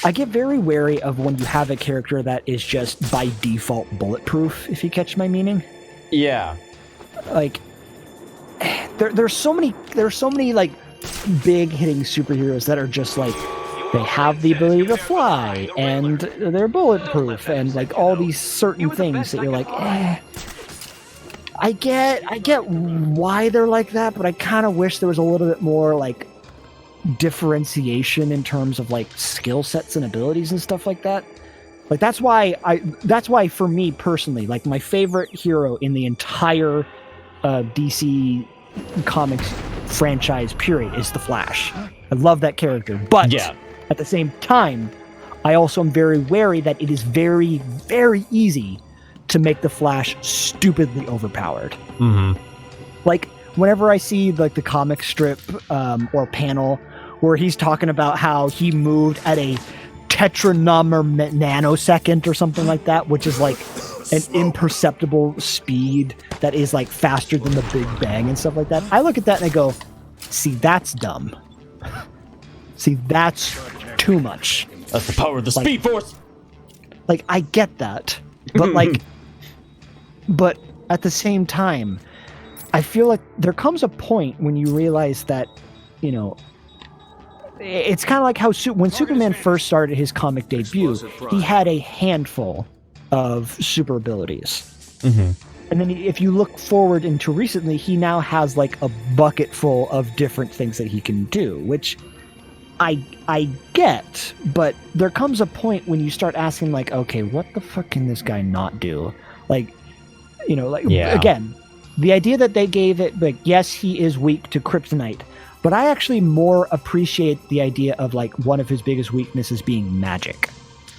I get very wary of when you have a character that is just by default bulletproof, if you catch my meaning. Yeah. Like there's so many like big hitting superheroes that are just like, they have the ability to fly and they're bulletproof and like all these certain things that you're like, I get why they're like that, but I kind of wish there was a little bit more like differentiation in terms of like skill sets and abilities and stuff like that. Like that's why for me personally, like my favorite hero in the entire DC Comics franchise period is the Flash. I love that character, but at the same time, I also am very wary that it is very, very easy to make the Flash stupidly overpowered. Mm-hmm. Like whenever I see like the comic strip or panel where he's talking about how he moved at a tetranommer nanosecond or something like that, which is like an imperceptible speed that is like faster than the Big Bang and stuff like that. I look at that and I go, see, that's dumb. See, that's too much. That's the power of the Speed Force. Like, I get that, but like, but at the same time, I feel like there comes a point when you realize that, it's kind of like how when Superman first started his comic debut, he had a handful of super abilities. Mm-hmm. And then if you look forward into recently, he now has like a bucket full of different things that he can do, which I get, but there comes a point when you start asking like, okay, what the fuck can this guy not do? Like, again, the idea that they gave it, like, yes, he is weak to kryptonite, but I actually more appreciate the idea of like one of his biggest weaknesses being magic.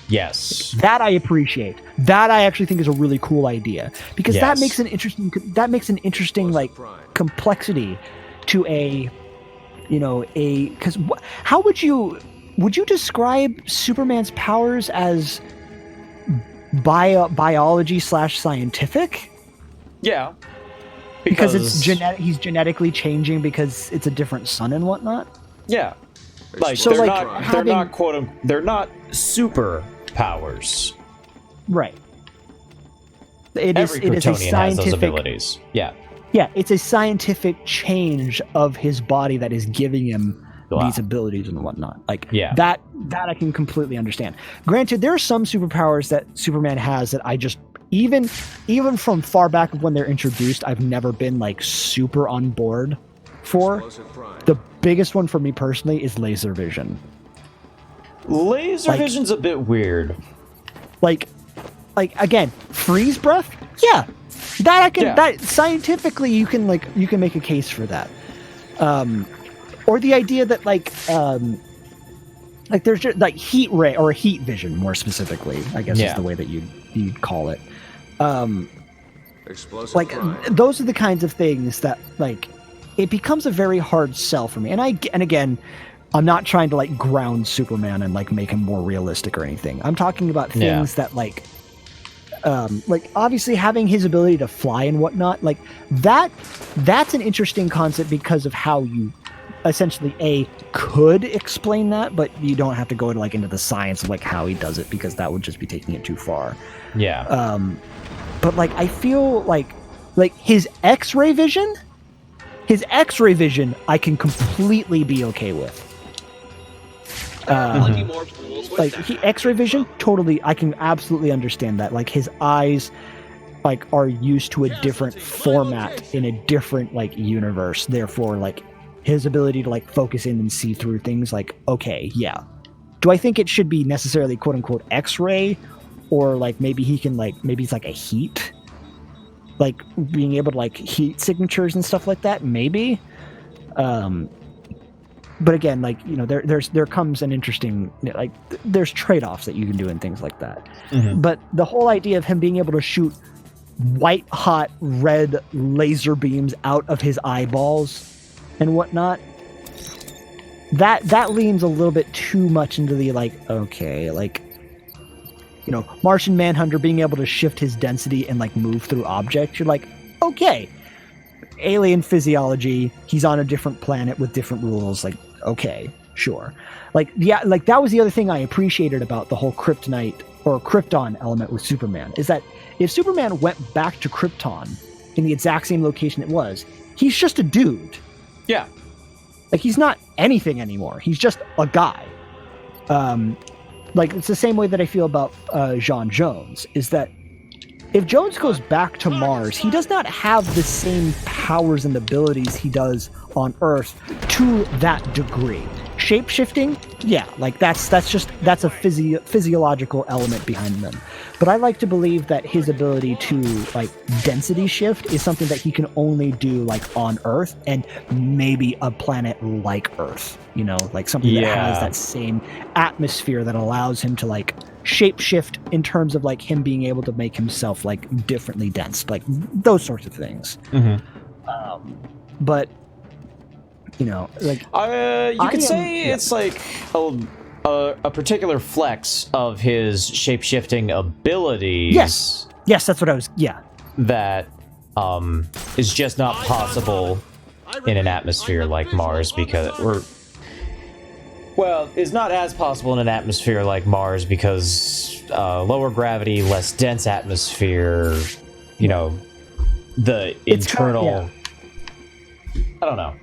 Yes. That I appreciate. That I actually think is a really cool idea, because that makes an interesting like complexity to because how would you describe Superman's powers as biology / scientific? Yeah. Because he's genetically changing because it's a different sun and whatnot. Yeah. Like so they're not super powers. Right. Every Kryptonian has those abilities. Yeah. Yeah, it's a scientific change of his body that is giving him these abilities and whatnot. Like that I can completely understand. Granted, there are some superpowers that Superman has that I just even from far back when they're introduced, I've never been like super on board for. The biggest one for me personally is laser vision. Laser vision's a bit weird. Like again, freeze breath? Yeah. That I can that scientifically you can make a case for that. Or the idea that like like there's just like heat ray or heat vision, more specifically, I guess is the way that you'd call it. Explosive Like those are the kinds of things that like it becomes a very hard sell for me. And again, I'm not trying to like ground Superman and like make him more realistic or anything. I'm talking about things that like obviously having his ability to fly and whatnot, like that's an interesting concept because of how you essentially could explain that, but you don't have to go into the science of like how he does it, because that would just be taking it too far. Yeah. But like I feel like his X-ray vision I can completely be okay with. Plenty more fools with Like that. X-ray vision, totally, I can absolutely understand that. Like his eyes, like are used to a different format in a different like universe. Therefore, like his ability to like focus in and see through things, like okay, yeah. Do I think it should be necessarily quote unquote X-ray, or like maybe he can like maybe it's like a heat, like being able to like heat signatures and stuff like that, maybe. But again, like, you know, there comes an interesting, like, there's trade-offs that you can do in things like that. But the whole idea of him being able to shoot white hot red laser beams out of his eyeballs and whatnot, that leans a little bit too much into the like, okay, like, you know, Martian Manhunter being able to shift his density and like move through objects. You're like, okay, alien physiology, he's on a different planet with different rules, like, okay, sure. Like, yeah, like that was the other thing I appreciated about the whole Kryptonite or Krypton element with Superman, is that if Superman went back to Krypton in the exact same location it was, he's just a dude. Yeah. Like, he's not anything anymore. He's just a guy. Like, it's the same way that I feel about J'onn J'onzz, is that if Jones goes back to Mars, he does not have the same powers and abilities he does on Earth to that degree. Shape-shifting, yeah, like that's a physiological element behind them. But I like to believe that his ability to like density shift is something that he can only do like on Earth and maybe a planet like Earth, you know, like something that has that same atmosphere that allows him to like shapeshift in terms of like him being able to make himself like differently dense, like those sorts of things. But you know, like you could say it's like a particular flex of his shape-shifting abilities. Yes, that's what I was. Yeah, that is just not possible in an atmosphere like Mars, because is not as possible in an atmosphere like Mars because lower gravity, less dense atmosphere, you know, the internal. I don't know.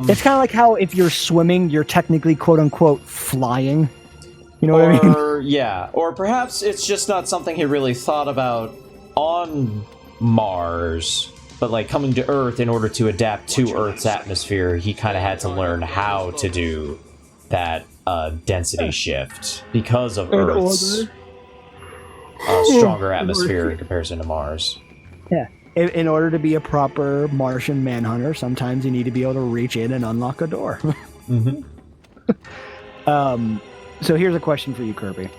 It's kind of like how if you're swimming, you're technically quote unquote flying. You know what I mean? Yeah, or perhaps it's just not something he really thought about on Mars, but like coming to Earth in order to adapt to Earth's atmosphere, he kind of had to learn how to do that density shift because of Earth's stronger atmosphere in comparison to Mars. Yeah. In order to be a proper Martian Manhunter, sometimes you need to be able to reach in and unlock a door. So here's a question for you, Kirby.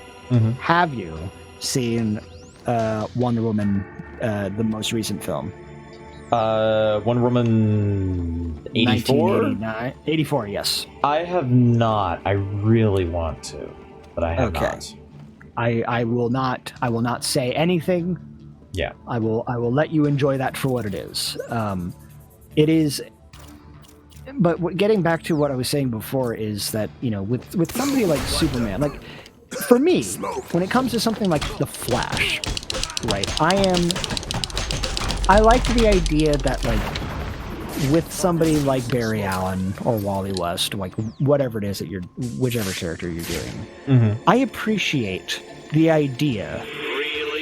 Have you seen Wonder Woman, the most recent film? Wonder Woman 84? 84, yes. I have not. I really want to, but I have not. I will not say anything. Yeah. I will let you enjoy that for what it is. It is, but getting back to what I was saying before is that, you know, with somebody like Superman, like for me, when it comes to something like The Flash, right? I like the idea that like with somebody like Barry Allen or Wally West, like whatever it is that whichever character you're doing, I appreciate the idea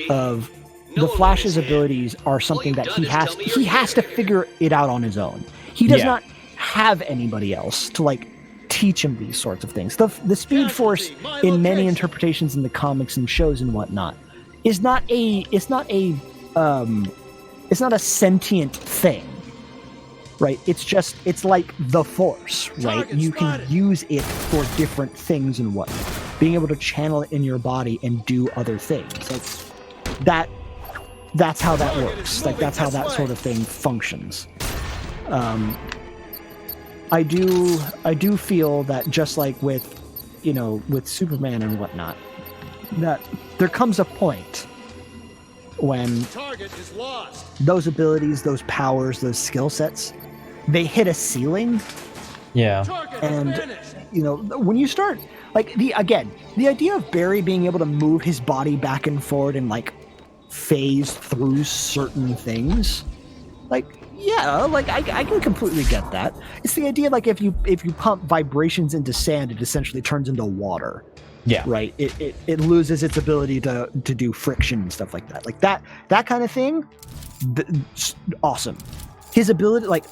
of the Flash's abilities are something that he has to figure it out on his own. He does not have anybody else to like teach him these sorts of things. The Speed Force in many interpretations in the comics and shows and whatnot is not a sentient thing. right? It's like the Force, right? You can use it for different things and whatnot. Being able to channel it in your body and do other things, like that's how that works. Like that's how that sort of thing functions. I do feel that just like with Superman and whatnot, that there comes a point when Target is lost. those abilities, those powers, those skill sets, they hit a ceiling. Yeah. Target And finished. when you start like the idea of Barry being able to move his body back and forward and like phase through certain things, like yeah, like I can completely get that. It's the idea like if you pump vibrations into sand, it essentially turns into water. Yeah. Right. It loses its ability to do friction and stuff like that. Like that kind of thing. Awesome. His ability, like,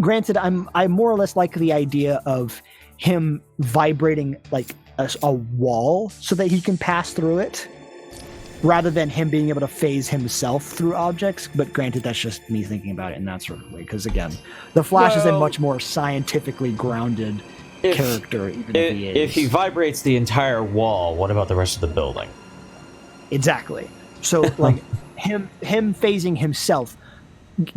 granted, I more or less like the idea of him vibrating like a wall so that he can pass through it, rather than him being able to phase himself through objects. But granted, that's just me thinking about it in that sort of way. Because again, the Flash is a much more scientifically grounded character, even if he is. If he vibrates the entire wall, what about the rest of the building? Exactly. So like him phasing himself,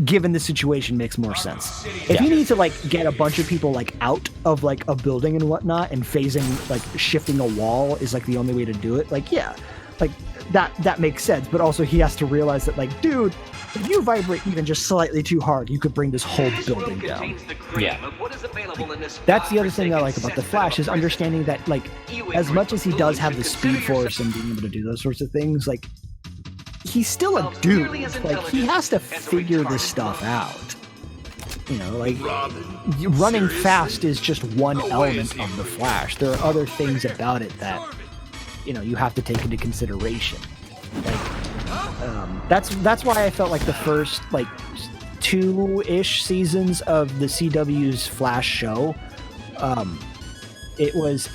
given the situation, makes more sense. If you need to like get a bunch of people like out of like a building and whatnot, and phasing like shifting a wall is like the only way to do it, like yeah, like that makes sense. But also he has to realize that like, dude, if you vibrate even just slightly too hard, you could bring this whole building down. Yeah. That's the other thing I like about the Flash, is understanding that like as much as he does have the Speed Force and being able to do those sorts of things, like he's still a dude. Like he has to figure this stuff out. Like running fast is just one element of the Flash. There are other things about it that you have to take into consideration. Like that's why I felt like the first like 2-ish seasons of the CW's Flash show, it was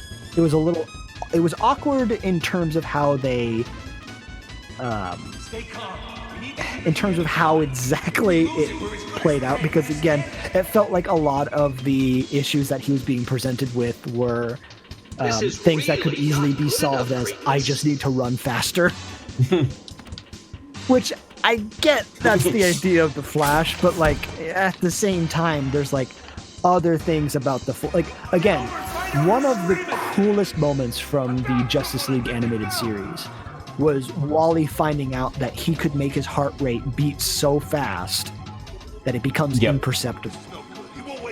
awkward in terms of how they in terms of how exactly it played out, because again, it felt like a lot of the issues that he was being presented with were things that could easily be solved as I just need to run faster. Which I get, that's the idea of the Flash, but like at the same time, there's like other things about like again, one of the coolest moments from the Justice League animated series was Wally finding out that he could make his heart rate beat so fast that it becomes imperceptible.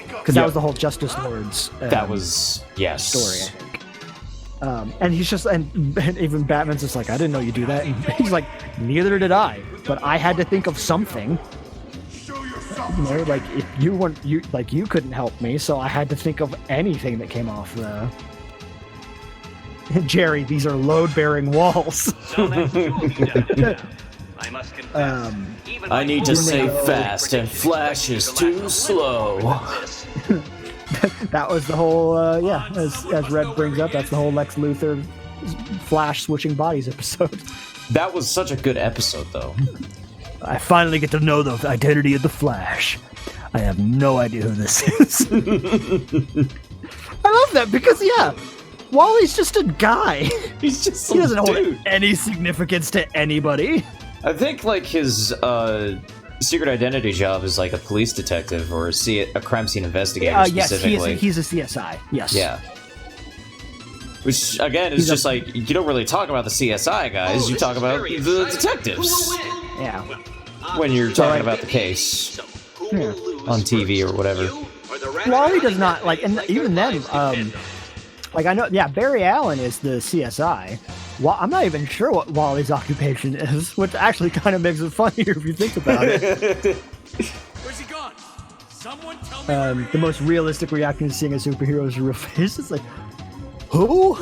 Because that was the whole Justice Lord's that was story, I think. And he's just, and even Batman's just like, I didn't know you do that. And he's like, neither did I, but I had to think of something. Like if you weren't, you couldn't help me, so I had to think of anything that came off the. Jerry, these are load-bearing walls. I must confess, I need to save fast, and Flash is too slow. That was the whole, as Red brings up, that's the whole Lex Luthor Flash switching bodies episode. That was such a good episode, though. I finally get to know the identity of the Flash. I have no idea who this is. I love that because, Wally's just a guy. He doesn't hold any significance to anybody. I think, like, his secret identity job is like a police detective or a crime scene investigator specifically. Yes, he's a CSI. Yes. Yeah. Which, again, is just like, you don't really talk about the CSI guys, you talk about the detectives. Yeah. When you're talking about the case on TV or whatever. Wally does not, like, and even then, like, I know, Barry Allen is the CSI. I'm not even sure what Wally's occupation is, which actually kind of makes it funnier if you think about it. Where's he gone? Someone tell me. The most realistic reaction to seeing a superhero's real face is like, who?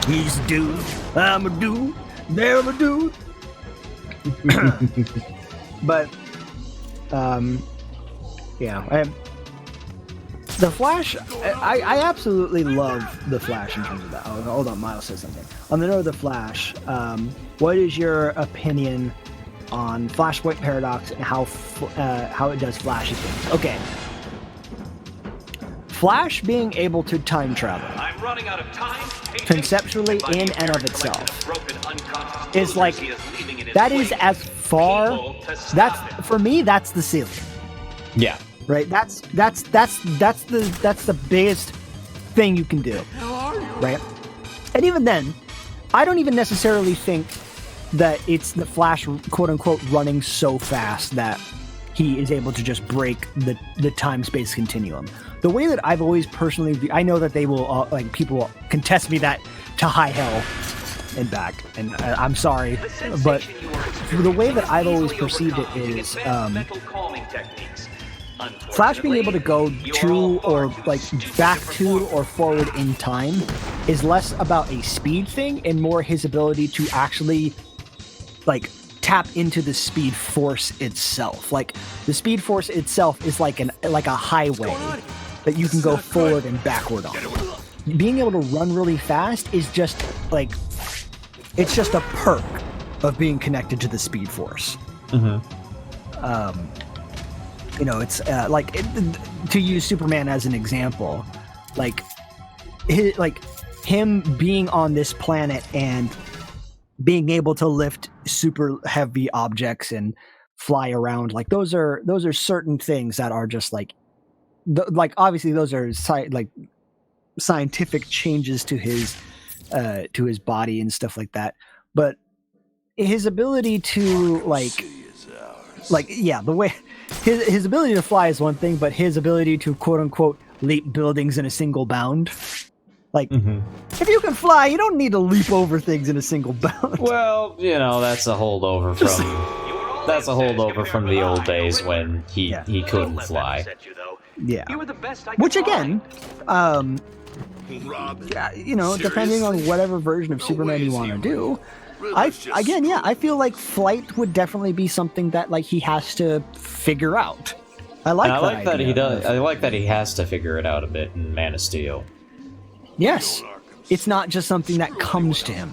He's a dude. I'm a dude. They're a dude. But, the Flash, I absolutely love the Flash in terms of that. Oh, hold on, Miles says something. On the note of the Flash, what is your opinion on Flashpoint Paradox and how it does Flash's things. Okay. Flash being able to time travel, I'm running out of time. conceptually in and of itself, is like, that is as far, for me, that's the ceiling. Yeah. Right? That's the biggest thing you can do. Right? And even then, I don't even necessarily think that it's the Flash, quote unquote, running so fast that he is able to just break the time-space continuum. The way that I've always personally, I know that they will, people will contest me that to high hell and back, and I'm sorry, but the way that I've always perceived it is, Flash being able to go to or back to or forward in time is less about a speed thing and more his ability to actually tap into the Speed Force itself. Like the Speed Force itself is like a highway that you can go forward and backward on. Being able to run really fast is just it's just a perk of being connected to the Speed Force. It's to use Superman as an example, him being on this planet and being able to lift super heavy objects and fly around, those are certain things that are just obviously those are scientific changes to his body and stuff like that, but his ability to the way his ability to fly is one thing, but his ability to quote unquote leap buildings in a single bound, if you can fly, you don't need to leap over things in a single bound. Well, that's a holdover from the old days when he couldn't fly. Yeah. Which again, depending on whatever version of Superman you want to do, I feel like flight would definitely be something that he has to figure out. I like that he does. I like that he has to figure it out a bit in Man of Steel. Yes, it's not just something that comes to him.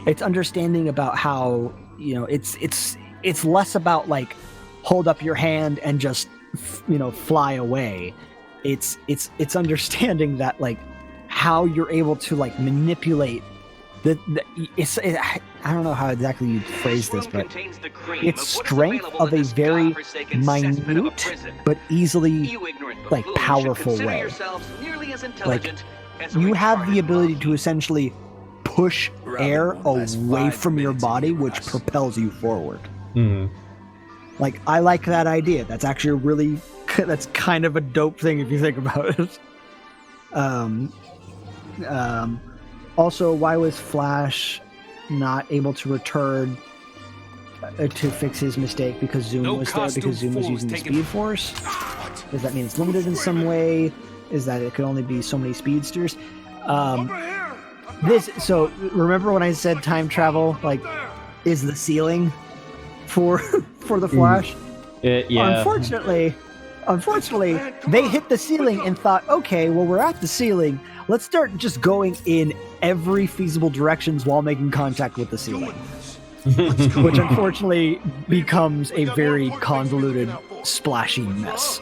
It's understanding about how it's less about hold up your hand and just fly away. It's understanding that how you're able to manipulate I don't know how exactly you'd phrase this, but it's strength of a very minute but easily powerful way. You have the ability to essentially push air away from your body, which propels you forward. I like that idea. That's actually that's kind of a dope thing if you think about it. Also, why was Flash not able to return to fix his mistake? Because Zoom was there, because Zoom was using the Speed Force? Does that mean it's limited in some way? Is that it could only be so many speedsters? So remember when I said time travel is the ceiling for the Flash? Yeah. Unfortunately, they hit the ceiling and thought, okay, well, we're at the ceiling. Let's start just going in every feasible directions while making contact with the ceiling. Which unfortunately becomes a very convoluted, splashy mess.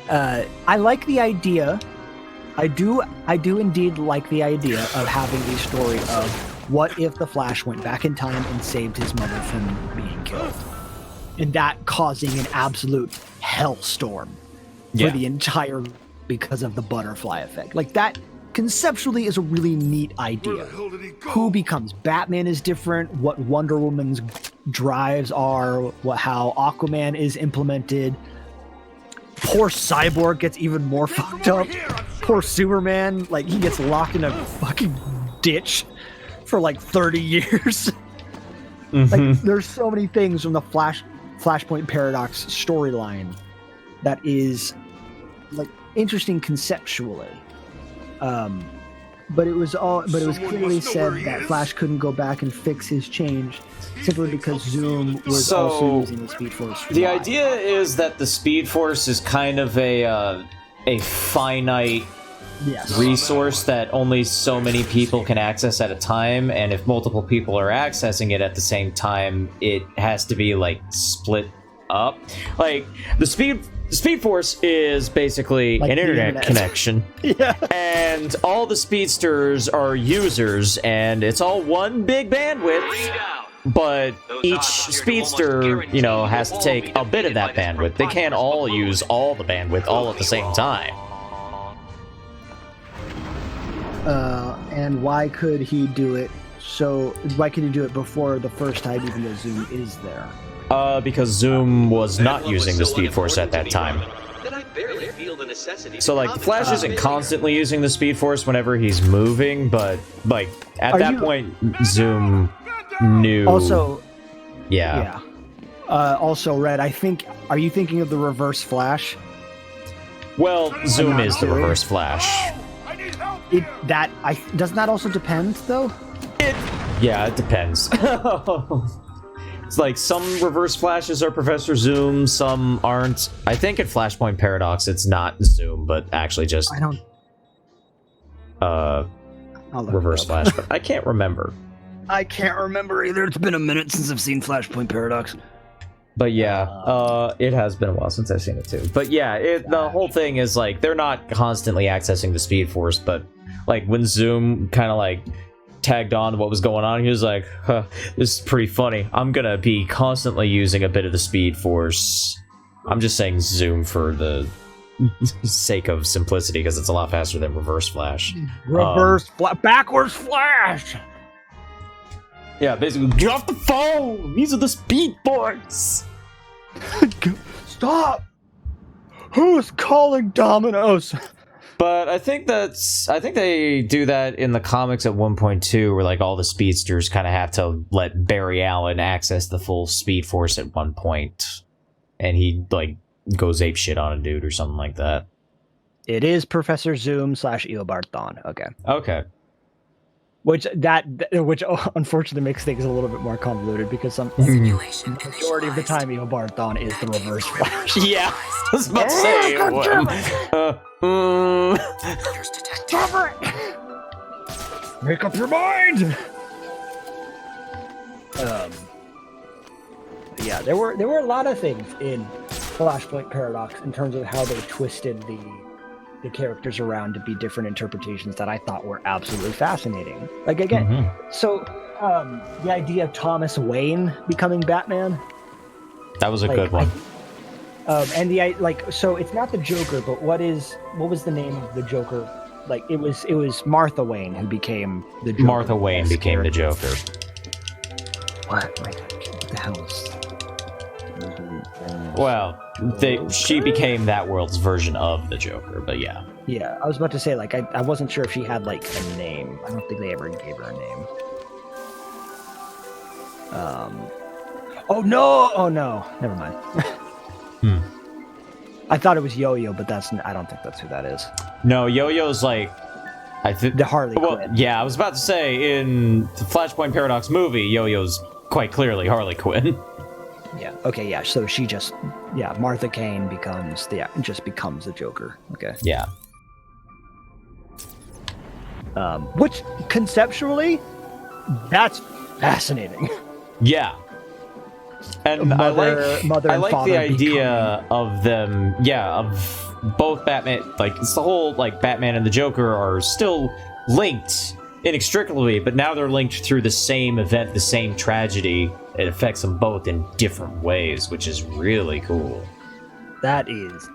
I like the idea. I do indeed like the idea of having a story of what if the Flash went back in time and saved his mother from being killed. And that causing an absolute hellstorm for the entire, because of the butterfly effect. That conceptually is a really neat idea. Who becomes Batman is different, what Wonder Woman's drives are, how Aquaman is implemented. Poor Cyborg gets even more fucked up. Poor Superman, he gets locked in a fucking ditch for 30 years. There's so many things from the Flashpoint Paradox storyline that is interesting conceptually. But it was clearly said that Flash couldn't go back and fix his change simply because Zoom was also using the Speed Force. The idea is that the Speed Force is kind of a finite Yes. resource that only so many people can access at a time, and if multiple people are accessing it at the same time, it has to be like split up. Like the Speed Force is basically Like an the internet internet. connection. Yeah. And all the speedsters are users, and it's all one big bandwidth. Read out. But Those each odds appear to speedster, almost you know, guarantee has to you'll take all a be bit of that defeated by this bandwidth. They can't preposterous all buffoon. use all the bandwidth all at the same time. And why could he do it? So why could he do it before the first time, even though Zoom is there? Because Zoom was not Everyone was using the so Speed Force at that unimportant time. to me, That I barely feel the necessity So, to like, the Flash comment isn't on constantly using the Speed Force whenever he's moving, but, like, at Are that you- point, Zoom knew... Also, Yeah. Also, Red, I think, are you thinking of the Reverse Flash? Well, Zoom not is the sure. Reverse Flash. I need help It here. that I doesn't that also depend though? Yeah, it depends. It's like some Reverse Flashes are Professor Zoom, some aren't. I think in Flashpoint Paradox it's not Zoom, but actually just I don't. I'll look Reverse it up. Flash, but I can't remember. I can't remember either. It's been a minute since I've seen Flashpoint Paradox. But yeah, it has been a while since I've seen it too. But yeah, the whole thing is like they're not constantly accessing the Speed Force, but like when Zoom kind of like tagged on to what was going on, he was like, huh, this is pretty funny. I'm gonna be constantly using a bit of the Speed Force. I'm just saying Zoom for the sake of simplicity because it's a lot faster than Reverse Flash. Backwards Flash. Yeah, basically, get off the phone! These are the Speed Force! Stop! Who's calling Domino's? But I think they do that in the comics at 1.2, where like all the speedsters kind of have to let Barry Allen access the full Speed Force at one point, and he like goes ape shit on a dude or something like that. It is Professor Zoom / Eobard Thawne. Okay. Okay. Which unfortunately makes things a little bit more convoluted because the majority of the time Eobard Thawne is the Reverse Flash. Yeah, I was about to say. Make up your mind. Yeah, there were a lot of things in Flashpoint Paradox in terms of how they twisted the characters around to be different interpretations that I thought were absolutely fascinating. Like again, so the idea of Thomas Wayne becoming Batman. That was a Like, good one. And so it's not the Joker, but what was the name of the Joker? Like it was Martha Wayne who became the Joker. Martha Wayne became the Joker. What? Like, what the hell is? Well, she became that world's version of the Joker, but yeah. Yeah, I was about to say, like, I wasn't sure if she had, like, a name. I don't think they ever gave her a name. Oh, no! Oh, no. Never mind. I thought it was Yo-Yo, but I don't think that's who that is. No, Yo-Yo's like... I think The Harley Well, Quinn. yeah, I was about to say, in the Flashpoint Paradox movie, Yo-Yo's quite clearly Harley Quinn. Yeah, okay, yeah, so she just... Yeah, Martha Kane becomes the Joker. Okay. Yeah. Which, conceptually, that's fascinating. Yeah. And Mother I and like the father idea of them, of both Batman, like, it's the whole, like, Batman and the Joker are still linked inextricably, but now they're linked through the same event, the same tragedy. It affects them both in different ways, which is really cool. That is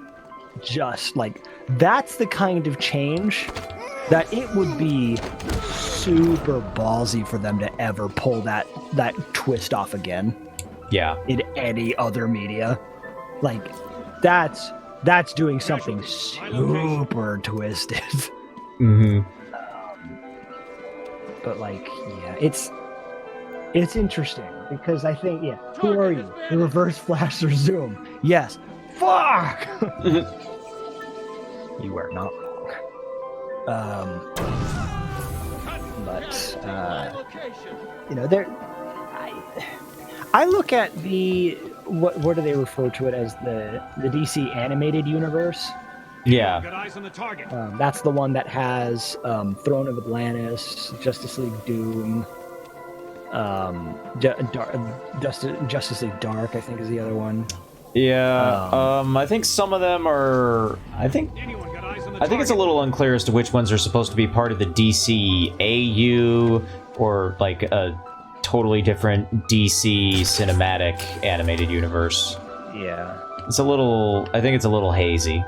just like that's the kind of change that it would be super ballsy for them to ever pull that twist off again Yeah. in any other media. Like that's doing something super twisted. Mm-hmm. But like, yeah, it's interesting because I think, yeah, who are you? The Reverse Flash or Zoom? Yes. Fuck! You are not wrong. You know, I look at the what do they refer to it as the DC animated universe? Yeah. Got eyes on the target. That's the one that has Throne of Atlantis, Justice League Doom, Justice League Dark, I think, is the other one. Yeah. I think some of them are. I think it's a little unclear as to which ones are supposed to be part of the DCAU or like a totally different DC cinematic animated universe. Yeah. It's a little. I think it's a little hazy.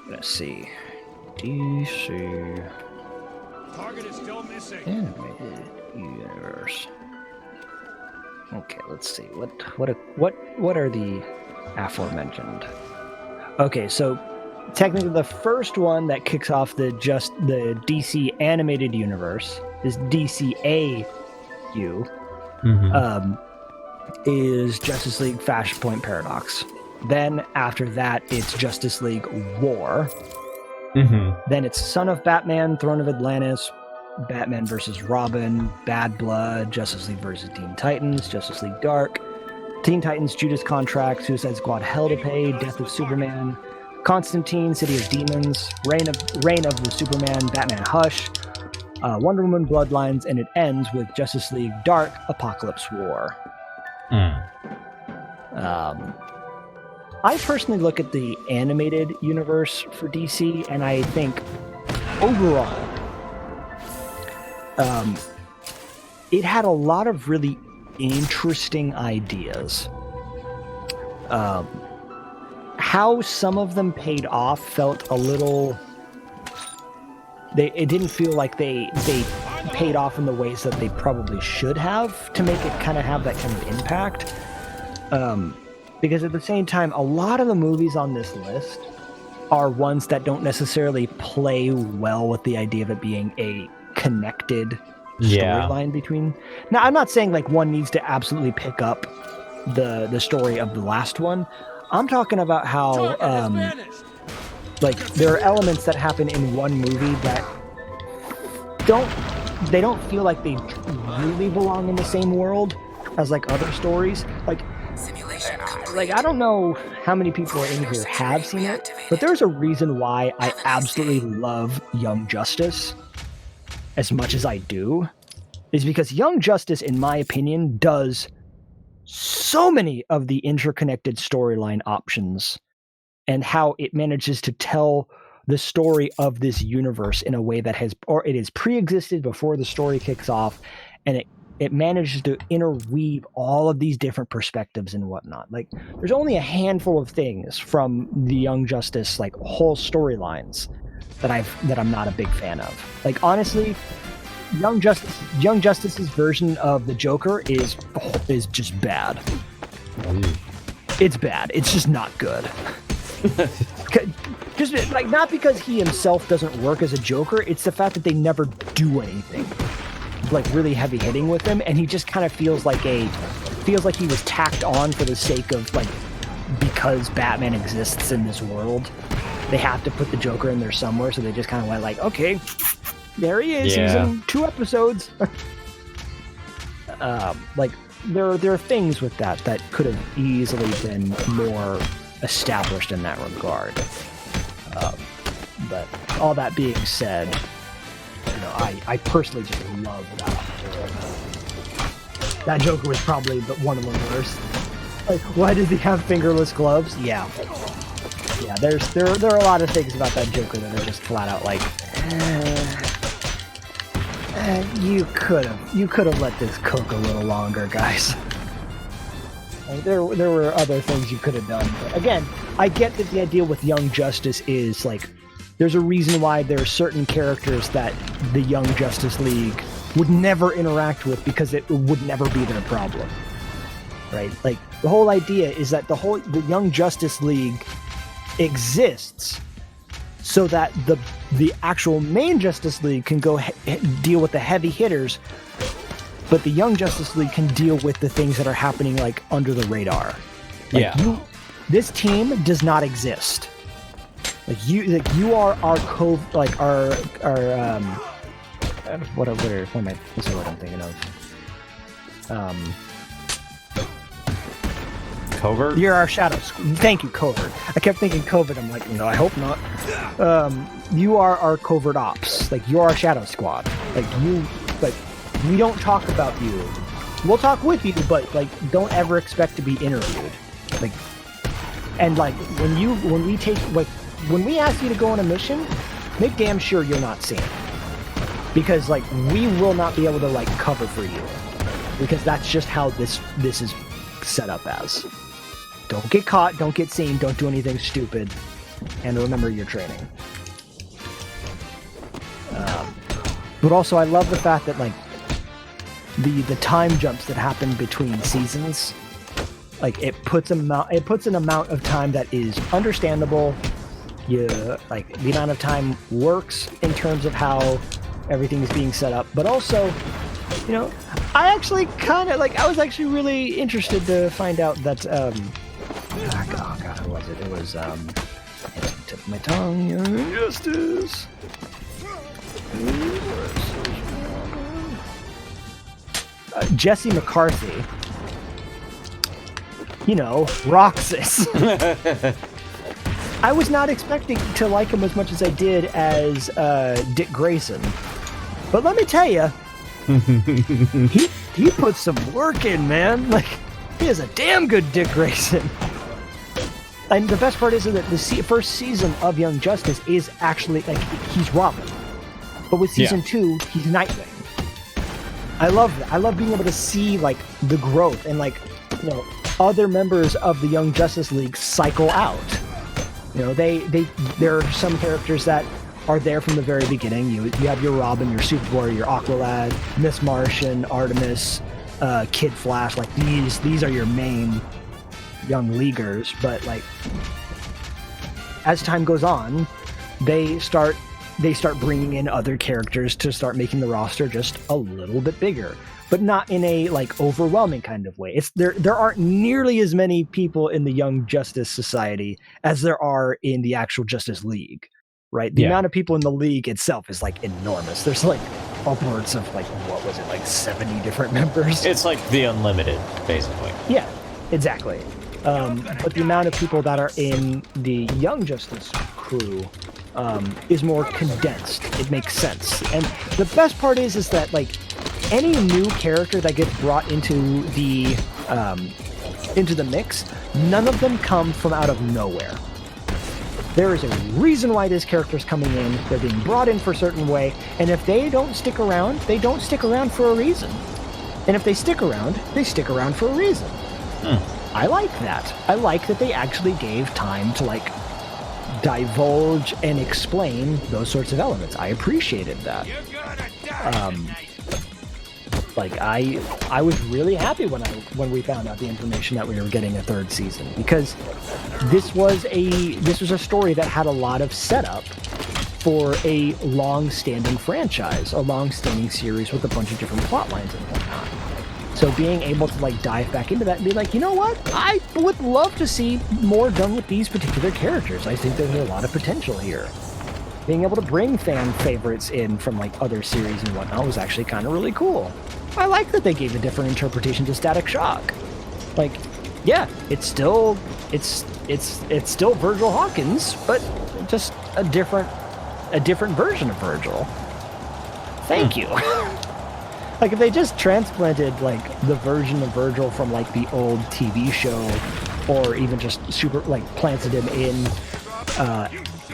Let's see. DC Target is still missing. Animated Universe. Okay, let's see. What are the aforementioned? Okay, so technically the first one that kicks off the DC animated universe is DCAU. Is Justice League Flashpoint Paradox. Then after that, it's Justice League War. Then it's Son of Batman, Throne of Atlantis, Batman vs. Robin, Bad Blood, Justice League vs. Teen Titans, Justice League Dark, Teen Titans, Judas Contract, Suicide Squad, Hell to Pay, Death of Superman, Constantine, City of Demons, Reign of the Superman, Batman Hush, Wonder Woman Bloodlines, and it ends with Justice League Dark, Apocalypse War. I personally look at the animated universe for DC, and I think overall, it had a lot of really interesting ideas. How some of them paid off felt a little. It didn't feel like they paid off in the ways that they probably should have to make it kind of have that kind of impact. Because at the same time, a lot of the movies on this list are ones that don't necessarily play well with the idea of it being a connected storyline between. Now, I'm not saying like one needs to absolutely pick up the story of the last one. I'm talking about how like there are elements that happen in one movie that don't feel like they really belong in the same world as like other stories. Like I don't know how many people in here have seen it, but there's a reason why I absolutely love Young Justice as much as I do, is because Young Justice, in my opinion, does so many of the interconnected storyline options and how it manages to tell the story of this universe in a way that it has pre-existed before the story kicks off, and it manages to interweave all of these different perspectives and whatnot. Like, there's only a handful of things from the Young Justice, like, whole storylines that I'm not a big fan of. Like, honestly, Young Justice's version of the Joker is just bad. It's bad. It's just not good. Just like, not because he himself doesn't work as a Joker, it's the fact that they never do anything like really heavy hitting with him, and he just kind of feels like he was tacked on for the sake of, like, because Batman exists in this world, they have to put the Joker in there somewhere, so they just kind of went like, okay, there he is. He's in 2 episodes. Like, there are things with that could have easily been more established in that regard. But all that being said, you know, I personally just love that Joker. That Joker was probably one of the worst. Like, why does he have fingerless gloves? Yeah, there are a lot of things about that Joker that are just flat out like, you could have let this cook a little longer, guys. Like, there were other things you could have done, but again, I get that the idea with Young Justice is like, there's a reason why there are certain characters that the Young Justice League would never interact with because it would never be their problem, right? Like, the whole idea is that the Young Justice League exists so that the actual main Justice League can go deal with the heavy hitters, but the Young Justice League can deal with the things that are happening, like, under the radar. Like, this team does not exist. You are our what's the word I'm thinking of? Covert? You're our shadow squad. Thank you, covert. I kept thinking covert. I'm like, no, I hope not. You are our covert ops. Like, you're our shadow squad. Like, we don't talk about you. We'll talk with you, but like, don't ever expect to be interviewed. Like, and like, when we ask you to go on a mission, make damn sure you're not seen. Because like, we will not be able to like cover for you. Because that's just how this is set up as. Don't get caught, don't get seen, don't do anything stupid, and remember your training. But also, I love the fact that like the time jumps that happen between seasons, like it puts an amount of time that is understandable. Like the amount of time works in terms of how everything is being set up, but also, you know, I actually kind of like. I was actually really interested to find out that. Oh God, who was it? It was tip of my tongue. Justice. Jesse McCarthy. You know, Roxas. I was not expecting to like him as much as I did as Dick Grayson, but let me tell you. he put some work in, man. Like, he is a damn good Dick Grayson. And the best part is that the first season of Young Justice is actually, like, he's Robin. But with season 2, he's Nightwing. I love that. I love being able to see, like, the growth and, like, you know, other members of the Young Justice League cycle out. You know, there are some characters that are there from the very beginning. You have your Robin, your Superboy, your Aqualad, Miss Martian, Artemis, Kid Flash. Like, these are your main young leaguers. But like, as time goes on, they start bringing in other characters to start making the roster just a little bit bigger, but not in a like overwhelming kind of way. It's there aren't nearly as many people in the Young Justice Society as there are in the actual Justice League. Right, the amount of people in the league itself is like enormous. There's like upwards of like, what was it, like 70 different members? It's like the Unlimited, basically. Yeah, exactly. But the amount of people that are in the Young Justice crew is more condensed. It makes sense. And the best part is that like any new character that gets brought into the mix, none of them come from out of nowhere. There is a reason why this character is coming in. They're being brought in for a certain way, and if they don't stick around, they don't stick around for a reason. And if they stick around, they stick around for a reason. I like that. I like that they actually gave time to like divulge and explain those sorts of elements. I appreciated that. Like I was really happy when we found out the information that we were getting a third season, because this was a story that had a lot of setup for a long-standing franchise, a long-standing series with a bunch of different plot lines and whatnot. So being able to like dive back into that and be like, you know what? I would love to see more done with these particular characters. I think there's a lot of potential here. Being able to bring fan favorites in from like other series and whatnot was actually kind of really cool. I like that they gave a different interpretation to Static Shock. Like, yeah, it's still Virgil Hawkins, but just a different version of Virgil. Thank you. Like, if they just transplanted like the version of Virgil from like the old TV show, or even just planted him in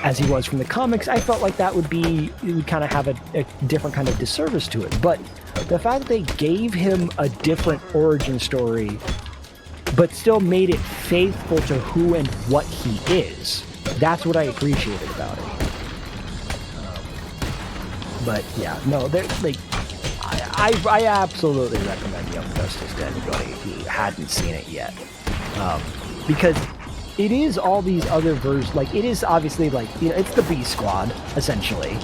as he was from the comics, I felt like that would kind of have a different kind of disservice to it. But the fact that they gave him a different origin story, but still made it faithful to who and what he is, that's what I appreciated about it. But yeah, no, like, I absolutely recommend Young Justice to anybody who hadn't seen it yet, because it is all these other versions. Like, it is obviously like, you know, it's the B Squad essentially.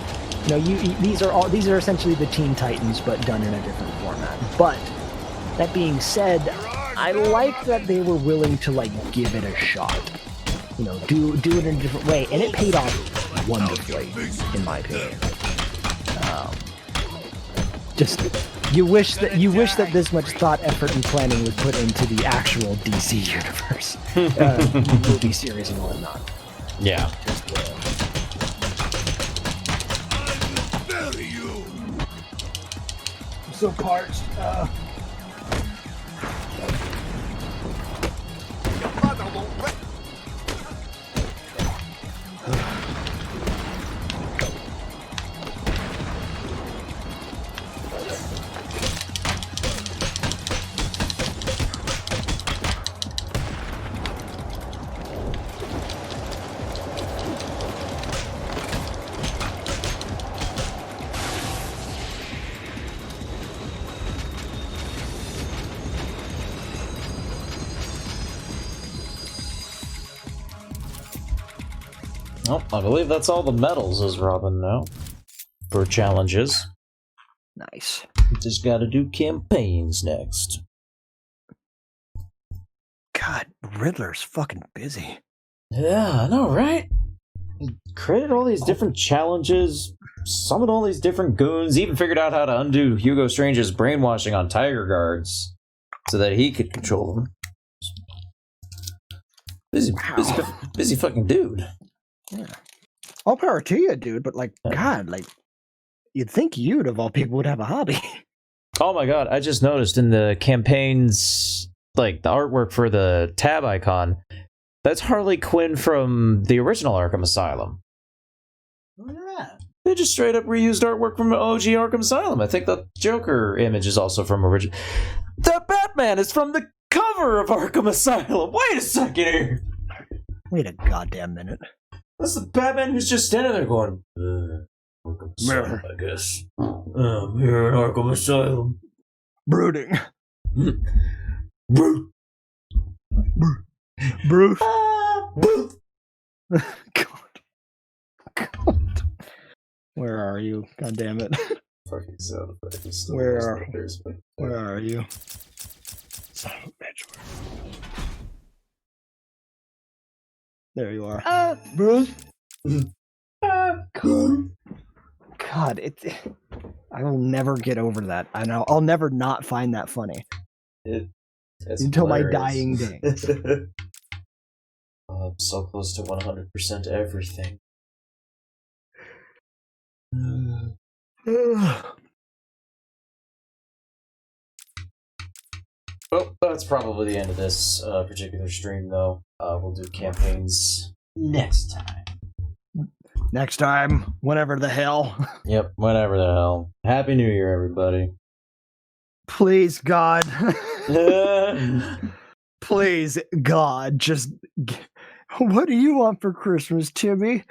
You know, these are essentially the Teen Titans, but done in a different format. But that being said, I like that they were willing to like give it a shot. You know, do it in a different way, and it paid off wonderfully, in my opinion. Just You wish that this much thought, effort, and planning was put into the actual DC universe, movie series and whatnot. Yeah. Bury you! I'm so parched. Your mother won't let. Oh, I believe that's all the medals, as Robin now. For challenges. Nice. Just gotta do campaigns next. God, Riddler's fucking busy. Yeah, I know, right? He created all these different challenges, summoned all these different goons, even figured out how to undo Hugo Strange's brainwashing on Tiger Guards so that he could control them. Busy fucking dude. Yeah. All power to you, dude, but like, God, like, you'd think you'd, of all people, would have a hobby. Oh my god, I just noticed in the campaigns, like, the artwork for the tab icon, that's Harley Quinn from the original Arkham Asylum. Look at that. They just straight up reused artwork from OG Arkham Asylum. I think the Joker image is also from original. The Batman is from the cover of Arkham Asylum! Wait a second here! Wait a goddamn minute. That's the Batman who's just standing there going, Arkham Asylum, I guess. Here in Arkham Asylum. Brooding. Brute. Bruce. Brute. God. Where are you? God damn it. Fucking sound effects. Where are you? Son of a bitch. There you are. Bruce. God, I will never get over that. I know. I'll never not find that funny. Until hilarious. my dying day. I'm so close to 100% everything. Well, that's probably the end of this particular stream, though. We'll do campaigns next time. Next time, whenever the hell. Yep, whatever the hell. Happy New Year, everybody. Please, God. Please, God, just... What do you want for Christmas, Timmy?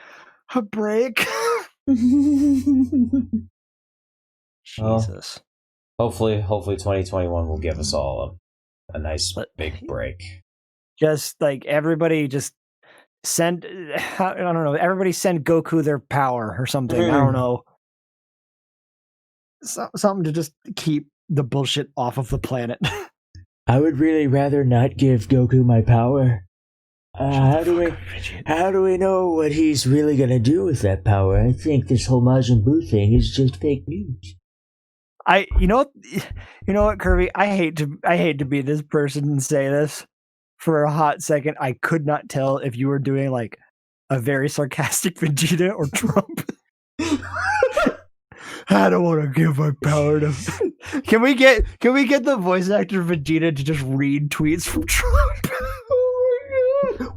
A break? Jesus. Hopefully 2021 will give us all a nice big break. Just like everybody just send, I don't know, everybody send Goku their power or something. I don't know. Something to just keep the bullshit off of the planet. I would really rather not give Goku my power. How do we know what he's really gonna do with that power? I think this whole Majin Buu thing is just fake news. You know what, Kirby? I hate to be this person and say this. For a hot second, I could not tell if you were doing like a very sarcastic Vegeta or Trump. I don't want to give my power to. Can we get the voice actor Vegeta to just read tweets from Trump?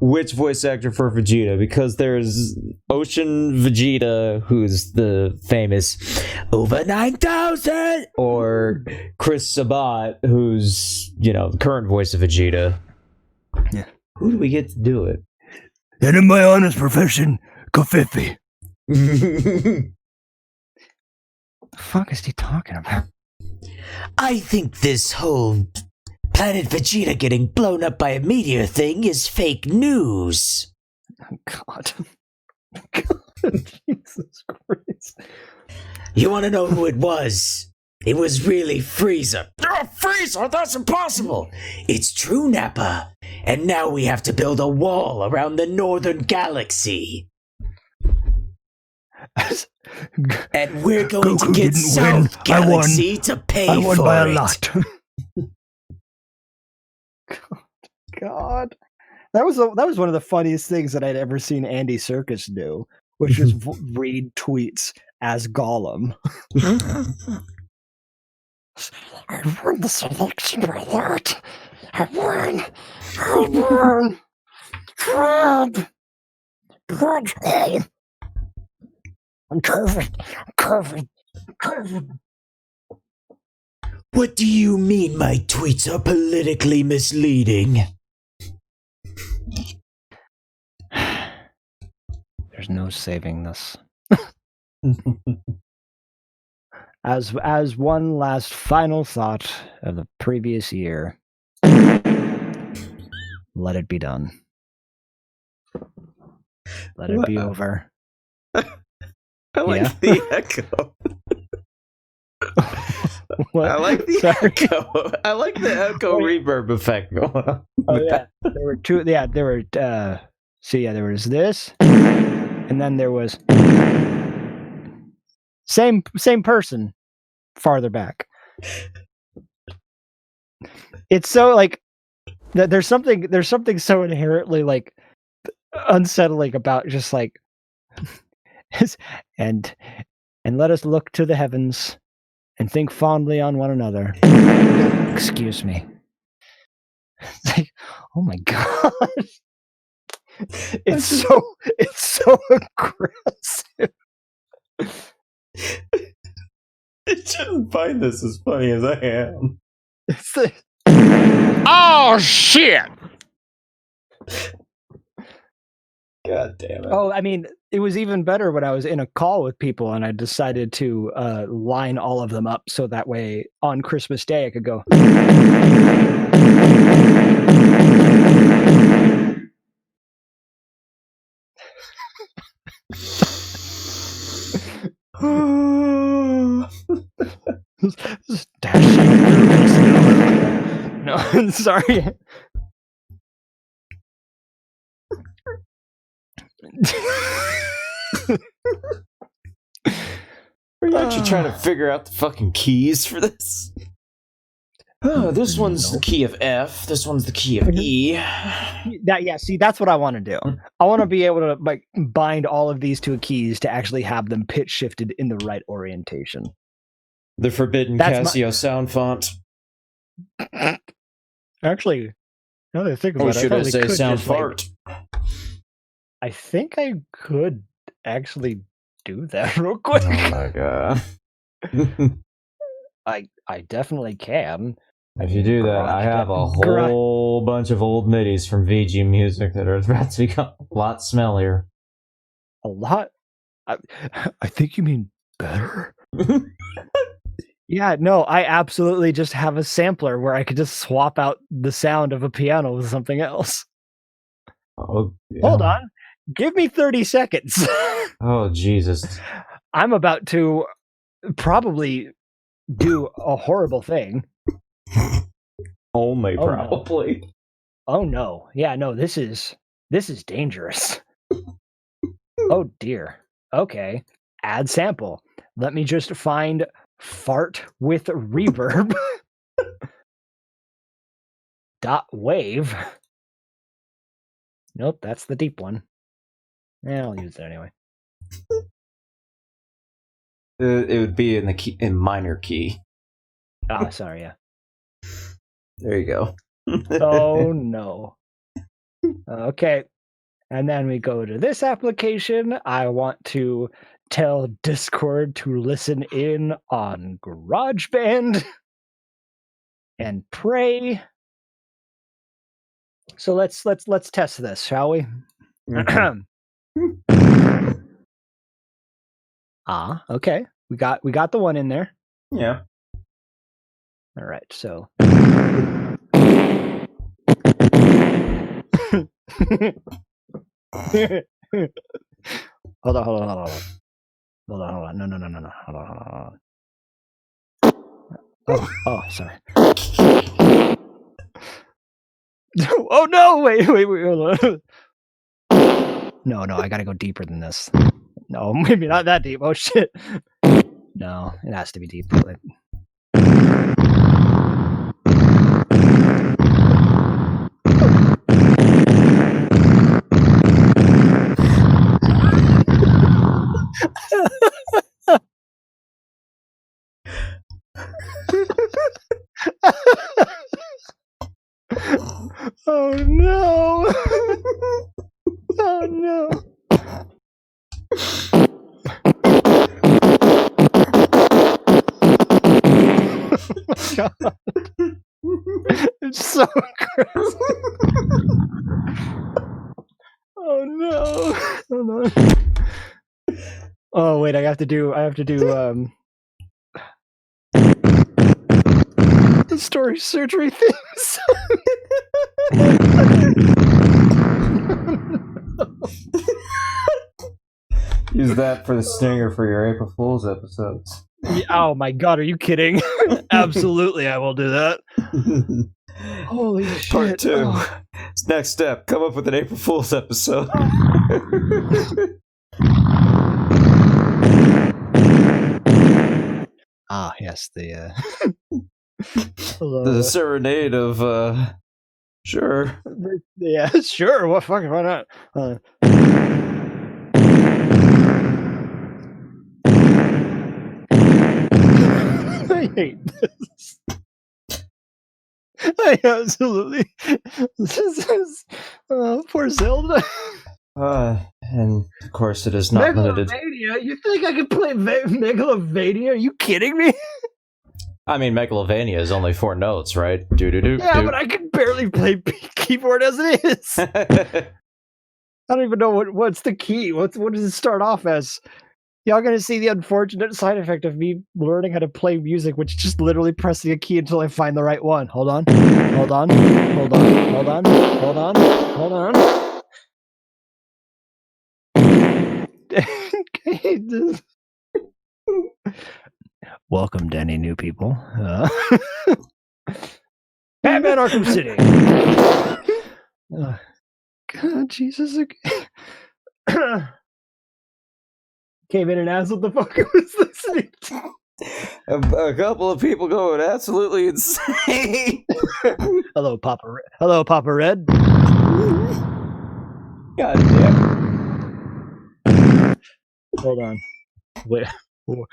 Which voice actor for Vegeta? Because there's Ocean Vegeta, who's the famous over 9,000, or Chris Sabat, who's, the current voice of Vegeta. Yeah. Who do we get to do it? And in my honest profession, Kofifi. The fuck is he talking about? I think this whole Planet Vegeta getting blown up by a meteor thing is fake news. Oh, God. God. Jesus Christ. You want to know who it was? It was really Frieza. Oh, Frieza, that's impossible. It's true, Nappa. And now we have to build a wall around the northern galaxy. And we're going Goku didn't win. to pay I won by a lot. God, that was one of the funniest things that I'd ever seen Andy Serkis do, which was read tweets as Gollum. I won the selection by a lot. I won. Crab. I'm COVID. What do you mean my tweets are politically misleading? There's no saving this. As one last final thought of the previous year, let it be done. Let it be over. I like the echo. What? I like the Sorry. echo. I like the echo reverb effect going on. Oh yeah, there were two. Yeah, there were. There was this, and then there was same person farther back. It's so like that. There's something so inherently like unsettling about just like and let us look to the heavens and think fondly on one another. Excuse me. It's like, oh my god. It's so aggressive. I shouldn't find this as funny as I am. It's like, oh shit. God damn it. Oh, I mean, it was even better when I was in a call with people and I decided to line all of them up so that way on Christmas Day I could go. No, I'm sorry. Are you actually trying to figure out the fucking keys for this? Oh, this one's the key of F. This one's the key of E. See, that's what I want to do. I want to be able to like bind all of these to keys to actually have them pitch shifted in the right orientation. The forbidden Casio sound font. Actually, now that I think about Or it, should I say sound fart? I think I could actually do that real quick. Oh my god. I definitely can. If you do that, I have a whole bunch of old midis from VG Music that are about to become a lot smellier. A lot? I think you mean better? Yeah, no, I absolutely just have a sampler where I could just swap out the sound of a piano with something else. Oh, yeah. Hold on. Give me 30 seconds. Oh, Jesus. I'm about to probably do a horrible thing. Only Oh, probably. No. Oh no. Yeah, no, this is dangerous. Oh dear. Okay. Add sample. Let me just find fart with reverb. .wave. Nope, that's the deep one. Yeah, I'll use it anyway. It would be in the key, in minor key. Ah, sorry, yeah. There you go. Oh no. Okay. And then we go to this application. I want to tell Discord to listen in on GarageBand and pray. So let's test this, shall we? Okay. We got the one in there. Yeah. All right, so hold on. No. Hold on. Oh, sorry. Oh no! Wait, hold on. No, I gotta go deeper than this. No, maybe not that deep. Oh shit. No, it has to be deep. Like... Oh no! Oh no! God. It's so gross. Oh no! Oh no! Oh wait, I have to do the story surgery things. Use that for the stinger for your April Fool's episodes. Oh my god, are you kidding? Absolutely, I will do that. Holy shit. Part 2. Oh. Next step, come up with an April Fool's episode. Ah, yes, the The serenade of, sure. yeah, sure, what fucking, why not? I hate this. I absolutely. This is poor Zelda. And of course, it is not limited. Megalovania? You think I could play Megalovania? Are you kidding me? I mean, Megalovania is only 4 notes, right? Do-do-do. Yeah, but I can barely play keyboard as it is. I don't even know what's the key. What does it start off as? Y'all gonna see the unfortunate side effect of me learning how to play music, which is just literally pressing a key until I find the right one. Hold on. Hold on. Hold on. Hold on. Hold on. Hold on. Welcome to any new people. Batman Arkham City. God, Jesus. Came in and asked what the fuck I was listening to. A couple of people going absolutely insane. Hello, Papa Red. Hello, Papa Red. God damn. Hold on. Wait. Hold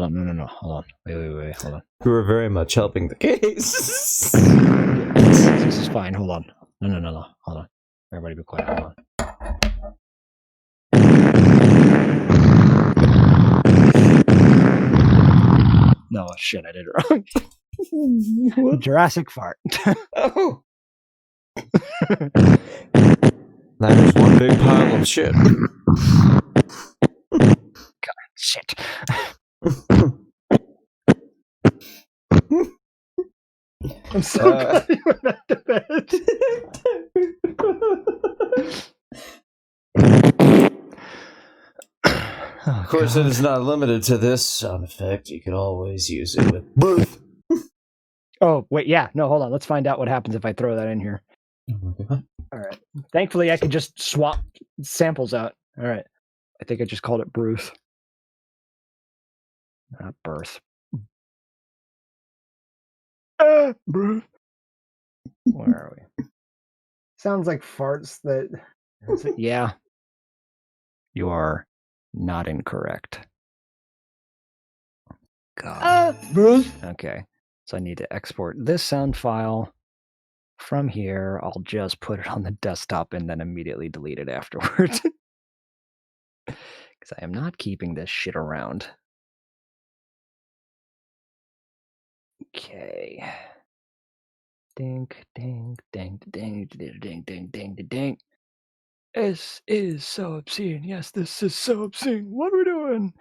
on. No. Hold on. Wait. Hold on. You were very much helping the case. This is fine. Hold on. No. Hold on. Everybody be quiet. Hold on. No, shit, I did it wrong. Jurassic fart. Oh. That is one big pile of shit. God, shit. I'm so glad you went back to bed. Of course, it is not limited to this sound effect. You can always use it with both. Oh, wait, yeah. No, hold on. Let's find out what happens if I throw that in here. All right. Thankfully, I could just swap samples out. All right. I think I just called it Bruce. Not birth. Bruce. Where are we? Sounds like farts that... Yeah. You are not incorrect. God. Bruce. Okay. So I need to export this sound file from here. I'll just put it on the desktop and then immediately delete it afterwards. Because I am not keeping this shit around. Okay. Dink, dink, dink, dink, dink, dink, dink, dink, dink. This is so obscene. Yes, this is so obscene. What are we doing?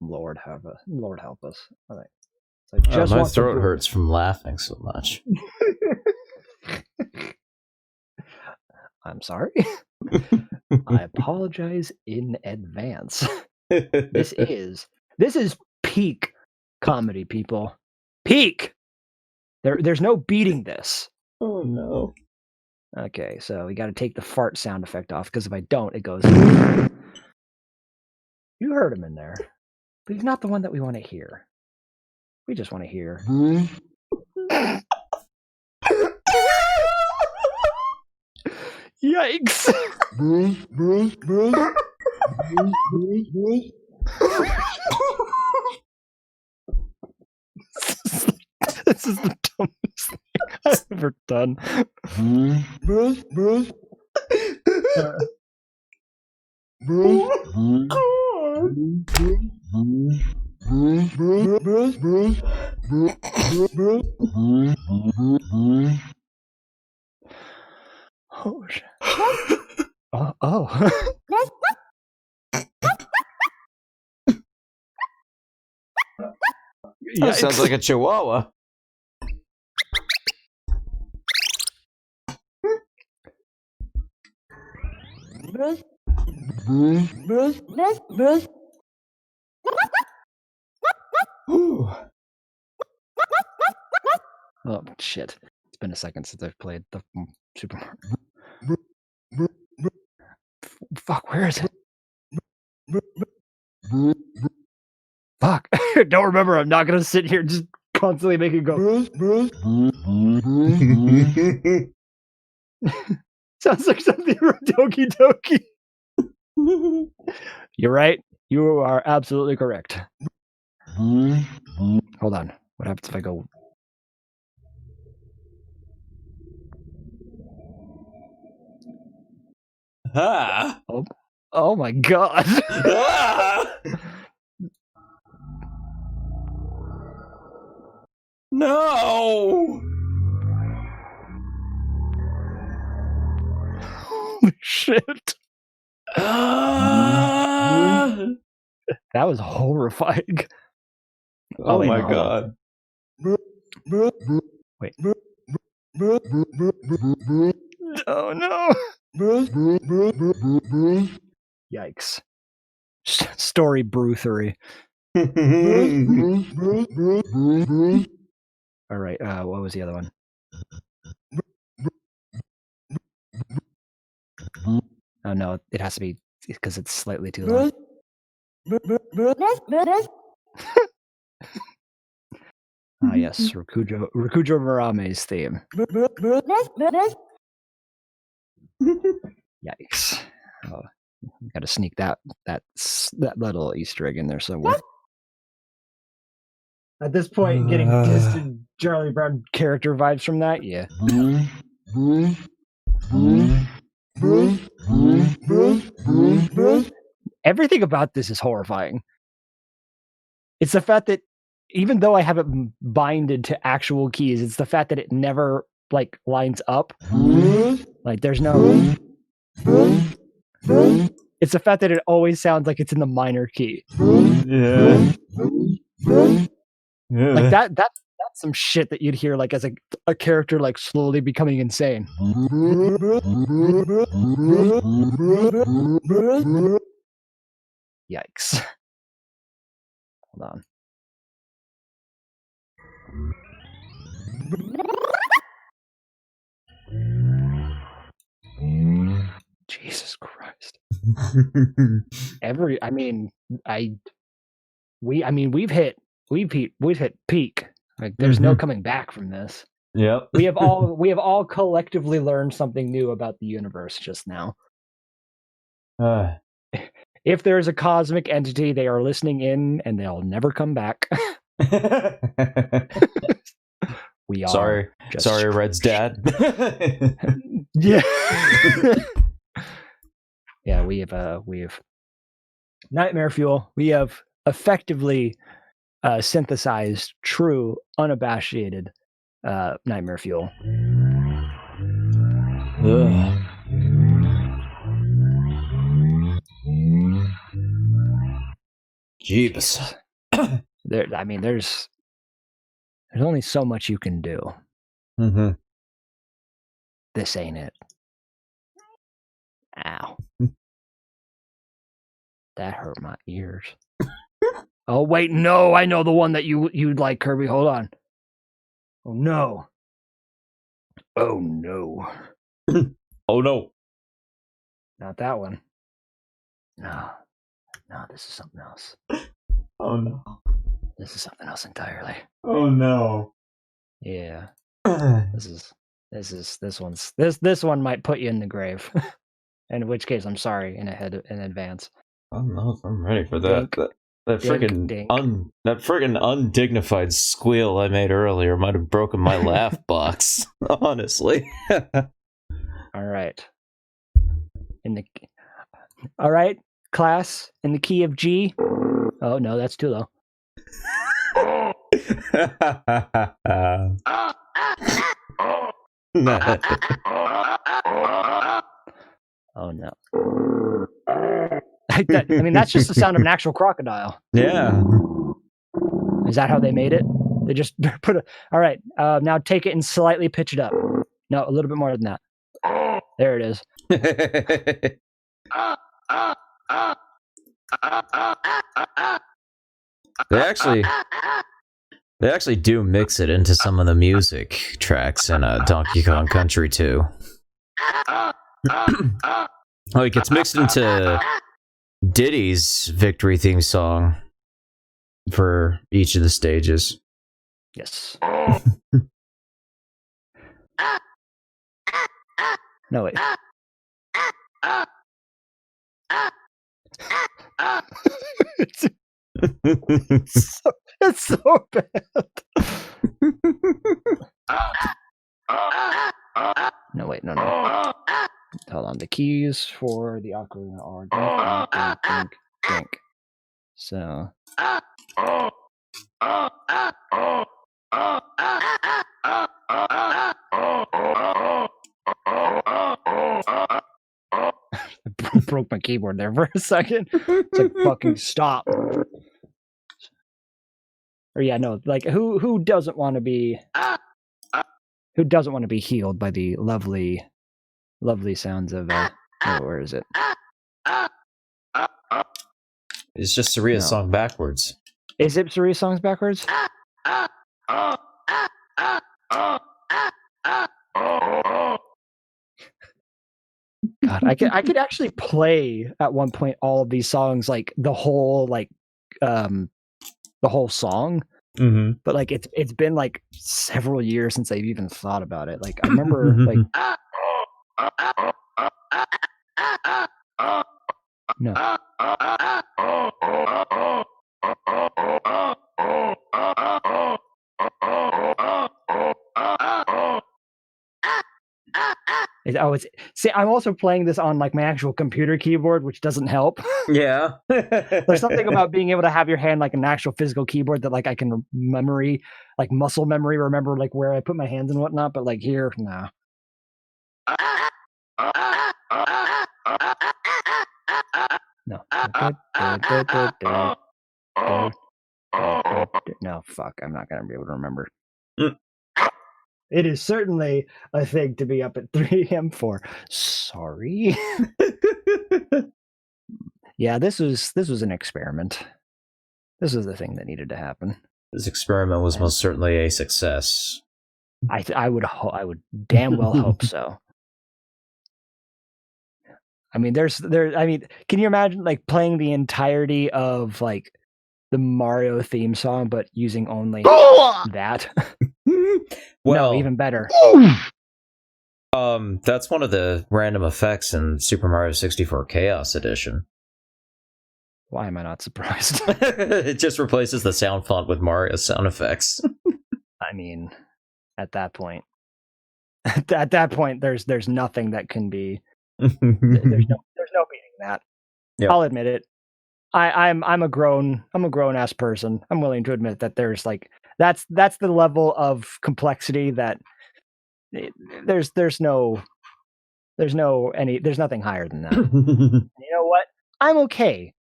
Lord help us. All right. So I just my throat hurts from laughing so much. I'm sorry. I apologize in advance. This is peak comedy, people. Peak. There's no beating this. Oh no. Okay, so we got to take the fart sound effect off because if I don't, it goes. You heard him in there, but he's not the one that we want to hear. We just want to hear. Yikes! This is the dumbest thing I've ever done. Oh shit. Oh. That sounds like a chihuahua. Oh shit. It's been a second since I've played the Super Mario. Fuck, where is it? Fuck. Don't remember. I'm not gonna sit here just constantly making go. Sounds like something from Doki Doki. You're right. You are absolutely correct. Hold on. What happens if I go? Ah. Oh my god. Ah. No. Holy shit. That was horrifying. Oh wait, my no, hold on. god. Wait. Oh no. Yikes. Story brewery. All right. What was the other one? Oh no, it has to be because it's slightly too long. Ah yes, Rikujo Murame's theme. Yikes! Oh, got to sneak that little Easter egg in there somewhere. At this point, getting distant Charlie Brown character vibes from that, yeah. Everything about this is horrifying. It's the fact that even though I have it binded to actual keys, it's the fact that it never like lines up. Like there's no. It's the fact that it always sounds like it's in the minor key. Yeah. Like that's some shit that you'd hear like as a character like slowly becoming insane. Yikes. Hold on. Jesus Christ. We've hit peak. Like there's no coming back from this. Yep. We have all collectively learned something new about the universe just now. If there's a cosmic entity, they are listening in and they'll never come back. We are sorry, Red's dad. Yeah. Yeah, we have Nightmare Fuel. We have effectively synthesized true, unabashed Nightmare Fuel. Jeebus. There's only so much you can do. Mm-hmm. This ain't it. Ow. That hurt my ears. Oh wait, no, I know the one that you'd like, Kirby. Hold on. Oh no. Oh no. Oh no. Not that one. No, this is something else. Oh no. This is something else entirely. Oh no. Yeah. This one might put you in the grave. In which case, I'm sorry in advance. I don't know if I'm ready for that. Dink. That freaking Dink. that freaking undignified squeal I made earlier might have broken my laugh box. Honestly. All right. All right, class, in the key of G. Oh no, that's too low. Oh no. I mean, that's just the sound of an actual crocodile. Yeah. Is that how they made it? They just put a. All right, now take it and slightly pitch it up. No, a little bit more than that. There it is. They actually do mix it into some of the music tracks in Donkey Kong Country 2. Like, it's mixed into Diddy's victory theme song for each of the stages. Yes. No, wait. It's so bad. No, wait, no. Hold on. The keys for the ocarina are dink. So. I broke my keyboard there for a second. It's like, fucking stop. Or yeah, no, like who doesn't want to be healed by the lovely sounds of where is it? It's just Saria's song backwards. Is it Saria's songs backwards? God, I could actually play at one point all of these songs, like the whole song. Mm-hmm. But like it's been like several years since I've even thought about it. Like I remember like no. I'm also playing this on like my actual computer keyboard, which doesn't help. Yeah. There's something about being able to have your hand like an actual physical keyboard that like I can muscle memory, remember like where I put my hands and whatnot, but like here, nah. No. No, fuck. I'm not gonna be able to remember. It is certainly a thing to be up at 3 a.m. for. Sorry. Yeah, this was an experiment. This was the thing that needed to happen. This experiment was most certainly a success. I would damn well hope so. I mean, can you imagine like playing the entirety of like the Mario theme song, but using only that? Well, no, even better. That's one of the random effects in Super Mario 64 Chaos Edition. Why am I not surprised? It just replaces the sound font with Mario sound effects. I mean, at that point, there's nothing that can be. There's no beating that. Yep. I'll admit it. I'm a grown ass person. I'm willing to admit that there's like that's the level of complexity that there's nothing higher than that. You know what? I'm okay.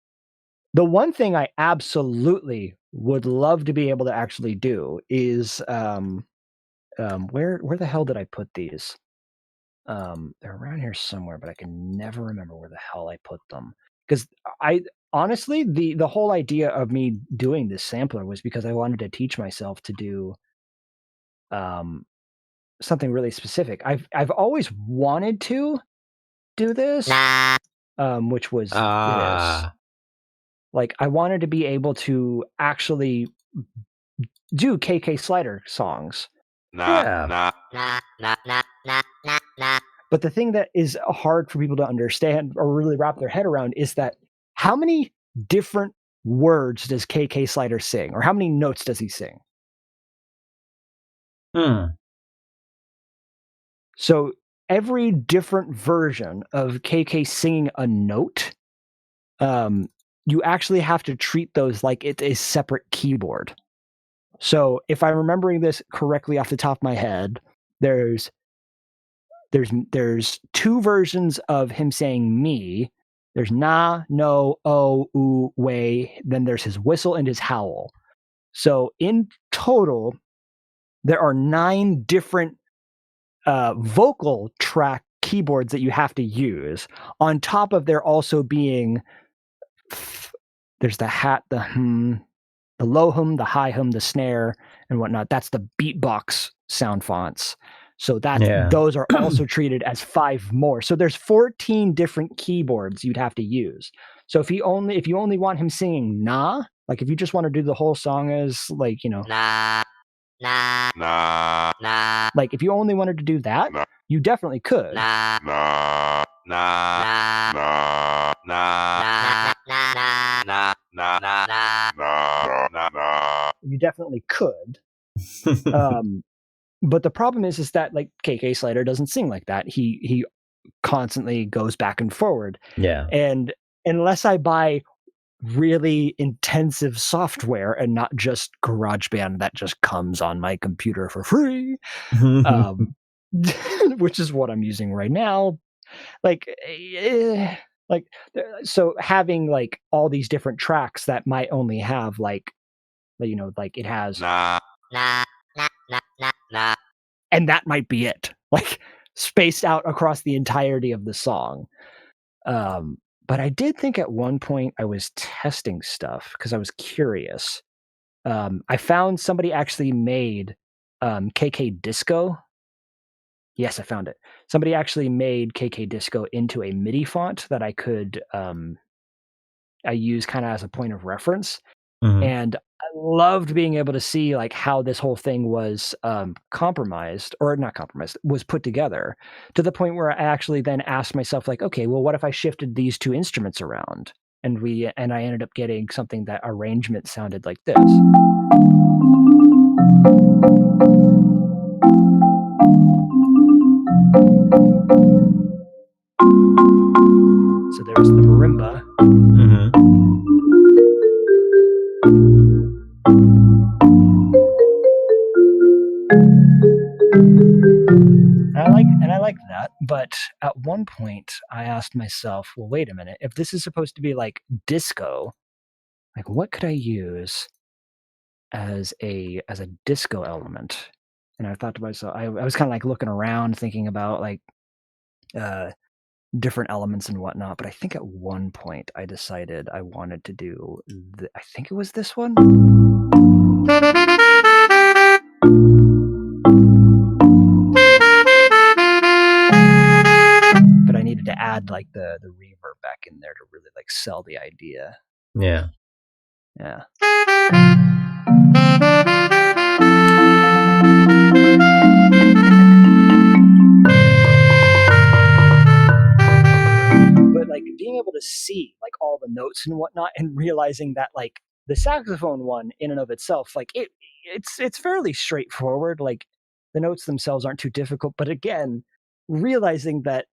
The one thing I absolutely would love to be able to actually do is where the hell did I put these? They're around here somewhere, but I can never remember where the hell I put them. Because I honestly, the whole idea of me doing this sampler was because I wanted to teach myself to do something really specific. I've always wanted to do this, which was this. Like, I wanted to be able to actually do KK Slider songs. Yeah. But the thing that is hard for people to understand or really wrap their head around is that how many different words does KK Slider sing, or how many notes does he sing? So every different version of KK singing a note, you actually have to treat those like it's a separate keyboard. So if I'm remembering this correctly off the top of my head, there's two versions of him saying me. There's na, no, oh, ooh, way. Then there's his whistle and his howl. So in total, there are 9 different vocal track keyboards that you have to use. On top of there also being, there's the hat, the hum, the low hum, the high hum, the snare, and whatnot. That's the beatbox sound fonts. So those are also treated as 5 more. So there's 14 different keyboards you'd have to use. So if you only want him singing nah, like if you just want to do the whole song as like, you know, like if you only wanted to do that, you definitely could. You definitely could. But the problem is that like KK Slider doesn't sing like that. He constantly goes back and forward. Yeah. And unless I buy really intensive software and not just GarageBand that just comes on my computer for free, which is what I'm using right now, so having like all these different tracks that might only have like, you know, like it has and that might be it, like spaced out across the entirety of the song. But I did think at one point I was testing stuff because I was curious. I found somebody actually made KK Disco. Yes, I found it. Somebody actually made KK Disco into a MIDI font that I could I use kind of as a point of reference. And I loved being able to see like how this whole thing was was put together, to the point where I actually then asked myself like, okay, well, what if I shifted these 2 instruments around? And I ended up getting something that arrangement sounded like this. So there's the marimba. I like that, but at one point I asked myself, well, wait a minute, if this is supposed to be like disco, like what could I use as a disco element? And I thought to myself, I was kind of like looking around thinking about like different elements and whatnot, but I think at one point I decided I wanted to do I think it was this one. But I needed to add like the reverb back in there to really like sell the idea. Yeah. Yeah. But like being able to see like all the notes and whatnot, and realizing that like the saxophone one in and of itself, like it's fairly straightforward. Like the notes themselves aren't too difficult, but again, realizing that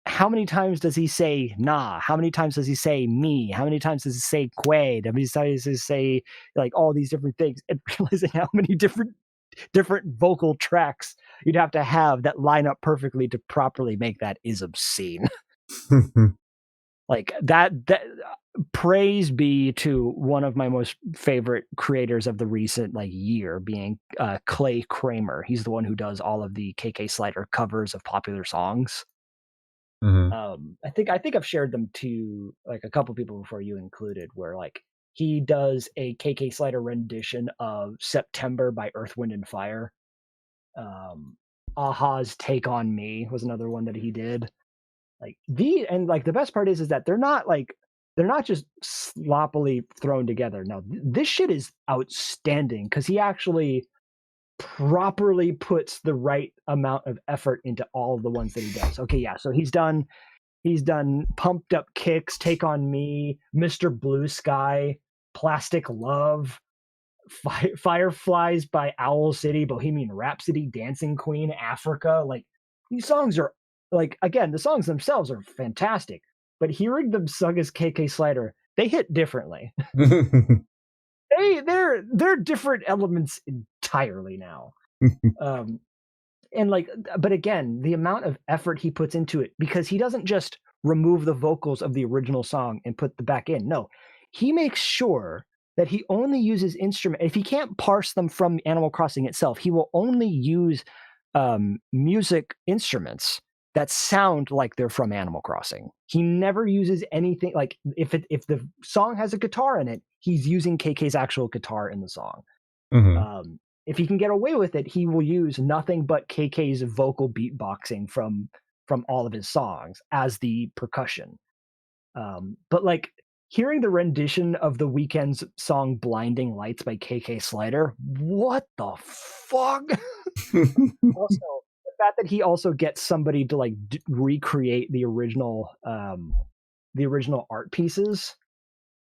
how many times does he say nah? How many times does he say me? How many times does he say quaid? How many times does he say like all these different things? And realizing how many different vocal tracks you'd have to have that line up perfectly to properly make that is obscene. Like that praise be to one of my most favorite creators of the recent like year, being Clay Kramer. He's the one who does all of the KK Slider covers of popular songs. I think I've shared them to like a couple people before you included, where like he does a KK Slider rendition of September by Earth, Wind and Fire. Aha's Take on Me was another one that he did. Like the best part is that they're not just sloppily thrown together. No, this shit is outstanding because he actually properly puts the right amount of effort into all of the ones that he does. Okay, yeah, so he's done Pumped Up Kicks, Take on Me, Mr. Blue Sky, Plastic Love, Fireflies by Owl City, Bohemian Rhapsody, Dancing Queen, Africa. Like, these songs are, like, again, the songs themselves are fantastic, but hearing them sung as KK Slider, they hit differently. They're different elements entirely now. And like, but again, the amount of effort he puts into it, because he doesn't just remove the vocals of the original song and put the back in. No, he makes sure that he only uses instrument. If he can't parse them from Animal Crossing itself, he will only use music instruments that sound like they're from Animal Crossing. He never uses anything like if the song has a guitar in it, he's using KK's actual guitar in the song. Mm-hmm. If he can get away with it, he will use nothing but KK's vocal beatboxing from all of his songs as the percussion. But like hearing the rendition of The Weeknd's song "Blinding Lights" by KK Slider, what the fuck? Also, the fact that he also gets somebody to like recreate the original art pieces.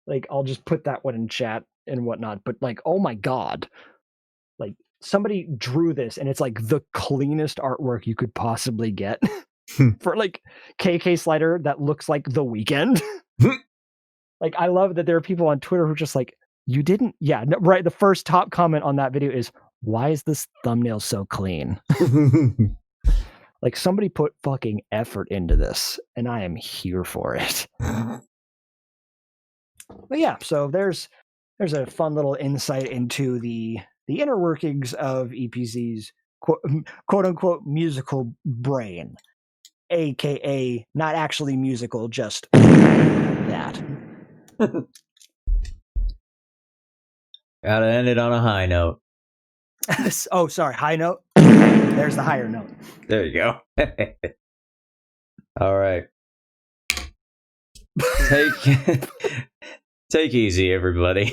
Like, I'll just put that one in chat and whatnot. But like, oh my god. Like, somebody drew this and it's like the cleanest artwork you could possibly get for like KK Slider that looks like The Weeknd. Like, I love that there are people on Twitter who are just like, you didn't, yeah, no, right. The first top comment on that video is, why is this thumbnail so clean? Like, somebody put fucking effort into this and I am here for it. But yeah, so there's a fun little insight into the inner workings of EPZ's quote unquote musical brain, aka not actually musical, just that. Gotta end it on a high note. Oh, sorry, high note. There's the higher note. There you go. All right. Take easy, everybody.